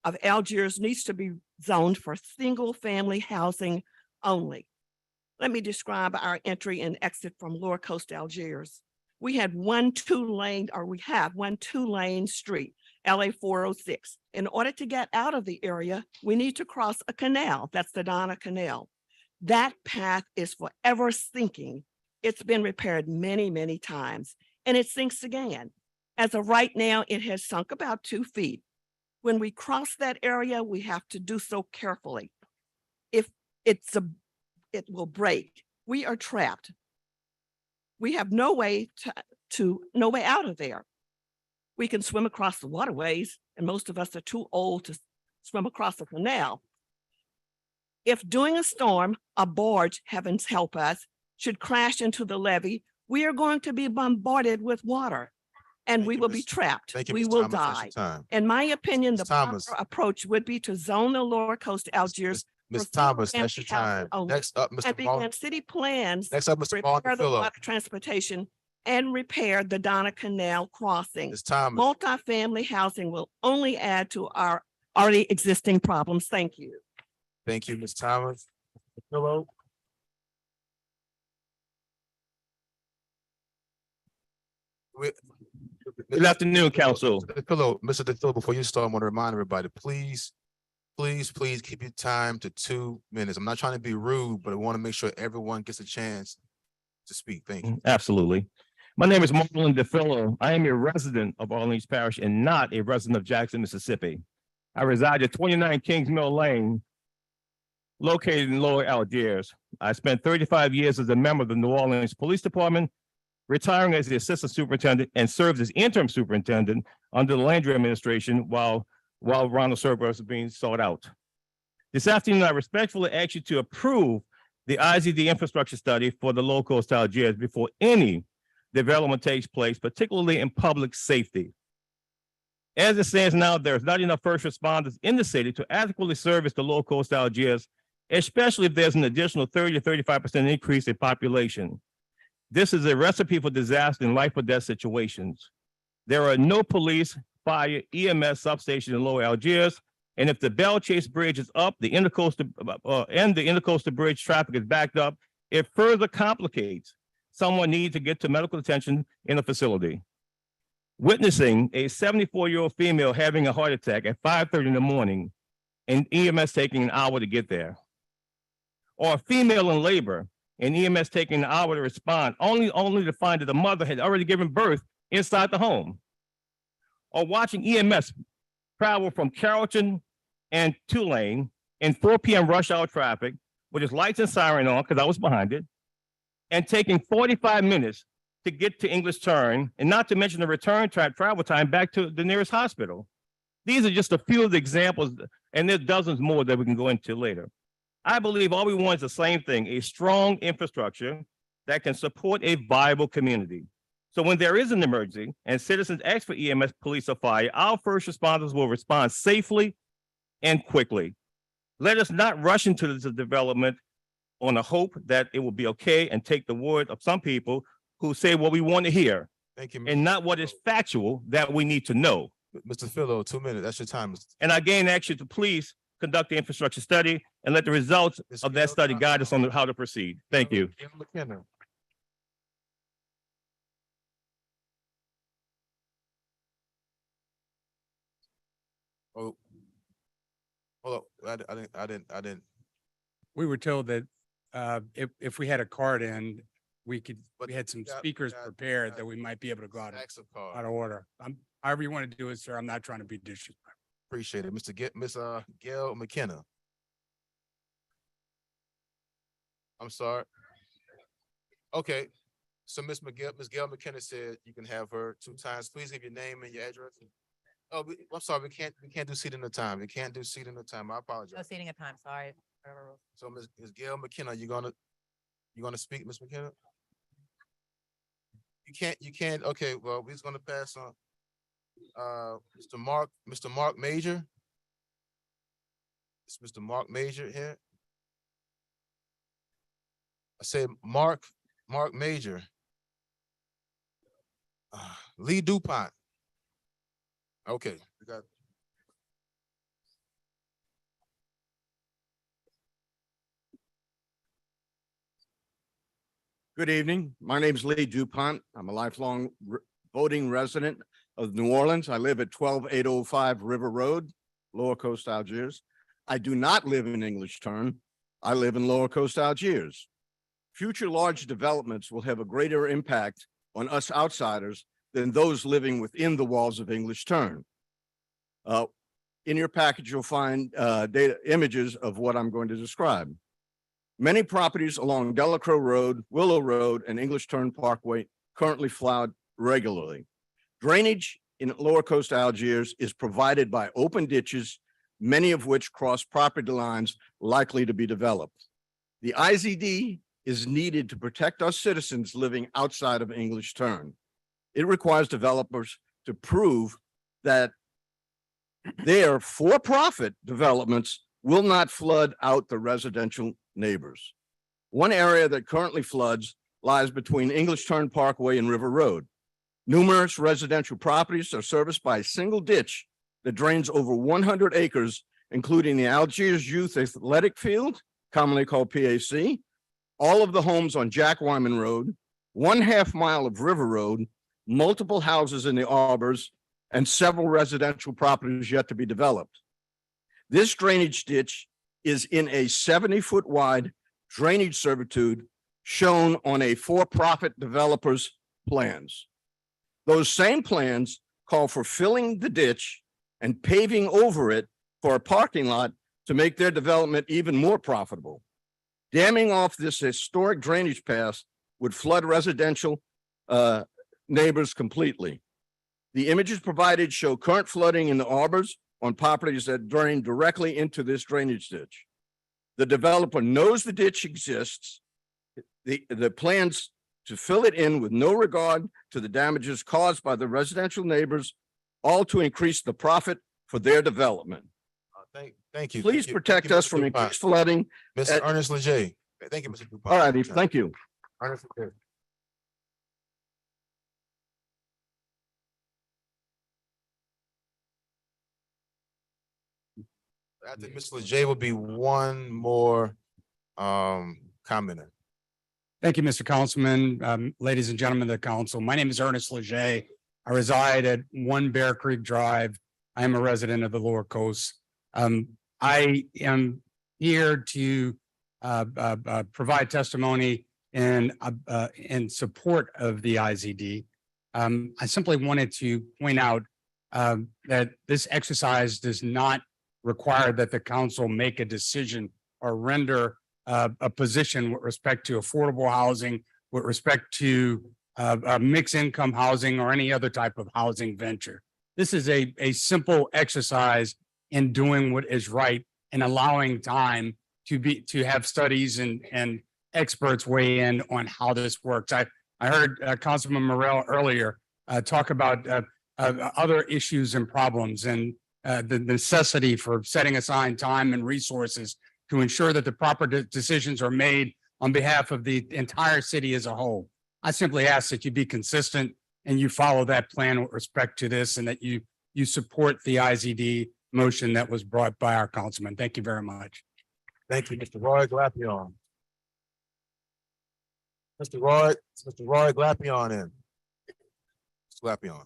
of Algiers needs to be zoned for single family housing only. Let me describe our entry and exit from lower coast Algiers. We have one two-lane street, LA 406. In order to get out of the area, we need to cross a canal. That's the Donna Canal. That path is forever sinking. It's been repaired many, many times, and it sinks again. As of right now, it has sunk about 2 feet. When we cross that area, we have to do so carefully. If it will break, we are trapped. We have no way no way out of there. We can swim across the waterways, and most of us are too old to swim across the canal. If during a storm, a barge, heavens help us, should crash into the levee, we are going to be bombarded with water and we will be trapped. We will die. In my opinion, the proper approach would be to zone the lower coast Algiers. Ms. Thomas, that's your time. Next up, and Mr. begin city plans. Next up, Mr. Repair the water transportation and repair the Donna Canal crossing. Multifamily housing will only add to our already existing problems. Thank you. Thank you, Ms. Thomas. Hello. Good afternoon, Council. Hello, Mr. DeFillo, before you start, I want to remind everybody, please keep your time to 2 minutes. I'm not trying to be rude, but I want to make sure everyone gets a chance to speak. Thank you. Absolutely. My name is Marlon DeFillo. I am a resident of Orleans Parish and not a resident of Jackson, Mississippi. I reside at 29 Kings Mill Lane, located in Lower Algiers. I spent 35 years as a member of the New Orleans Police Department, retiring as the assistant superintendent and served as interim superintendent under the Landry administration while Ronald Cerberus was being sought out. This afternoon, I respectfully ask you to approve the IZD infrastructure study for the low coast Algiers before any development takes place, particularly in public safety. As it stands now, there's not enough first responders in the city to adequately service the low coast Algiers, especially if there's an additional 30 to 35% increase in population. This is a recipe for disaster and life or death situations. There are no police, fire, EMS substations in Lower Algiers, and if the Bell Chase Bridge is up, the intercoastal bridge traffic is backed up, it further complicates someone needs to get to medical attention in a facility. Witnessing a 74-year-old female having a heart attack at 5:30 in the morning and EMS taking an hour to get there. Or a female in labor and EMS taking an hour to respond, only to find that the mother had already given birth inside the home. Or watching EMS travel from Carrollton and Tulane in 4 p.m. rush hour traffic with its lights and siren on, because I was behind it, and taking 45 minutes to get to English Turn, and not to mention the return travel time back to the nearest hospital. These are just a few of the examples, and there's dozens more that we can go into later. I believe all we want is the same thing, a strong infrastructure that can support a viable community. So when there is an emergency and citizens ask for EMS, police, or fire, our first responders will respond safely and quickly. Let us not rush into this development on a hope that it will be okay and take the word of some people who say what we want to hear. Thank you, and not what is factual that we need to know. Mr. Philo, 2 minutes. That's your time. And I again ask you to please conduct the infrastructure study and let the results of that study guide us on how to proceed. Thank you. Oh, hold up. I didn't. We were told that if we had a card in, we had some speakers prepared that we might be able to go out of order. However you want to do it, sir. I'm not trying to be disrespectful. Appreciate it. Miss Gail McKenna. I'm sorry. Okay. So Miss Gail McKenna said you can have her 2 times. Please give your name and your address. Oh, I'm sorry. We can't do seat in the time. We can't do seat in the time. I apologize. No seating at time. Sorry. So Miss Gail McKenna, you gonna speak, Miss McKenna? You can't. Okay. Well, we're just gonna pass on. Mr. Mark Major. It's Mr. Mark Major here. I said Mark Major. Lee DuPont. Okay. We got. Good evening. My name is Lee DuPont. I'm a lifelong voting resident of New Orleans. I live at 12805 River Road, Lower Coast Algiers. I do not live in English Turn. I live in Lower Coast Algiers. Future large developments will have a greater impact on us outsiders than those living within the walls of English Turn. In your package, you'll find images of what I'm going to describe. Many properties along Delacroix Road, Willow Road, and English Turn Parkway currently flood regularly. Drainage in Lower Coast Algiers is provided by open ditches, many of which cross property lines likely to be developed. The IZD is needed to protect our citizens living outside of English Turn. It requires developers to prove that their for-profit developments will not flood out the residential neighbors. One area that currently floods lies between English Turn Parkway and River Road. Numerous residential properties are serviced by a single ditch that drains over 100 acres, including the Algiers Youth Athletic Field, commonly called PAC, all of the homes on Jack Wyman Road, 1/2 mile of River Road, multiple houses in the arbors, and several residential properties yet to be developed. This drainage ditch is in a 70-foot wide drainage servitude shown on a for-profit developer's plans. Those same plans call for filling the ditch and paving over it for a parking lot to make their development even more profitable. Damming off this historic drainage path would flood residential neighbors completely. The images provided show current flooding in the arbors on properties that drain directly into this drainage ditch. The developer knows the ditch exists. The plans to fill it in with no regard to the damages caused by the residential neighbors, all to increase the profit for their development. Thank you. Please protect us from increased flooding. Mr. Ernest Leger. Thank you, Mr. Dupont. All righty, thank you. Ernest Leger. After Mr. Leger will be one more commenter. Thank you, Mr. Councilman. Ladies and gentlemen of the council, my name is Ernest Leger. I reside at 1 Bear Creek Drive. I am a resident of the Lower Coast. I am here to provide testimony in support of the IZD. I simply wanted to point out that this exercise does not require that the council make a decision or render a position with respect to affordable housing, with respect to mixed income housing or any other type of housing venture. This is a simple exercise in doing what is right and allowing time to have studies and experts weigh in on how this works. I heard Councilman Morrell earlier talk about other issues and problems and the necessity for setting aside time and resources to ensure that the proper decisions are made on behalf of the entire city as a whole. I simply ask that you be consistent and you follow that plan with respect to this and that you support the IZD motion that was brought by our councilman. Thank you very much. Thank you, Mr. Roy Glapion. Mr. Roy Glapion in. Mr. Glapion.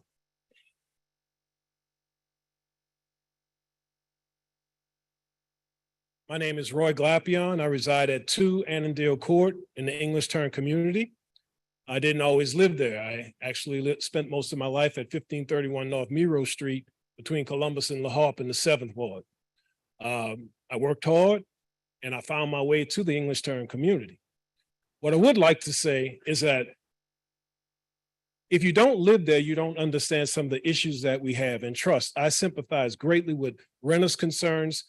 My name is Roy Glapion. I reside at 2 Annandale Court in the English Turn community. I didn't always live there. I actually spent most of my life at 1531 North Miro Street between Columbus and La Harpe in the 7th Ward. I worked hard and I found my way to the English Turn community. What I would like to say is that if you don't live there, you don't understand some of the issues that we have. And trust, I sympathize greatly with renters' concerns,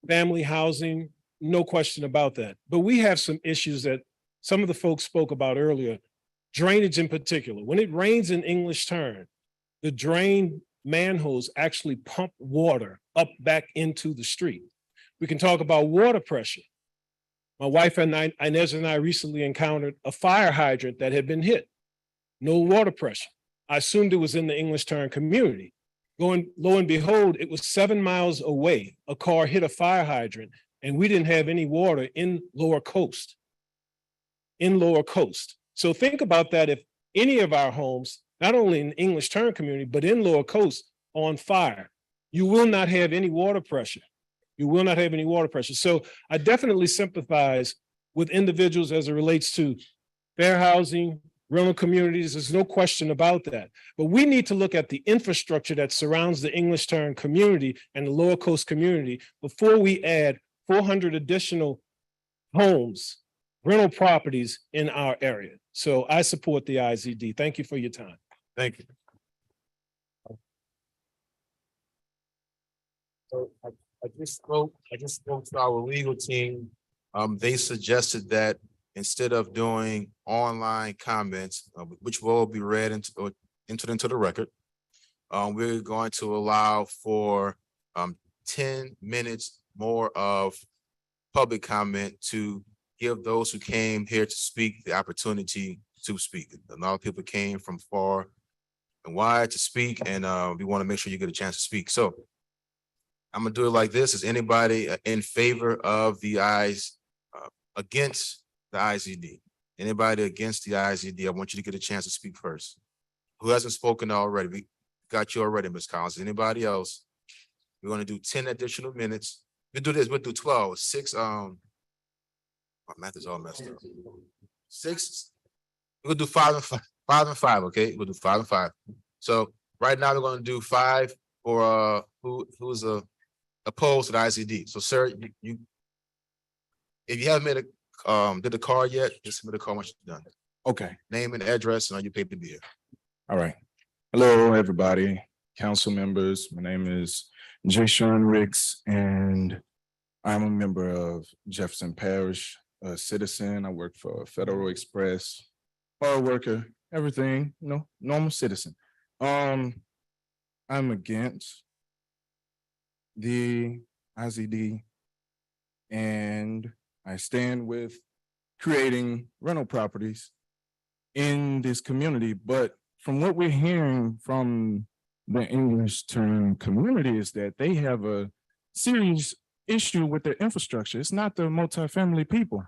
family housing, no question about that. But we have some issues that some of the folks spoke about earlier, drainage in particular. When it rains in English Turn, the drain manholes actually pump water up back into the street. We can talk about water pressure. My wife and Inez and I recently encountered a fire hydrant that had been hit. No water pressure. I assumed it was in the English Turn community. Lo and behold, it was 7 miles away. A car hit a fire hydrant and we didn't have any water in Lower Coast. So think about that. If any of our homes, not only in the English Turn community, but in Lower Coast on fire, you will not have any water pressure. So I definitely sympathize with individuals as it relates to fair housing, rental communities. There's no question about that. But we need to look at the infrastructure that surrounds the English Turn community and the Lower Coast community before we add 400 additional homes, rental properties in our area. So I support the IZD. Thank you for your time. Thank you. So I just spoke to our legal team. They suggested that instead of doing online comments, which will be read into the record, we're going to allow for 10 minutes more of public comment to give those who came here to speak the opportunity to speak. A lot of people came from far and wide to speak, and we want to make sure you get a chance to speak. So I'm gonna do it like this. Is anybody in favor of the against the IZD? Anybody against the IZD? I want you to get a chance to speak first. Who hasn't spoken already? We got you already, Ms. Collins. Anybody else? We're gonna do 10 additional minutes. We'll do this, we'll do 12, 6, my math is all messed up. 6, we'll do 5 and 5, okay? We'll do 5 and 5. So right now we're gonna do 5 for who's opposed to the ICD. So sir, if you haven't made did the card yet, just submit a card once you're done. Okay. Name and address and are you paid to be here? All right. Hello, everybody, council members. My name is Jay-Sean Riggs, and I'm a member of Jefferson Parish, a citizen. I work for Federal Express, hard worker, everything, normal citizen. I'm against the IZD, and I stand with creating rental properties in this community. But from what we're hearing from the English term community is that they have a serious issue with their infrastructure. It's not the multifamily people.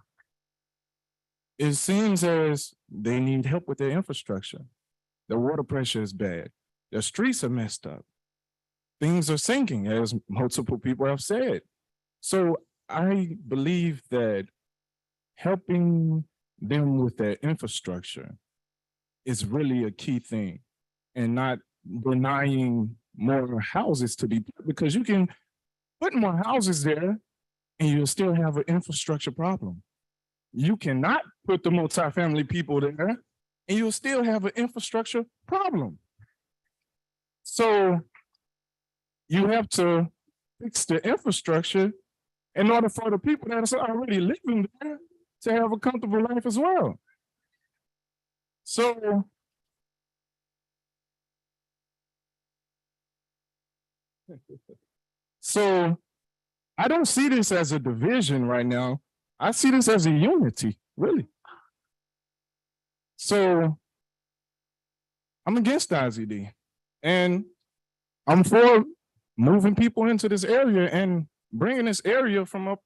It seems as they need help with their infrastructure. The water pressure is bad. The streets are messed up. Things are sinking, as multiple people have said. So I believe that helping them with their infrastructure is really a key thing, and not denying more houses to be built, because you can put more houses there and you'll still have an infrastructure problem. You cannot put the multifamily people there and you'll still have an infrastructure problem. So you have to fix the infrastructure in order for the people that are already living there to have a comfortable life as well. So I don't see this as a division right now. I see this as a unity, really. So I'm against the IZD, and I'm for moving people into this area and bringing this area from up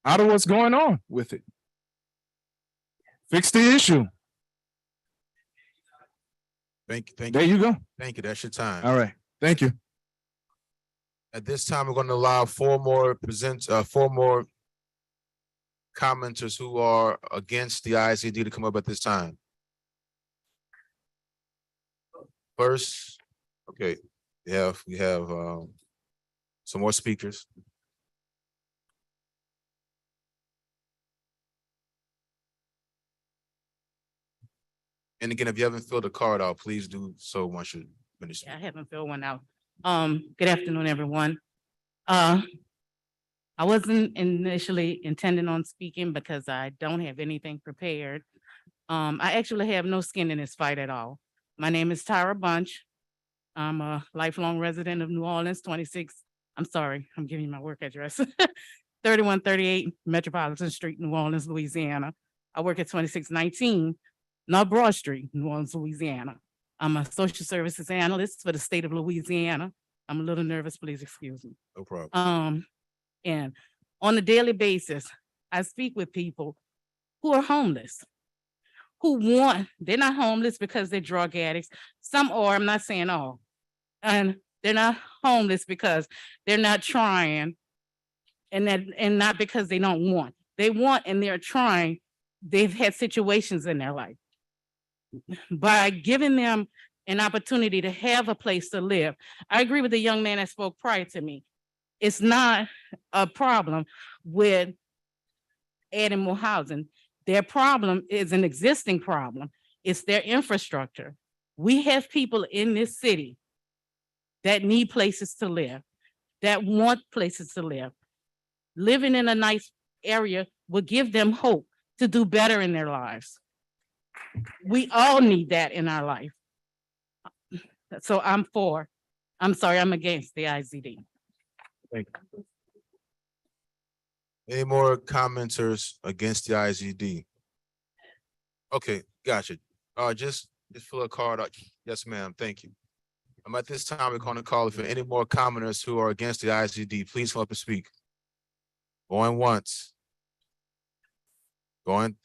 out of what's going on with it. Fix the issue. Thank you. There you go. Thank you. That's your time. All right. Thank you. At this time, we're going to allow four more commenters who are against the ICD to come up at this time. First, okay, we have some more speakers. And again, if you haven't filled a card out, please do so once you finish. I haven't filled one out. Good afternoon, everyone. I wasn't initially intending on speaking because I don't have anything prepared. I actually have no skin in this fight at all. My name is Tyra Bunch. I'm a lifelong resident of New Orleans, I'm giving you my work address. 3138 Metropolitan Street, New Orleans, Louisiana. I work at 2619 North Broad Street, New Orleans, Louisiana. I'm a social services analyst for the state of Louisiana. I'm a little nervous, please excuse me. No problem. And on a daily basis, I speak with people who are homeless, they're not homeless because they're drug addicts. Some are, I'm not saying all. And they're not homeless because they're not trying and not because they don't want. They want and they're trying. They've had situations in their life. By giving them an opportunity to have a place to live. I agree with the young man that spoke prior to me. It's not a problem with adding more housing. Their problem is an existing problem. It's their infrastructure. We have people in this city that need places to live, that want places to live. Living in a nice area will give them hope to do better in their lives. We all need that in our life. So I'm against the IZD. Thank you. Any more commenters against the IZD? Okay, gotcha. Just fill a card out. Yes, ma'am. Thank you. At this time, we're going to call for any more commenters who are against the IZD. Please come up and speak. Going once. Going.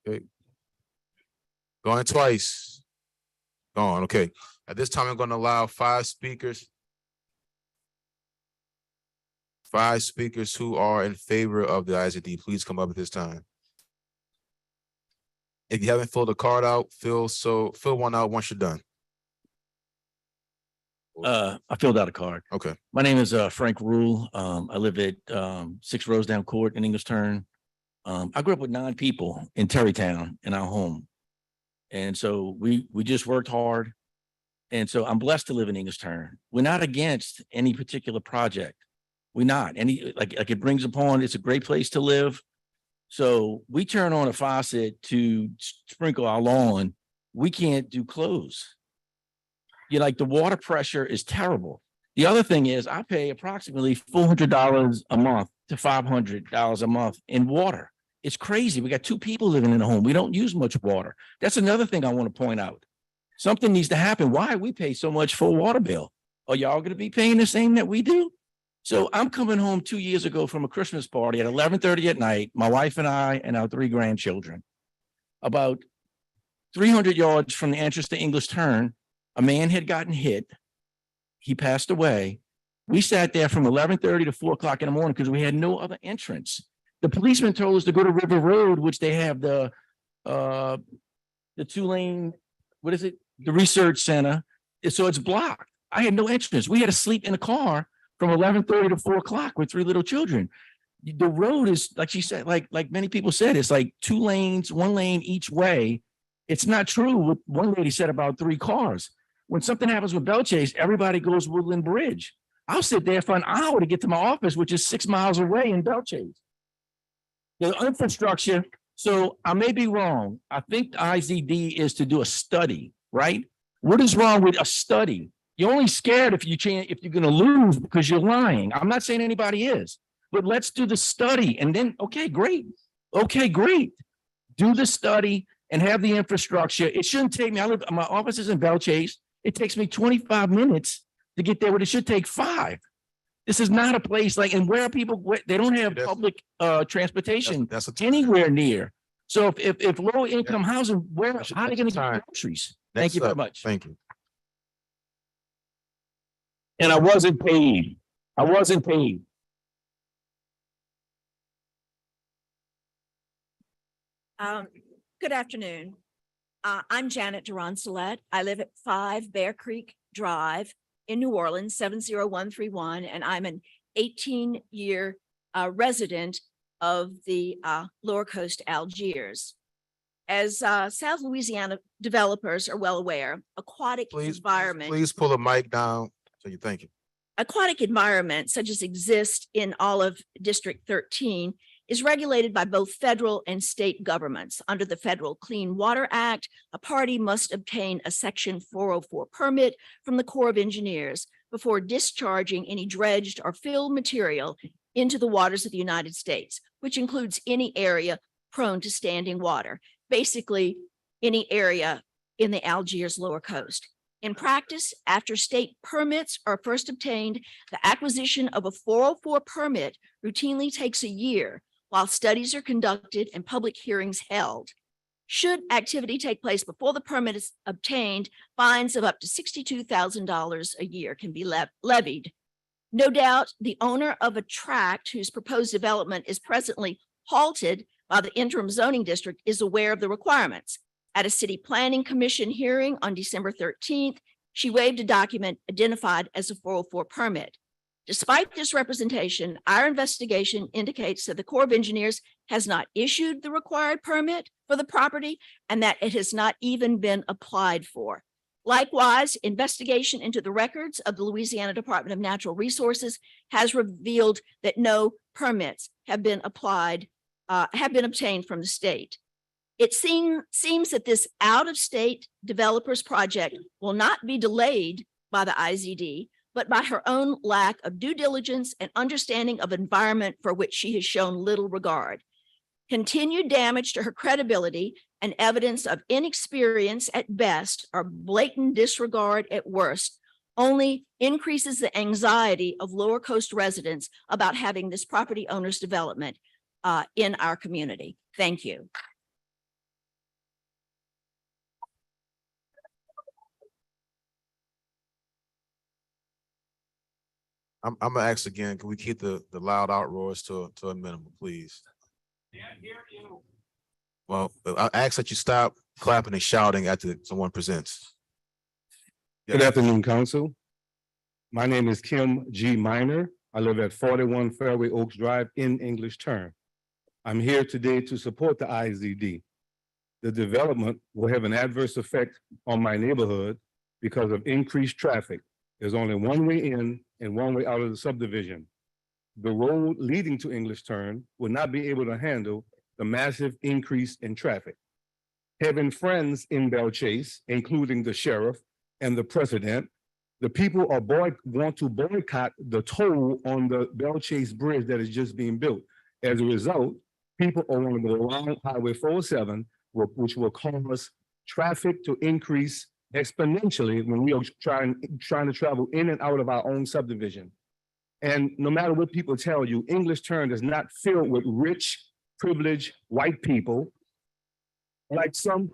Okay. Going twice. Gone. Okay. At this time, I'm going to allow five speakers who are in favor of the IZD. Please come up at this time. If you haven't filled a card out, fill one out once you're done. I filled out a card. Okay. My name is Frank Rule. I live at 6 Rosedale Court in English Turn. I grew up with 9 people in Terrytown in our home. And so we just worked hard. And so I'm blessed to live in English Turn. We're not against any particular project. We're not. Like it brings upon, it's a great place to live. So we turn on a faucet to sprinkle our lawn. We can't do clothes. Like the water pressure is terrible. The other thing is I pay approximately $400 a month to $500 a month in water. It's crazy. We got 2 people living in a home. We don't use much water. That's another thing I want to point out. Something needs to happen. Why we pay so much for a water bill? Are y'all going to be paying the same that we do? So I'm coming home 2 years ago from a Christmas party at 11:30 at night, my wife and I and our 3 grandchildren. About 300 yards from the entrance to English Turn, a man had gotten hit. He passed away. We sat there from 11:30 to 4 o'clock in the morning because we had no other entrance. The policeman told us to go to River Road, which they have the Tulane, what is it? The research center. So it's blocked. I had no entrance. We had to sleep in the car from 11:30 to 4 o'clock with 3 little children. The road is, like she said, like many people said, it's like 2 lanes, 1 lane each way. It's not true what one lady said about 3 cars. When something happens with Bell Chase, everybody goes Woodland Bridge. I'll sit there for an hour to get to my office, which is 6 miles away in Bell Chase. The infrastructure, so I may be wrong. I think the IZD is to do a study, right? What is wrong with a study? You're only scared if you're going to lose because you're lying. I'm not saying anybody is, but let's do the study and then, okay, great. Okay, great. Do the study and have the infrastructure. It shouldn't take me, my office is in Bell Chase. It takes me 25 minutes to get there, but it should take 5. This is not a place like, and where are people, they don't have public transportation anywhere near. So if low income housing, how are they going to get groceries? Thank you very much. Thank you. And I wasn't paid. I wasn't paid. Good afternoon. I'm Janet Duran-Salette. I live at 5 Bear Creek Drive in New Orleans, 70131, and I'm an 18-year resident of the Lower Coast Algiers. As South Louisiana developers are well aware, aquatic environment. Please pull the mic down. So you thank you. Aquatic environment, such as exists in all of District 13, is regulated by both federal and state governments. Under the Federal Clean Water Act, a party must obtain a Section 404 permit from the Corps of Engineers before discharging any dredged or filled material into the waters of the United States, which includes any area prone to standing water, basically any area in the Algiers Lower Coast. In practice, after state permits are first obtained, the acquisition of a 404 permit routinely takes a year while studies are conducted and public hearings held. Should activity take place before the permit is obtained, fines of up to $62,000 a year can be levied. No doubt, the owner of a tract whose proposed development is presently halted by the interim zoning district is aware of the requirements. At a city planning commission hearing on December 13th, she waived a document identified as a 404 permit. Despite this representation, our investigation indicates that the Corps of Engineers has not issued the required permit for the property and that it has not even been applied for. Likewise, investigation into the records of the Louisiana Department of Natural Resources has revealed that no permits have been obtained from the state. It seems that this out-of-state developer's project will not be delayed by the IZD, but by her own lack of due diligence and understanding of environment for which she has shown little regard. Continued damage to her credibility and evidence of inexperience at best or blatant disregard at worst only increases the anxiety of Lower Coast residents about having this property owner's development in our community. Thank you. I'm gonna ask again, can we keep the loud outroars to a minimum, please? Well, I ask that you stop clapping and shouting after someone presents. Good afternoon, Council. My name is Kim G. Minor. I live at 41 Fairway Oaks Drive in English Turn. I'm here today to support the IZD. The development will have an adverse effect on my neighborhood because of increased traffic. There's only one way in and one way out of the subdivision. The road leading to English Turn will not be able to handle the massive increase in traffic. Having friends in Belle Chase, including the sheriff and the president, the people want to boycott the toll on the Belle Chase Bridge that is just being built. As a result, people are going to go around Highway 407, which will cause traffic to increase exponentially when we are trying to travel in and out of our own subdivision. And no matter what people tell you, English Turn is not filled with rich, privileged white people like some.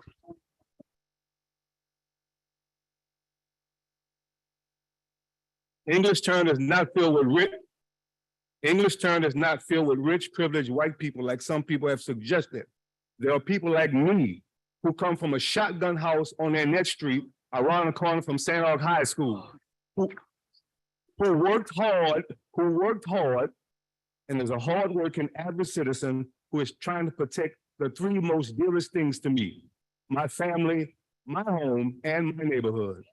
English Turn is not filled with rich, privileged white people like some people have suggested. There are people like me who come from a shotgun house on Annette Street around the corner from St. Aug High School, who worked hard, and is a hardworking average citizen who is trying to protect the three most dearest things to me: my family, my home, and my neighborhood.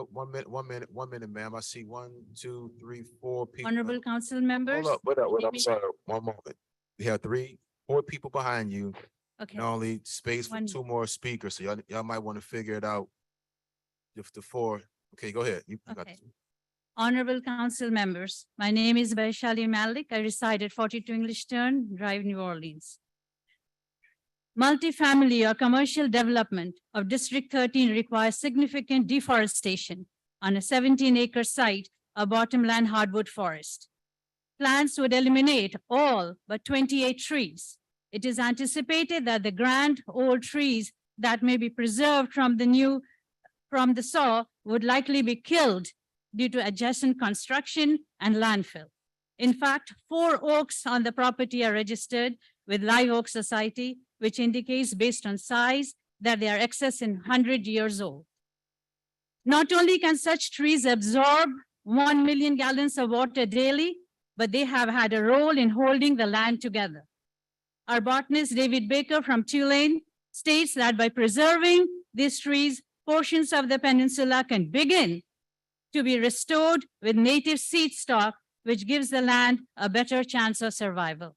One minute, ma'am. I see 1, 2, 3, 4 people. Honorable council members. Hold up, wait up, I'm sorry, one moment. We have 4 people behind you. Okay. And only space for 2 more speakers, so y'all might want to figure it out. If the 4, okay, go ahead. You got Okay. Honorable council members, my name is Vaishali Malik. I reside at 42 English Turn Drive, New Orleans. Multifamily or commercial development of District 13 requires significant deforestation on a 17-acre site of bottomland hardwood forest. Plans would eliminate all but 28 trees. It is anticipated that the grand old trees that may be preserved from the saw would likely be killed due to adjacent construction and landfill. In fact, 4 oaks on the property are registered with Live Oak Society, which indicates based on size that they are excess in 100 years old. Not only can such trees absorb 1 million gallons of water daily, but they have had a role in holding the land together. Our botanist, David Baker from Tulane, states that by preserving these trees, portions of the peninsula can begin to be restored with native seed stock, which gives the land a better chance of survival.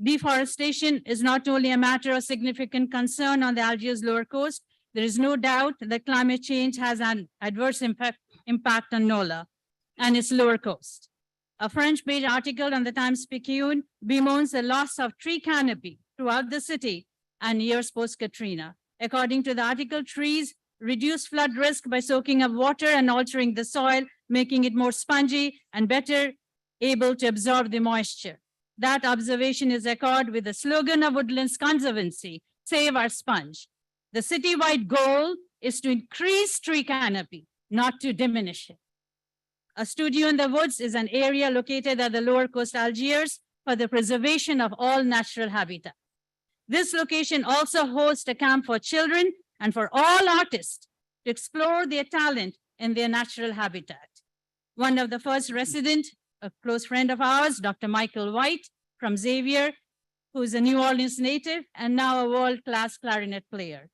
Deforestation is not only a matter of significant concern on the Algiers lower coast, there is no doubt that climate change has an adverse impact on NOLA and its lower coast. A French-based article on the Times-Picayune bemoans the loss of tree canopy throughout the city and years post-Katrina. According to the article, trees reduce flood risk by soaking up water and altering the soil, making it more spongy and better able to absorb the moisture. That observation is echoed with the slogan of Woodlands Conservancy, Save Our Sponge. The citywide goal is to increase tree canopy, not to diminish it. A studio in the woods is an area located at the lower coast Algiers for the preservation of all natural habitat. This location also hosts a camp for children and for all artists to explore their talent in their natural habitat. One of the first residents, a close friend of ours, Dr. Michael White from Xavier, who is a New Orleans native and now a world-class clarinet player.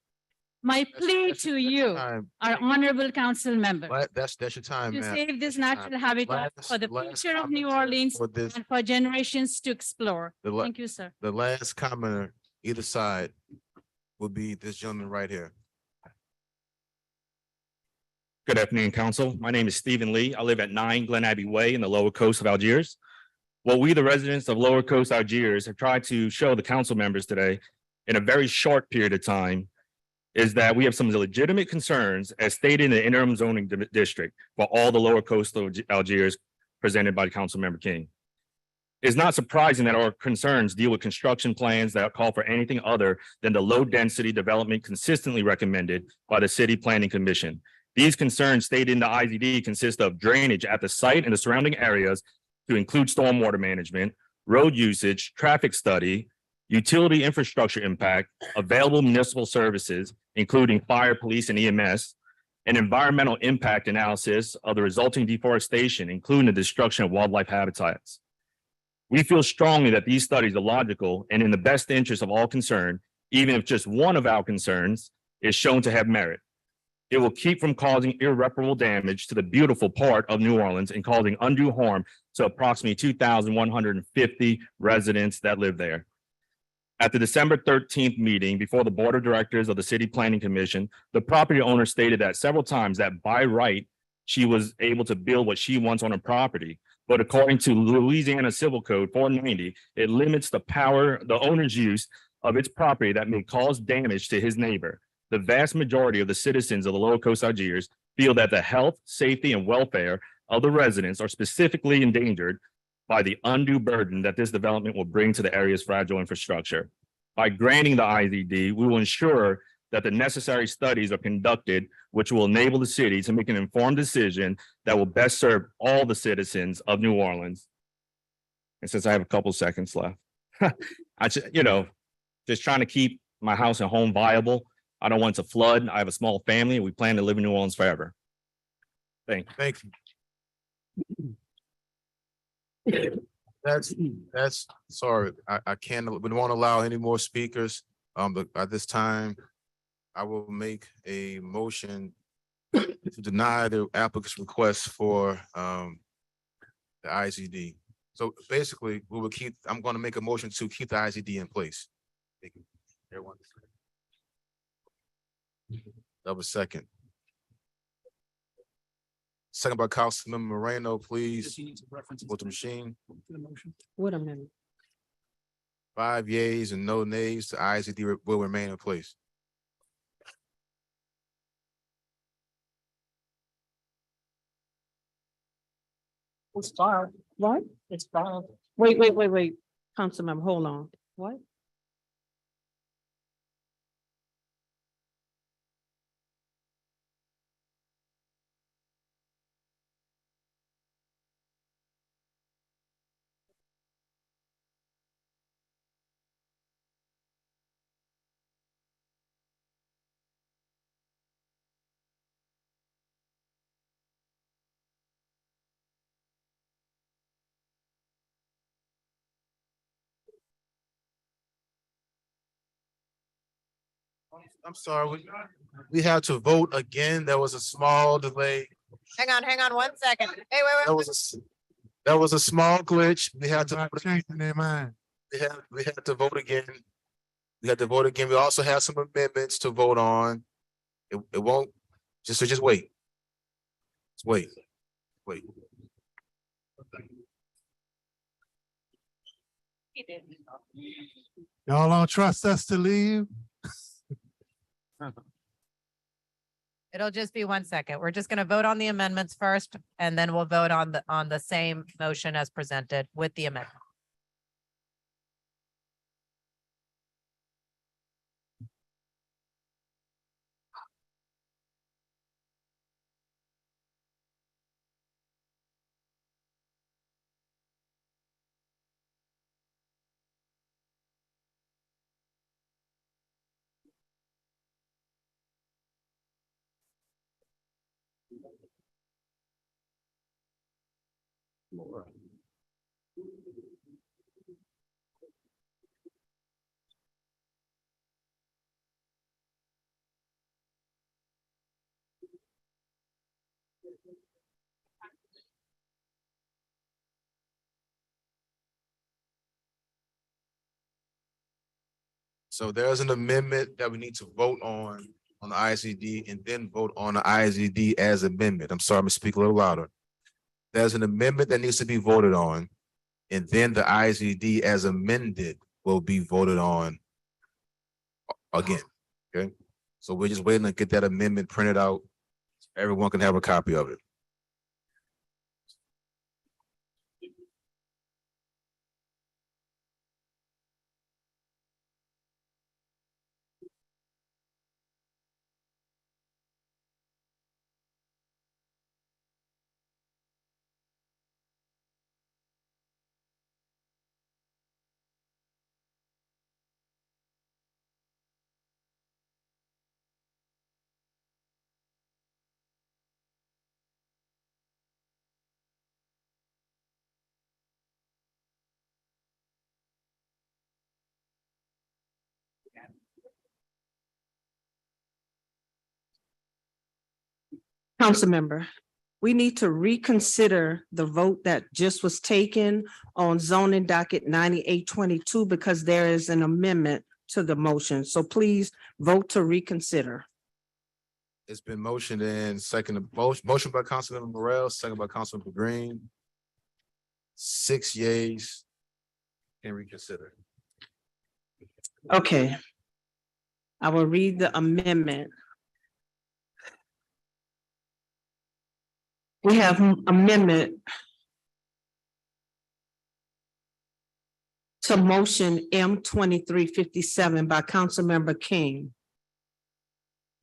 My plea to you, our honorable council members, That's your time, to ma'am. save this natural habitat for the future of New Orleans and for generations to explore. Thank you, sir. The last commenter, either side, will be this gentleman right here. Good afternoon, council. My name is Stephen Lee. I live at 9 Glen Abbey Way in the lower coast of Algiers. What we, the residents of lower coast Algiers, have tried to show the council members today in a very short period of time is that we have some legitimate concerns as stated in the interim zoning district for all the lower coast of Algiers presented by Council Member King. It's not surprising that our concerns deal with construction plans that call for anything other than the low density development consistently recommended by the City Planning Commission. These concerns stated in the IZD consist of drainage at the site and the surrounding areas to include stormwater management, road usage, traffic study, utility infrastructure impact, available municipal services, including fire, police, and EMS, and environmental impact analysis of the resulting deforestation, including the destruction of wildlife habitats. We feel strongly that these studies are logical and in the best interest of all concerned, even if just one of our concerns is shown to have merit. It will keep from causing irreparable damage to the beautiful part of New Orleans and causing undue harm to approximately 2,150 residents that live there. At the December 13th meeting before the Board of Directors of the City Planning Commission, the property owner stated that several times that by right, she was able to build what she wants on her property. But according to Louisiana Civil Code 490, it limits the owner's use of its property that may cause damage to his neighbor. The vast majority of the citizens of the Lower Coast Algiers feel that the health, safety, and welfare of the residents are specifically endangered by the undue burden that this development will bring to the area's fragile infrastructure. By granting the IZD, we will ensure that the necessary studies are conducted, which will enable the city to make an informed decision that will best serve all the citizens of New Orleans. And since I have a couple seconds left, just trying to keep my house and home viable. I don't want it to flood. I have a small family and we plan to live in New Orleans forever. Thank you. That's sorry. I can't, we don't want to allow any more speakers. But at this time, I will make a motion to deny the applicant's request for the IZD. So basically, we will keep, I'm going to make a motion to keep the IZD in place. Thank you. Everyone. Double second. Second by Councilmember Moreno, please. Vote the machine. What amendment? 5 yeas and no nays. The IZD will remain in place. It's filed. What? It's filed. Wait. Councilmember, hold on. What? I'm sorry, we had to vote again. There was a small delay. Hang on 1 second. Hey, wait. That was a small glitch. We had to change their mind. we had to vote again. We had to vote again. We also have some amendments to vote on. It won't just wait. Just wait. Y'all don't trust us to leave? It'll just be 1 second. We're just gonna vote on the amendments first, and then we'll vote on the same motion as presented with the amendment. So there's an amendment that we need to vote on the IZD and then vote on the IZD as amendment. I'm sorry, I'm gonna speak a little louder. There's an amendment that needs to be voted on, and then the IZD as amended will be voted on again, okay? So we're just waiting to get that amendment printed out. Everyone can have a copy of it. Council member, we need to reconsider the vote that just was taken on zoning docket 9822 because there is an amendment to the motion. So please vote to reconsider. It's been motioned and second, motion by Councilmember Morel, second by Councilmember Green. 6 yeas. Can reconsider. Okay. I will read the amendment. We have amendment to motion M 2357 by Councilmember King.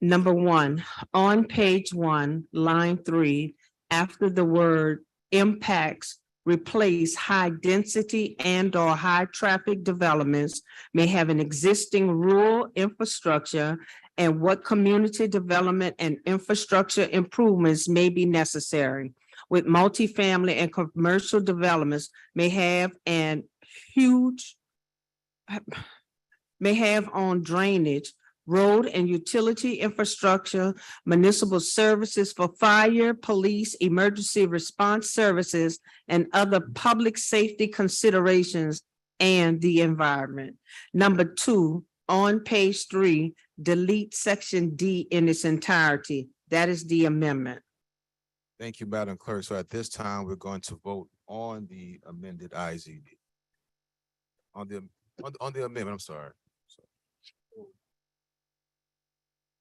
Number one, on page 1, line 3, after the word impacts, replace high density and or high traffic developments may have an existing rural infrastructure and what community development and infrastructure improvements may be necessary with multifamily and commercial developments may have on drainage, road and utility infrastructure, municipal services for fire, police, emergency response services, and other public safety considerations and the environment. Number 2, on page 3, delete section D in its entirety. That is the amendment. Thank you, Madam Clerk. So at this time, we're going to vote on the amended IZD. On the amendment, I'm sorry.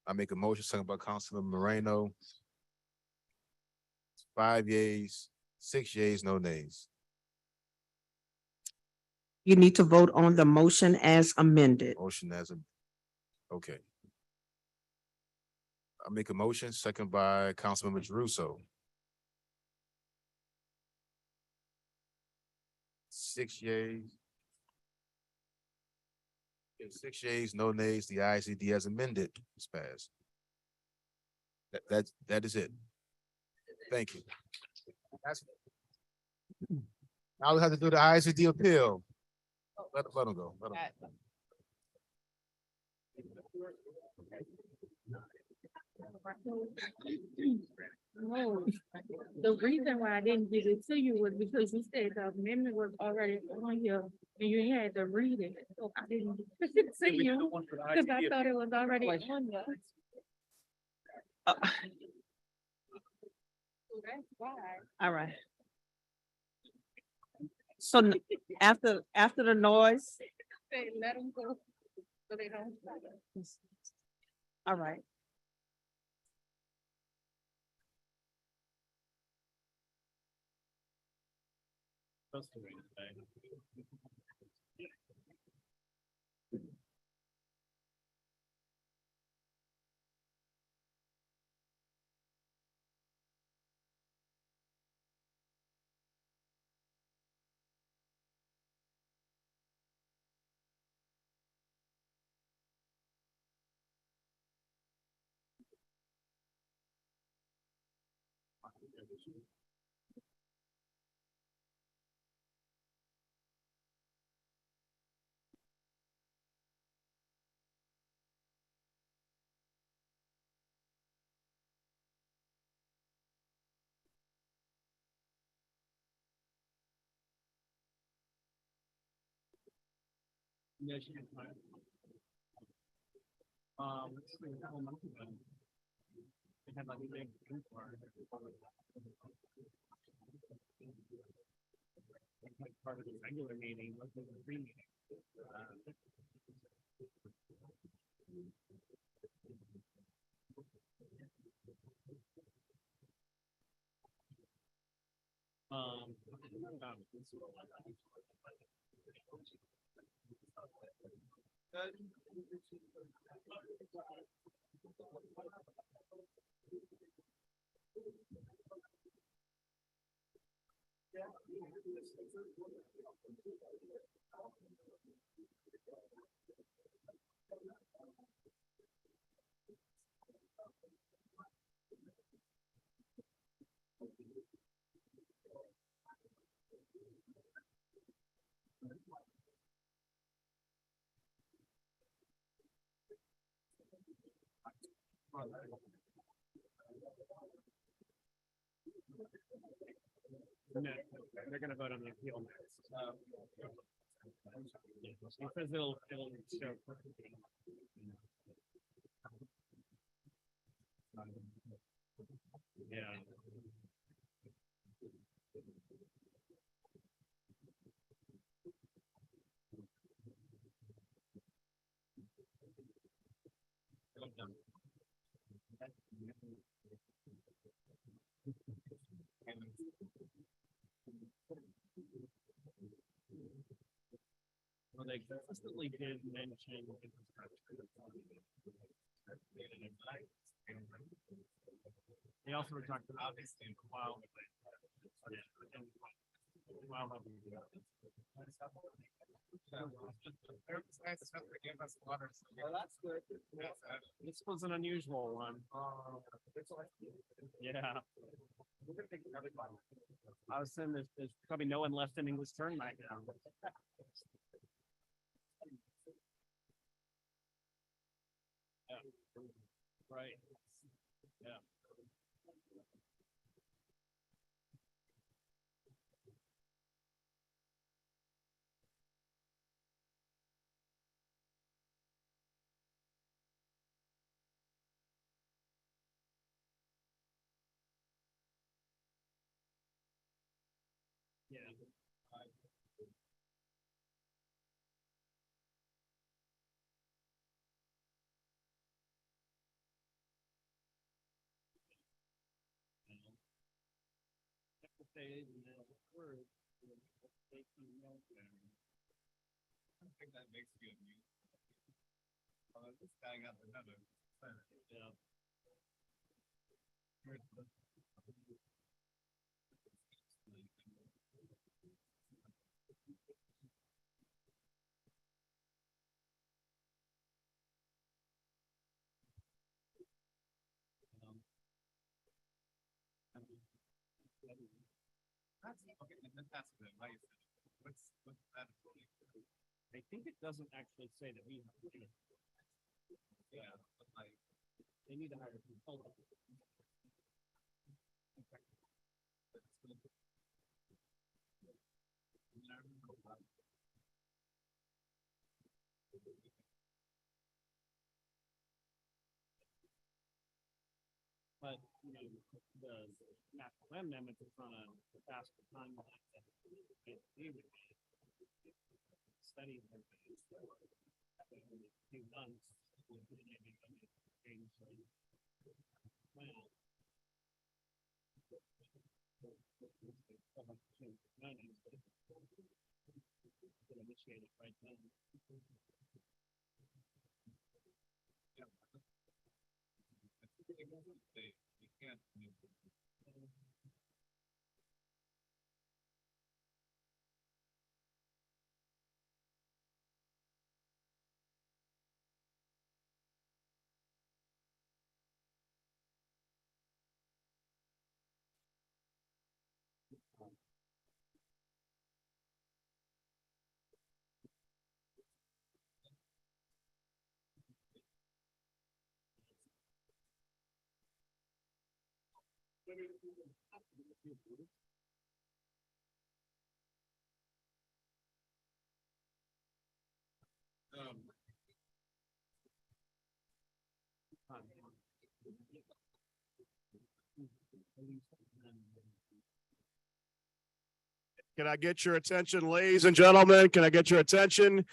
I make a motion, second by Councilman Moreno. 5 yeas, 6 yeas, no nays. You need to vote on the motion as amended. Motion as a, okay. I make a motion, second by Councilmember Jeruso. 6 yeas. 6 yeas, no nays. The ICD as amended is passed. That is it. Thank you. Now we have to do the ICD appeal. Let them go. Let 'em go. No, the reason why I didn't give it to you was because you said the amendment was already on here and you had to read it. So I didn't give it to you because I thought it was already on there. So that's why. All right. So after the noise, Say, let them go so they don't. all right. Part of the regular meeting, was the pre-meeting. They're gonna vote on the appeal next. Because it'll show. Yeah. Well, they consistently did mention. They also were talking about obviously wild. This was an unusual one. Yeah. I was saying there's probably no one left in English turn right now. Yeah. Right. Yeah. Yeah. I think that makes you a mute. This guy got another. Yeah. I think it doesn't actually say that we have. Yeah, but like, they need to hire a consultant. But, you know, the master plan amendment is on a faster timeline. Study. Few months. Initiated right then. You can't. Can I get your attention, ladies and gentlemen? Can I get your attention?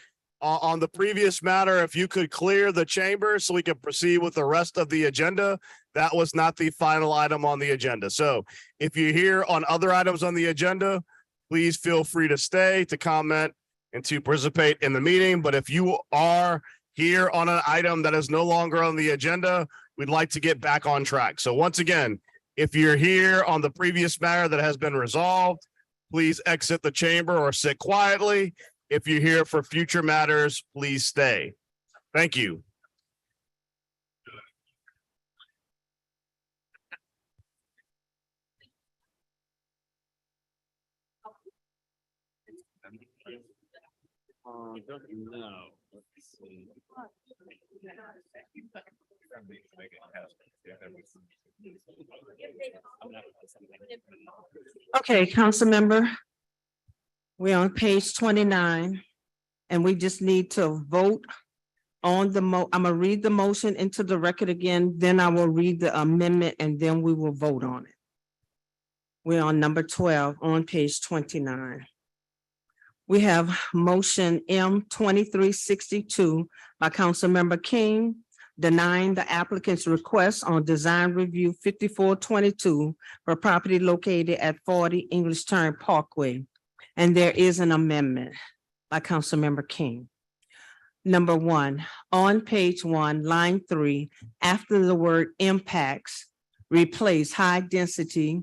On the previous matter, if you could clear the chamber so we can proceed with the rest of the agenda. That was not the final item on the agenda. So if you're here on other items on the agenda, please feel free to stay, to comment, and to participate in the meeting. But if you are here on an item that is no longer on the agenda, we'd like to get back on track. So once again, if you're here on the previous matter that has been resolved, please exit the chamber or sit quietly. If you're here for future matters, please stay. Thank you. No. Let's see. Okay, council member. We're on page 29, and we just need to vote on the I'm gonna read the motion into the record again, then I will read the amendment, and then we will vote on it. We're on number 12 on page 29. We have motion M 2362 by Councilmember King, denying the applicant's request on design review 5422 for property located at 40 English Turn Parkway. And there is an amendment by Councilmember King. Number 1, on page 1, line 3, after the word impacts, replace high density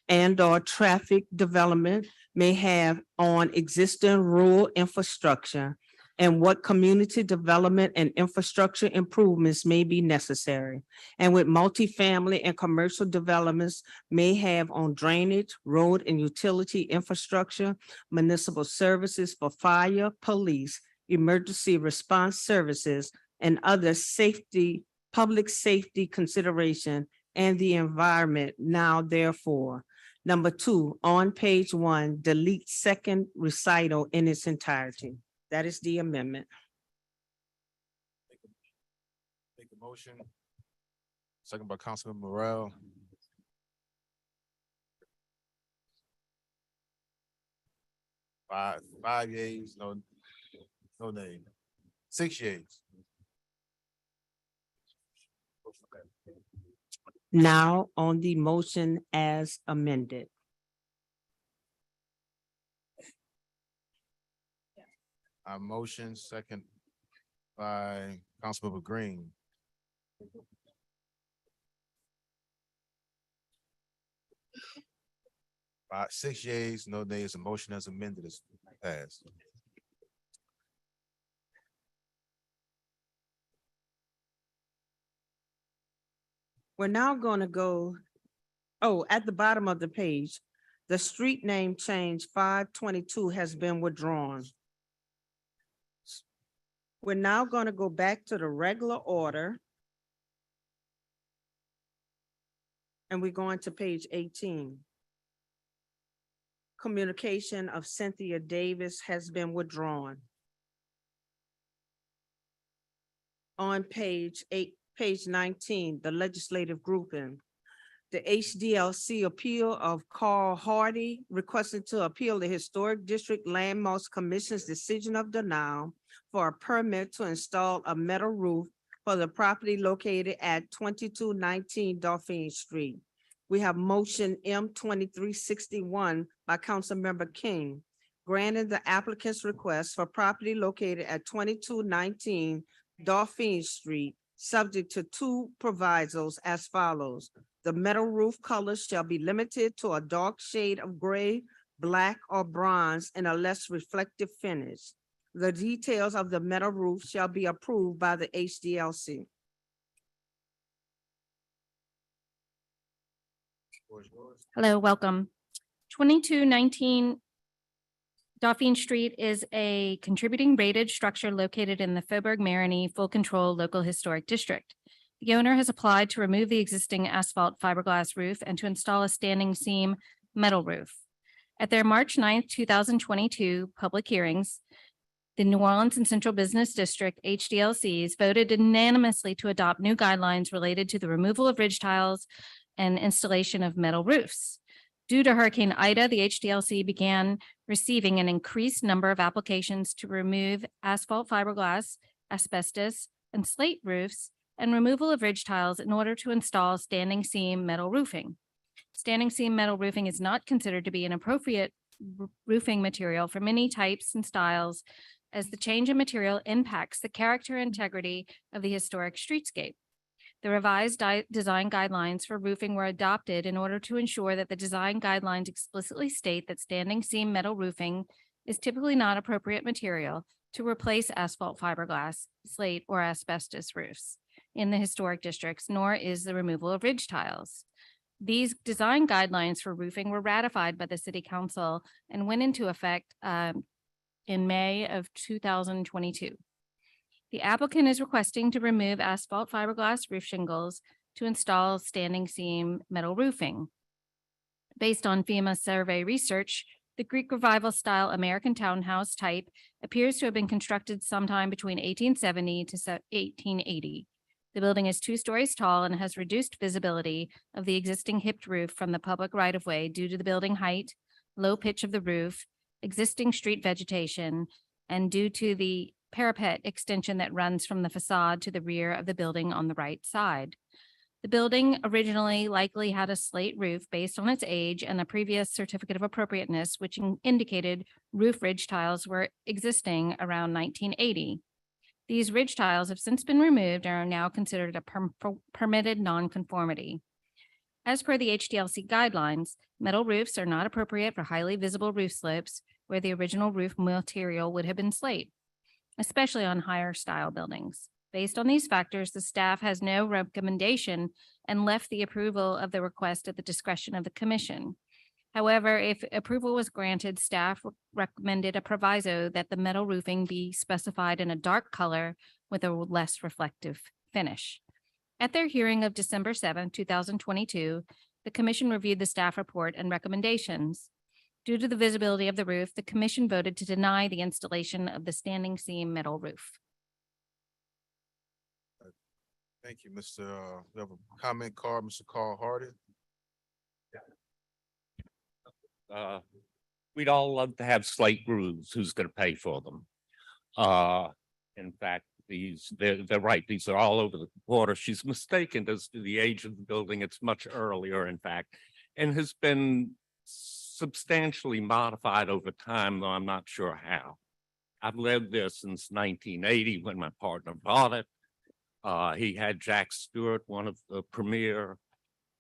and/or traffic development may have on existing rural infrastructure, and what community development and infrastructure improvements may be necessary, and with multifamily and commercial developments may have on drainage, road and utility infrastructure, municipal services for fire, police, emergency response services, and other safety, public safety consideration, and the environment. Now therefore. Number 2, on page 1, delete second recital in its entirety. That is the amendment. Make a motion. Second by Councilman Morrell. Five yeas, no nay. 6 yeas. Now on the motion as amended. Motion second by Councilmember Green. 6 yeas, no nays. A motion as amended is passed. We're now going to go, at the bottom of the page, the street name change 522 has been withdrawn. We're now going to go back to the regular order. And we're going to page 18. Communication of Cynthia Davis has been withdrawn. On page 19, the legislative grouping. The HDLC appeal of Carl Hardy requesting to appeal the Historic District Landmarks Commission's decision of denial for a permit to install a metal roof for the property located at 2219 Dauphine Street. We have motion M 2361 by Councilmember King, granting the applicant's request for property located at 2219 Dauphine Street, subject to 2 provisos as follows. The metal roof colors shall be limited to a dark shade of gray, black, or bronze, and a less reflective finish. The details of the metal roof shall be approved by the HDLC. Hello, welcome. 2219 Dauphine Street is a contributing rated structure located in the Faubourg-Marigny Full Control Local Historic District. The owner has applied to remove the existing asphalt fiberglass roof and to install a standing seam metal roof. At their March 9th, 2022 public hearings, the New Orleans and Central Business District HDLCs voted unanimously to adopt new guidelines related to the removal of ridge tiles and installation of metal roofs. Due to Hurricane Ida, the HDLC began receiving an increased number of applications to remove asphalt fiberglass, asbestos, and slate roofs and removal of ridge tiles in order to install standing seam metal roofing. Standing seam metal roofing is not considered to be an appropriate roofing material for many types and styles, as the change in material impacts the character and integrity of the historic streetscape. The revised design guidelines for roofing were adopted in order to ensure that the design guidelines explicitly state that standing seam metal roofing is typically not appropriate material to replace asphalt fiberglass, slate, or asbestos roofs in the historic districts, nor is the removal of ridge tiles. These design guidelines for roofing were ratified by the City Council and went into effect in May of 2022. The applicant is requesting to remove asphalt fiberglass roof shingles to install standing seam metal roofing. Based on FEMA survey research, the Greek Revival style American townhouse type appears to have been constructed sometime between 1870 to 1880. The building is 2 stories tall and has reduced visibility of the existing hipped roof from the public right-of-way due to the building height, low pitch of the roof, existing street vegetation, and due to the parapet extension that runs from the facade to the rear of the building on the right side. The building originally likely had a slate roof based on its age and a previous certificate of appropriateness, which indicated roof ridge tiles were existing around 1980. These ridge tiles have since been removed and are now considered a permitted nonconformity. As per the HDLC guidelines, metal roofs are not appropriate for highly visible roof slopes where the original roof material would have been slate, especially on higher style buildings. Based on these factors, the staff has no recommendation and left the approval of the request at the discretion of the commission. However, if approval was granted, staff recommended a proviso that the metal roofing be specified in a dark color with a less reflective finish. At their hearing of December 7, 2022, the commission reviewed the staff report and recommendations. Due to the visibility of the roof, the commission voted to deny the installation of the standing seam metal roof. Thank you, Mr. We have a comment card, Mr. Carl Hardy. We'd all love to have slate roofs. Who's gonna pay for them? In fact, they're right. These are all over the water. She's mistaken as to the age of the building. It's much earlier, in fact, and has been substantially modified over time, though I'm not sure how. I've lived there since 1980 when my partner bought it. He had Jack Stewart, one of the premier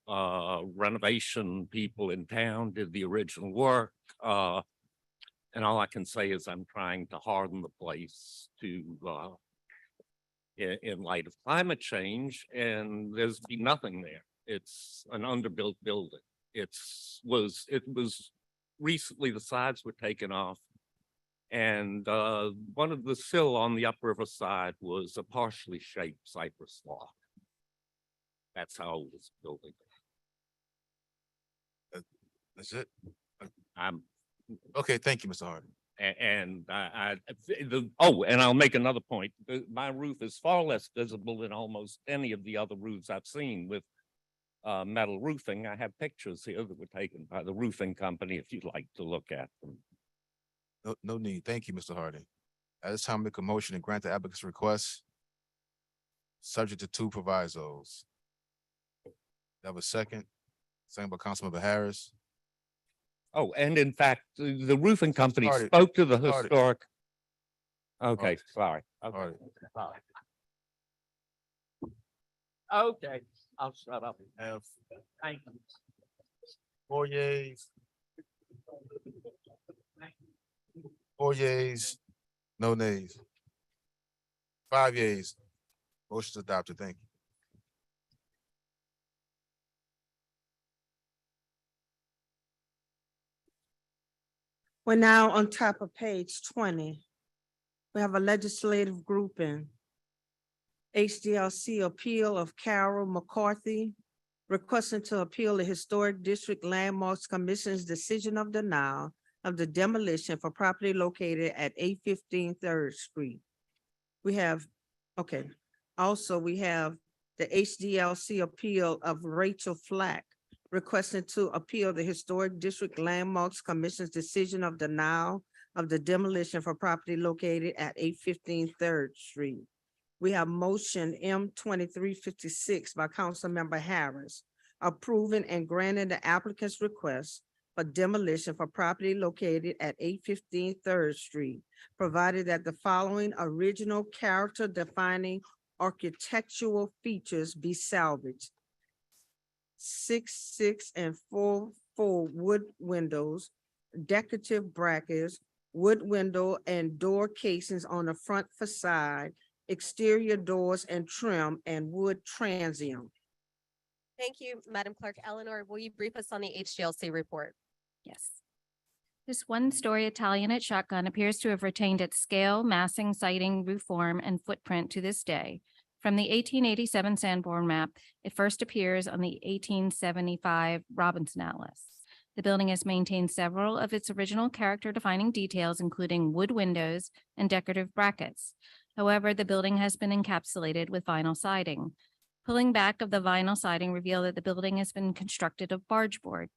renovation people in town, did the original work. And all I can say is I'm trying to harden the place to in light of climate change, and there's been nothing there. It's an underbuilt building. It was recently, the sides were taken off, and one of the sill on the upriver side was a partially shaped cypress log. That's how old this building is. That's it. I'm Okay, thank you, Mr. Hardy. and and I'll make another point. My roof is far less visible than almost any of the other roofs I've seen with metal roofing. I have pictures here that were taken by the roofing company if you'd like to look at them. No need. Thank you, Mr. Hardy. At this time, make a motion to grant the applicant's request, subject to 2 provisos. Have a second by Councilmember Harris. Oh, and in fact, the roofing company Hardy. spoke to the Hardy. historic. Okay, Hardy. sorry. Okay, Hardy. sorry. Okay, I'll shut up. Have Thank you. 4 yeas. 4 yeas, no nays. 5 yeas. Motion's adopted. Thank you. We're now on top of page 20. We have a legislative grouping. HDLC appeal of Carol McCarthy requesting to appeal the Historic District Landmarks Commission's decision of denial of the demolition for property located at 815 3rd Street. We have, okay, also we have the HDLC appeal of Rachel Flack requesting to appeal the Historic District Landmarks Commission's decision of denial of the demolition for property located at 815 3rd Street. We have motion M 2356 by Councilmember Harris, approving and granting the applicant's request for demolition for property located at 815 3rd Street, provided that the following original character defining architectural features be salvaged: 6 and 4 wood windows, decorative brackets, wood window and door casings on the front facade, exterior doors and trim, and wood transom. Thank you, Madam Clerk. Eleanor, will you brief us on the HGLC report? Yes. This one-story Italianate shotgun appears to have retained its scale, massing, siding, roof form, and footprint to this day. From the 1887 Sanborn map, it first appears on the 1875 Robinson Atlas. The building has maintained several of its original character-defining details, including wood windows and decorative brackets. However, the building has been encapsulated with vinyl siding. Pulling back of the vinyl siding revealed that the building has been constructed of barge board.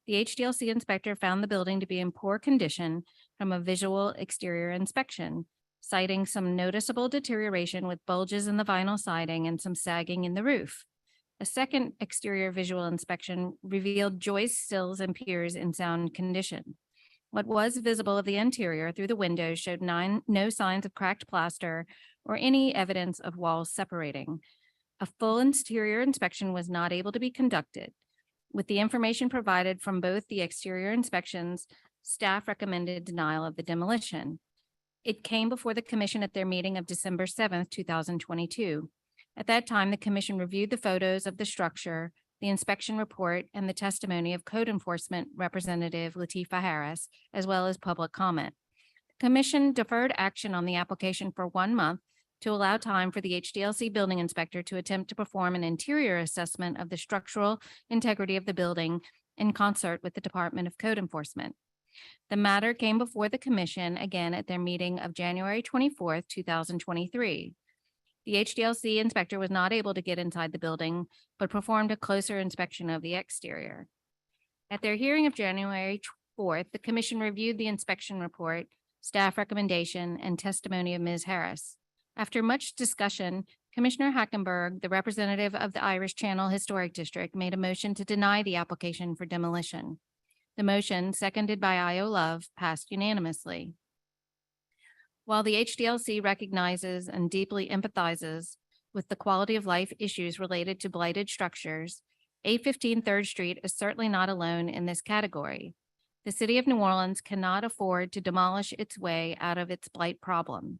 The HDLC inspector found the building to be in poor condition from a visual exterior inspection, citing some noticeable deterioration with bulges in the vinyl siding and some sagging in the roof. A second exterior visual inspection revealed joists, sills, and piers in sound condition. What was visible of the interior through the windows showed no signs of cracked plaster or any evidence of walls separating. A full interior inspection was not able to be conducted. With the information provided from both the exterior inspections, staff recommended denial of the demolition. It came before the commission at their meeting of December 7th, 2022. At that time, the commission reviewed the photos of the structure, the inspection report, and the testimony of Code Enforcement Representative Latifah Harris, as well as public comment. The commission deferred action on the application for 1 month to allow time for the HDLC building inspector to attempt to perform an interior assessment of the structural integrity of the building in concert with the Department of Code Enforcement. The matter came before the commission again at their meeting of January 24th, 2023. The HDLC inspector was not able to get inside the building, but performed a closer inspection of the exterior. At their hearing of January 4th, the commission reviewed the inspection report, staff recommendation, and testimony of Ms. Harris. After much discussion, Commissioner Hackenberg, the representative of the Irish Channel Historic District, made a motion to deny the application for demolition. The motion, seconded by I.O. Love, passed unanimously. While the HDLC recognizes and deeply empathizes with the quality of life issues related to blighted structures, 815 3rd Street is certainly not alone in this category. The city of New Orleans cannot afford to demolish its way out of its blight problem.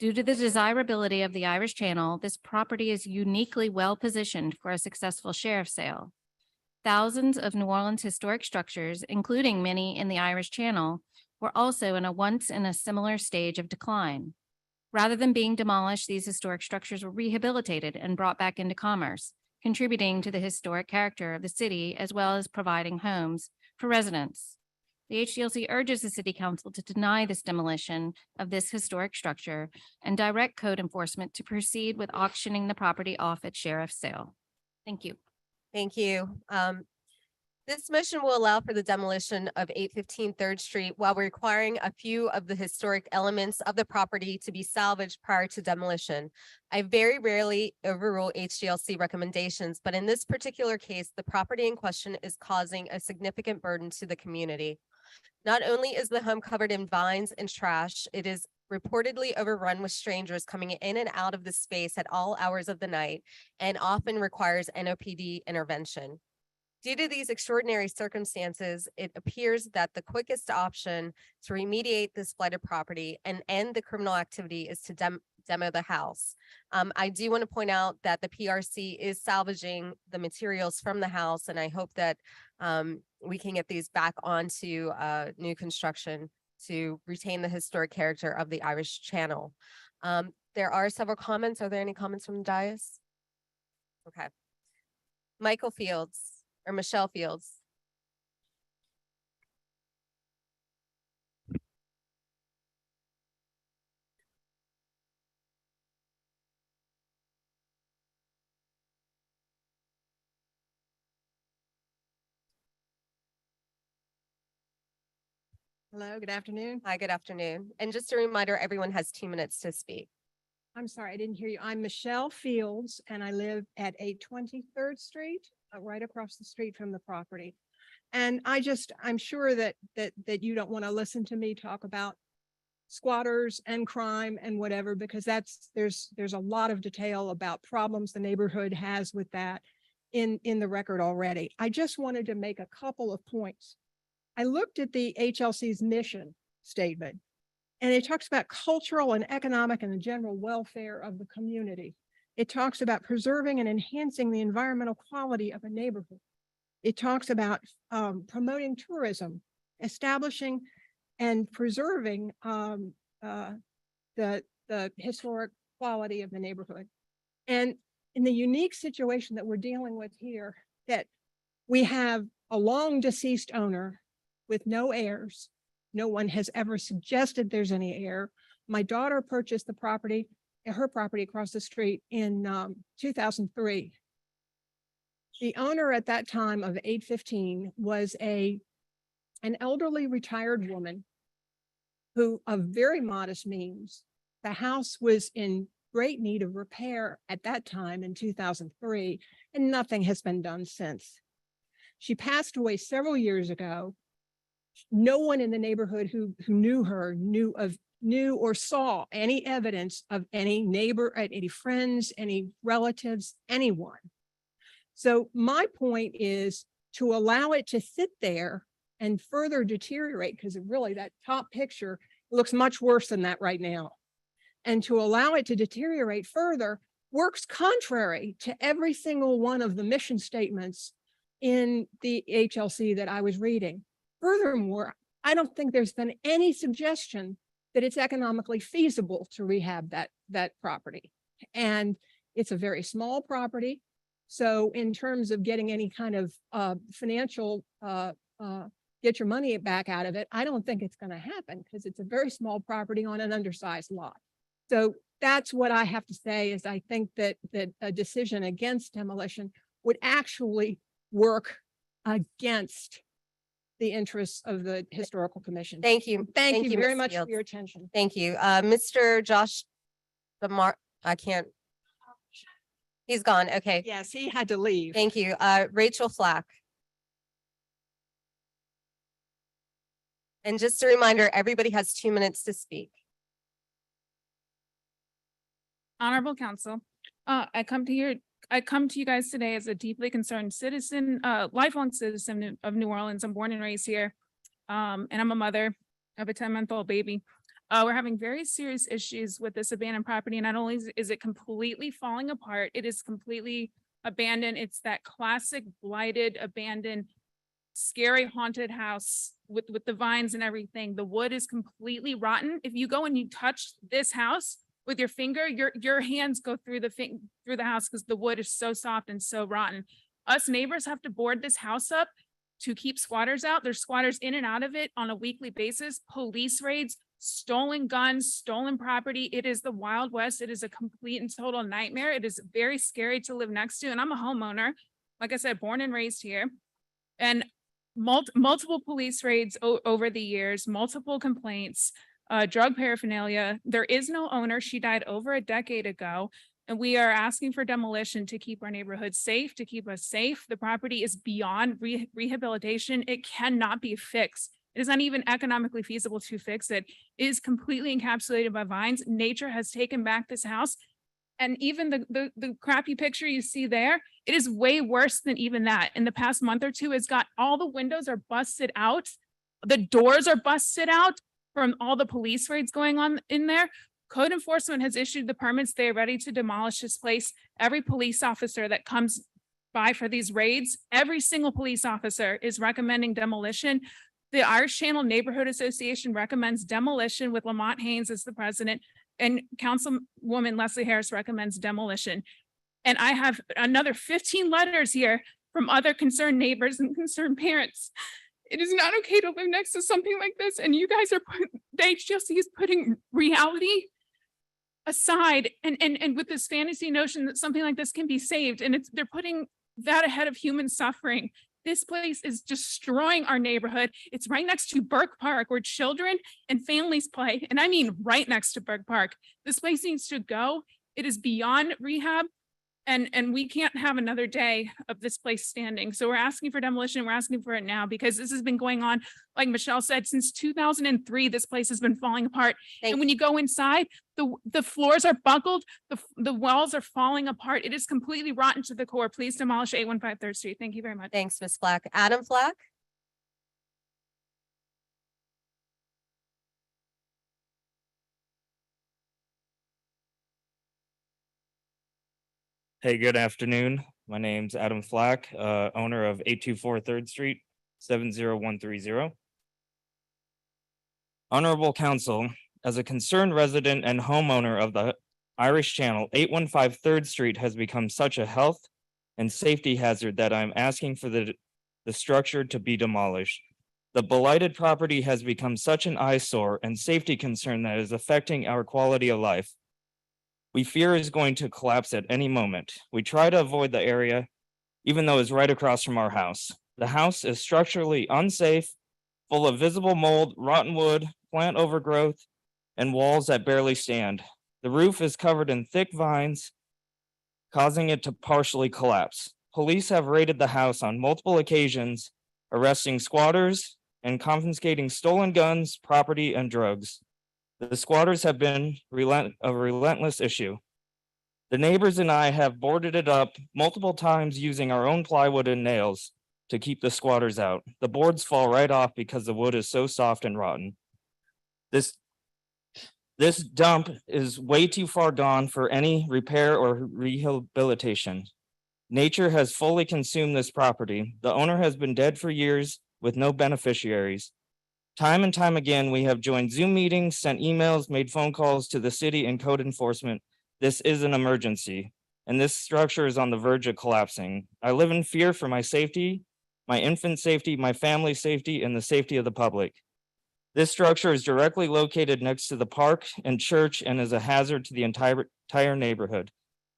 Due to the desirability of the Irish Channel, this property is uniquely well-positioned for a successful sheriff's sale. Thousands of New Orleans historic structures, including many in the Irish Channel, were also once in a similar stage of decline. Rather than being demolished, these historic structures were rehabilitated and brought back into commerce, contributing to the historic character of the city as well as providing homes for residents. The HDLC urges the City Council to deny this demolition of this historic structure and direct code enforcement to proceed with auctioning the property off at sheriff's sale. Thank you. Thank you. This motion will allow for the demolition of 815 3rd Street while requiring a few of the historic elements of the property to be salvaged prior to demolition. I very rarely overrule HDLC recommendations, but in this particular case, the property in question is causing a significant burden to the community. Not only is the home covered in vines and trash, it is reportedly overrun with strangers coming in and out of the space at all hours of the night and often requires NOPD intervention. Due to these extraordinary circumstances, it appears that the quickest option to remediate this blighted property and end the criminal activity is to demo the house. I do want to point out that the PRC is salvaging the materials from the house, and I hope that we can get these back onto new construction to retain the historic character of the Irish Channel. There are several comments. Are there any comments from the dais? Okay. Michael Fields or Michelle Fields. Hello, good afternoon. Hi, good afternoon. And just a reminder, everyone has 2 minutes to speak. I'm sorry, I didn't hear you. I'm Michelle Fields and I live at 823rd Street, right across the street from the property. And I'm sure that you don't want to listen to me talk about squatters and crime and whatever, because there's a lot of detail about problems the neighborhood has with that in the record already. I just wanted to make a couple of points. I looked at the HLC's mission statement, and it talks about cultural and economic and the general welfare of the community. It talks about preserving and enhancing the environmental quality of a neighborhood. It talks about promoting tourism establishing and preserving the historic quality of the neighborhood. And in the unique situation that we're dealing with here, that we have a long deceased owner with no heirs. No one has ever suggested there's any heir. My daughter purchased her property across the street in 2003. The owner at that time of 815 was an elderly retired woman who of very modest means. The house was in great need of repair at that time in 2003, and nothing has been done since. She passed away several years ago. No one in the neighborhood who knew her knew or saw any evidence of any neighbor, any friends, any relatives, anyone. So my point is to allow it to sit there and further deteriorate, because really that top picture looks much worse than that right now. And to allow it to deteriorate further works contrary to every single one of the mission statements in the HLC that I was reading. Furthermore, I don't think there's been any suggestion that it's economically feasible to rehab that property. And it's a very small property. So in terms of getting any kind of financial, get your money back out of it, I don't think it's going to happen because it's a very small property on an undersized lot. So that's what I have to say is I think that a decision against demolition would actually work against the interests of the Historical Commission. Thank you. Thank you very Ms. much for Fields. your attention. Thank you. Mr. Josh, I can't. He's gone. Okay. Yes, he had to leave. Thank you. Rachel Flack. And just a reminder, everybody has 2 minutes to speak. Honorable Council, I come to you guys today as a deeply concerned citizen, lifelong citizen of New Orleans. I'm born and raised here. And I'm a mother of a 10-month-old baby. We're having very serious issues with this abandoned property. And not only is it completely falling apart, it is completely abandoned. It's that classic blighted, abandoned, scary haunted house with the vines and everything. The wood is completely rotten. If you go and you touch this house with your finger, your hands go through the house because the wood is so soft and so rotten. Us neighbors have to board this house up to keep squatters out. There's squatters in and out of it on a weekly basis. Police raids, stolen guns, stolen property. It is the Wild West. It is a complete and total nightmare. It is very scary to live next to. And I'm a homeowner, like I said, born and raised here. And multiple police raids over the years, multiple complaints, drug paraphernalia. There is no owner. She died over a decade ago. And we are asking for demolition to keep our neighborhood safe, to keep us safe. The property is beyond rehabilitation. It cannot be fixed. It is not even economically feasible to fix it. It is completely encapsulated by vines. Nature has taken back this house. And even the crappy picture you see there, it is way worse than even that. In the past month or two, it's got all the windows are busted out. The doors are busted out from all the police raids going on in there. Code enforcement has issued the permits. They are ready to demolish this place. Every police officer that comes by for these raids, every single police officer is recommending demolition. The Irish Channel Neighborhood Association recommends demolition with Lamont Haynes as the president, and Councilwoman Leslie Harris recommends demolition. And I have another 15 letters here from other concerned neighbors and concerned parents. It is not okay to live next to something like this. And you guys are, the HGLC is putting reality aside and with this fantasy notion that something like this can be saved. And they're putting that ahead of human suffering. This place is destroying our neighborhood. It's right next to Burke Park where children and families play. And I mean right next to Burke Park. This place needs to go. It is beyond rehab. And we can't have another day of this place standing. So we're asking for demolition. We're asking for it now because this has been going on, like Michelle said, since 2003, this place has been falling apart. And when you go inside, the floors are buckled, the walls are falling apart. It is completely rotten to the core. Please demolish 815 3rd Street. Thank you very much. Thanks, Ms. Flack. Adam Flack. Hey, good afternoon. My name's Adam Flack, owner of 824 3rd Street, 70130. Honorable Council, as a concerned resident and homeowner of the Irish Channel, 815 3rd Street has become such a health and safety hazard that I'm asking for the structure to be demolished. The blighted property has become such an eyesore and safety concern that is affecting our quality of life. We fear is going to collapse at any moment. We try to avoid the area, even though it's right across from our house. The house is structurally unsafe, full of visible mold, rotten wood, plant overgrowth, and walls that barely stand. The roof is covered in thick vines, causing it to partially collapse. Police have raided the house on multiple occasions, arresting squatters and confiscating stolen guns, property, and drugs. The squatters have been a relentless issue. The neighbors and I have boarded it up multiple times using our own plywood and nails to keep the squatters out. The boards fall right off because the wood is so soft and rotten. This dump is way too far gone for any repair or rehabilitation. Nature has fully consumed this property. The owner has been dead for years with no beneficiaries. Time and time again, we have joined Zoom meetings, sent emails, made phone calls to the city and code enforcement. This is an emergency, and this structure is on the verge of collapsing. I live in fear for my safety, my infant safety, my family safety, and the safety of the public. This structure is directly located next to the park and church and is a hazard to the entire neighborhood.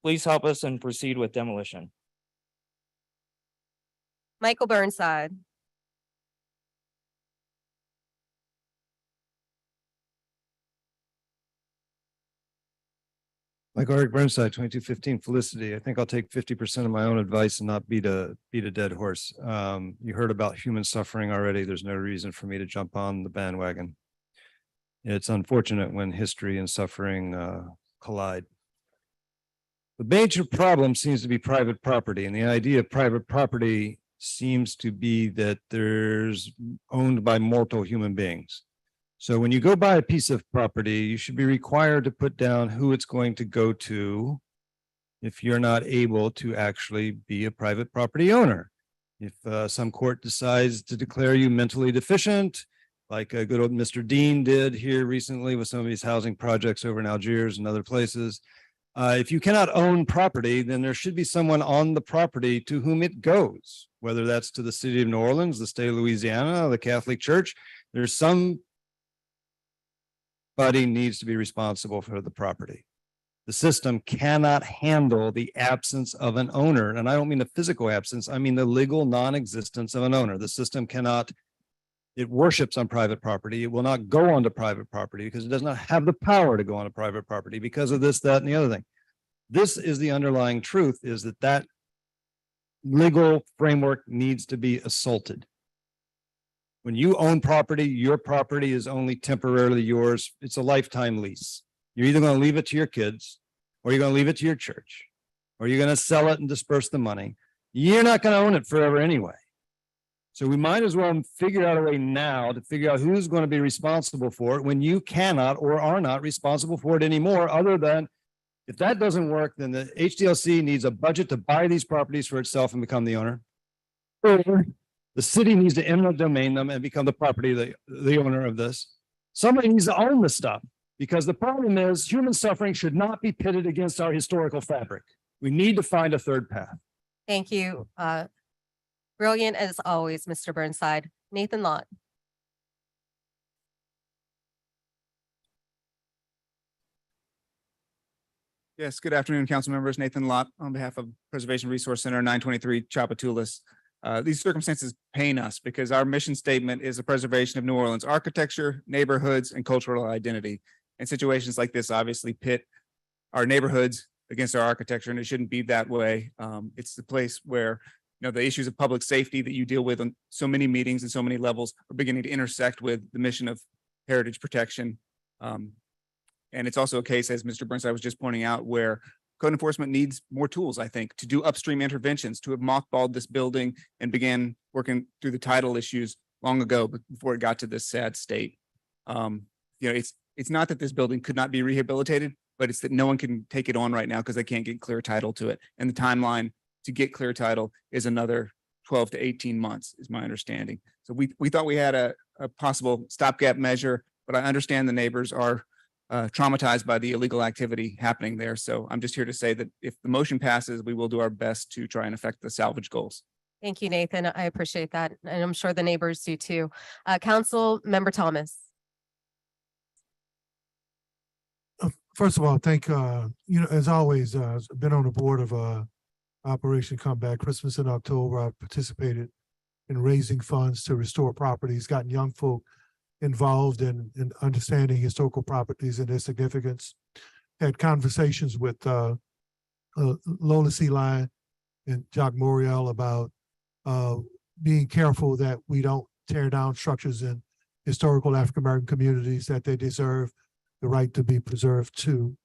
Please help us and proceed with demolition. Michael Burnside. Michael Eric Burnside, 2215 Felicity. I think I'll take 50% of my own advice and not beat a dead horse. You heard about human suffering already. There's no reason for me to jump on the bandwagon. It's unfortunate when history and suffering collide. The major problem seems to be private property, and the idea of private property seems to be that there's owned by mortal human beings. So when you go buy a piece of property, you should be required to put down who it's going to go to if you're not able to actually be a private property owner. If some court decides to declare you mentally deficient, like a good old Mr. Dean did here recently with some of these housing projects over in Algiers and other places, if you cannot own property, then there should be someone on the property to whom it goes, whether that's to the city of New Orleans, the state of Louisiana, the Catholic Church. There's somebody needs to be responsible for the property. The system cannot handle the absence of an owner. And I don't mean the physical absence, I mean the legal non-existence of an owner. The system cannot, it worships on private property. It will not go onto private property because it does not have the power to go onto private property because of this, that, and the other thing. This is the underlying truth, is that that legal framework needs to be assaulted. When you own property, your property is only temporarily yours. It's a lifetime lease. You're either going to leave it to your kids, or you're going to leave it to your church, or you're going to sell it and disperse the money. You're not going to own it forever anyway. So we might as well figure out a way now to figure out who's going to be responsible for it when you cannot or are not responsible for it anymore, other than if that doesn't work, then the HDLC needs a budget to buy these properties for itself and become the owner. Or the city needs to eminent domain them and become the property, the owner of this. Somebody needs to own the stuff, because the problem is human suffering should not be pitted against our historical fabric. We need to find a third path. Thank you. Brilliant as always, Mr. Burnside. Nathan Lott. Yes, good afternoon, council members. Nathan Lott on behalf of Preservation Resource Center, 923 Chapatulas. These circumstances pain us because our mission statement is the preservation of New Orleans architecture, neighborhoods, and cultural identity. And situations like this obviously pit our neighborhoods against our architecture, and it shouldn't be that way. It's the place where the issues of public safety that you deal with on so many meetings and so many levels are beginning to intersect with the mission of heritage protection. And it's also a case, as Mr. Burnside was just pointing out, where code enforcement needs more tools, I think, to do upstream interventions, to have mothballed this building and began working through the title issues long ago before it got to this sad state. It's not that this building could not be rehabilitated, but it's that no one can take it on right now because they can't get clear title to it. And the timeline to get clear title is another 12 to 18 months, is my understanding. So we thought we had a possible stopgap measure but I understand the neighbors are traumatized by the illegal activity happening there. So I'm just here to say that if the motion passes, we will do our best to try and affect the salvage goals. Thank you, Nathan. I appreciate that. And I'm sure the neighbors do too. Council Member Thomas. First of all, as always, I've been on the board of Operation Comeback Christmas in October. I've participated in raising funds to restore properties, gotten young folk involved in understanding historical properties and their significance. Had conversations with Lola C. Lyon and Jacques Moriel about being careful that we don't tear down structures in historical African-American communities, that they deserve the right to be preserved too.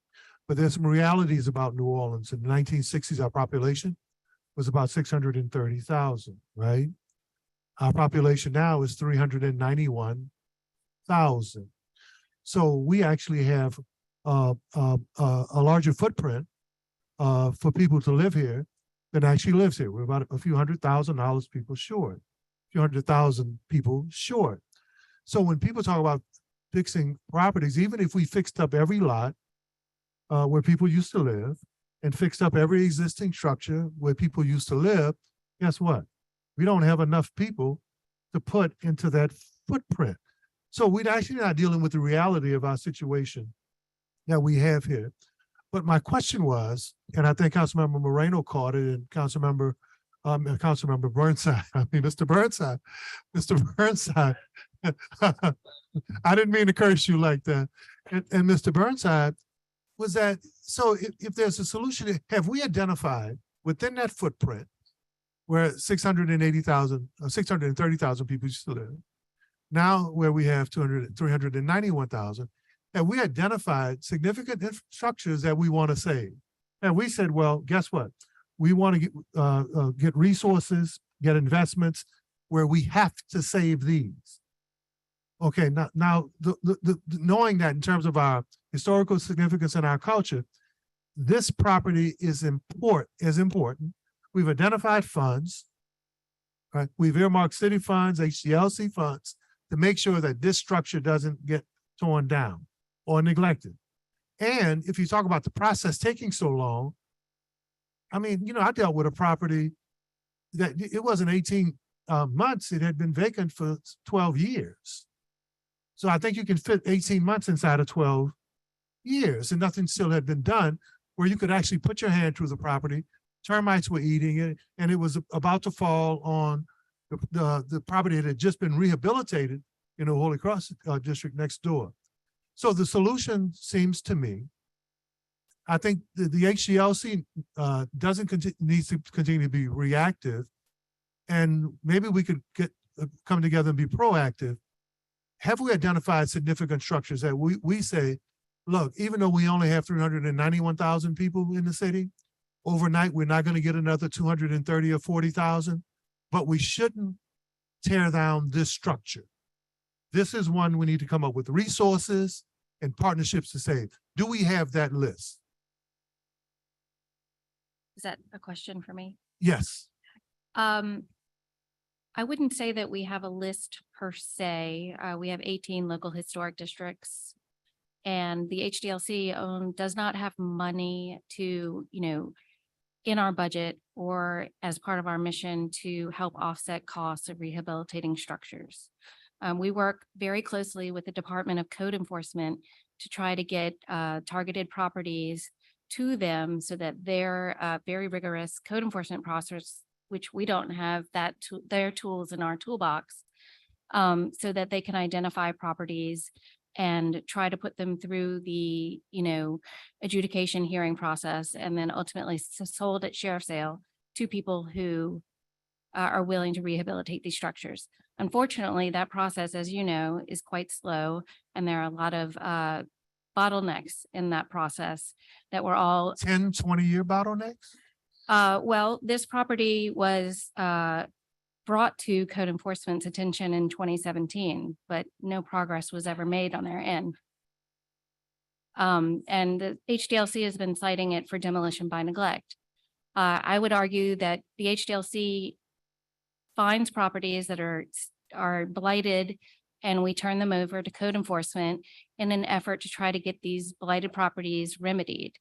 But there's some realities about New Orleans. In the 1960s, our population was about 630,000, right? Our population now is 391,000. So we actually have a larger footprint for people to live here than actually lives here. We're about a few $100,000 people short, a few 100,000 people short. So when people talk about fixing properties, even if we fixed up every lot where people used to live and fixed up every existing structure where people used to live, guess what? We don't have enough people to put into that footprint. So we're actually not dealing with the reality of our situation that we have here. But my question was, and I think Councilmember Moreno caught it, and Councilmember Burnside, Mr. Burnside, I didn't mean to curse you like that. And Mr. Burnside was that, so if there's a solution, have we identified within that footprint where 680,000, 630,000 people used to live, now where we have 391,000, have we identified significant structures that we want to save? And we said, well, guess what? We want to get resources, get investments where we have to save these. Okay, now knowing that in terms of our historical significance and our culture, this property is important. We've identified funds, right? We've earmarked city funds, HDLC funds, to make sure that this structure doesn't get torn down or neglected. And if you talk about the process taking so long, I mean, I dealt with a property that it wasn't 18 months, it had been vacant for 12 years. So I think you can fit 18 months inside of 12 years, and nothing still had been done where you could actually put your hand through the property. Termites were eating it, and it was about to fall on the property that had just been rehabilitated in the Holy Cross district next door. So the solution seems to me, I think the HDLC needs to continue to be reactive, and maybe we could come together and be proactive. Have we identified significant structures that we say, look, even though we only have 391,000 people in the city, overnight, we're not going to get another 230 or 40,000, but we shouldn't tear down this structure. This is one we need to come up with resources and partnerships to save. Do we have that list? Is that a question for me? Yes. I wouldn't say that we have a list per se. We have 18 local historic districts, and the HDLC does not have money to, in our budget or as part of our mission to help offset costs of rehabilitating structures. We work very closely with the Department of Code Enforcement to try to get targeted properties to them so that their very rigorous code enforcement process, which we don't have their tools in our toolbox, so that they can identify properties and try to put them through the, adjudication hearing process, and then ultimately sold at sheriff's sale to people who are willing to rehabilitate these structures. Unfortunately, that process, as you know, is quite slow, and there are a lot of bottlenecks in that process that we're all 10, 20-year bottlenecks? Well, this property was brought to code enforcement's attention in 2017, but no progress was ever made on their end. And the HDLC has been citing it for demolition by neglect. I would argue that the HDLC finds properties that are blighted and we turn them over to code enforcement in an effort to try to get these blighted properties remedied,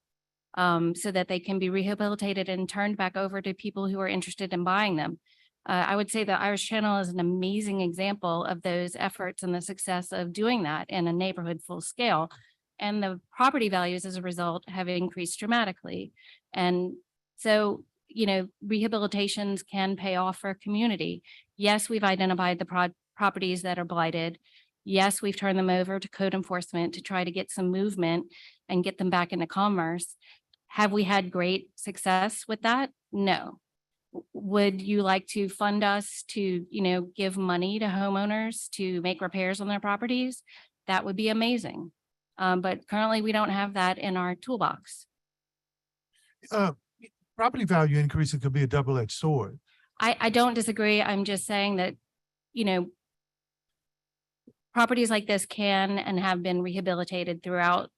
so that they can be rehabilitated and turned back over to people who are interested in buying them. I would say the Irish Channel is an amazing example of those efforts and the success of doing that in a neighborhood full scale. And the property values as a result have increased dramatically. And so, rehabilitations can pay off for a community. Yes, we've identified the properties that are blighted. Yes, we've turned them over to code enforcement to try to get some movement and get them back into commerce. Have we had great success with that? No. Would you like to fund us to, give money to homeowners to make repairs on their properties? That would be amazing. But currently we don't have that in our toolbox. Property value increasing could be a double-edged sword. I don't disagree. I'm just saying that, properties like this can and have been rehabilitated throughout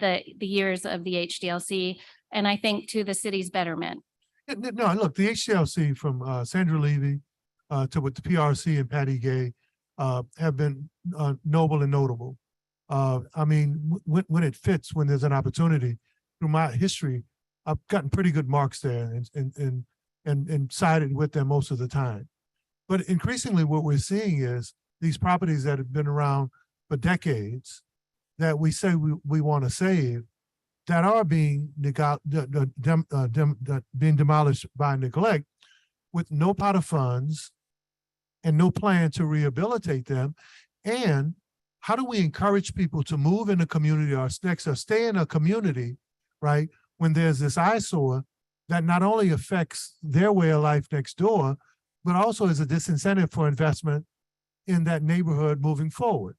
the years of the HDLC, and I think to the city's betterment. No, look, the HCLC from Sandra Levy to with the PRC and Patty Gay have been noble and notable. I mean, when it fits, when there's an opportunity, through my history, I've gotten pretty good marks there and sided with them most of the time. But increasingly what we're seeing is these properties that have been around for decades that we say we want to save, that are being being demolished by neglect with no pot of funds and no plan to rehabilitate them. And how do we encourage people to move in a community or stay in a community, right, when there's this eyesore that not only affects their way of life next door, but also is a disincentive for investment in that neighborhood moving forward.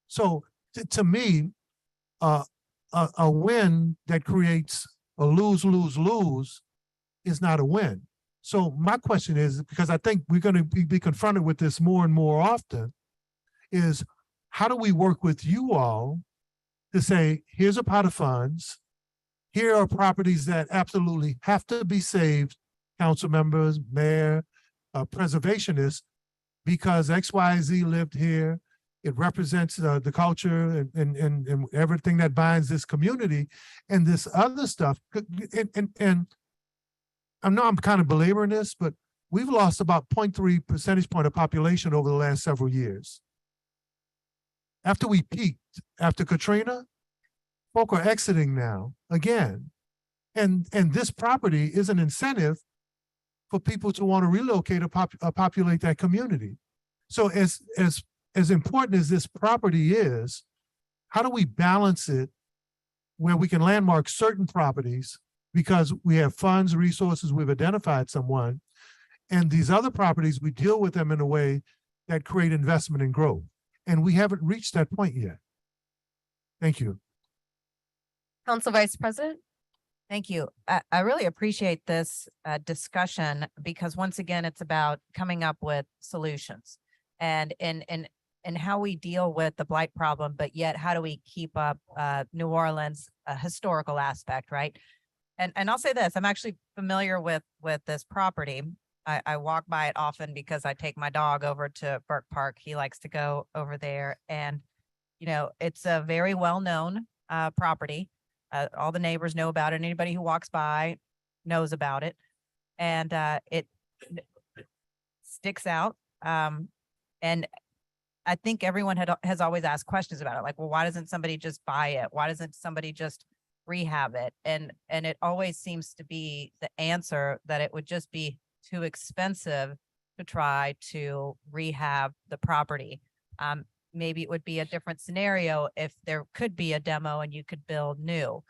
So to me, a win that creates a lose is not a win. So my question is, because I think we're going to be confronted with this more and more often, is how do we work with you all to say, here's a pot of funds, here are properties that absolutely have to be saved, council members, mayor, preservationists, because XYZ lived here. It represents the culture and everything that binds this community, and this other stuff. And I know I'm kind of belaboring this, but we've lost about 0.3 percentage point of population over the last several years. After we peaked, after Katrina, folk are exiting now again. And this property is an incentive for people to want to relocate or populate that community. So as important as this property is, how do we balance it where we can landmark certain properties because we have funds, resources, we've identified someone, and these other properties, we deal with them in a way that create investment and growth. And we haven't reached that point yet. Thank you. Council Vice President. Thank you. I really appreciate this discussion because once again, it's about coming up with solutions and how we deal with the blight problem, but yet how do we keep up New Orleans historical aspect, right? And I'll say this, I'm actually familiar with this property. I walk by it often because I take my dog over to Burke Park. He likes to go over there, and it's a very well-known property. All the neighbors know about it. Anybody who walks by knows about it, and it sticks out. And I think everyone has always asked questions about it, like, well, why doesn't somebody just buy it? Why doesn't somebody just rehab it? And it always seems to be the answer that it would just be too expensive to try to rehab the property. Maybe it would be a different scenario if there could be a demo and you could build new.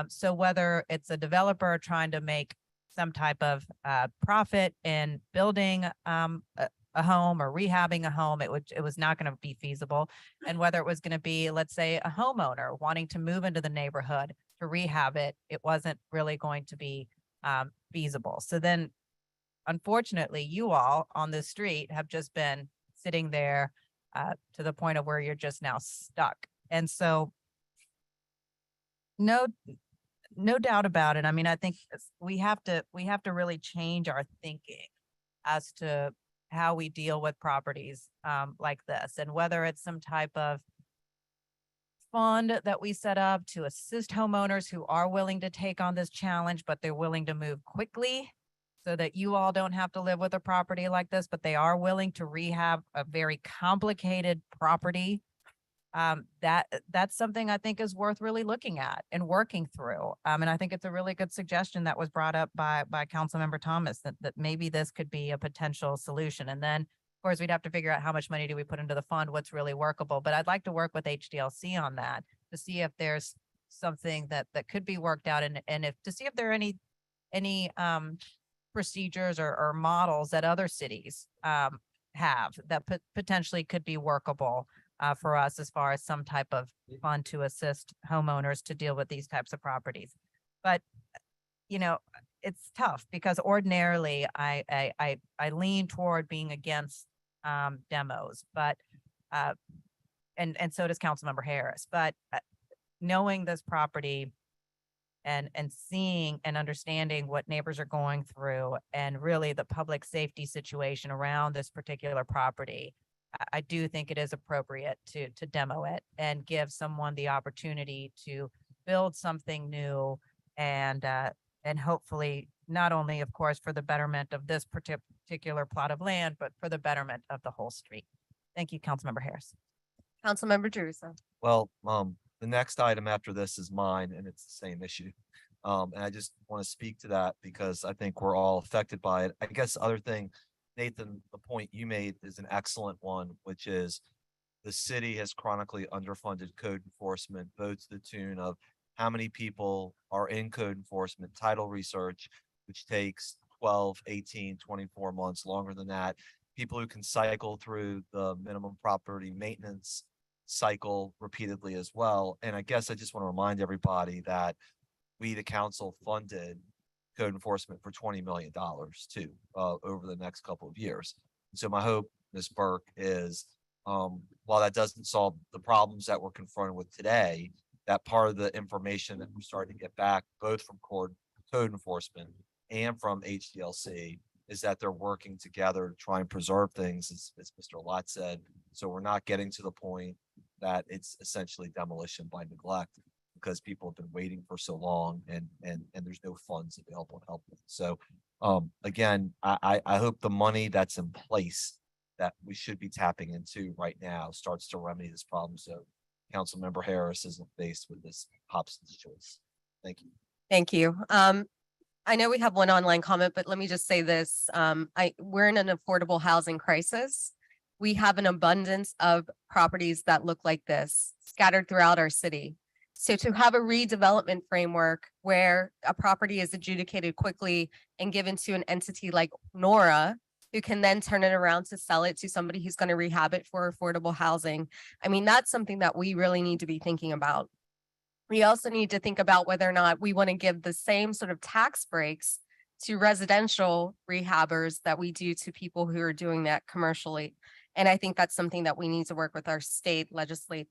So whether it's a developer trying to make some type of profit in building a home or rehabbing a home, it was not going to be feasible. And whether it was going to be, let's say, a homeowner wanting to move into the neighborhood to rehab it, it wasn't really going to be feasible. So then, unfortunately, you all on the street have just been sitting there to the point of where you're just now stuck. And so no doubt about it. I mean, I think we have to really change our thinking as to how we deal with properties like this, and whether it's some type of fund that we set up to assist homeowners who are willing to take on this challenge, but they're willing to move quickly so that you all don't have to live with a property like this, but they are willing to rehab a very complicated property. That's something I think is worth really looking at and working through. And I think it's a really good suggestion that was brought up by Councilmember Thomas, that maybe this could be a potential solution. And then, of course, we'd have to figure out how much money do we put into the fund, what's really workable. But I'd like to work with HDLC on that to see if there's something that could be worked out, and if to see if there are any procedures or models that other cities have that potentially could be workable for us as far as some type of fund to assist homeowners to deal with these types of properties. But, you know, it's tough because ordinarily I lean toward being against demos, but and so does Councilmember Harris. But knowing this property and seeing and understanding what neighbors are going through, and really the public safety situation around this particular property, I do think it is appropriate to demo it and give someone the opportunity to build something new, and hopefully not only, of course, for the betterment of this particular plot of land, but for the betterment of the whole street. Thank you, Councilmember Harris. Councilmember Jerusalem. Well, the next item after this is mine, and it's the same issue. And I just want to speak to that because I think we're all affected by it. I guess the other thing, Nathan, the point you made is an excellent one, which is the city has chronically underfunded code enforcement, both to the tune of how many people are in code enforcement, title research, which takes 12, 18, 24 months, longer than that. People who can cycle through the minimum property maintenance cycle repeatedly as well. And I guess I just want to remind everybody that we, the council, funded code enforcement for $20 million too, over the next couple of years. And so my hope, Ms. Burke, is while that doesn't solve the problems that we're confronted with today, that part of the information that we're starting to get back, both from code enforcement and from HDLC, is that they're working together to try and preserve things, as Mr. Lott said. So we're not getting to the point that it's essentially demolition by neglect, because people have been waiting for so long, and there's no funds available to help them. So again, I hope the money that's in place that we should be tapping into right now starts to remedy this problem, so Councilmember Harris isn't faced with this Hobson's choice. Thank you. Thank you. I know we have one online comment, but let me just say this. We're in an affordable housing crisis. We have an abundance of properties that look like this scattered throughout our city. So to have a redevelopment framework where a property is adjudicated quickly and given to an entity like Nora, who can then turn it around to sell it to somebody who's going to rehab it for affordable housing. I mean, that's something that we really need to be thinking about. We also need to think about whether or not we want to give the same sort of tax breaks to residential rehabbers that we do to people who are doing that commercially. And I think that's something that we need to work with our state legislators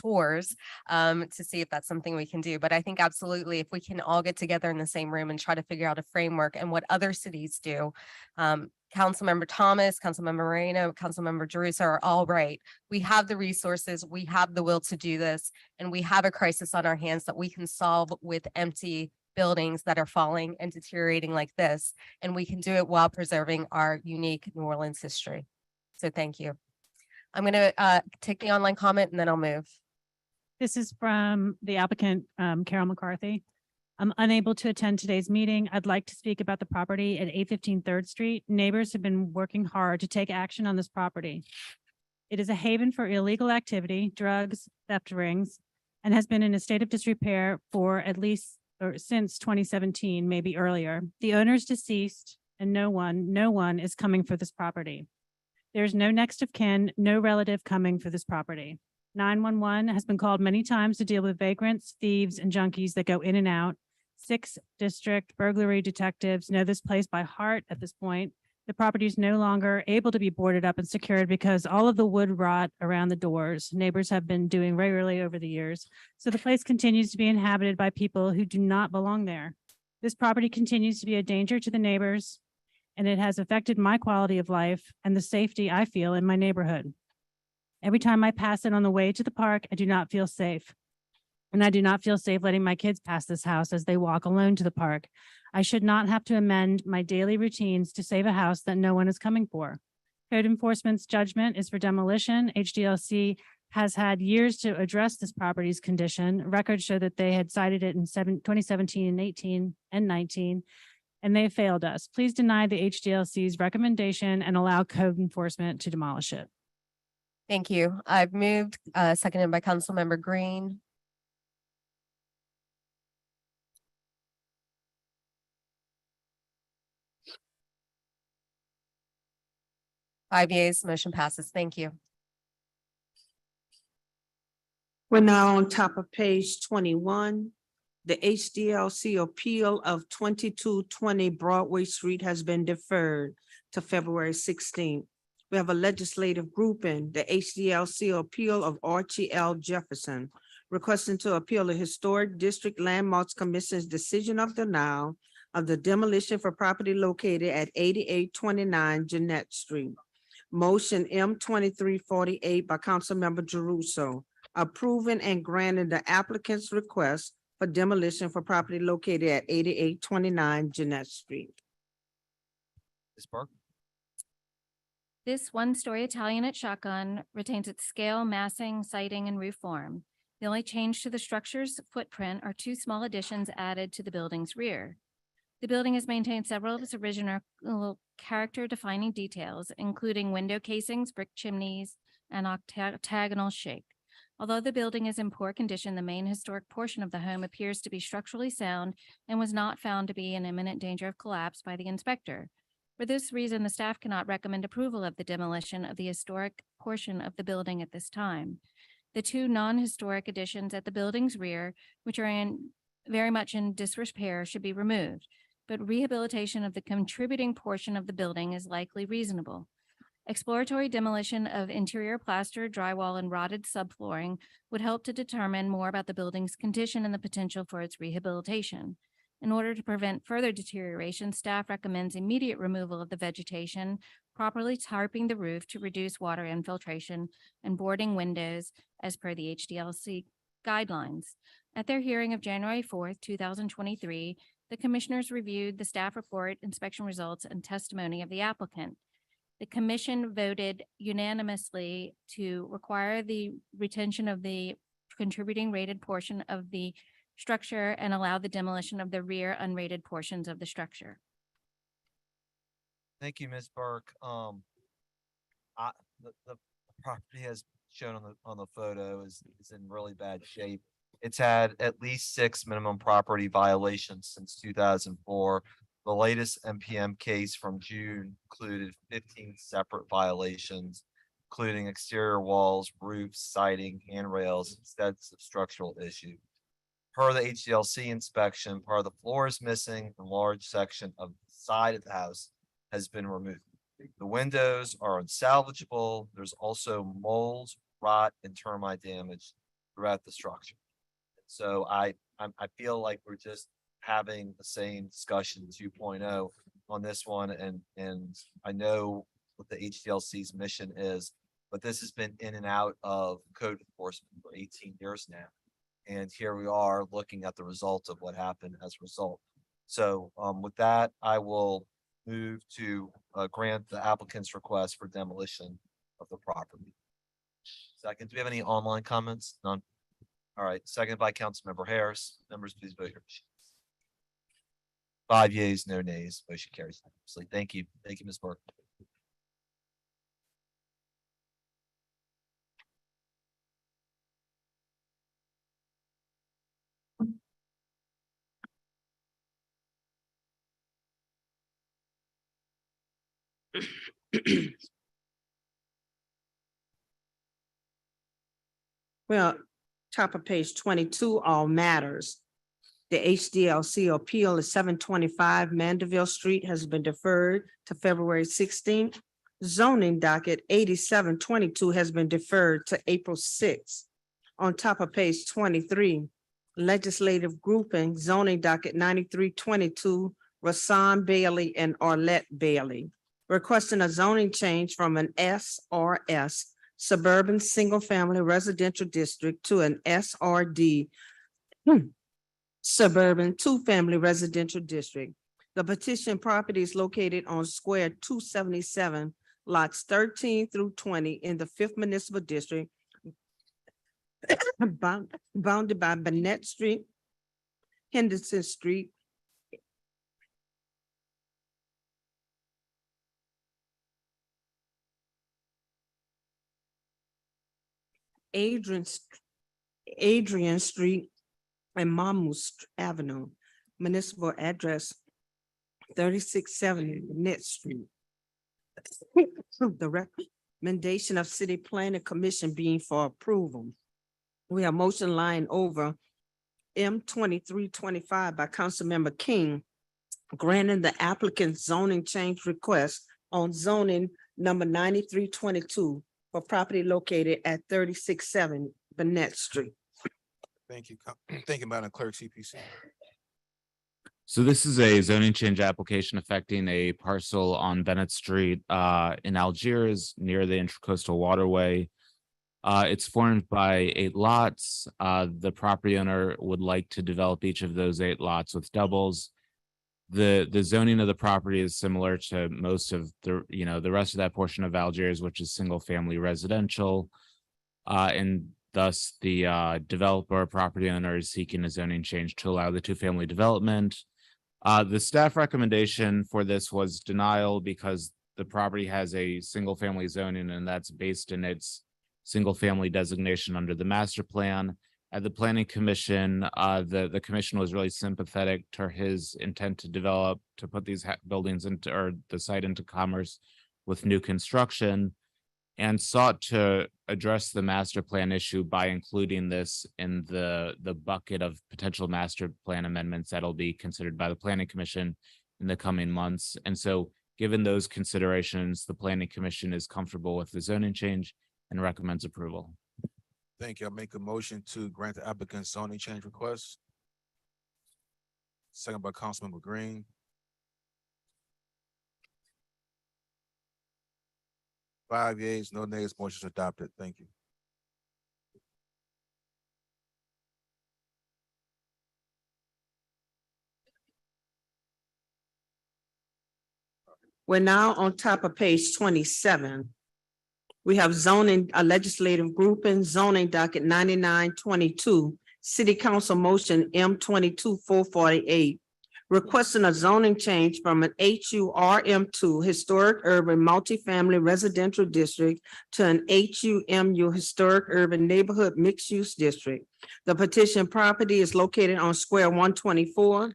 to see if that's something we can do. But I think absolutely, if we can all get together in the same room and try to figure out a framework and what other cities do, Councilmember Thomas, Councilmember Moreno, Councilmember Jerusa are all right. We have the resources, we have the will to do this, and we have a crisis on our hands that we can solve with empty buildings that are falling and deteriorating like this. And we can do it while preserving our unique New Orleans history. So thank you. I'm going to take the online comment and then I'll move. This is from the applicant, Carol McCarthy. I'm unable to attend today's meeting. I'd like to speak about the property at 815 3rd Street. Neighbors have been working hard to take action on this property. It is a haven for illegal activity, drugs, theft rings, and has been in a state of disrepair for at least or since 2017, maybe earlier. The owner is deceased and no one is coming for this property. There's no next of kin, no relative coming for this property. 911 has been called many times to deal with vagrants, thieves, and junkies that go in and out. 6 district burglary detectives know this place by heart at this point. The property is no longer able to be boarded up and secured because all of the wood rot around the doors. Neighbors have been doing regularly over the years. So the place continues to be inhabited by people who do not belong there. This property continues to be a danger to the neighbors and it has affected my quality of life and the safety I feel in my neighborhood. Every time I pass it on the way to the park, I do not feel safe. And I do not feel safe letting my kids pass this house as they walk alone to the park. I should not have to amend my daily routines to save a house that no one is coming for. Code enforcement's judgment is for demolition. HDLC has had years to address this property's condition. Records show that they had cited it in 2017 and 18 and 19, and they failed us. Please deny the HDLC's recommendation and allow code enforcement to demolish it. Thank you. I've moved, seconded by Councilmember Green. Five yeas, motion passes. Thank you. We're now on top of page 21. The HDLC appeal of 2220 Broadway Street has been deferred to February 16th. We have a legislative grouping, the HDLC appeal of Archie L. Jefferson, requesting to appeal the Historic District Landmarks Commission's decision of denial of the demolition for property located at 8829 Jeanette Street. Motion M 2348 by Councilmember Jeruso, approving and granting the applicant's request for demolition for property located at 8829 Jeanette Street. Ms. Burke? This one-story Italianate shotgun retains its scale, massing, siding, and roof form. The only change to the structure's footprint are two small additions added to the building's rear. The building has maintained several of its original character-defining details, including window casings, brick chimneys, and octagonal shape. Although the building is in poor condition, the main historic portion of the home appears to be structurally sound and was not found to be in imminent danger of collapse by the inspector. For this reason, the staff cannot recommend approval of the demolition of the historic portion of the building at this time. The two non-historic additions at the building's rear, which are very much in disrepair, should be removed, but rehabilitation of the contributing portion of the building is likely reasonable. Exploratory demolition of interior plaster, drywall, and rotted subflooring would help to determine more about the building's condition and the potential for its rehabilitation. In order to prevent further deterioration, staff recommends immediate removal of the vegetation, properly tarping the roof to reduce water infiltration, and boarding windows as per the HDLC guidelines. At their hearing of January 4th, 2023, the commissioners reviewed the staff report, inspection results, and testimony of the applicant. The commission voted unanimously to require the retention of the contributing rated portion of the structure and allow the demolition of the rear unrated portions of the structure. Thank you, Ms. Burke. The property as shown on the photo is in really bad shape. It's had at least 6 minimum property violations since 2004. The latest NPM case from June included 15 separate violations, including exterior walls, roofs, siding, handrails, extensive structural issue. Per the HDLC inspection, part of the floor is missing, and a large section of the side of the house has been removed. The windows are unsalvageable. There's also mold, rot, and termite damage throughout the structure. So I feel like we're just having the same discussion 2.0 on this one, and I know what the HDLC's mission is, but this has been in and out of code enforcement for 18 years now. And here we are looking at the result of what happened as a result. So with that, I will move to grant the applicant's request for demolition of the property. Second, do we have any online comments? None. All right, seconded by Councilmember Harris. Members, please vote your machines. 5 yeas, no nays. Motion carries unanimously. Thank you. Thank you, Ms. Burke. Well, top of page 22, all matters. The HDLC appeal is 725 Mandeville Street has been deferred to February 16th. Zoning docket 8722 has been deferred to April 6th. On top of page 23, legislative grouping, zoning docket 9322, Rasan Bailey, and Arlette Bailey, requesting a zoning change from an SRS suburban single-family residential district to an SRD suburban two-family residential district. The petition property is located on square 277, lots 13 through 20 in the fifth municipal district, bounded by Bennett Street, Henderson Street, Adrian Street, and Mamus Avenue. Municipal address 3670 Bennett Street. The recommendation of City Planning Commission being for approval. We have motion line over M 2325 by Councilmember King, granting the applicant zoning change request on zoning number 9322 for property located at 3670 Bennett Street. Thank you. Thank you, Madam Clerk, CPC. So this is a zoning change application affecting a parcel on Bennett Street in Algiers near the Intracoastal Waterway. It's formed by 8 lots. The property owner would like to develop each of those 8 lots with doubles. The zoning of the property is similar to most of the rest of that portion of Algiers, which is single family residential. And thus the developer property owner is seeking a zoning change to allow the 2-family development. The staff recommendation for this was denial because the property has a single family zoning, and that's based in its single family designation under the master plan. At the Planning Commission, the commission was really sympathetic to his intent to put these buildings into, or the site into commerce with new construction, and sought to address the master plan issue by including this in the bucket of potential master plan amendments that'll be considered by the Planning Commission in the coming months. And so given those considerations, the Planning Commission is comfortable with the zoning change and recommends approval. Thank you. I'll make a motion to grant the applicant zoning change request. Second by Councilmember Green. 5 yeas, no nays, motion is adopted. Thank you. We're now on top of page 27. We have zoning, a legislative grouping, zoning docket 9922, City Council motion M 22-448, requesting a zoning change from an HURM2 historic urban multifamily residential district to an HUMU historic urban neighborhood mixed-use district. The petition property is located on square 124,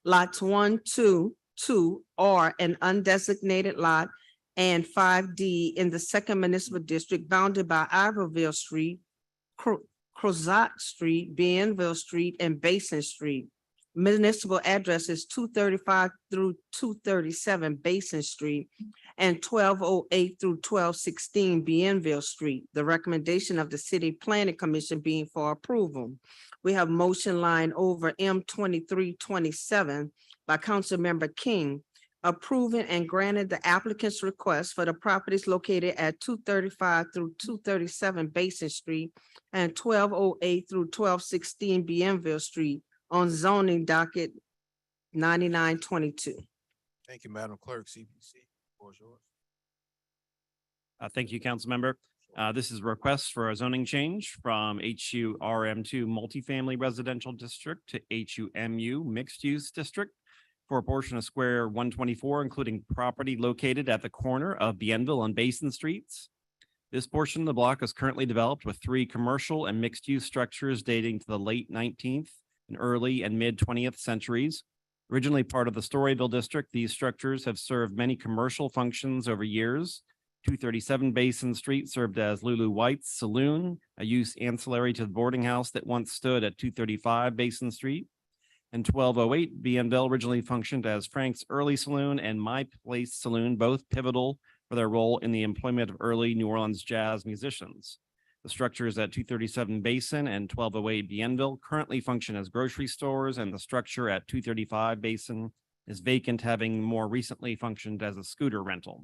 lots 1, 2, 2, or an undesignated lot, and 5D in the second municipal district bounded by Iberville Street, Crozat Street, Bienville Street, and Basin Street. Municipal address is 235 through 237 Basin Street and 1208 through 1216 Bienville Street. The recommendation of the City Planning Commission being for approval. We have motion line over M 2327 by Councilmember King, approving and granting the applicant's request for the properties located at 235 through 237 Basin Street and 1208 through 1216 Bienville Street on zoning docket 9922. Thank you, Madam Clerk, CPC. Floor is yours. Thank you, council member. This is a request for a zoning change from HURM2 multifamily residential district to HUMU mixed use district for a portion of square 124, including property located at the corner of Bienville and Basin Streets. This portion of the block is currently developed with 3 commercial and mixed use structures dating to the late 19th and early and mid 20th centuries. Originally part of the Storyville district, these structures have served many commercial functions over years. 237 Basin Street served as Lulu White's Saloon, a use ancillary to the boarding house that once stood at 235 Basin Street. And 1208 Bienville originally functioned as Frank's Early Saloon and My Place Saloon, both pivotal for their role in the employment of early New Orleans jazz musicians. The structures at 237 Basin and 1208 Bienville currently function as grocery stores, and the structure at 235 Basin is vacant, having more recently functioned as a scooter rental.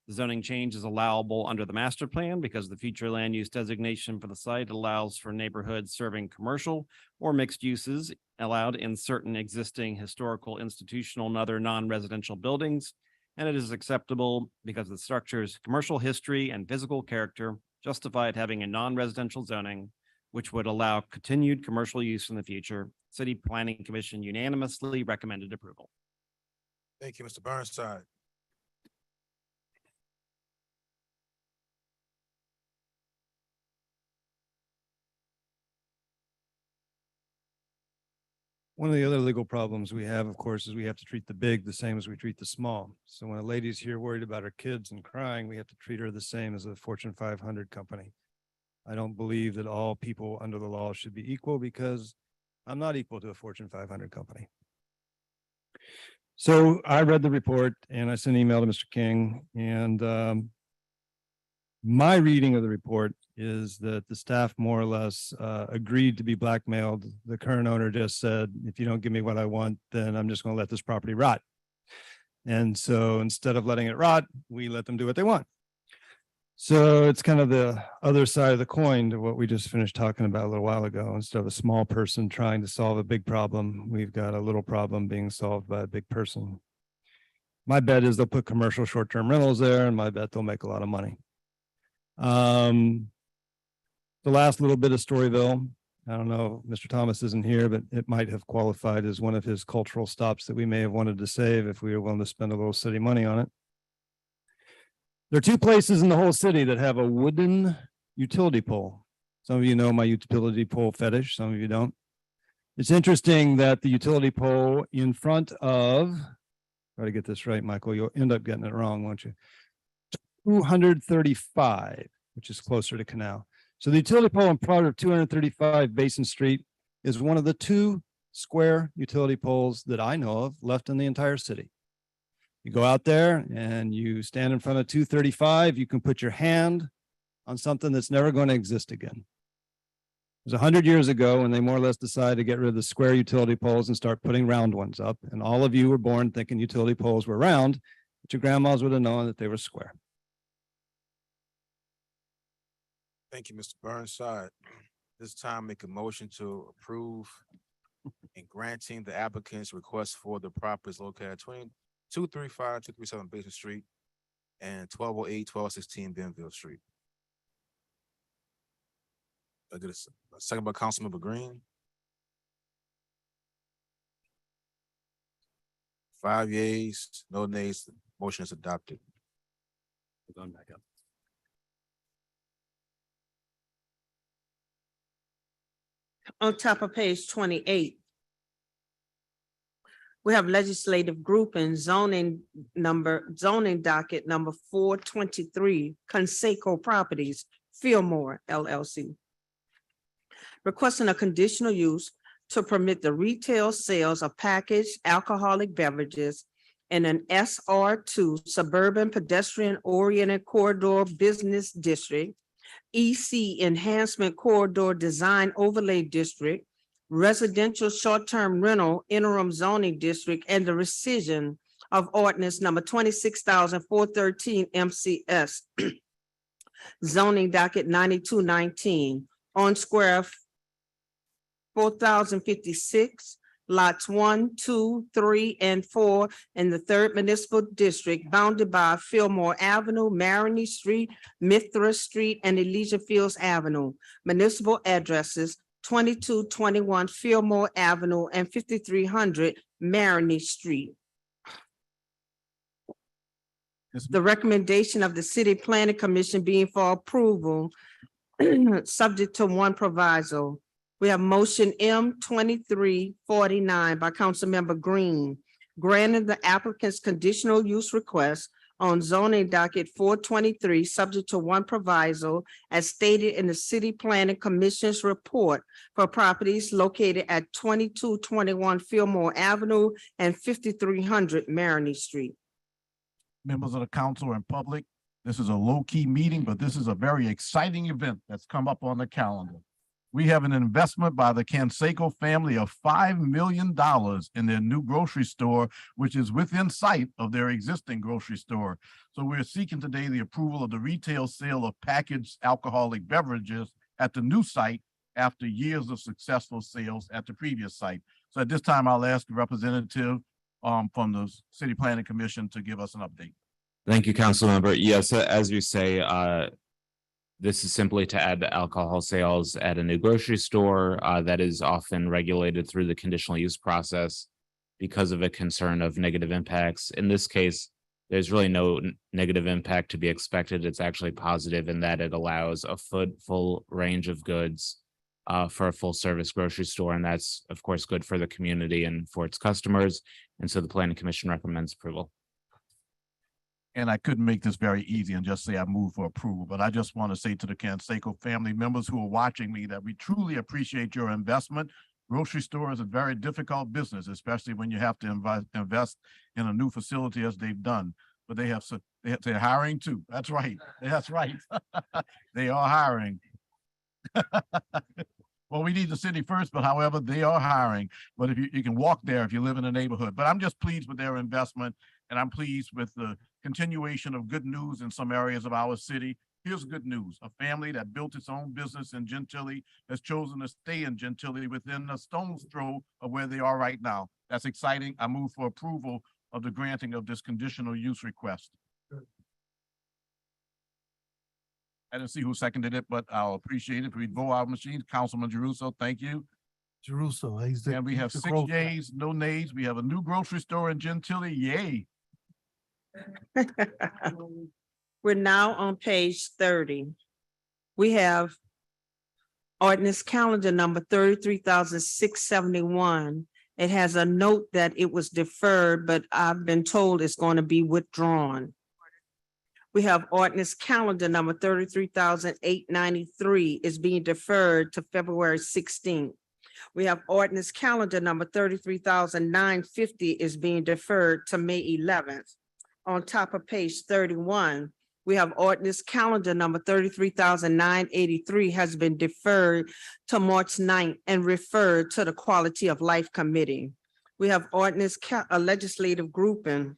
The zoning change is allowable under the master plan because the future land use designation for the site allows for neighborhoods serving commercial or mixed uses allowed in certain existing historical, institutional, and other non-residential buildings. And it is acceptable because the structure's commercial history and physical character justified having a non-residential zoning, which would allow continued commercial use in the future. City Planning Commission unanimously recommended approval. Thank you, Mr. Burnside. One of the other legal problems we have, of course, is we have to treat the big the same as we treat the small. So when a lady's here worried about her kids and crying, we have to treat her the same as a Fortune 500 company. I don't believe that all people under the law should be equal because I'm not equal to a Fortune 500 company. So I read the report and I sent an email to Mr. King, and my reading of the report is that the staff more or less agreed to be blackmailed. The current owner just said, if you don't give me what I want, then I'm just going to let this property rot. And so instead of letting it rot, we let them do what they want. So it's kind of the other side of the coin to what we just finished talking about a little while ago. Instead of a small person trying to solve a big problem, we've got a little problem being solved by a big person. My bet is they'll put commercial short-term rentals there, and my bet they'll make a lot of money. The last little bit of Storyville, I don't know, Mr. Thomas isn't here, but it might have qualified as one of his cultural stops that we may have wanted to save if we were willing to spend a little city money on it. There are two places in the whole city that have a wooden utility pole. Some of you know my utility pole fetish, some of you don't. It's interesting that the utility pole in front of, try to get this right, Michael, you'll end up getting it wrong, won't you? 235, which is closer to Canal. So the utility pole in front of 235 Basin Street is one of the two square utility poles that I know of left in the entire city. You go out there and you stand in front of 235, you can put your hand on something that's never going to exist again. It was 100 years ago when they more or less decided to get rid of the square utility poles and start putting round ones up. And all of you were born thinking utility poles were round, but your grandmas would have known that they were square. Thank you, Mr. Burnside. This time, make a motion to approve and granting the applicant's request for the properties located at 235, 237 Basin Street and 1208, 1216 Benville Street. I get a second by Councilmember Green. 5 yeas, no nays. Motion is adopted. Going back up. On top of page 28, we have legislative group and zoning docket number 423, Conseco Properties, Fillmore LLC. Requesting a conditional use to permit the retail sales of packaged alcoholic beverages in an SR2 suburban pedestrian oriented corridor business district, EC Enhancement Corridor Design Overlay District, Residential Short-Term Rental Interim Zoning District, and the rescission of ordinance number 26,413 MCS. Zoning docket 9219 on square 4,056, lots 1, 2, 3, and 4 in the 3rd Municipal District, bounded by Fillmore Avenue, Marigny Street, Mithra Street, and Elijah Fields Avenue. Municipal addresses 2221 Fillmore Avenue and 5300 Marigny Street. The recommendation of the City Planning Commission being for approval, subject to one proviso. We have motion M 2349 by Councilmember Green, granting the applicant's conditional use request on zoning docket 423, subject to one proviso, as stated in the City Planning Commission's report for properties located at 2221 Fillmore Avenue and 5300 Marigny Street. Members of the council and public, this is a low-key meeting, but this is a very exciting event that's come up on the calendar. We have an investment by the Canseco family of $5 million in their new grocery store, which is within sight of their existing grocery store. So we're seeking today the approval of the retail sale of packaged alcoholic beverages at the new site after years of successful sales at the previous site. So at this time, I'll ask the representative from the City Planning Commission to give us an update. Thank you, council member. Yes, as you say, this is simply to add the alcohol sales at a new grocery store that is often regulated through the conditional use process because of a concern of negative impacts. In this case, there's really no negative impact to be expected. It's actually positive in that it allows a full range of goods for a full service grocery store. And that's, of course, good for the community and for its customers. And so the Planning Commission recommends approval. And I couldn't make this very easy and just say I move for approval, but I just want to say to the Canseco family members who are watching me that we truly appreciate your investment. Grocery store is a very difficult business, especially when you have to invest in a new facility as they've done. But they're hiring too. That's right. That's right. They are hiring. Well, we need the city first, but however, they are hiring. But if you can walk there if you live in a neighborhood. But I'm just pleased with their investment, and I'm pleased with the continuation of good news in some areas of our city. Here's good news. A family that built its own business in Gentilly has chosen to stay in Gentilly within a stone's throw of where they are right now. That's exciting. I move for approval of the granting of this conditional use request. I didn't see who seconded it, but I'll appreciate it. If we vote our machines, Councilman Jeruso, thank you. Jeruso, And we have 6 yays, no nays. We have a new grocery store in Gentilly. Yay. We're now on page 30. We have ordinance calendar number 33,671. It has a note that it was deferred, but I've been told it's going to be withdrawn. We have ordinance calendar number 33,893 is being deferred to February 16th. We have ordinance calendar number 33,950 is being deferred to May 11th. On top of page 31, we have ordinance calendar number 33,983 has been deferred to March 9th and referred to the Quality of Life Committee. We have ordinance legislative grouping.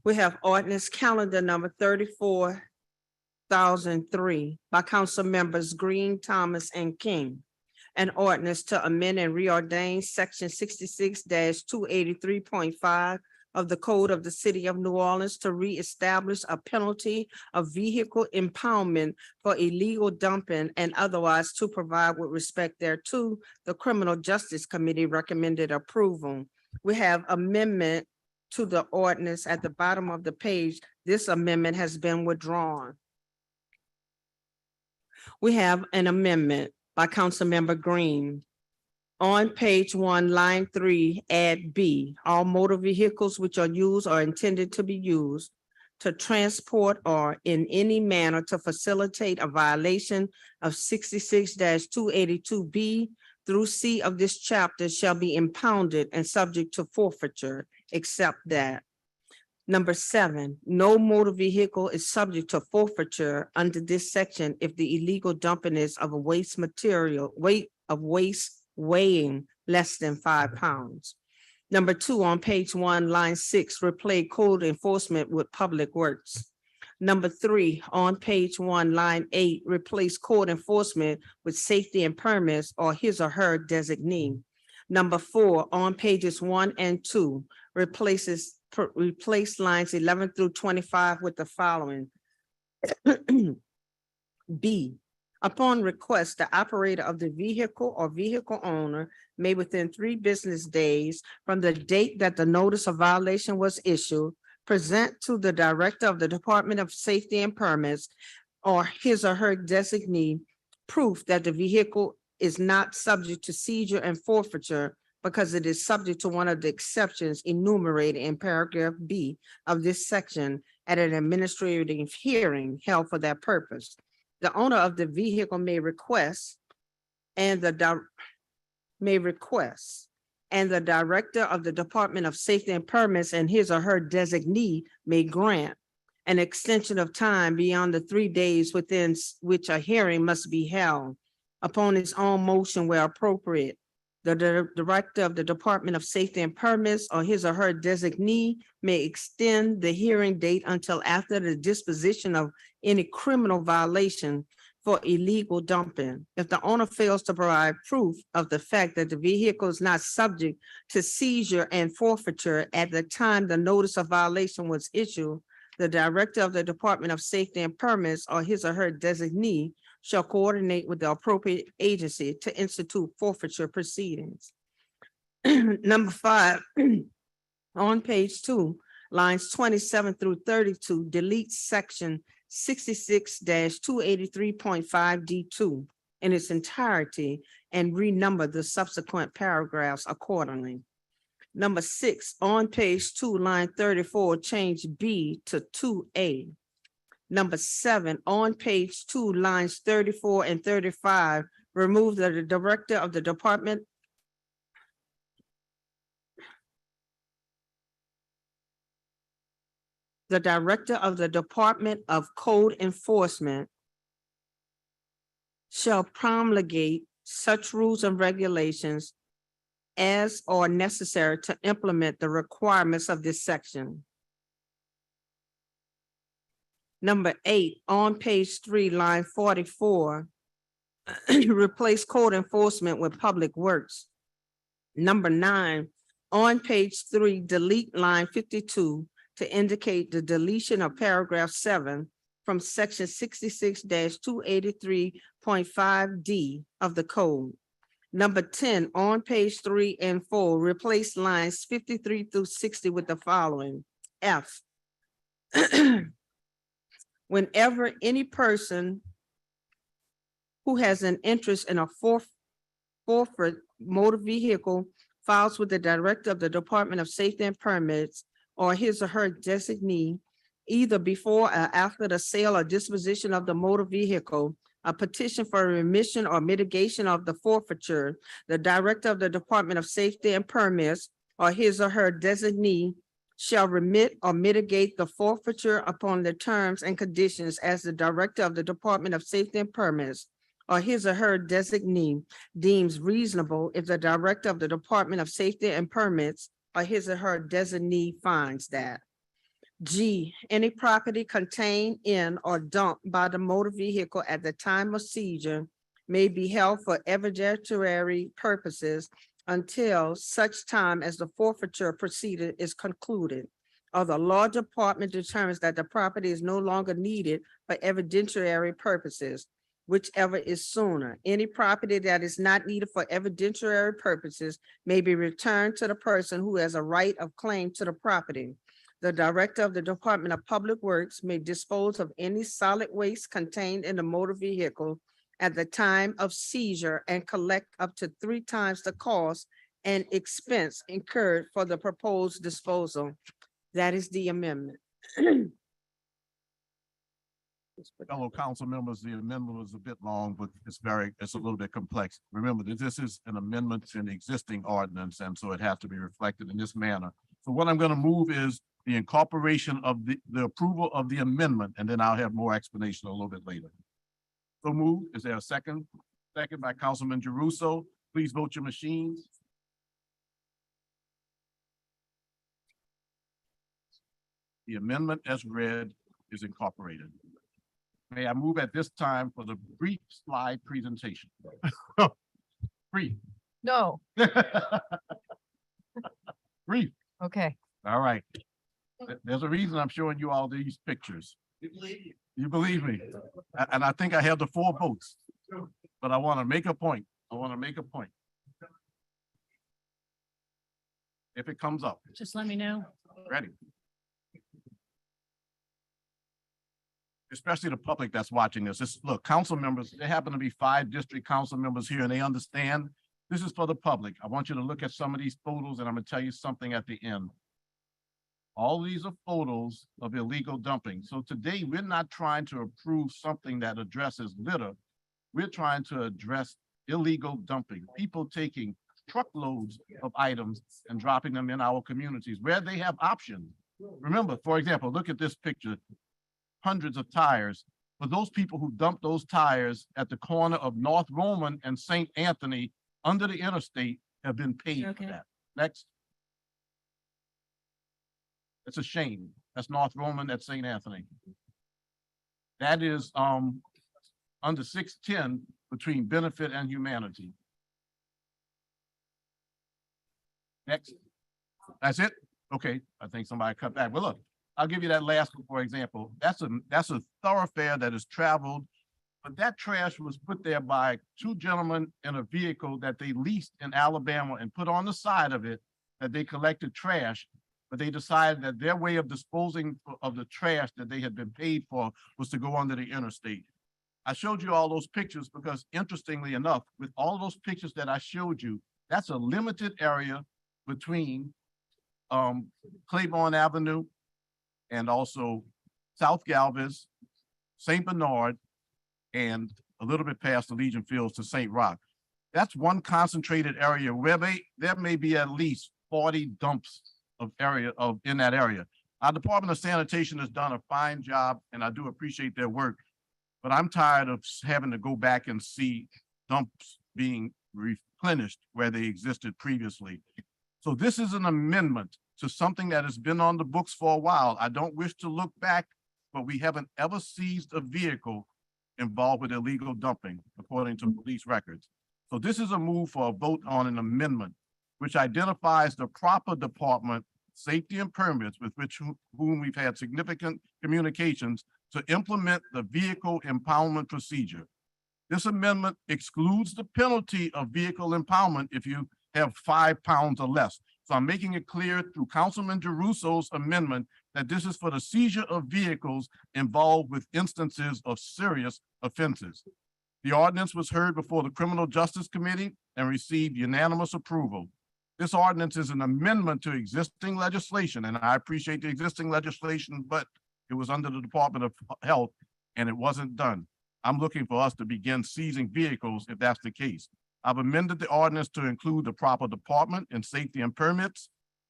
We have ordinance calendar number 34,003 by council members Green, Thomas, and King. An ordinance to amend and reordain section 66-283.5 of the Code of the City of New Orleans to reestablish a penalty of vehicle impoundment for illegal dumping and otherwise to provide with respect thereto. The Criminal Justice Committee recommended approval. We have amendment to the ordinance at the bottom of the page. This amendment has been withdrawn. We have an amendment by Councilmember Green. On page 1, line 3, add B, all motor vehicles which are used or intended to be used to transport or in any manner to facilitate a violation of 66-282B through C of this chapter shall be impounded and subject to forfeiture, except that. Number 7, no motor vehicle is subject to forfeiture under this section if the illegal dumping is of a waste material, waste weighing less than 5 pounds. Number 2, on page 1, line 6, replace code enforcement with public works. Number 3, on page 1, line 8, replace code enforcement with safety and permits or his or her designee. Number 4, on pages 1 and 2, replace lines 11 through 25 with the following. B, upon request, the operator of the vehicle or vehicle owner may within 3 business days from the date that the notice of violation was issued, present to the director of the Department of Safety and Permits or his or her designee proof that the vehicle is not subject to seizure and forfeiture because it is subject to one of the exceptions enumerated in paragraph B of this section at an administrative hearing held for that purpose. The owner of the vehicle may request and the Director of the Department of Safety and Permits and his or her designee may grant an extension of time beyond the 3 days within which a hearing must be held upon its own motion where appropriate. The Director of the Department of Safety and Permits or his or her designee may extend the hearing date until after the disposition of any criminal violation for illegal dumping. If the owner fails to provide proof of the fact that the vehicle is not subject to seizure and forfeiture at the time the notice of violation was issued, the Director of the Department of Safety and Permits or his or her designee shall coordinate with the appropriate agency to institute forfeiture proceedings. Number 5, on page 2, lines 27 through 32, delete section 66-283.5 D2 in its entirety and renumber the subsequent paragraphs accordingly. Number 6, on page 2, line 34, change B to 2A. Number 7, on page 2, lines 34 and 35, remove the Director of the Department of Code Enforcement shall promulgate such rules and regulations as are necessary to implement the requirements of this section. Number 8, on page 3, line 44, replace code enforcement with public works. Number 9, on page 3, delete line 52 to indicate the deletion of paragraph 7 from section 66-283.5 D of the code. Number 10, on page 3 and 4, replace lines 53 through 60 with the following. F. Whenever any person who has an interest in a forfeit motor vehicle files with the Director of the Department of Safety and Permits or his or her designee, either before or after the sale or disposition of the motor vehicle, a petition for remission or mitigation of the forfeiture, the Director of the Department of Safety and Permits or his or her designee shall remit or mitigate the forfeiture upon the terms and conditions as the Director of the Department of Safety and Permits or his or her designee deems reasonable if the Director of the Department of Safety and Permits or his or her designee finds that. G, any property contained in or dumped by the motor vehicle at the time of seizure may be held for evidentiary purposes until such time as the forfeiture proceeding is concluded, or the law department determines that the property is no longer needed for evidentiary purposes, whichever is sooner. Any property that is not needed for evidentiary purposes may be returned to the person who has a right of claim to the property. The Director of the Department of Public Works may dispose of any solid waste contained in the motor vehicle at the time of seizure and collect up to 3 times the cost and expense incurred for the proposed disposal. That is the amendment. Fellow council members, the amendment was a bit long, but it's a little bit complex. Remember that this is an amendment to an existing ordinance, and so it has to be reflected in this manner. So what I'm going to move is the incorporation of the approval of the amendment, and then I'll have more explanation a little bit later. So move. Is there a second? Second by Councilman Jeruso. Please vote your machines. The amendment as read is incorporated. May I move at this time for the brief slide presentation? Brief. No. Brief. Okay. All right. There's a reason I'm showing you all these pictures. You believe me? And I think I have the 4 votes, but I want to make a point. If it comes up. Just let me know. Ready. Especially the public that's watching this. Look, council members, there happen to be 5 district council members here and they understand this is for the public. I want you to look at some of these photos and I'm going to tell you something at the end. All these are photos of illegal dumping. So today we're not trying to approve something that addresses litter. We're trying to address illegal dumping, people taking truckloads of items and dropping them in our communities where they have options. Remember, for example, look at this picture, hundreds of tires. For those people who dump those tires at the corner of North Roman and St. Anthony under the interstate have been paid for that. Next. It's a shame. That's North Roman at St. Anthony. That is under 610 between benefit and humanity. Next. That's it? Okay, I think somebody cut back. Well, look, I'll give you that last one, for example. That's a thoroughfare that is traveled, but that trash was put there by two gentlemen in a vehicle that they leased in Alabama and put on the side of it that they collected trash, but they decided that their way of disposing of the trash that they had been paid for was to go under the interstate. I showed you all those pictures because interestingly enough, with all those pictures that I showed you, that's a limited area between Claiborne Avenue and also South Galvez, St. Bernard, and a little bit past the Legion Fields to St. Roch. That's one concentrated area where there may be at least 40 dumps in that area. Our Department of Sanitation has done a fine job, and I do appreciate their work, but I'm tired of having to go back and see dumps being replenished where they existed previously. So this is an amendment to something that has been on the books for a while. I don't wish to look back, but we haven't ever seized a vehicle involved with illegal dumping, according to police records. So this is a move for a vote on an amendment, which identifies the proper department, safety and permits, with whom we've had significant communications to implement the vehicle impoundment procedure. This amendment excludes the penalty of vehicle impoundment if you have 5 pounds or less. So I'm making it clear through Councilman Gerusso's amendment that this is for the seizure of vehicles involved with instances of serious offenses. The ordinance was heard before the Criminal Justice Committee and received unanimous approval. This ordinance is an amendment to existing legislation, and I appreciate the existing legislation, but it was under the Department of Health and it wasn't done. I'm looking for us to begin seizing vehicles if that's the case. I've amended the ordinance to include the proper department and safety and permits.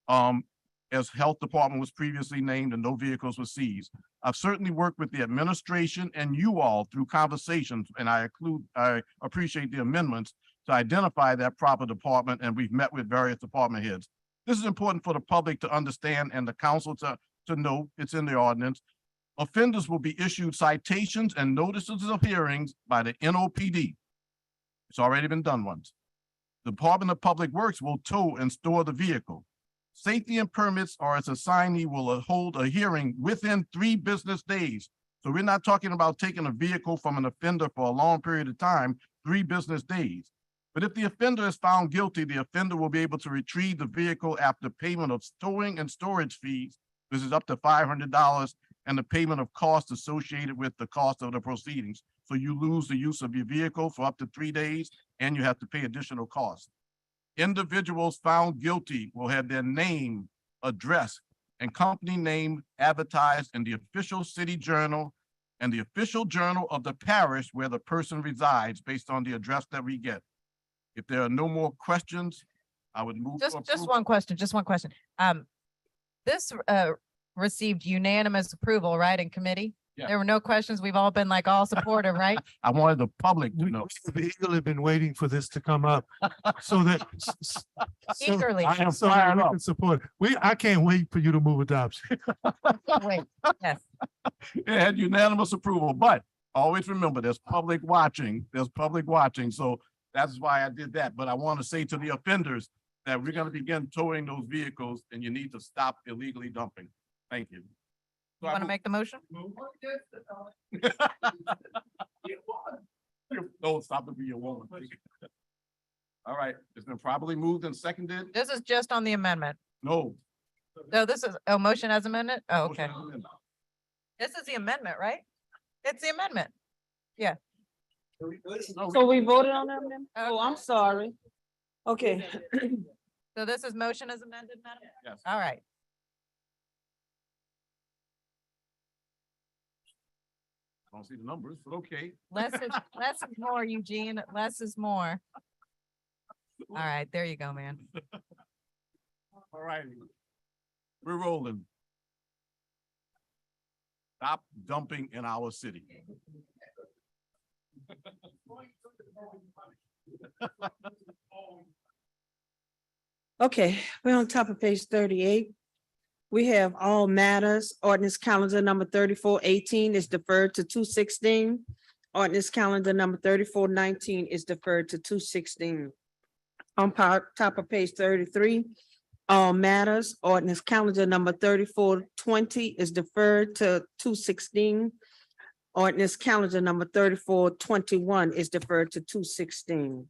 As Health Department was previously named and no vehicles were seized. I've certainly worked with the administration and you all through conversations, and I appreciate the amendments to identify that proper department, and we've met with various department heads. This is important for the public to understand and the council to know. It's in the ordinance. Offenders will be issued citations and notices of hearings by the NOPD. It's already been done once. The Department of Public Works will tow and store the vehicle. Safety and permits or its assignee will hold a hearing within 3 business days. So we're not talking about taking a vehicle from an offender for a long period of time, 3 business days. But if the offender is found guilty, the offender will be able to retrieve the vehicle after payment of towing and storage fees. This is up to $500, and the payment of costs associated with the cost of the proceedings. So you lose the use of your vehicle for up to 3 days, and you have to pay additional costs. Individuals found guilty will have their name, address, and company name advertised in the official city journal and the official journal of the parish where the person resides based on the address that we get. If there are no more questions, I would move. Just one question, this received unanimous approval, right, in committee? Yeah. There were no questions. We've all been like all supportive, right? I wanted the public to know. We've eagerly been waiting for this to come up so that. Eagerly. I am So that fired we up. can support. I can't wait for you to move adoption. Wait, yes. It had unanimous approval, but always remember there's public watching. So that's why I did that. But I want to say to the offenders that we're going to begin towing those vehicles and you need to stop illegally dumping. Thank you. You want to make the motion? Don't stop it for your woman. All right, it's been properly moved and seconded. This is just on the amendment. No. No, this is, motion as amendment? Oh, okay. Motion amendment. This is the amendment, right? It's the amendment. Yeah. So we voted on that amendment? Oh, I'm sorry. Okay. So this is motion as amended, madam? Yes. All right. I don't see the numbers, but okay. Less is more, Eugene. Less is more. All right, there you go, man. All right. We're rolling. Stop dumping in our city. Okay, we're on top of page 38. We have all matters. Ordinance calendar number 3418 is deferred to 2/16. Ordinance calendar number 3419 is deferred to 2/16. On top of page 33, all matters. Ordinance calendar number 3420 is deferred to 2/16. Ordinance calendar number 3421 is deferred to 2/16.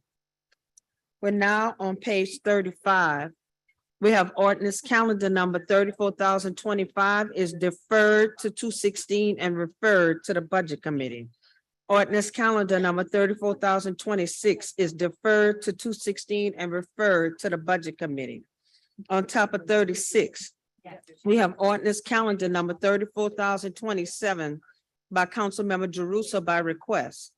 We're now on page 35. We have ordinance calendar number 34,025 is deferred to 2/16 and referred to the Budget Committee. Ordinance calendar number 34,026 is deferred to 2/16 and referred to the Budget Committee. On top of 36, we have ordinance calendar number 34,027 by Councilmember Jerusa by request.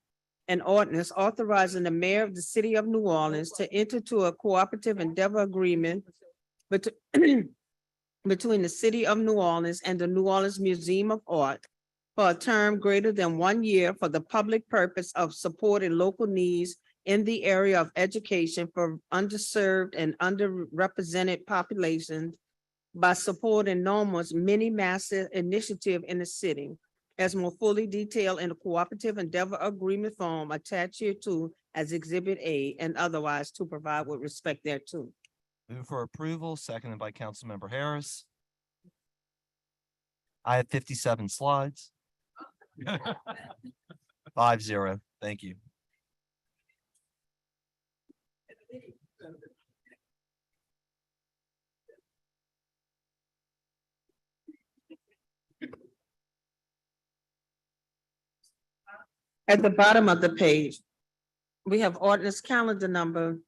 An ordinance authorizing the mayor of the city of New Orleans to enter into a cooperative endeavor agreement between the city of New Orleans and the New Orleans Museum of Art for a term greater than 1 year for the public purpose of supporting local needs in the area of education for underserved and underrepresented populations by supporting NOMA's mini massive initiative in the city, as more fully detailed in the cooperative endeavor agreement form attached here to as Exhibit A and otherwise to provide with respect thereto. Move for approval, seconded by Councilmember Harris. I have 57 slides. 5-0. Thank you. At the bottom of the page, we have ordinance calendar number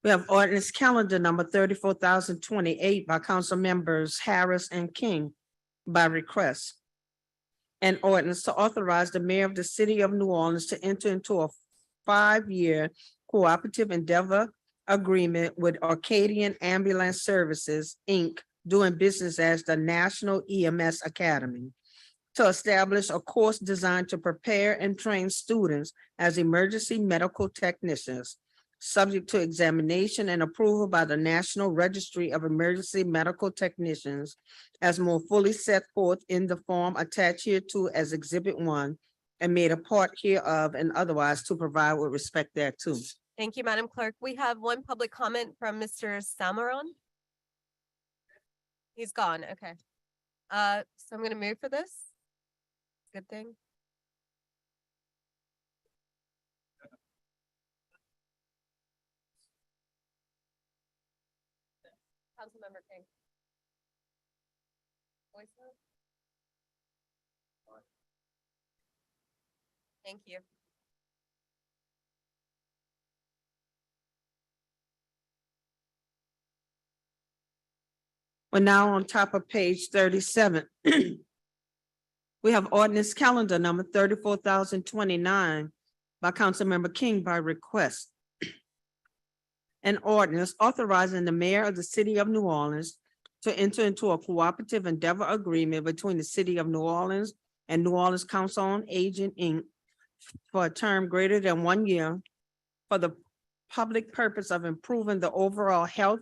We have ordinance calendar number 34,028 by council members Harris and King by request. An ordinance to authorize the mayor of the city of New Orleans to enter into a 5-year cooperative endeavor agreement with Arcadian Ambulance Services, Inc., doing business as the National EMS Academy, to establish a course designed to prepare and train students as emergency medical technicians, subject to examination and approval by the National Registry of Emergency Medical Technicians, as more fully set forth in the form attached hereto as Exhibit 1 and made a part hereof and otherwise to provide with respect thereto. Thank you, Madam Clerk. We have one public comment from Mr. Samaron. He's gone. Okay. So I'm going to move for this. Good thing. Councilmember King. Voice vote. Thank you. We're now on top of page 37. We have ordinance calendar number 34,029 by Councilmember King by request. An ordinance authorizing the mayor of the city of New Orleans to enter into a cooperative endeavor agreement between the city of New Orleans and New Orleans Council on Aging, Inc., for a term greater than 1 year for the public purpose of improving the overall health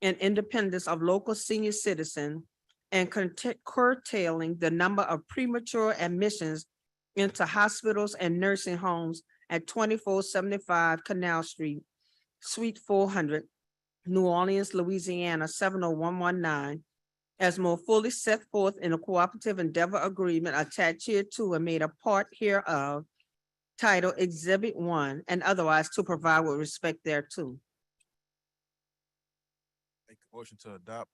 and independence of local senior citizens and curtailing the number of premature admissions into hospitals and nursing homes at 2475 Canal Street, Suite 400, New Orleans, Louisiana, 70119, as more fully set forth in a cooperative endeavor agreement attached hereto and made a part hereof, titled Exhibit 1, and otherwise to provide with respect thereto. Make a motion to adopt.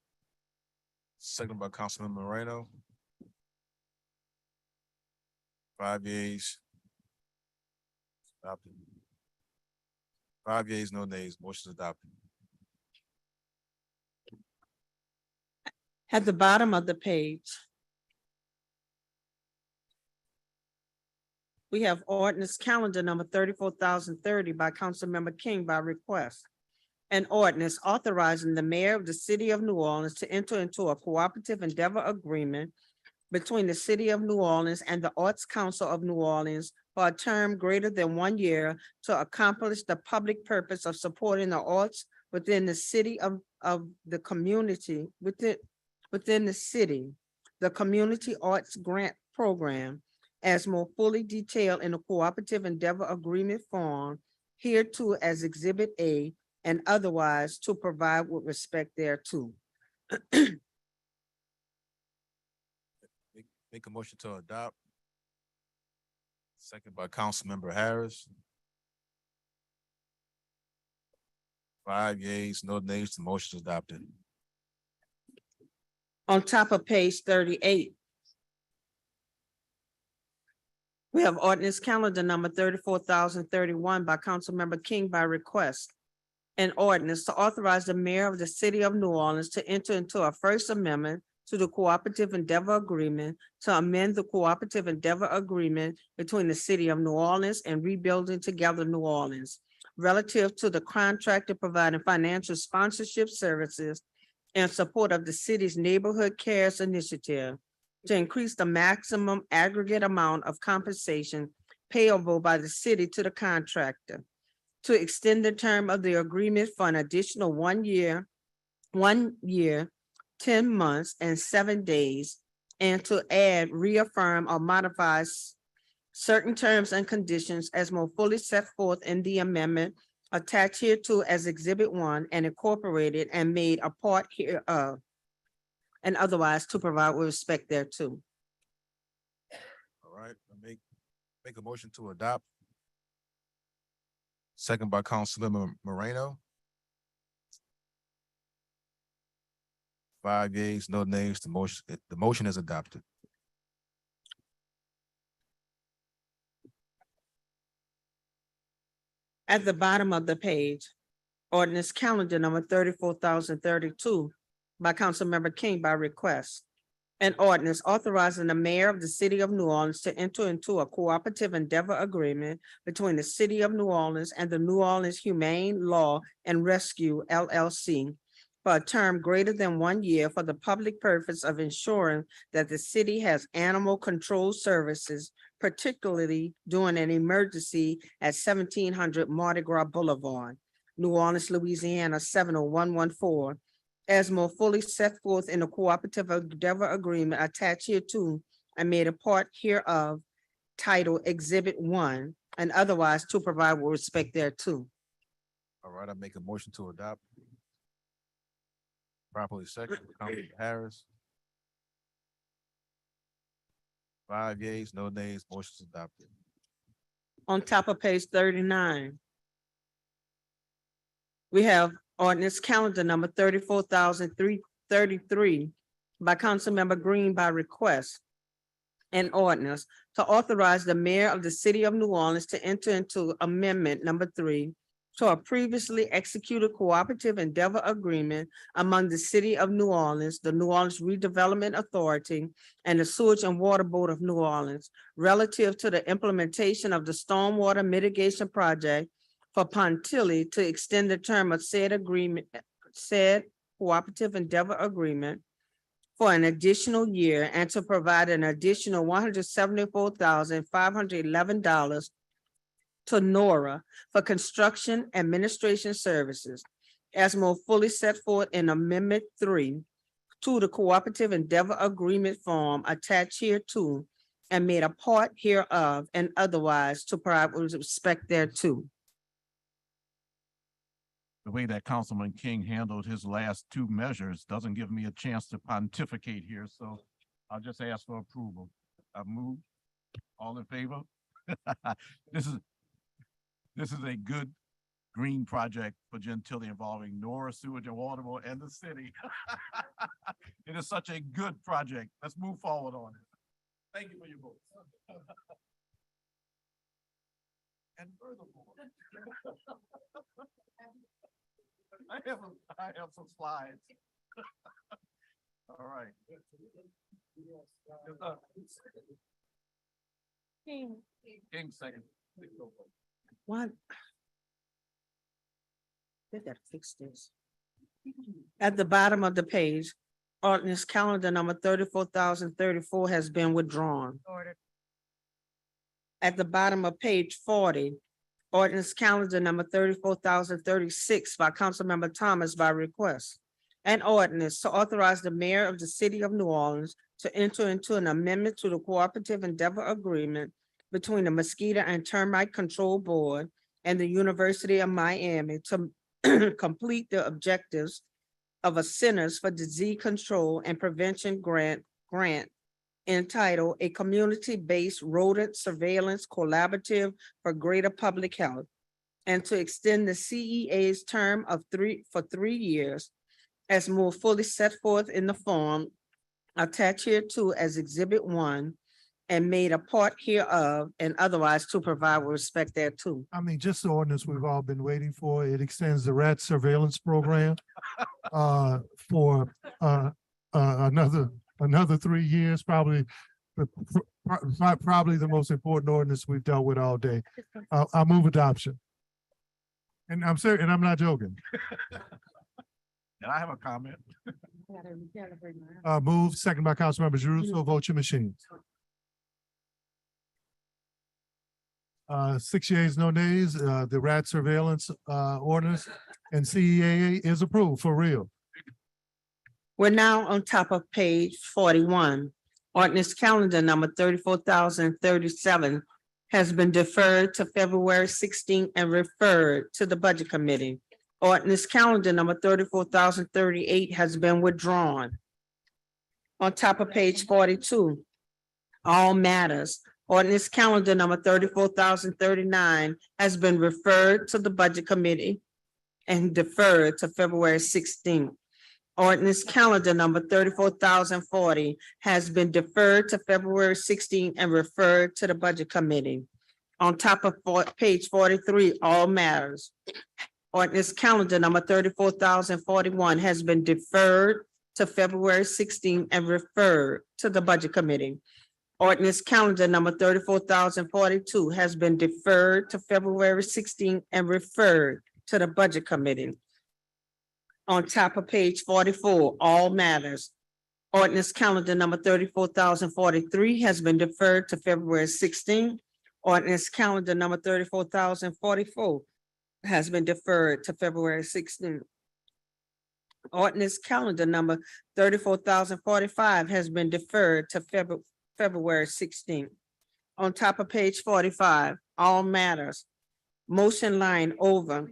Second by Councilman Moreno. 5 yeas. Adopted. 5 yeas, no nays. Motion is adopted. At the bottom of the page, we have ordinance calendar number 34,030 by Councilmember King by request. An ordinance authorizing the mayor of the city of New Orleans to enter into a cooperative endeavor agreement between the city of New Orleans and the Arts Council of New Orleans for a term greater than 1 year to accomplish the public purpose of supporting the arts within the city of the community, within the city, the Community Arts Grant Program, as more fully detailed in the cooperative endeavor agreement form hereto as Exhibit A, and otherwise to provide with respect thereto. Make a motion to adopt. Second by Councilmember Harris. 5 yeas, no nays, the motion is adopted. On top of page 38, we have ordinance calendar number 34,031 by Councilmember King by request. An ordinance to authorize the mayor of the city of New Orleans to enter into a first amendment to the cooperative endeavor agreement to amend the cooperative endeavor agreement between the city of New Orleans and Rebuilding Together New Orleans relative to the contractor providing financial sponsorship services in support of the city's Neighborhood Cares Initiative to increase the maximum aggregate amount of compensation payable by the city to the contractor, to extend the term of the agreement for an additional 1 year, 10 months and 7 days, and to add, reaffirm, or modify certain terms and conditions as more fully set forth in the amendment attached hereto as Exhibit 1 and incorporated and made a part hereof, and otherwise to provide with respect thereto. All right, make a motion to adopt. Second by Councilmember Moreno. 5 yeas, no nays, the motion is adopted. At the bottom of the page, ordinance calendar number 34,032 by Councilmember King by request. An ordinance authorizing the mayor of the city of New Orleans to enter into a cooperative endeavor agreement between the city of New Orleans and the New Orleans Humane Law and Rescue LLC for a term greater than 1 year for the public purpose of ensuring that the city has animal control services, particularly during an emergency at 1700 Mardi Gras Boulevard, New Orleans, Louisiana, 70114, as more fully set forth in the cooperative endeavor agreement attached hereto and made a part hereof, titled Exhibit 1, and otherwise to provide with respect thereto. All right, I make a motion to adopt. Properly second, Councilmember Harris. 5 yeas, no nays, motion is adopted. On top of page 39, we have ordinance calendar number 34,333 by Councilmember Green by request. An ordinance to authorize the mayor of the city of New Orleans to enter into amendment number 3 to a previously executed cooperative endeavor agreement among the city of New Orleans, the New Orleans Redevelopment Authority, and the Sewage and Water Board of New Orleans relative to the implementation of the stormwater mitigation project for Pontilli to extend the term of said agreement, said cooperative endeavor agreement for an additional year and to provide an additional $174,511 to Nora for construction administration services as more fully set forth in Amendment 3 to the cooperative endeavor agreement form attached hereto and made a part hereof and otherwise to provide with respect thereto. The way that Councilman King handled his last two measures doesn't give me a chance to pontificate here, so I'll just ask for approval. I move. All in favor? This is a good green project for Gentilly involving Nora, Sewage and Water Board and the city. It is such a good project. Let's move forward on it. Thank you for your vote. And furthermore, I have some slides. All right. King second. What? They gotta fix this. At the bottom of the page, ordinance calendar number 34,034 has been withdrawn. Ordered. At the bottom of page 40, ordinance calendar number 34,036 by Councilmember Thomas by request. An ordinance to authorize the mayor of the city of New Orleans to enter into an amendment to the cooperative endeavor agreement between the Mosquito and Termite Control Board and the University of Miami to complete the objectives of a Centers for Disease Control and Prevention grant entitled A Community-Based Rodent Surveillance Collaborative for Greater Public Health, and to extend the CEA's term of 3 years as more fully set forth in the form attached hereto as Exhibit 1 and made a part hereof and otherwise to provide with respect thereto. I mean, just the ordinance we've all been waiting for. It extends the rat surveillance program for another 3 years, probably the most important ordinance we've dealt with all day. I'll move adoption. And I'm serious, and I'm not joking. And I have a comment. Move second by Councilmember Jeruso, vote your machines. 6 yeas, no nays, the rat surveillance ordinance and CEAA is approved for real. We're now on top of page 41. Ordinance calendar number 34,037 has been deferred to February 16th and referred to the Budget Committee. Ordinance calendar number 34,038 has been withdrawn. On top of page 42, all matters. Ordinance calendar number 34,039 has been referred to the Budget Committee and deferred to February 16th. Ordinance calendar number 34,040 has been deferred to February 16th and referred to the Budget Committee. On top of page 43, all matters. Ordinance calendar number 34,041 has been deferred to February 16th and referred to the Budget Committee. Ordinance calendar number 34,042 has been deferred to February 16th and referred to the Budget Committee. On top of page 44, all matters. Ordinance calendar number 34,043 has been deferred to February 16th. Ordinance calendar number 34,044 has been deferred to February 16th. Ordinance calendar number 34,045 has been deferred to February 16th. On top of page 45, all matters. Motion line over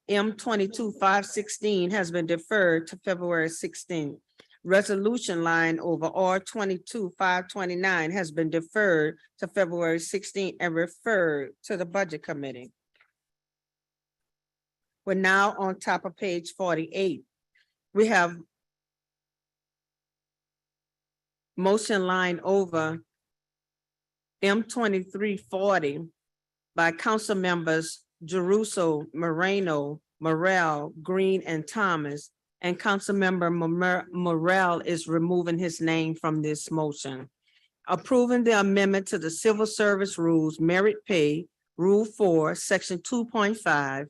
M22-516 has been deferred to February 16th. Resolution line over R22-529 has been deferred to February 16th and referred to the Budget Committee. We're now on top of page 48. We have motion line over M2340 by council members Jeruso, Moreno, Morel, Green, and Thomas. And Councilmember Morel is removing his name from this motion. Approving the amendment to the Civil Service Rules Merit Pay, Rule 4, Section 2.5,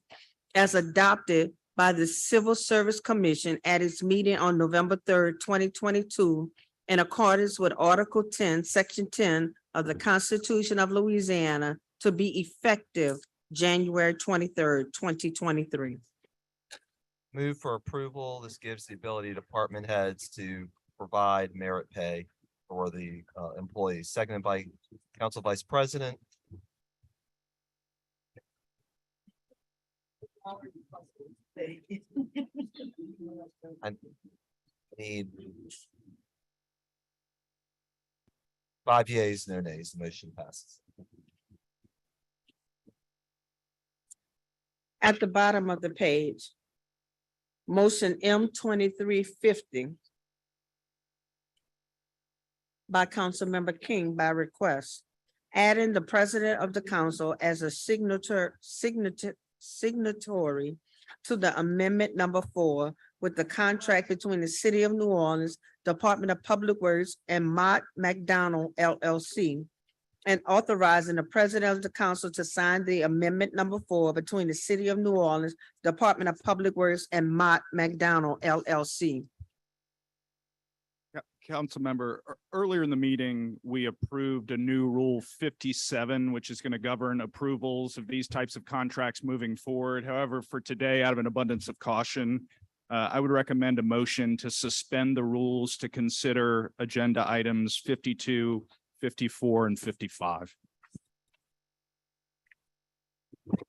as adopted by the Civil Service Commission at its meeting on November 3rd, 2022, in accordance with Article 10, Section 10 of the Constitution of Louisiana, to be effective January 23rd, 2023. Move for approval. This gives the ability to department heads to provide merit pay for the employees. Seconded by Council Vice President. I need 5 yeas, no nays. The motion passes. At the bottom of the page, motion M2350 by Councilmember King by request, adding the president of the council as a signatory to the amendment number 4 with the contract between the City of New Orleans, Department of Public Works, and Mott McDonald LLC, and authorizing the president of the council to sign the amendment number 4 between the City of New Orleans, Department of Public Works, and Mott McDonald LLC. Council member, earlier in the meeting, we approved a new Rule 57, which is going to govern approvals of these types of contracts moving forward. However, for today, out of an abundance of caution, I would recommend a motion to suspend the rules to consider agenda items 52, 54, and 55.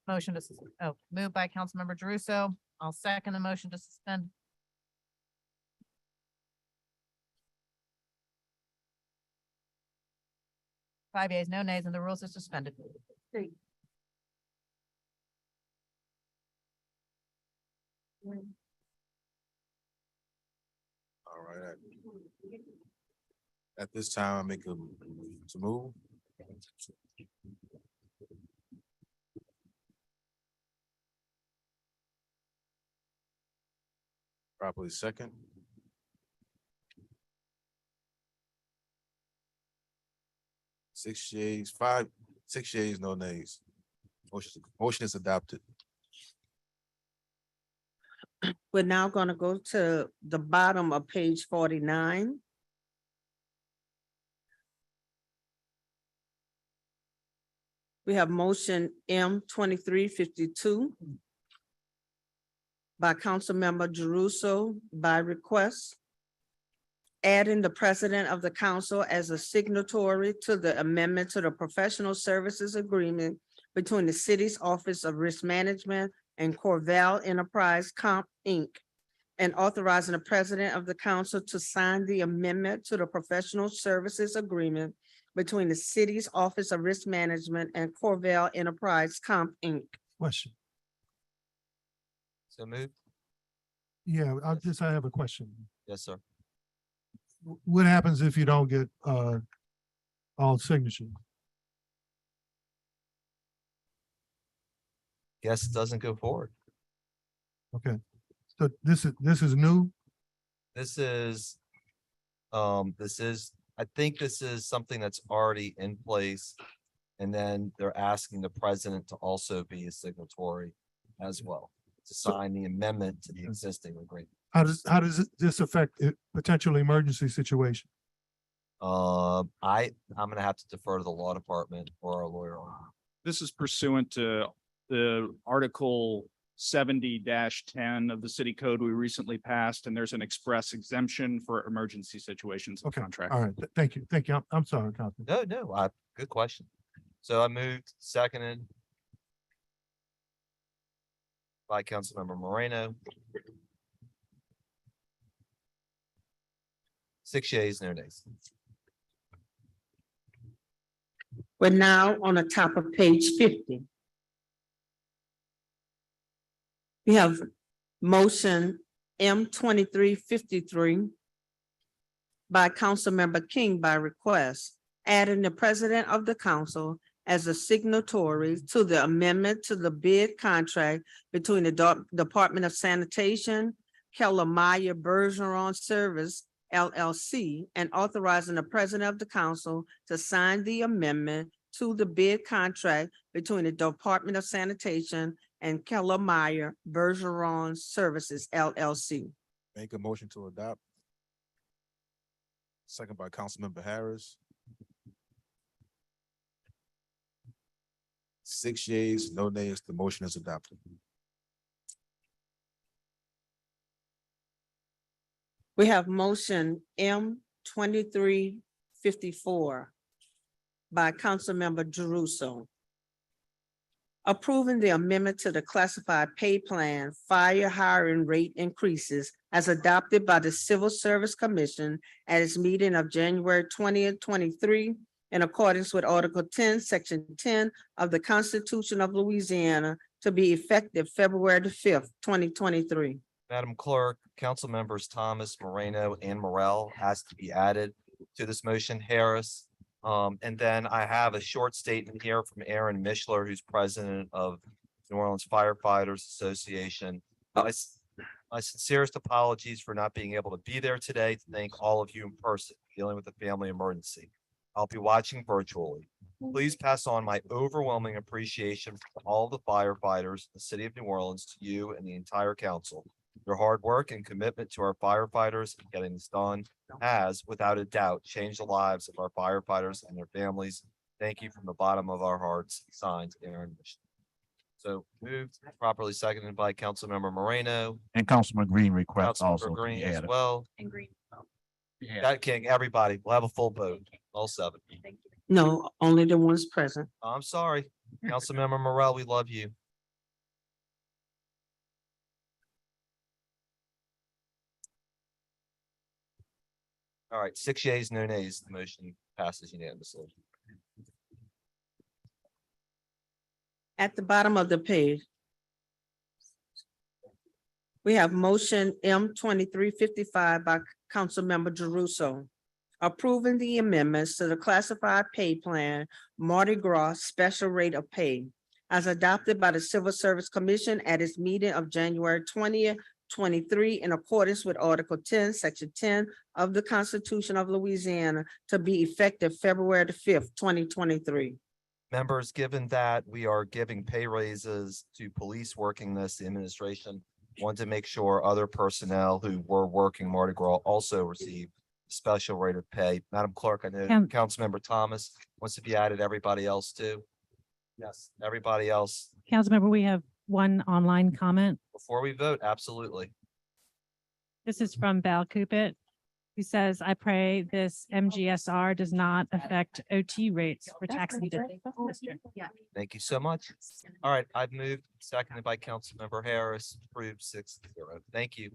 Motion to, moved by Councilmember Druso. I'll second the motion to suspend. Five yeas, no nays, and the rules are suspended. All right. At this time, I make a to move. Properly second. Six yeas, no nays. Motion is adopted. We're now going to go to the bottom of page 49. We have motion M 2352 by Councilmember Druso by request, adding the president of the council as a signatory to the amendment to the professional services agreement between the city's Office of Risk Management and Corval Enterprise Comp, Inc., and authorizing the president of the council to sign the amendment to the professional services agreement between the city's Office of Risk Management and Corval Enterprise Comp, Inc. Question. So moved. Yeah, I have a question. Yes, sir. What happens if you don't get all signatures? Guess it doesn't go forward. Okay, so this is new? This is, I think this is something that's already in place. And then they're asking the president to also be a signatory as well, to sign the amendment to the existing agreement. How does this affect a potential emergency situation? I'm gonna have to defer to the law department or our lawyer on that. This is pursuant to the Article 70-10 of the city code we recently passed, and there's an express exemption for emergency situations of Okay, contract. all right, thank you, I'm sorry, Councilman. No, good question. So I moved, seconded by Councilmember Moreno. 6 yeas, no nays. We're now on the top of page 50. We have motion M 2353 by Councilmember King by request, adding the president of the council as a signatory to the amendment to the bid contract between the Department of Sanitation, Keller Meyer Bergeron Service LLC, and authorizing the president of the council to sign the amendment to the bid contract between the Department of Sanitation and Keller Meyer Bergeron Services LLC. Make a motion to adopt. Second by Councilmember Harris. 6 yeas, no nays. The motion is adopted. We have motion M 2354 by Councilmember Druso, approving the amendment to the classified pay plan fire hiring rate increases as adopted by the Civil Service Commission at its meeting of January 20th, 23, in accordance with Article 10, Section 10 of the Constitution of Louisiana, to be effective February the 5th, 2023. Madam Clerk, council members Thomas, Moreno, and Morel has to be added to this motion, Harris. And then I have a short statement here from Aaron Mishler, who's president of New Orleans Firefighters Association. My sincerest apologies for not being able to be there today. To thank all of you in person dealing with a family emergency. I'll be watching virtually. Please pass on my overwhelming appreciation for all the firefighters in the city of New Orleans to you and the entire council. Your hard work and commitment to our firefighters and getting this done has, without a doubt, changed the lives of our firefighters and their families. Thank you from the bottom of our hearts. Signed, Aaron Mission. So moved, properly seconded by Councilmember Moreno, And Councilman Green requests also Councilmember to Green be as added. well. And Green. That King, everybody, we'll have a full vote, all seven. No, only the ones present. I'm sorry, Councilmember Morel, we love you. All right, 6 yeas, no nays, the motion passes unanimously. At the bottom of the page, we have motion M 2355 by Councilmember Jeruso, approving the amendments to the classified pay plan Mardi Gras special rate of pay as adopted by the Civil Service Commission at its meeting of January 20th, 23, in accordance with Article 10, Section 10 of the Constitution of Louisiana, to be effective February the 5th, 2023. Members, given that we are giving pay raises to police working this, the administration wanted to make sure other personnel who were working Mardi Gras also receive special rate of pay. Madam Clerk, I know Councilmember Thomas wants to be added, everybody else too. Yes, everybody else. Councilmember, we have one online comment. Before we vote, absolutely. This is from Val Coopit, who says, I pray this MGSR does not affect OT rates for taxi district. Thank you so much. All right, I've moved, seconded by Councilmember Harris, approved 6-0. Thank you.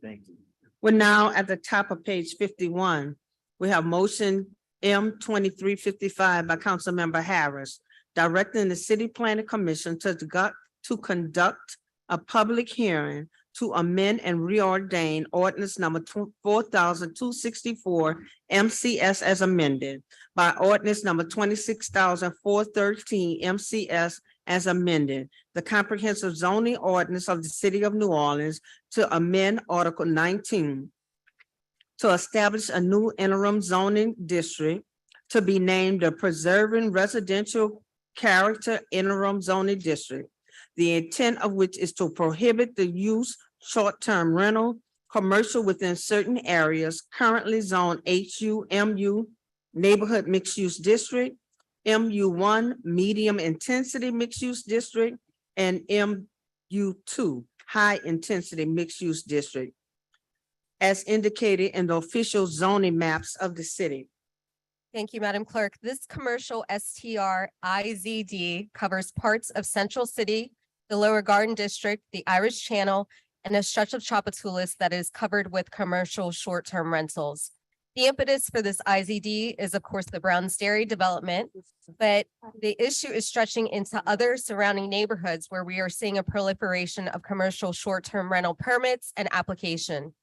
Thank you. We're now at the top of page 51. We have motion M 2355 by Councilmember Harris, directing the City Planning Commission to conduct a public hearing to amend and reordain ordinance number 4,264 MCS as amended by ordinance number 26,413 MCS as amended, the comprehensive zoning ordinance of the city of New Orleans to amend Article 19 to establish a new interim zoning district to be named the Preserving Residential Character Interim Zoning District, the intent of which is to prohibit the use short-term rental, commercial within certain areas currently zoned HU, MU, Neighborhood Mixed Use District, MU1, Medium Intensity Mixed Use District, and MU2, High Intensity Mixed Use District, as indicated in the official zoning maps of the city. Thank you, Madam Clerk. This commercial STR IZD covers parts of Central City, the Lower Garden District, the Irish Channel, and a stretch of Tchoupitoulas that is covered with commercial short-term rentals. The impetus for this IZD is, of course, the Brown's Dairy development, but the issue is stretching into other surrounding neighborhoods where we are seeing a proliferation of commercial short-term rental permits and application.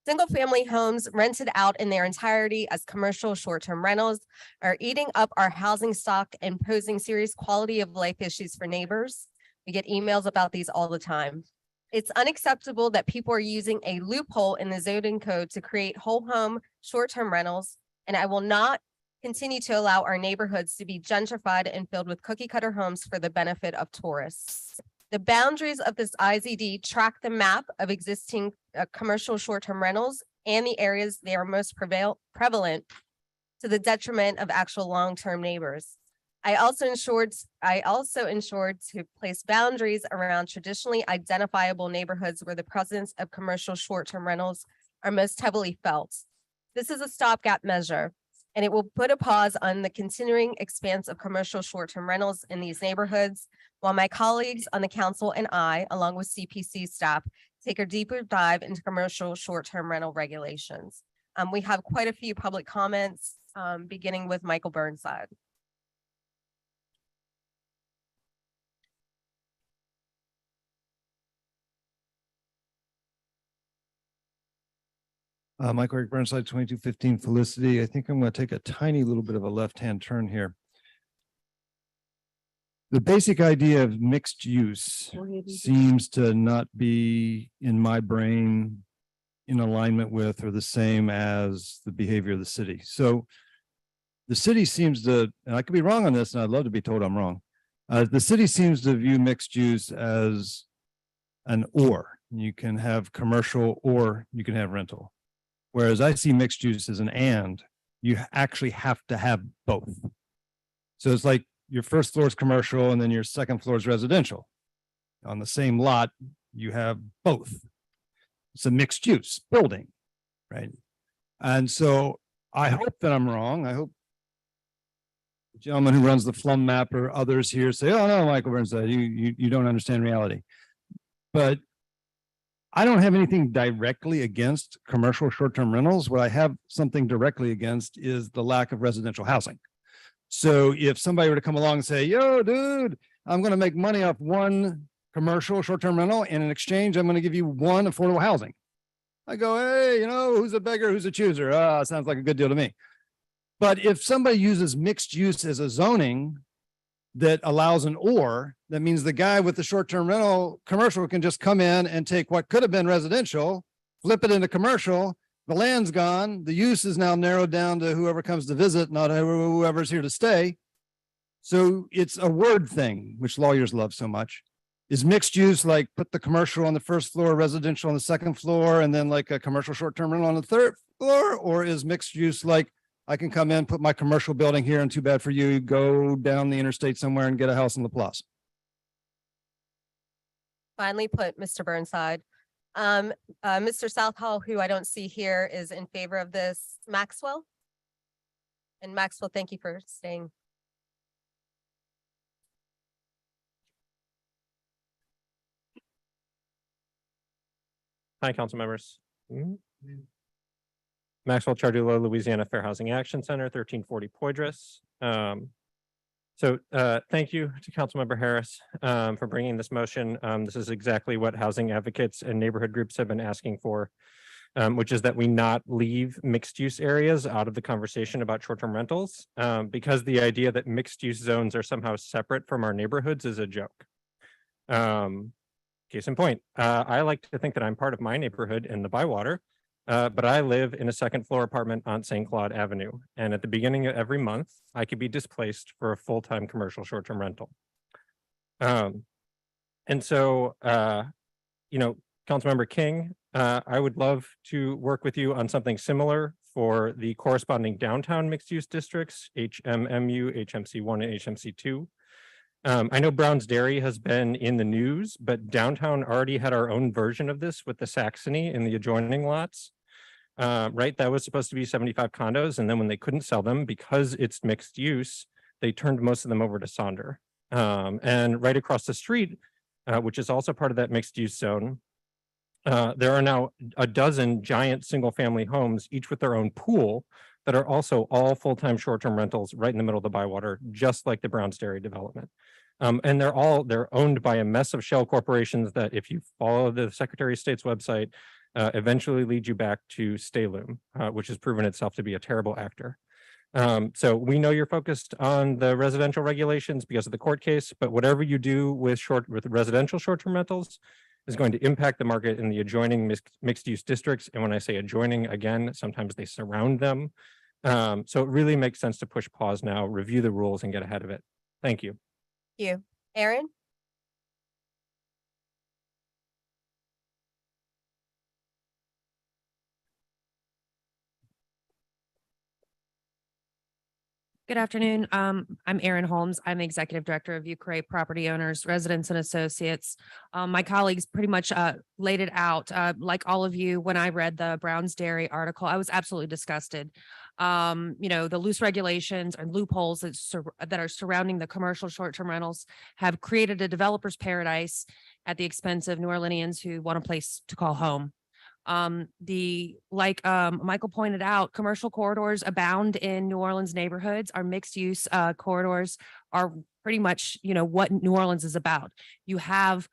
Single-family homes rented out in their entirety as commercial short-term rentals are eating up our housing stock and posing serious quality of life issues for neighbors. We get emails about these all the time. It's unacceptable that people are using a loophole in the zoning code to create whole home short-term rentals, and I will not continue to allow our neighborhoods to be gentrified and filled with cookie-cutter homes for the benefit of tourists. The boundaries of this IZD track the map of existing commercial short-term rentals and the areas they are most prevalent to the detriment of actual long-term neighbors. I also ensured to place boundaries around traditionally identifiable neighborhoods where the presence of commercial short-term rentals are most heavily felt. This is a stopgap measure, and it will put a pause on the continuing expanse of commercial short-term rentals in these neighborhoods, while my colleagues on the council and I, along with CPC staff, take a deeper dive into commercial short-term rental regulations. We have quite a few public comments, beginning with Michael Burnside. Michael Eric Burnside, 2215 Felicity. I think I'm going to take a tiny little bit of a left-hand turn here. The basic idea of mixed use seems to not be in my brain in alignment with or the same as the behavior of the city. So the city seems to, and I could be wrong on this, and I'd love to be told I'm wrong. The city seems to view mixed use as an or. You can have commercial or you can have rental. Whereas I see mixed use as an and. You actually have to have both. So it's like your first floor is commercial and then your second floor is residential. On the same lot, you have both. It's a mixed use building, right? And so I hope that I'm wrong. I hope the gentleman who runs the Flum map or others here say, oh no, Michael Burnside, you don't understand reality. But I don't have anything directly against commercial short-term rentals. What I have something directly against is the lack of residential housing. So if somebody were to come along and say, yo, dude, I'm going to make money off one commercial short-term rental, and in exchange, I'm going to give you one affordable housing. I go, hey, who's a beggar, who's a chooser? Sounds like a good deal to me. But if somebody uses mixed use as a zoning that allows an or, that means the guy with the short-term rental commercial can just come in and take what could have been residential, flip it into commercial. The land's gone. The use is now narrowed down to whoever comes to visit, not whoever's here to stay. So it's a word thing, which lawyers love so much. Is mixed use like put the commercial on the first floor, residential on the second floor, and then like a commercial short-term rental on the third floor? Or is mixed use like I can come in, put my commercial building here, and too bad for you, go down the interstate somewhere and get a house in LaPlace? Finally put, Mr. Burnside. Mr. Southall, who I don't see here, is in favor of this. Maxwell? And Maxwell, thank you for staying. Hi, council members. Maxwell Chardullo, Louisiana Fair Housing Action Center, 1340 Poydras. Thank you to Councilmember Harris for bringing this motion. This is exactly what housing advocates and neighborhood groups have been asking for, which is that we not leave mixed use areas out of the conversation about short-term rentals, because the idea that mixed use zones are somehow separate from our neighborhoods is a joke. Case in point, I like to think that I'm part of my neighborhood in the Bywater, but I live in a second floor apartment on St. Claude Avenue. And at the beginning of every month, I could be displaced for a full-time commercial short-term rental. Councilmember King, I would love to work with you on something similar for the corresponding downtown mixed-use districts, HMMU, HMC1, and HMC2. I know Brown's Dairy has been in the news, but downtown already had our own version of this with the Saxony in the adjoining lots. Right, that was supposed to be 75 condos, and then when they couldn't sell them because it's mixed use, they turned most of them over to Sonder. And right across the street, which is also part of that mixed use zone, there are now a dozen giant single family homes, each with their own pool, that are also all full-time short-term rentals right in the middle of the Bywater, just like the Brown's Dairy development. And they're owned by a mess of shell corporations that, if you follow the Secretary of State's website, eventually lead you back to Stalum, which has proven itself to be a terrible actor. So we know you're focused on the residential regulations because of the court case, but whatever you do with residential short-term rentals is going to impact the market in the adjoining mixed-use districts. And when I say adjoining, again, sometimes they surround them. So it really makes sense to push pause now, review the rules, and get ahead of it. Thank you. Thank you. Aaron? Good afternoon. I'm Erin Holmes. I'm Executive Director of Ukraine Property Owners, Residents and Associates. My colleagues pretty much laid it out. Like all of you, when I read the Brown's Dairy article, I was absolutely disgusted. The loose regulations and loopholes that are surrounding the commercial short-term rentals have created a developer's paradise at the expense of New Orleanians who want a place to call home. Michael pointed out, commercial corridors abound in New Orleans neighborhoods. Our mixed use corridors are pretty much, what New Orleans is about. You have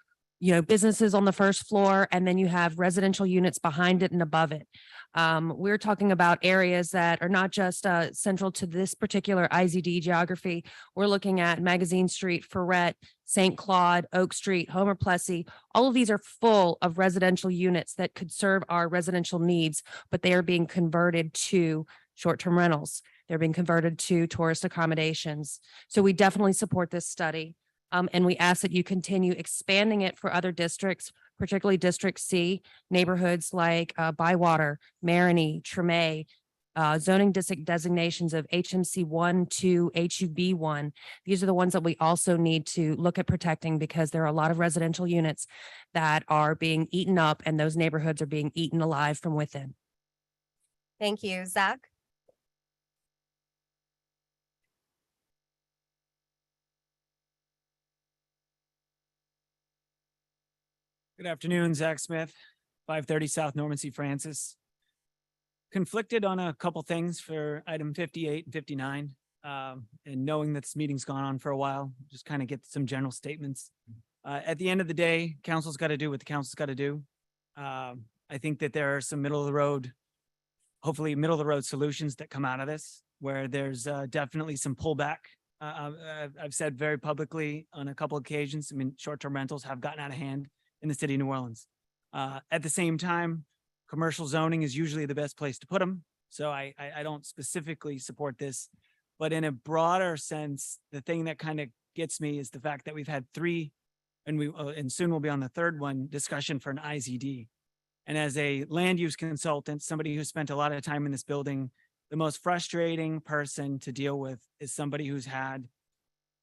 businesses on the first floor, and then you have residential units behind it and above it. We're talking about areas that are not just central to this particular IZD geography. We're looking at Magazine Street, Ferret, St. Claude, Oak Street, Homer Plessy. All of these are full of residential units that could serve our residential needs, but they are being converted to short-term rentals. They're being converted to tourist accommodations. So we definitely support this study. And we ask that you continue expanding it for other districts, particularly District C, neighborhoods like Bywater, Marigny, Tremay, zoning district designations of HMC 1, 2, HUB 1. These are the ones that we also need to look at protecting because there are a lot of residential units that are being eaten up and those neighborhoods are being eaten alive from within. Thank you. Zach? Good afternoon, Zach Smith, 530 South Norman C. Francis. Conflicted on a couple things for item 58 and 59. And knowing that this meeting's gone on for a while, just kind of get some general statements. At the end of the day, council's got to do what the council's got to do. I think that there are some middle of the road, hopefully middle of the road solutions that come out of this, where there's definitely some pullback. I've said very publicly on a couple occasions, I mean, short-term rentals have gotten out of hand in the city of New Orleans. At the same time, commercial zoning is usually the best place to put them. So I don't specifically support this, but in a broader sense, the thing that kind of gets me is the fact that we've had three, and soon we'll be on the third one, discussion for an IZD. And as a land use consultant, somebody who spent a lot of time in this building, the most frustrating person to deal with is somebody who's had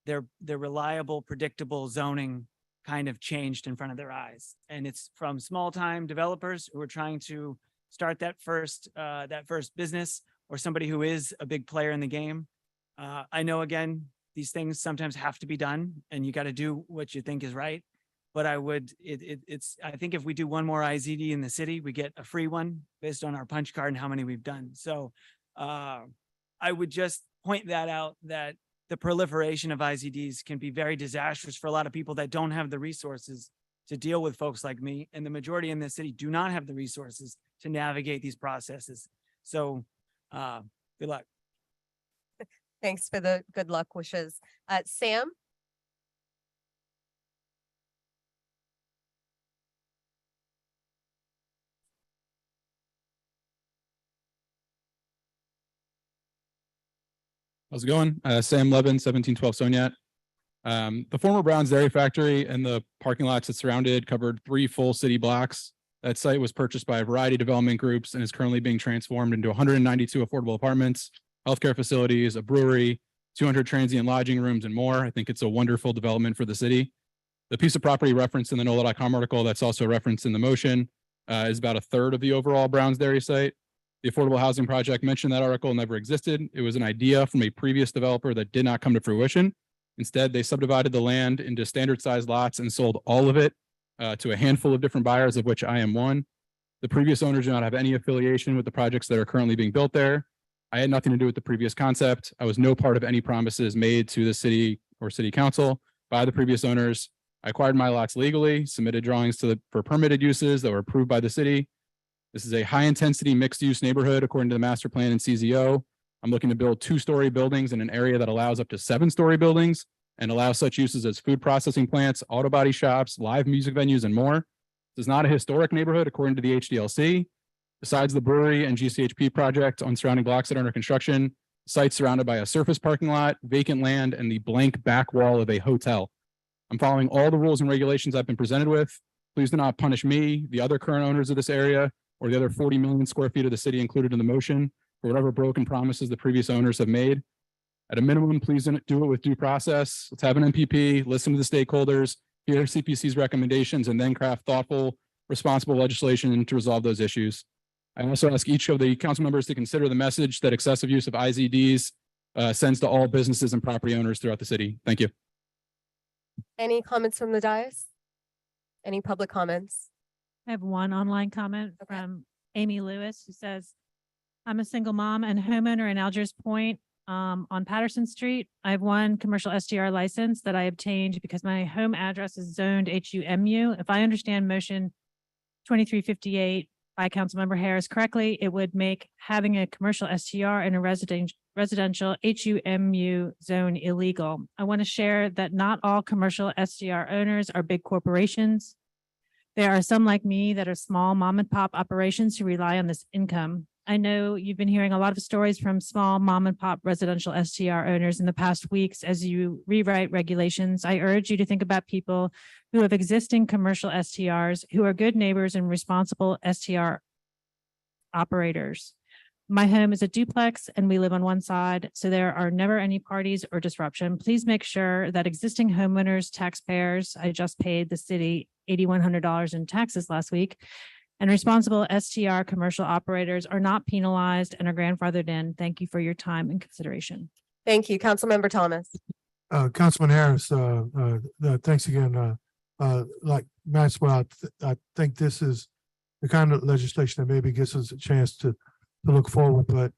their reliable, predictable zoning kind of changed in front of their eyes. And it's from small time developers who are trying to start that first business, or somebody who is a big player in the game. I know, again, these things sometimes have to be done and you got to do what you think is right. But I think if we do one more IZD in the city, we get a free one based on our punch card and how many we've done. So I would just point that out, that the proliferation of IZDs can be very disastrous for a lot of people that don't have the resources to deal with folks like me. And the majority in this city do not have the resources to navigate these processes. So good luck. Thanks for the good luck wishes. Sam? How's it going? Sam Levin, 1712 Soniat. The former Brown's Dairy Factory and the parking lots that surrounded covered 3 full city blocks. That site was purchased by a variety of development groups and is currently being transformed into 192 affordable apartments, healthcare facilities, a brewery, 200 transient lodging rooms, and more. I think it's a wonderful development for the city. The piece of property referenced in the NOLA.com article that's also referenced in the motion is about 1/3 of the overall Brown's Dairy site. The affordable housing project mentioned in that article never existed. It was an idea from a previous developer that did not come to fruition. Instead, they subdivided the land into standard sized lots and sold all of it to a handful of different buyers, of which I am one. The previous owners do not have any affiliation with the projects that are currently being built there. I had nothing to do with the previous concept. I was no part of any promises made to the city or city council by the previous owners. I acquired my lots legally, submitted drawings for permitted uses that were approved by the city. This is a high-intensity mixed-use neighborhood according to the master plan and CZO. I'm looking to build 2-story buildings in an area that allows up to 7-story buildings and allows such uses as food processing plants, auto body shops, live music venues, and more. This is not a historic neighborhood according to the HDLC. Besides the brewery and GCHP project on surrounding blocks that are under construction, the site's surrounded by a surface parking lot, vacant land, and the blank back wall of a hotel. I'm following all the rules and regulations I've been presented with. Please do not punish me, the other current owners of this area, or the other 40 million square feet of the city included in the motion for whatever broken promises the previous owners have made. At a minimum, please do it with due process. Let's have an MPP, listen to the stakeholders, hear CPC's recommendations, and then craft thoughtful, responsible legislation to resolve those issues. I also ask each of the council members to consider the message that excessive use of IZDs sends to all businesses and property owners throughout the city. Thank you. Any comments from the dais? Any public comments? I have one online comment from Amy Lewis, who says, I'm a single mom and homeowner in Algiers Point. On Patterson Street, I have one commercial STR license that I obtained because my home address is zoned HUMU. If I understand motion 2358 by Councilmember Harris correctly, it would make having a commercial STR in a residential HUMU zone illegal. I want to share that not all commercial STR owners are big corporations. There are some like me that are small mom and pop operations who rely on this income. I know you've been hearing a lot of stories from small mom and pop residential STR owners in the past weeks as you rewrite regulations. I urge you to think about people who have existing commercial STRs, who are good neighbors and responsible STR operators. My home is a duplex and we live on one side, so there are never any parties or disruption. Please make sure that existing homeowners, taxpayers, I just paid the city $8,100 in taxes last week, and responsible STR commercial operators are not penalized and are grandfathered in. Thank you for your time and consideration. Thank you. Councilmember Thomas. Councilman Harris, thanks again. Like Maxwell, I think this is the kind of legislation that maybe gives us a chance to look forward. But,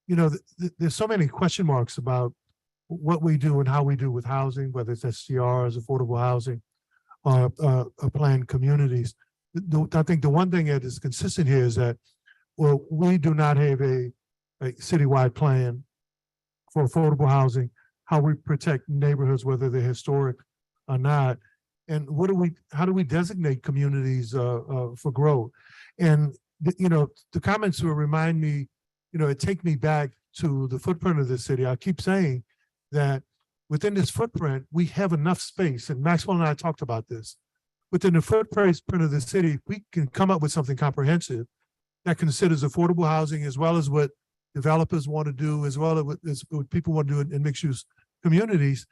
you know, there's so many question marks about what we do and how we do with housing, whether it's STRs, affordable housing, or planned communities. I think the one thing that is consistent here is that, well, we do not have a citywide plan for affordable housing, how we protect neighborhoods, whether they're historic or not. And how do we designate communities for growth? And, you know, the comments will remind me, you know, it take me back to the footprint of the city. I keep saying that within this footprint, we have enough space, and Maxwell and I talked about this. Within the footprint of the city, we can come up with something comprehensive that considers affordable housing as well as what developers want to do, as well as what people want to do in mixed-use communities.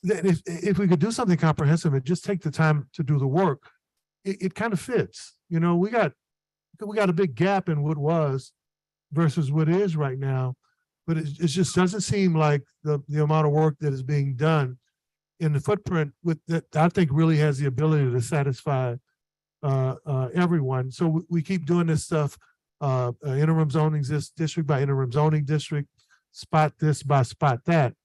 That if we could do something comprehensive and just take the time to do the work, it kind of fits. You know, we got a big gap in what was versus what is right now, but it just doesn't seem like the amount of work that is being done in the footprint with that I think really has the ability to satisfy everyone. So we keep doing this stuff, interim zoning district by interim zoning district, spot this by spot that,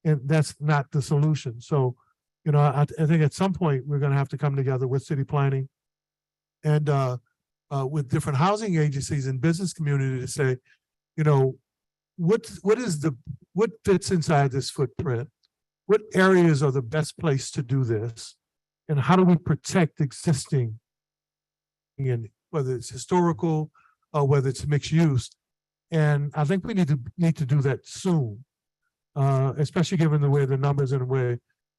and that's not the solution. So, you know, I think at some point we're going to have to come together with city planning and with different housing agencies and business community to say, you know, what fits inside this footprint? What areas are the best place to do this? And how do we protect existing, and whether it's historical or whether it's mixed use? And I think we need to do that soon, especially given the way the numbers and the way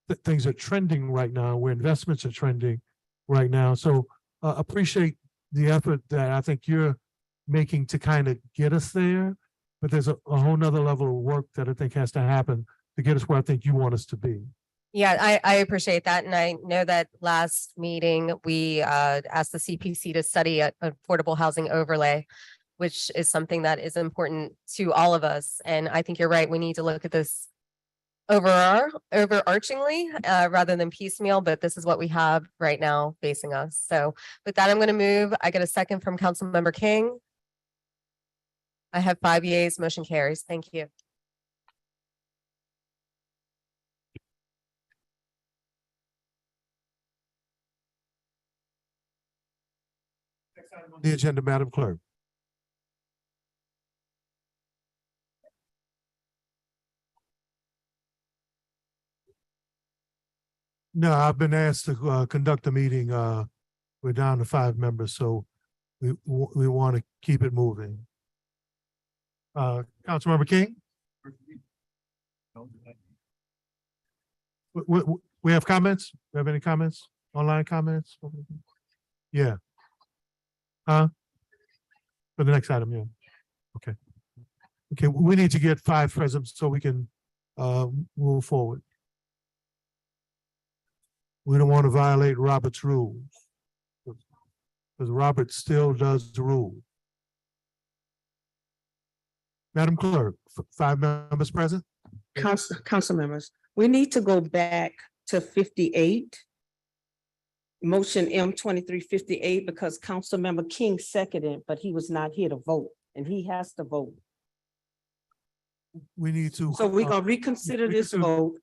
that things are trending right now, where investments are trending right now. So appreciate the effort that I think you're making to kind of get us there, but there's a whole nother level of work that I think has to happen to get us where I think you want us to be. Yeah, I appreciate that. And I know that last meeting, we asked the CPC to study an affordable housing overlay, which is something that is important to all of us. And I think you're right. We need to look at this overarchingly rather than piecemeal, but this is what we have right now facing us. So with that, I'm going to move. I get a second from Councilmember King. I have 5 yeas, motion carries. Thank you. The agenda, Madam Clerk. No, I've been asked to conduct a meeting. We're down to 5 members, so we want to keep it moving. Councilmember King? We have comments? We have any comments? Online comments? Yeah. For the next item, yeah. Okay. Okay, we need to get 5 present so we can move forward. We don't want to violate Robert's rules, because Robert still does the rule. Madam Clerk, 5 members present? Council members, we need to go back to 58. Motion M 2358, because Councilmember King seconded, but he was not here to vote, and he has to vote. we need to. So we're gonna reconsider this reconsider- vote.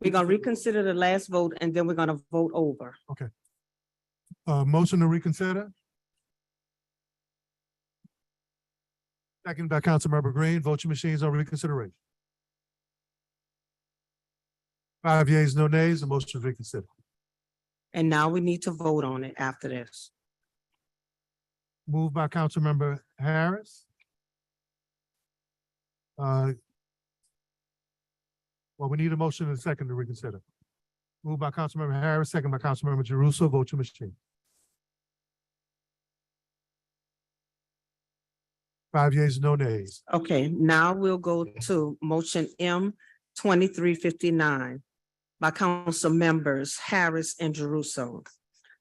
We're gonna reconsider the last vote and then we're gonna vote over. Okay. Motion to reconsider. Second by Councilmember Green. Vote your machines on reconsideration. 5 yeas, no nays. The motion is reconsidered. And now we need to vote on it after this. Moved by Councilmember Harris. Well, we need a motion and a second to reconsider. Moved by Councilmember Harris, second by Councilmember Jeruso. Vote your machine. 5 yeas, no nays. Okay, now we'll go to motion M 2359 by council members Harris and Jeruso.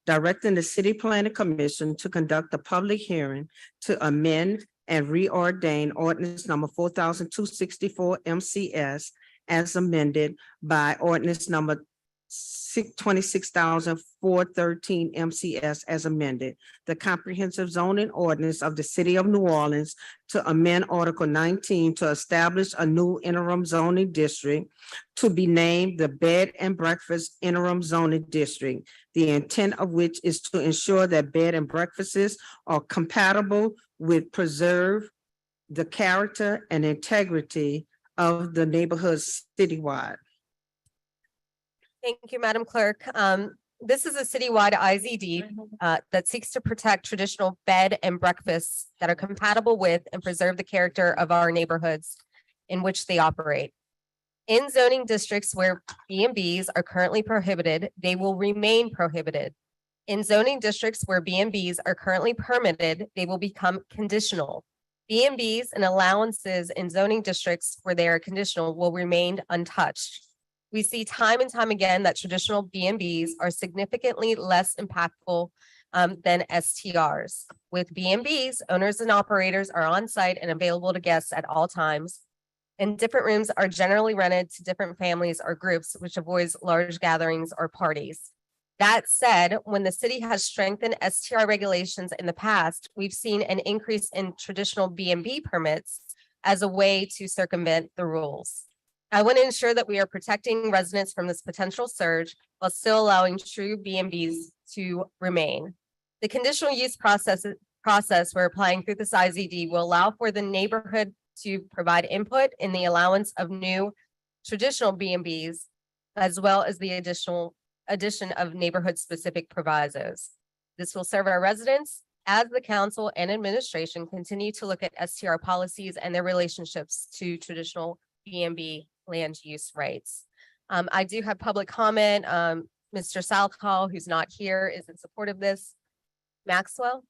Directing the City Planning Commission to conduct a public hearing to amend and reordain ordinance number 4,264 MCS as amended by ordinance number 26,413 MCS as amended, the comprehensive zoning ordinance of the City of New Orleans to amend Article 19 to establish a new interim zoning district to be named the Bed and Breakfast Interim Zoning District, the intent of which is to ensure that bed and breakfasts are compatible with preserve the character and integrity of the neighborhoods citywide. Thank you, Madam Clerk. This is a citywide IZD that seeks to protect traditional bed and breakfasts that are compatible with and preserve the character of our neighborhoods in which they operate. In zoning districts where B&Bs are currently prohibited, they will remain prohibited. In zoning districts where B&Bs are currently permitted, they will become conditional. B&Bs and allowances in zoning districts where they are conditional will remain untouched. We see time and time again that traditional B&Bs are significantly less impactful than STRs. With B&Bs, owners and operators are on site and available to guests at all times. And different rooms are generally rented to different families or groups, which avoids large gatherings or parties. That said, when the city has strengthened STR regulations in the past, we've seen an increase in traditional B&B permits as a way to circumvent the rules. I want to ensure that we are protecting residents from this potential surge while still allowing true B&Bs to remain. The conditional use process we're applying through this IZD will allow for the neighborhood to provide input in the allowance of new traditional B&Bs, as well as the addition of neighborhood-specific provisos. This will serve our residents as the council and administration continue to look at STR policies and their relationships to traditional B&B land use rights. I do have public comment. Mr. Salcall, who's not here, is in support of this. Maxwell?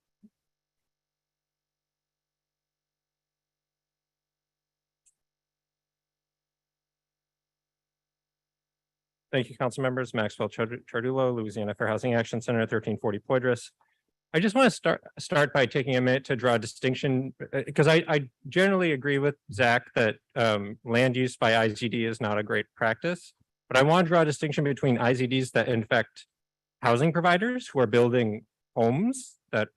Thank you, council members. Maxwell Chardulo, Louisiana Fair Housing Action Center, 1340 Poydras. I just want to start by taking a minute to draw a distinction because I generally agree with Zach that land use by IZD is not a great practice, but I want to draw a distinction between IZDs that infect housing providers who are building homes that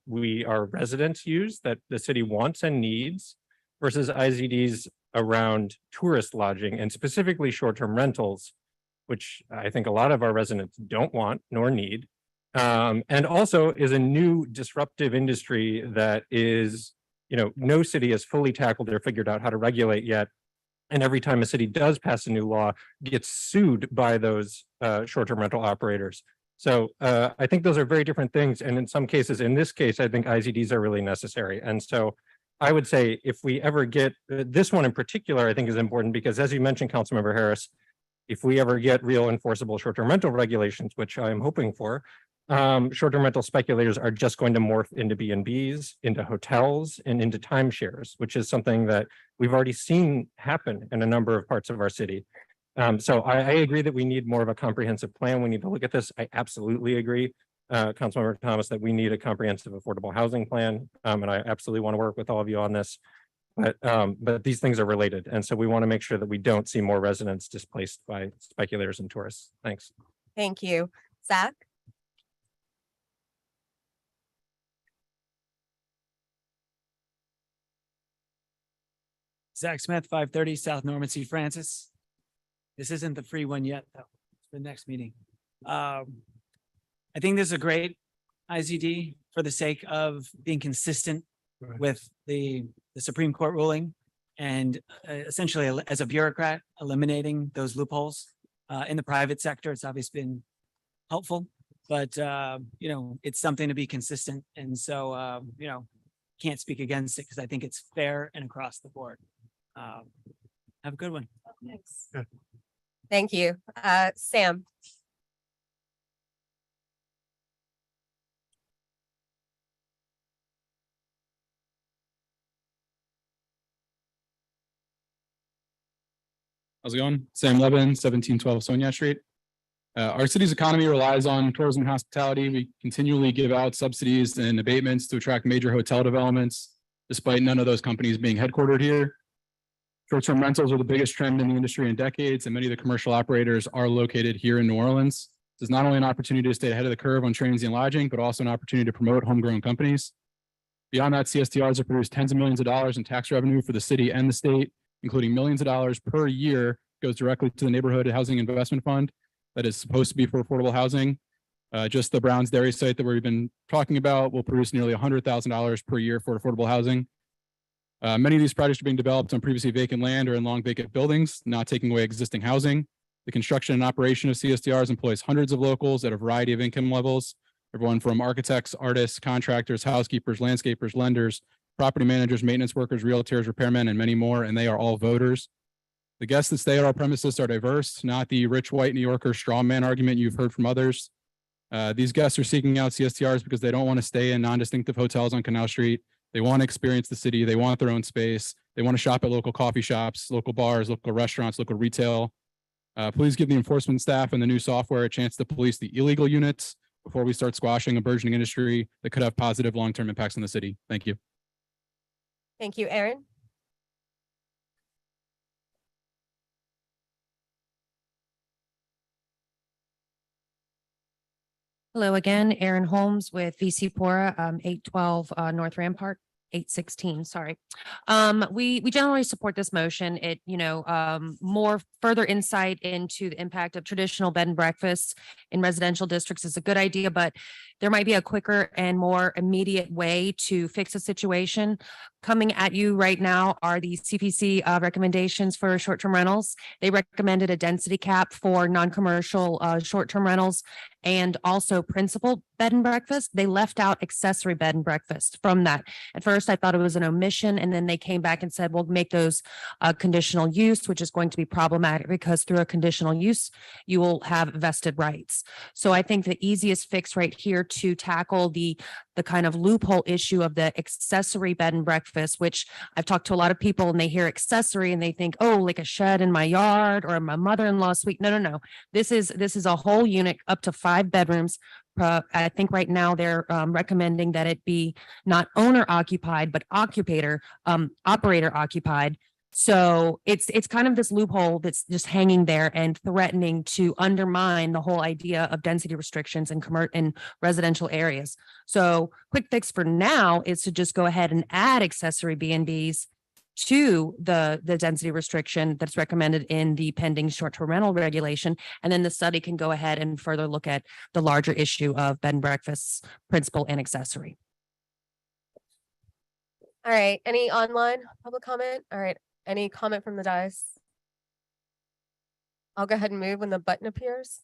our residents use, that the city wants and needs, versus IZDs around tourist lodging and specifically short-term rentals, which I think a lot of our residents don't want nor need. And also is a new disruptive industry that is, no city has fully tackled or figured out how to regulate yet. And every time a city does pass a new law, gets sued by those short-term rental operators. So I think those are very different things. And in some cases, in this case, I think IZDs are really necessary. And so I would say if we ever get this one in particular, I think is important because as you mentioned, Councilmember Harris, if we ever get real enforceable short-term rental regulations, which I'm hoping for, short-term rental speculators are just going to morph into B&Bs, into hotels, and into timeshares, which is something that we've already seen happen in a number of parts of our city. So I agree that we need more of a comprehensive plan. We need to look at this. I absolutely agree, Councilmember Thomas, that we need a comprehensive affordable housing plan. And I absolutely want to work with all of you on this. But these things are related. And so we want to make sure that we don't see more residents displaced by speculators and tourists. Thanks. Thank you. Zach? Zach Smith, 530 South Normandy, Francis. This isn't the free one yet, though. It's the next meeting. I think this is a great IZD for the sake of being consistent Right. with the Supreme Court ruling and essentially as a bureaucrat, eliminating those loopholes. In the private sector, it's obviously been helpful, but you know, it's something to be consistent. And so, you know, can't speak against it because I think it's fair and across the board. Have a good one. Thanks. Yeah. Thank you. Sam. How's it going? Sam Levin, 1712 Sonia Street. Our city's economy relies on tourism and hospitality. We continually give out subsidies and abatements to attract major hotel developments, despite none of those companies being headquartered here. Short-term rentals are the biggest trend in the industry in decades, and many of the commercial operators are located here in New Orleans. This is not only an opportunity to stay ahead of the curve on transient lodging, but also an opportunity to promote homegrown companies. Beyond that, CSTRs have produced tens of millions of dollars in tax revenue for the city and the state, including millions of dollars per year goes directly to the Neighborhood Housing Investment Fund that is supposed to be for affordable housing. Just the Browns Dairy site that we've been talking about will produce nearly $100,000 per year for affordable housing. Many of these projects are being developed on previously vacant land or in long vacant buildings, not taking away existing housing. The construction and operation of CSTRs employs hundreds of locals at a variety of income levels, everyone from architects, artists, contractors, housekeepers, landscapers, lenders, property managers, maintenance workers, realtors, repairmen, and many more, and they are all voters. The guests that stay at our premises are diverse, not the rich white New Yorker straw man argument you've heard from others. These guests are seeking out CSTRs because they don't want to stay in non-distinctive hotels on Canal Street. They want to experience the city. They want their own space. They want to shop at local coffee shops, local bars, local restaurants, local retail. Please give the enforcement staff and the new software a chance to police the illegal units before we start squashing a burgeoning industry that could have positive long-term impacts on the city. Thank you. Thank you, Aaron. Hello again, Erin Holmes with VC Pora, 812 North Rampart, 816, sorry. We generally support this motion. It, more further insight into the impact of traditional bed and breakfasts in residential districts is a good idea, but there might be a quicker and more immediate way to fix the situation. Coming at you right now are the CPC recommendations for short-term rentals. They recommended a density cap for non-commercial short-term rentals and also principal bed and breakfast. They left out accessory bed and breakfast from that. At first, I thought it was an omission, and then they came back and said, we'll make those conditional use, which is going to be problematic because through a conditional use, you will have vested rights. So I think the easiest fix right here to tackle the kind of loophole issue of the accessory bed and breakfast, which I've talked to a lot of people and they hear accessory and they think, oh, like a shed in my yard or my mother-in-law's suite. No. This is a whole unit up to 5 bedrooms. I think right now they're recommending that it be not owner occupied, but operator occupied. So it's kind of this loophole that's just hanging there and threatening to undermine the whole idea of density restrictions in residential areas. So quick fix for now is to just go ahead and add accessory B&Bs to the density restriction that's recommended in the pending short-term rental regulation. And then the study can go ahead and further look at the larger issue of bed and breakfasts, principal and accessory. All right, any online public comment? All right, any comment from the dais? I'll go ahead and move when the button appears.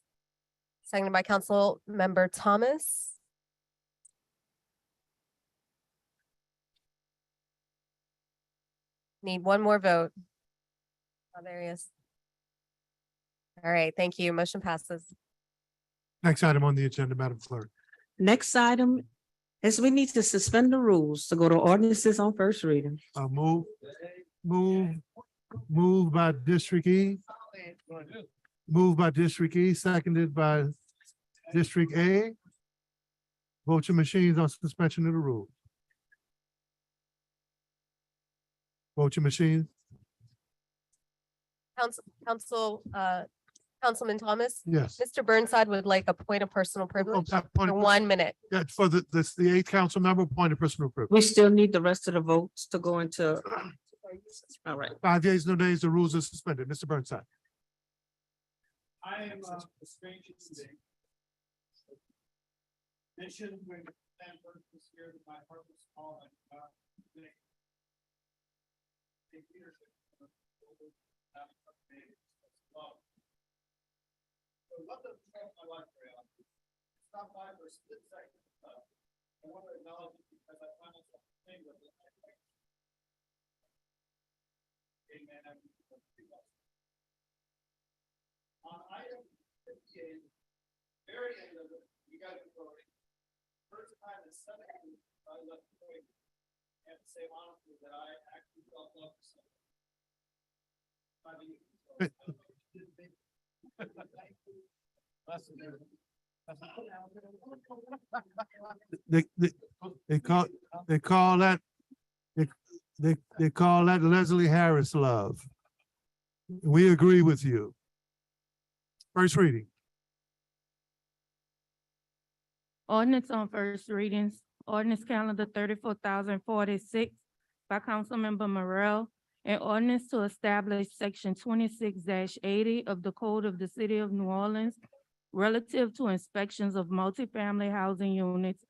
Seconded by Council Member Thomas. Need one more vote. Oh, there he is. All right, thank you. Motion passes. Next item on the agenda, Madam Clerk. Next item is we need to suspend the rules to go to ordinances on first reading. Move by District E. Moved by District E, seconded by District A. Vote your machines on suspension of the rules. Vote your machines. Councilman Thomas? Yes. Mr. Burnside would like a point of personal privilege for 1 minute. Yeah, for the 8th council member, point of personal privilege. We still need the rest of the votes to go into All right. 5 yeas, no nays, the rules are suspended. Mr. Burnside. I am a stranger today. Mission when the plan purpose here that my heart was calling today. Take leadership. So what the my life around? It's not by for a split second. I want to acknowledge it because I find myself saying with it. Amen. On item 58, very end of it, you guys are voting. First time in 7 years, I left the voting. I have to say honestly that I actually felt love for something. They call that they call that Leslie Harris love. We agree with you. First reading. Ordinance on first readings, ordinance calendar 34,046 by Councilmember Morrell, an ordinance to establish section 26-80 of the Code of the City of New Orleans relative to inspections of multifamily housing units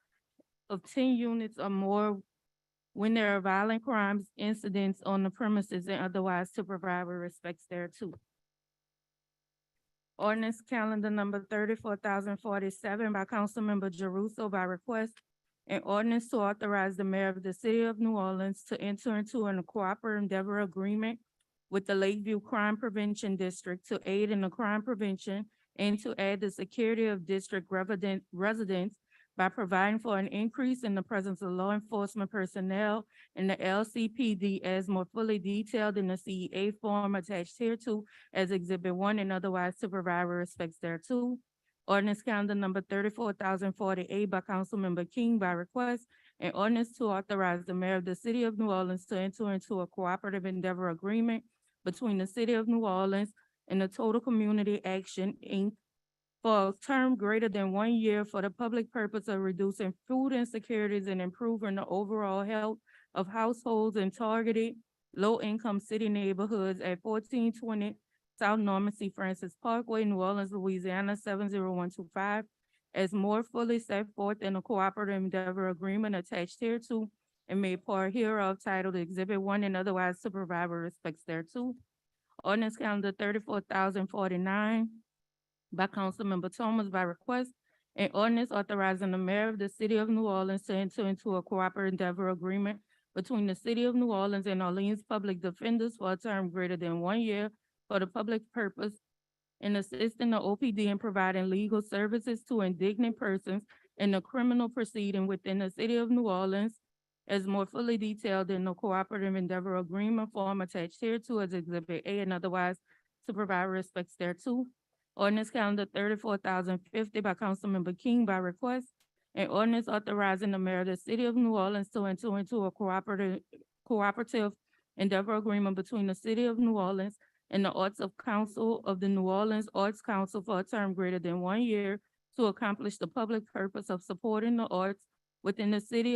of 10 units or more when there are violent crimes, incidents on the premises, and otherwise to provide with respects thereto. Ordinance calendar number 34,047 by Councilmember Jeruso by request. An ordinance to authorize the mayor of the city of New Orleans to enter into a cooperative endeavor agreement with the Lakeview Crime Prevention District to aid in the crime prevention and to add the security of district residents by providing for an increase in the presence of law enforcement personnel in the LCPD as more fully detailed in the CEA form attached hereto as Exhibit 1 and otherwise to provide with respects thereto. Ordinance calendar number 34,048 by Councilmember King by request. An ordinance to authorize the mayor of the city of New Orleans to enter into a cooperative endeavor agreement between the city of New Orleans and the Total Community Action, Inc. for a term greater than 1 year for the public purpose of reducing food insecurities and improving the overall health of households in targeted low-income city neighborhoods at 1420 South Norman C. Francis Parkway, New Orleans, Louisiana, 70125, as more fully set forth in a cooperative endeavor agreement attached hereto and made part hereof titled Exhibit 1 and otherwise to provide with respects thereto. Ordinance calendar 34,049 by Councilmember Thomas by request. An ordinance authorizing the mayor of the city of New Orleans to enter into a cooperative endeavor agreement between the city of New Orleans and Orleans Public Defenders for a term greater than 1 year for the public purpose in assisting the OPD in providing legal services to indignant persons in a criminal proceeding within the city of New Orleans as more fully detailed in the cooperative endeavor agreement form attached hereto as Exhibit A and otherwise to provide respects thereto. Ordinance calendar 34,050 by Councilmember King by request. An ordinance authorizing the mayor of the city of New Orleans to enter into a cooperative endeavor agreement between the city of New Orleans and the Arts of Council of the New Orleans Arts Council for a term greater than 1 year to accomplish the public purpose of supporting the arts within the city,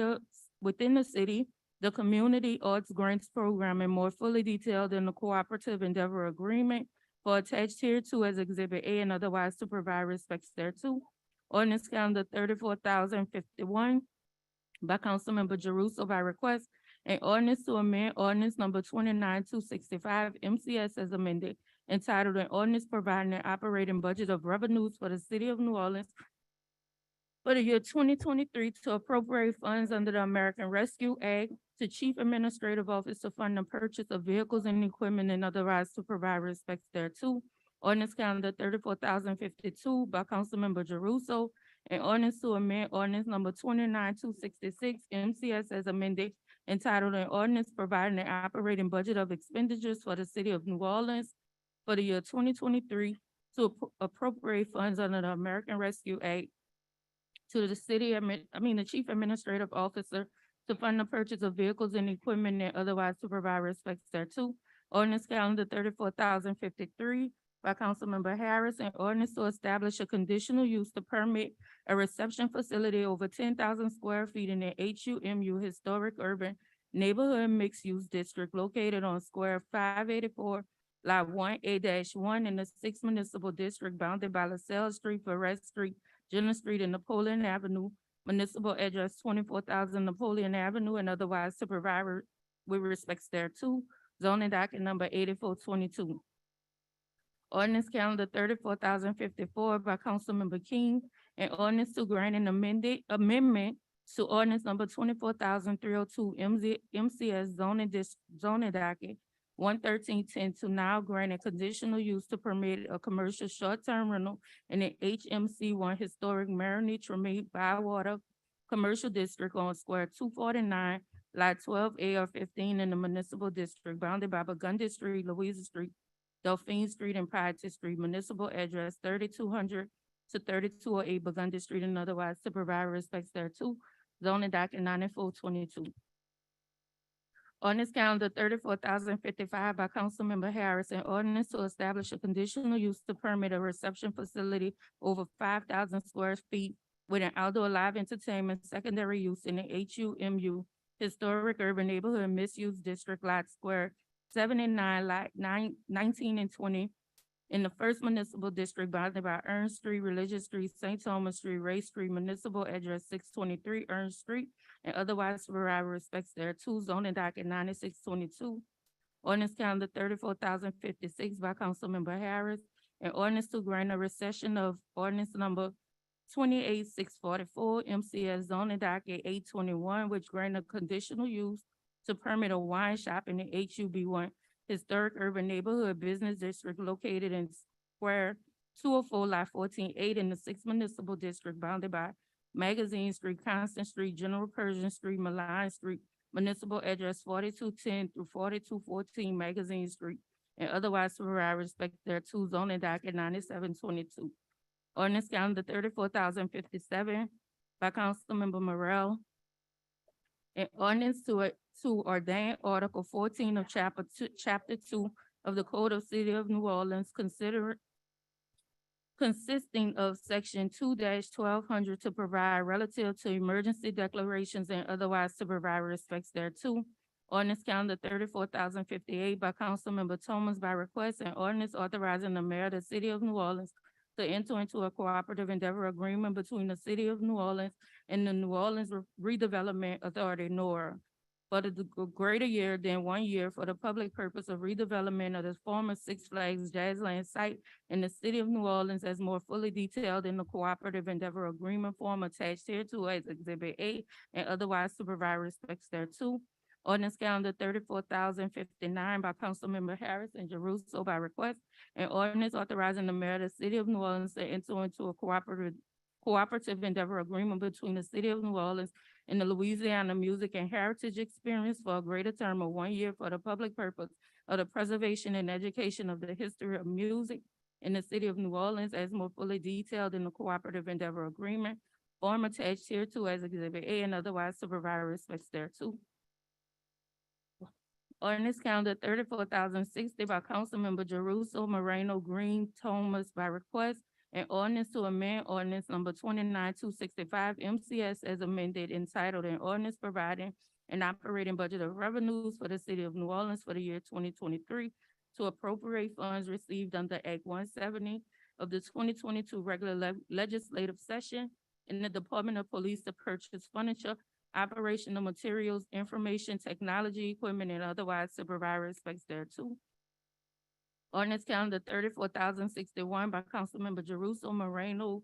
the Community Arts Grants Program, and more fully detailed in the cooperative endeavor agreement for attached hereto as Exhibit A and otherwise to provide respects thereto. Ordinance calendar 34,051 by Councilmember Jeruso by request. An ordinance to amend ordinance number 29-265 MCS as amended, entitled an ordinance providing an operating budget of revenues for the city of New Orleans for the year 2023 to appropriate funds under the American Rescue Act to Chief Administrative Office to fund the purchase of vehicles and equipment and otherwise to provide respects thereto. Ordinance calendar 34,052 by Councilmember Jeruso. An ordinance to amend ordinance number 29-266 MCS as amended, entitled an ordinance providing an operating budget of expenditures for the city of New Orleans for the year 2023 to appropriate funds under the American Rescue Act to the the Chief Administrative Officer to fund the purchase of vehicles and equipment and otherwise to provide respects thereto. Ordinance calendar 34,053 by Councilmember Harris, an ordinance to establish a conditional use to permit a reception facility over 10,000 square feet in the HUMU Historic Urban Neighborhood Mixed Use District located on square 584, lot 1A-1 in the sixth municipal district bounded by LaSalle Street, Perez Street, Jenner Street, and Napoleon Avenue. Municipal address 24,000 Napoleon Avenue and otherwise to provide with respects thereto. Zoning docket number 8422. Ordinance calendar 34,054 by Councilmember King, and ordinance to grant an amendment to ordinance number 24,302 MCS zoning docket 11310 to now grant a conditional use to permit a commercial short-term rental in the HMC1 historic Mardi Tremate Bywater Commercial District on square 249, lot 12A or 15 in the municipal district bounded by Burgundy Street, Louisa Street, Delphine Street, and Piety Street. Municipal address 3200 to 3208 Burgundy Street, and otherwise to provide respects thereto. Zoning docket 9422. Ordinance calendar 34,055 by Councilmember Harris, and ordinance to establish a conditional use to permit a reception facility over 5,000 square feet with an outdoor live entertainment secondary use in the HUMU Historic Urban Neighborhood Misuse District, lot square 7 and 9, lot 19 and 20 in the first municipal district bounded by Ernst Street, Religious Street, St. Thomas Street, Ray Street, municipal address 623 Ernst Street, and otherwise to provide respects thereto. Zoning docket 9622. Ordinance calendar 34,056 by Councilmember Harris, and ordinance to grant a recession of ordinance number 28644 MCS zoning docket 821, which grant a conditional use to permit a wine shop in the HUB1 Historic Urban Neighborhood Business District located in square 204, lot 14-8 in the sixth municipal district bounded by Magazine Street, Constant Street, General Persian Street, Milan Street, municipal address 4210 through 4214 Magazine Street, and otherwise to provide respect thereto. Zoning docket 9722. Ordinance calendar 34,057 by Councilmember Morrell. An ordinance to ordain Article 14 of Chapter 2 of the Code of City of New Orleans, consisting of Section 2-1200 to provide relative to emergency declarations and otherwise to provide respects thereto. Ordinance calendar 34,058 by Councilmember Thomas by request, and ordinance authorizing the mayor of the City of New Orleans to enter into a cooperative endeavor agreement between the City of New Orleans and the New Orleans Redevelopment Authority, NORA, for the greater year than 1 year for the public purpose of redevelopment of the former Six Flags Jazzland site in the City of New Orleans as more fully detailed in the cooperative endeavor agreement form attached hereto as Exhibit A, and otherwise to provide respects thereto. Ordinance calendar 34,059 by Councilmember Harris and Jeruso by request, and ordinance authorizing the mayor of the City of New Orleans to enter into a cooperative endeavor agreement between the City of New Orleans and the Louisiana Music and Heritage Experience for a greater term of 1 year for the public purpose of the preservation and education of the history of music in the City of New Orleans as more fully detailed in the cooperative endeavor agreement form attached hereto as Exhibit A, and otherwise to provide respects thereto. Ordinance calendar 34,060 by Councilmember Jeruso, Moreno, Green, Thomas by request, and ordinance to amend ordinance number 29-265 MCS as amended entitled an ordinance providing an operating budget of revenues for the City of New Orleans for the year 2023 to appropriate funds received under Act 170 of the 2022 regular legislative session in the Department of Police to purchase furniture, operational materials, information technology, equipment, and otherwise to provide respects thereto. Ordinance calendar 34,061 by Councilmember Jeruso, Moreno,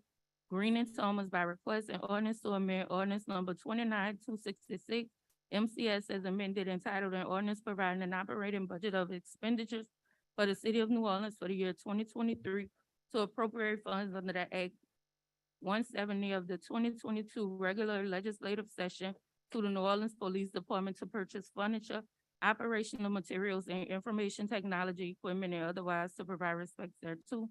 Green, and Thomas by request, and ordinance to amend ordinance number 29-266 MCS as amended entitled an ordinance providing an operating budget of expenditures for the City of New Orleans for the year 2023 to appropriate funds under the Act 170 of the 2022 regular legislative session to the New Orleans Police Department to purchase furniture, operational materials, and information technology equipment, and otherwise to provide respects thereto.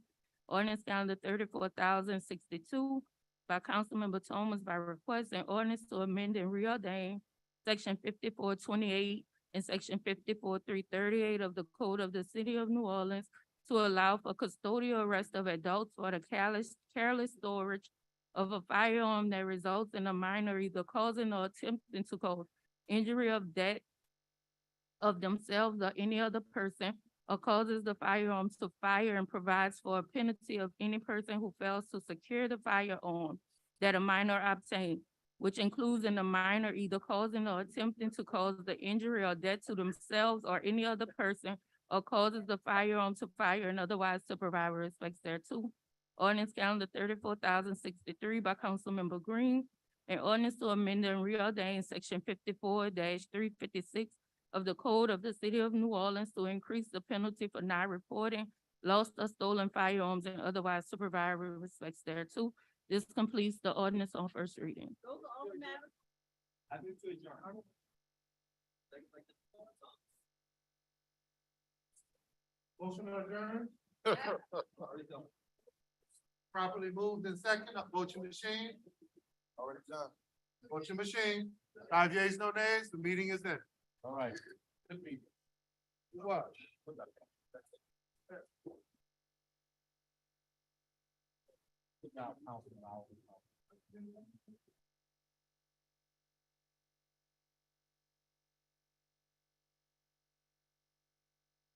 Ordinance calendar 34,062 by Councilmember Thomas by request, and ordinance to amend and reordain Section 5428 and Section 54-338 of the Code of the City of New Orleans to allow for custodial arrest of adults for the careless storage of a firearm that results in a minor either causing or attempting to cause injury or death of themselves or any other person, or causes the firearms to fire and provides for a penalty of any person who fails to secure the firearm that a minor obtained, which includes in the minor either causing or attempting to cause the injury or death to themselves or any other person, or causes the firearm to fire and otherwise to provide respects thereto. Ordinance calendar 34,063 by Councilmember Green, an ordinance to amend and reordain section 54-356 of the Code of the City of New Orleans to increase the penalty for not reporting lost or stolen firearms and otherwise to provide respects thereto. This completes the ordinance on first reading. Motion adjourned. Properly moved in second, voting machine. Already done. Voting machine, 5 yeas, no nays, the meeting is in. All right. Good meeting. What? Good job, Councilman.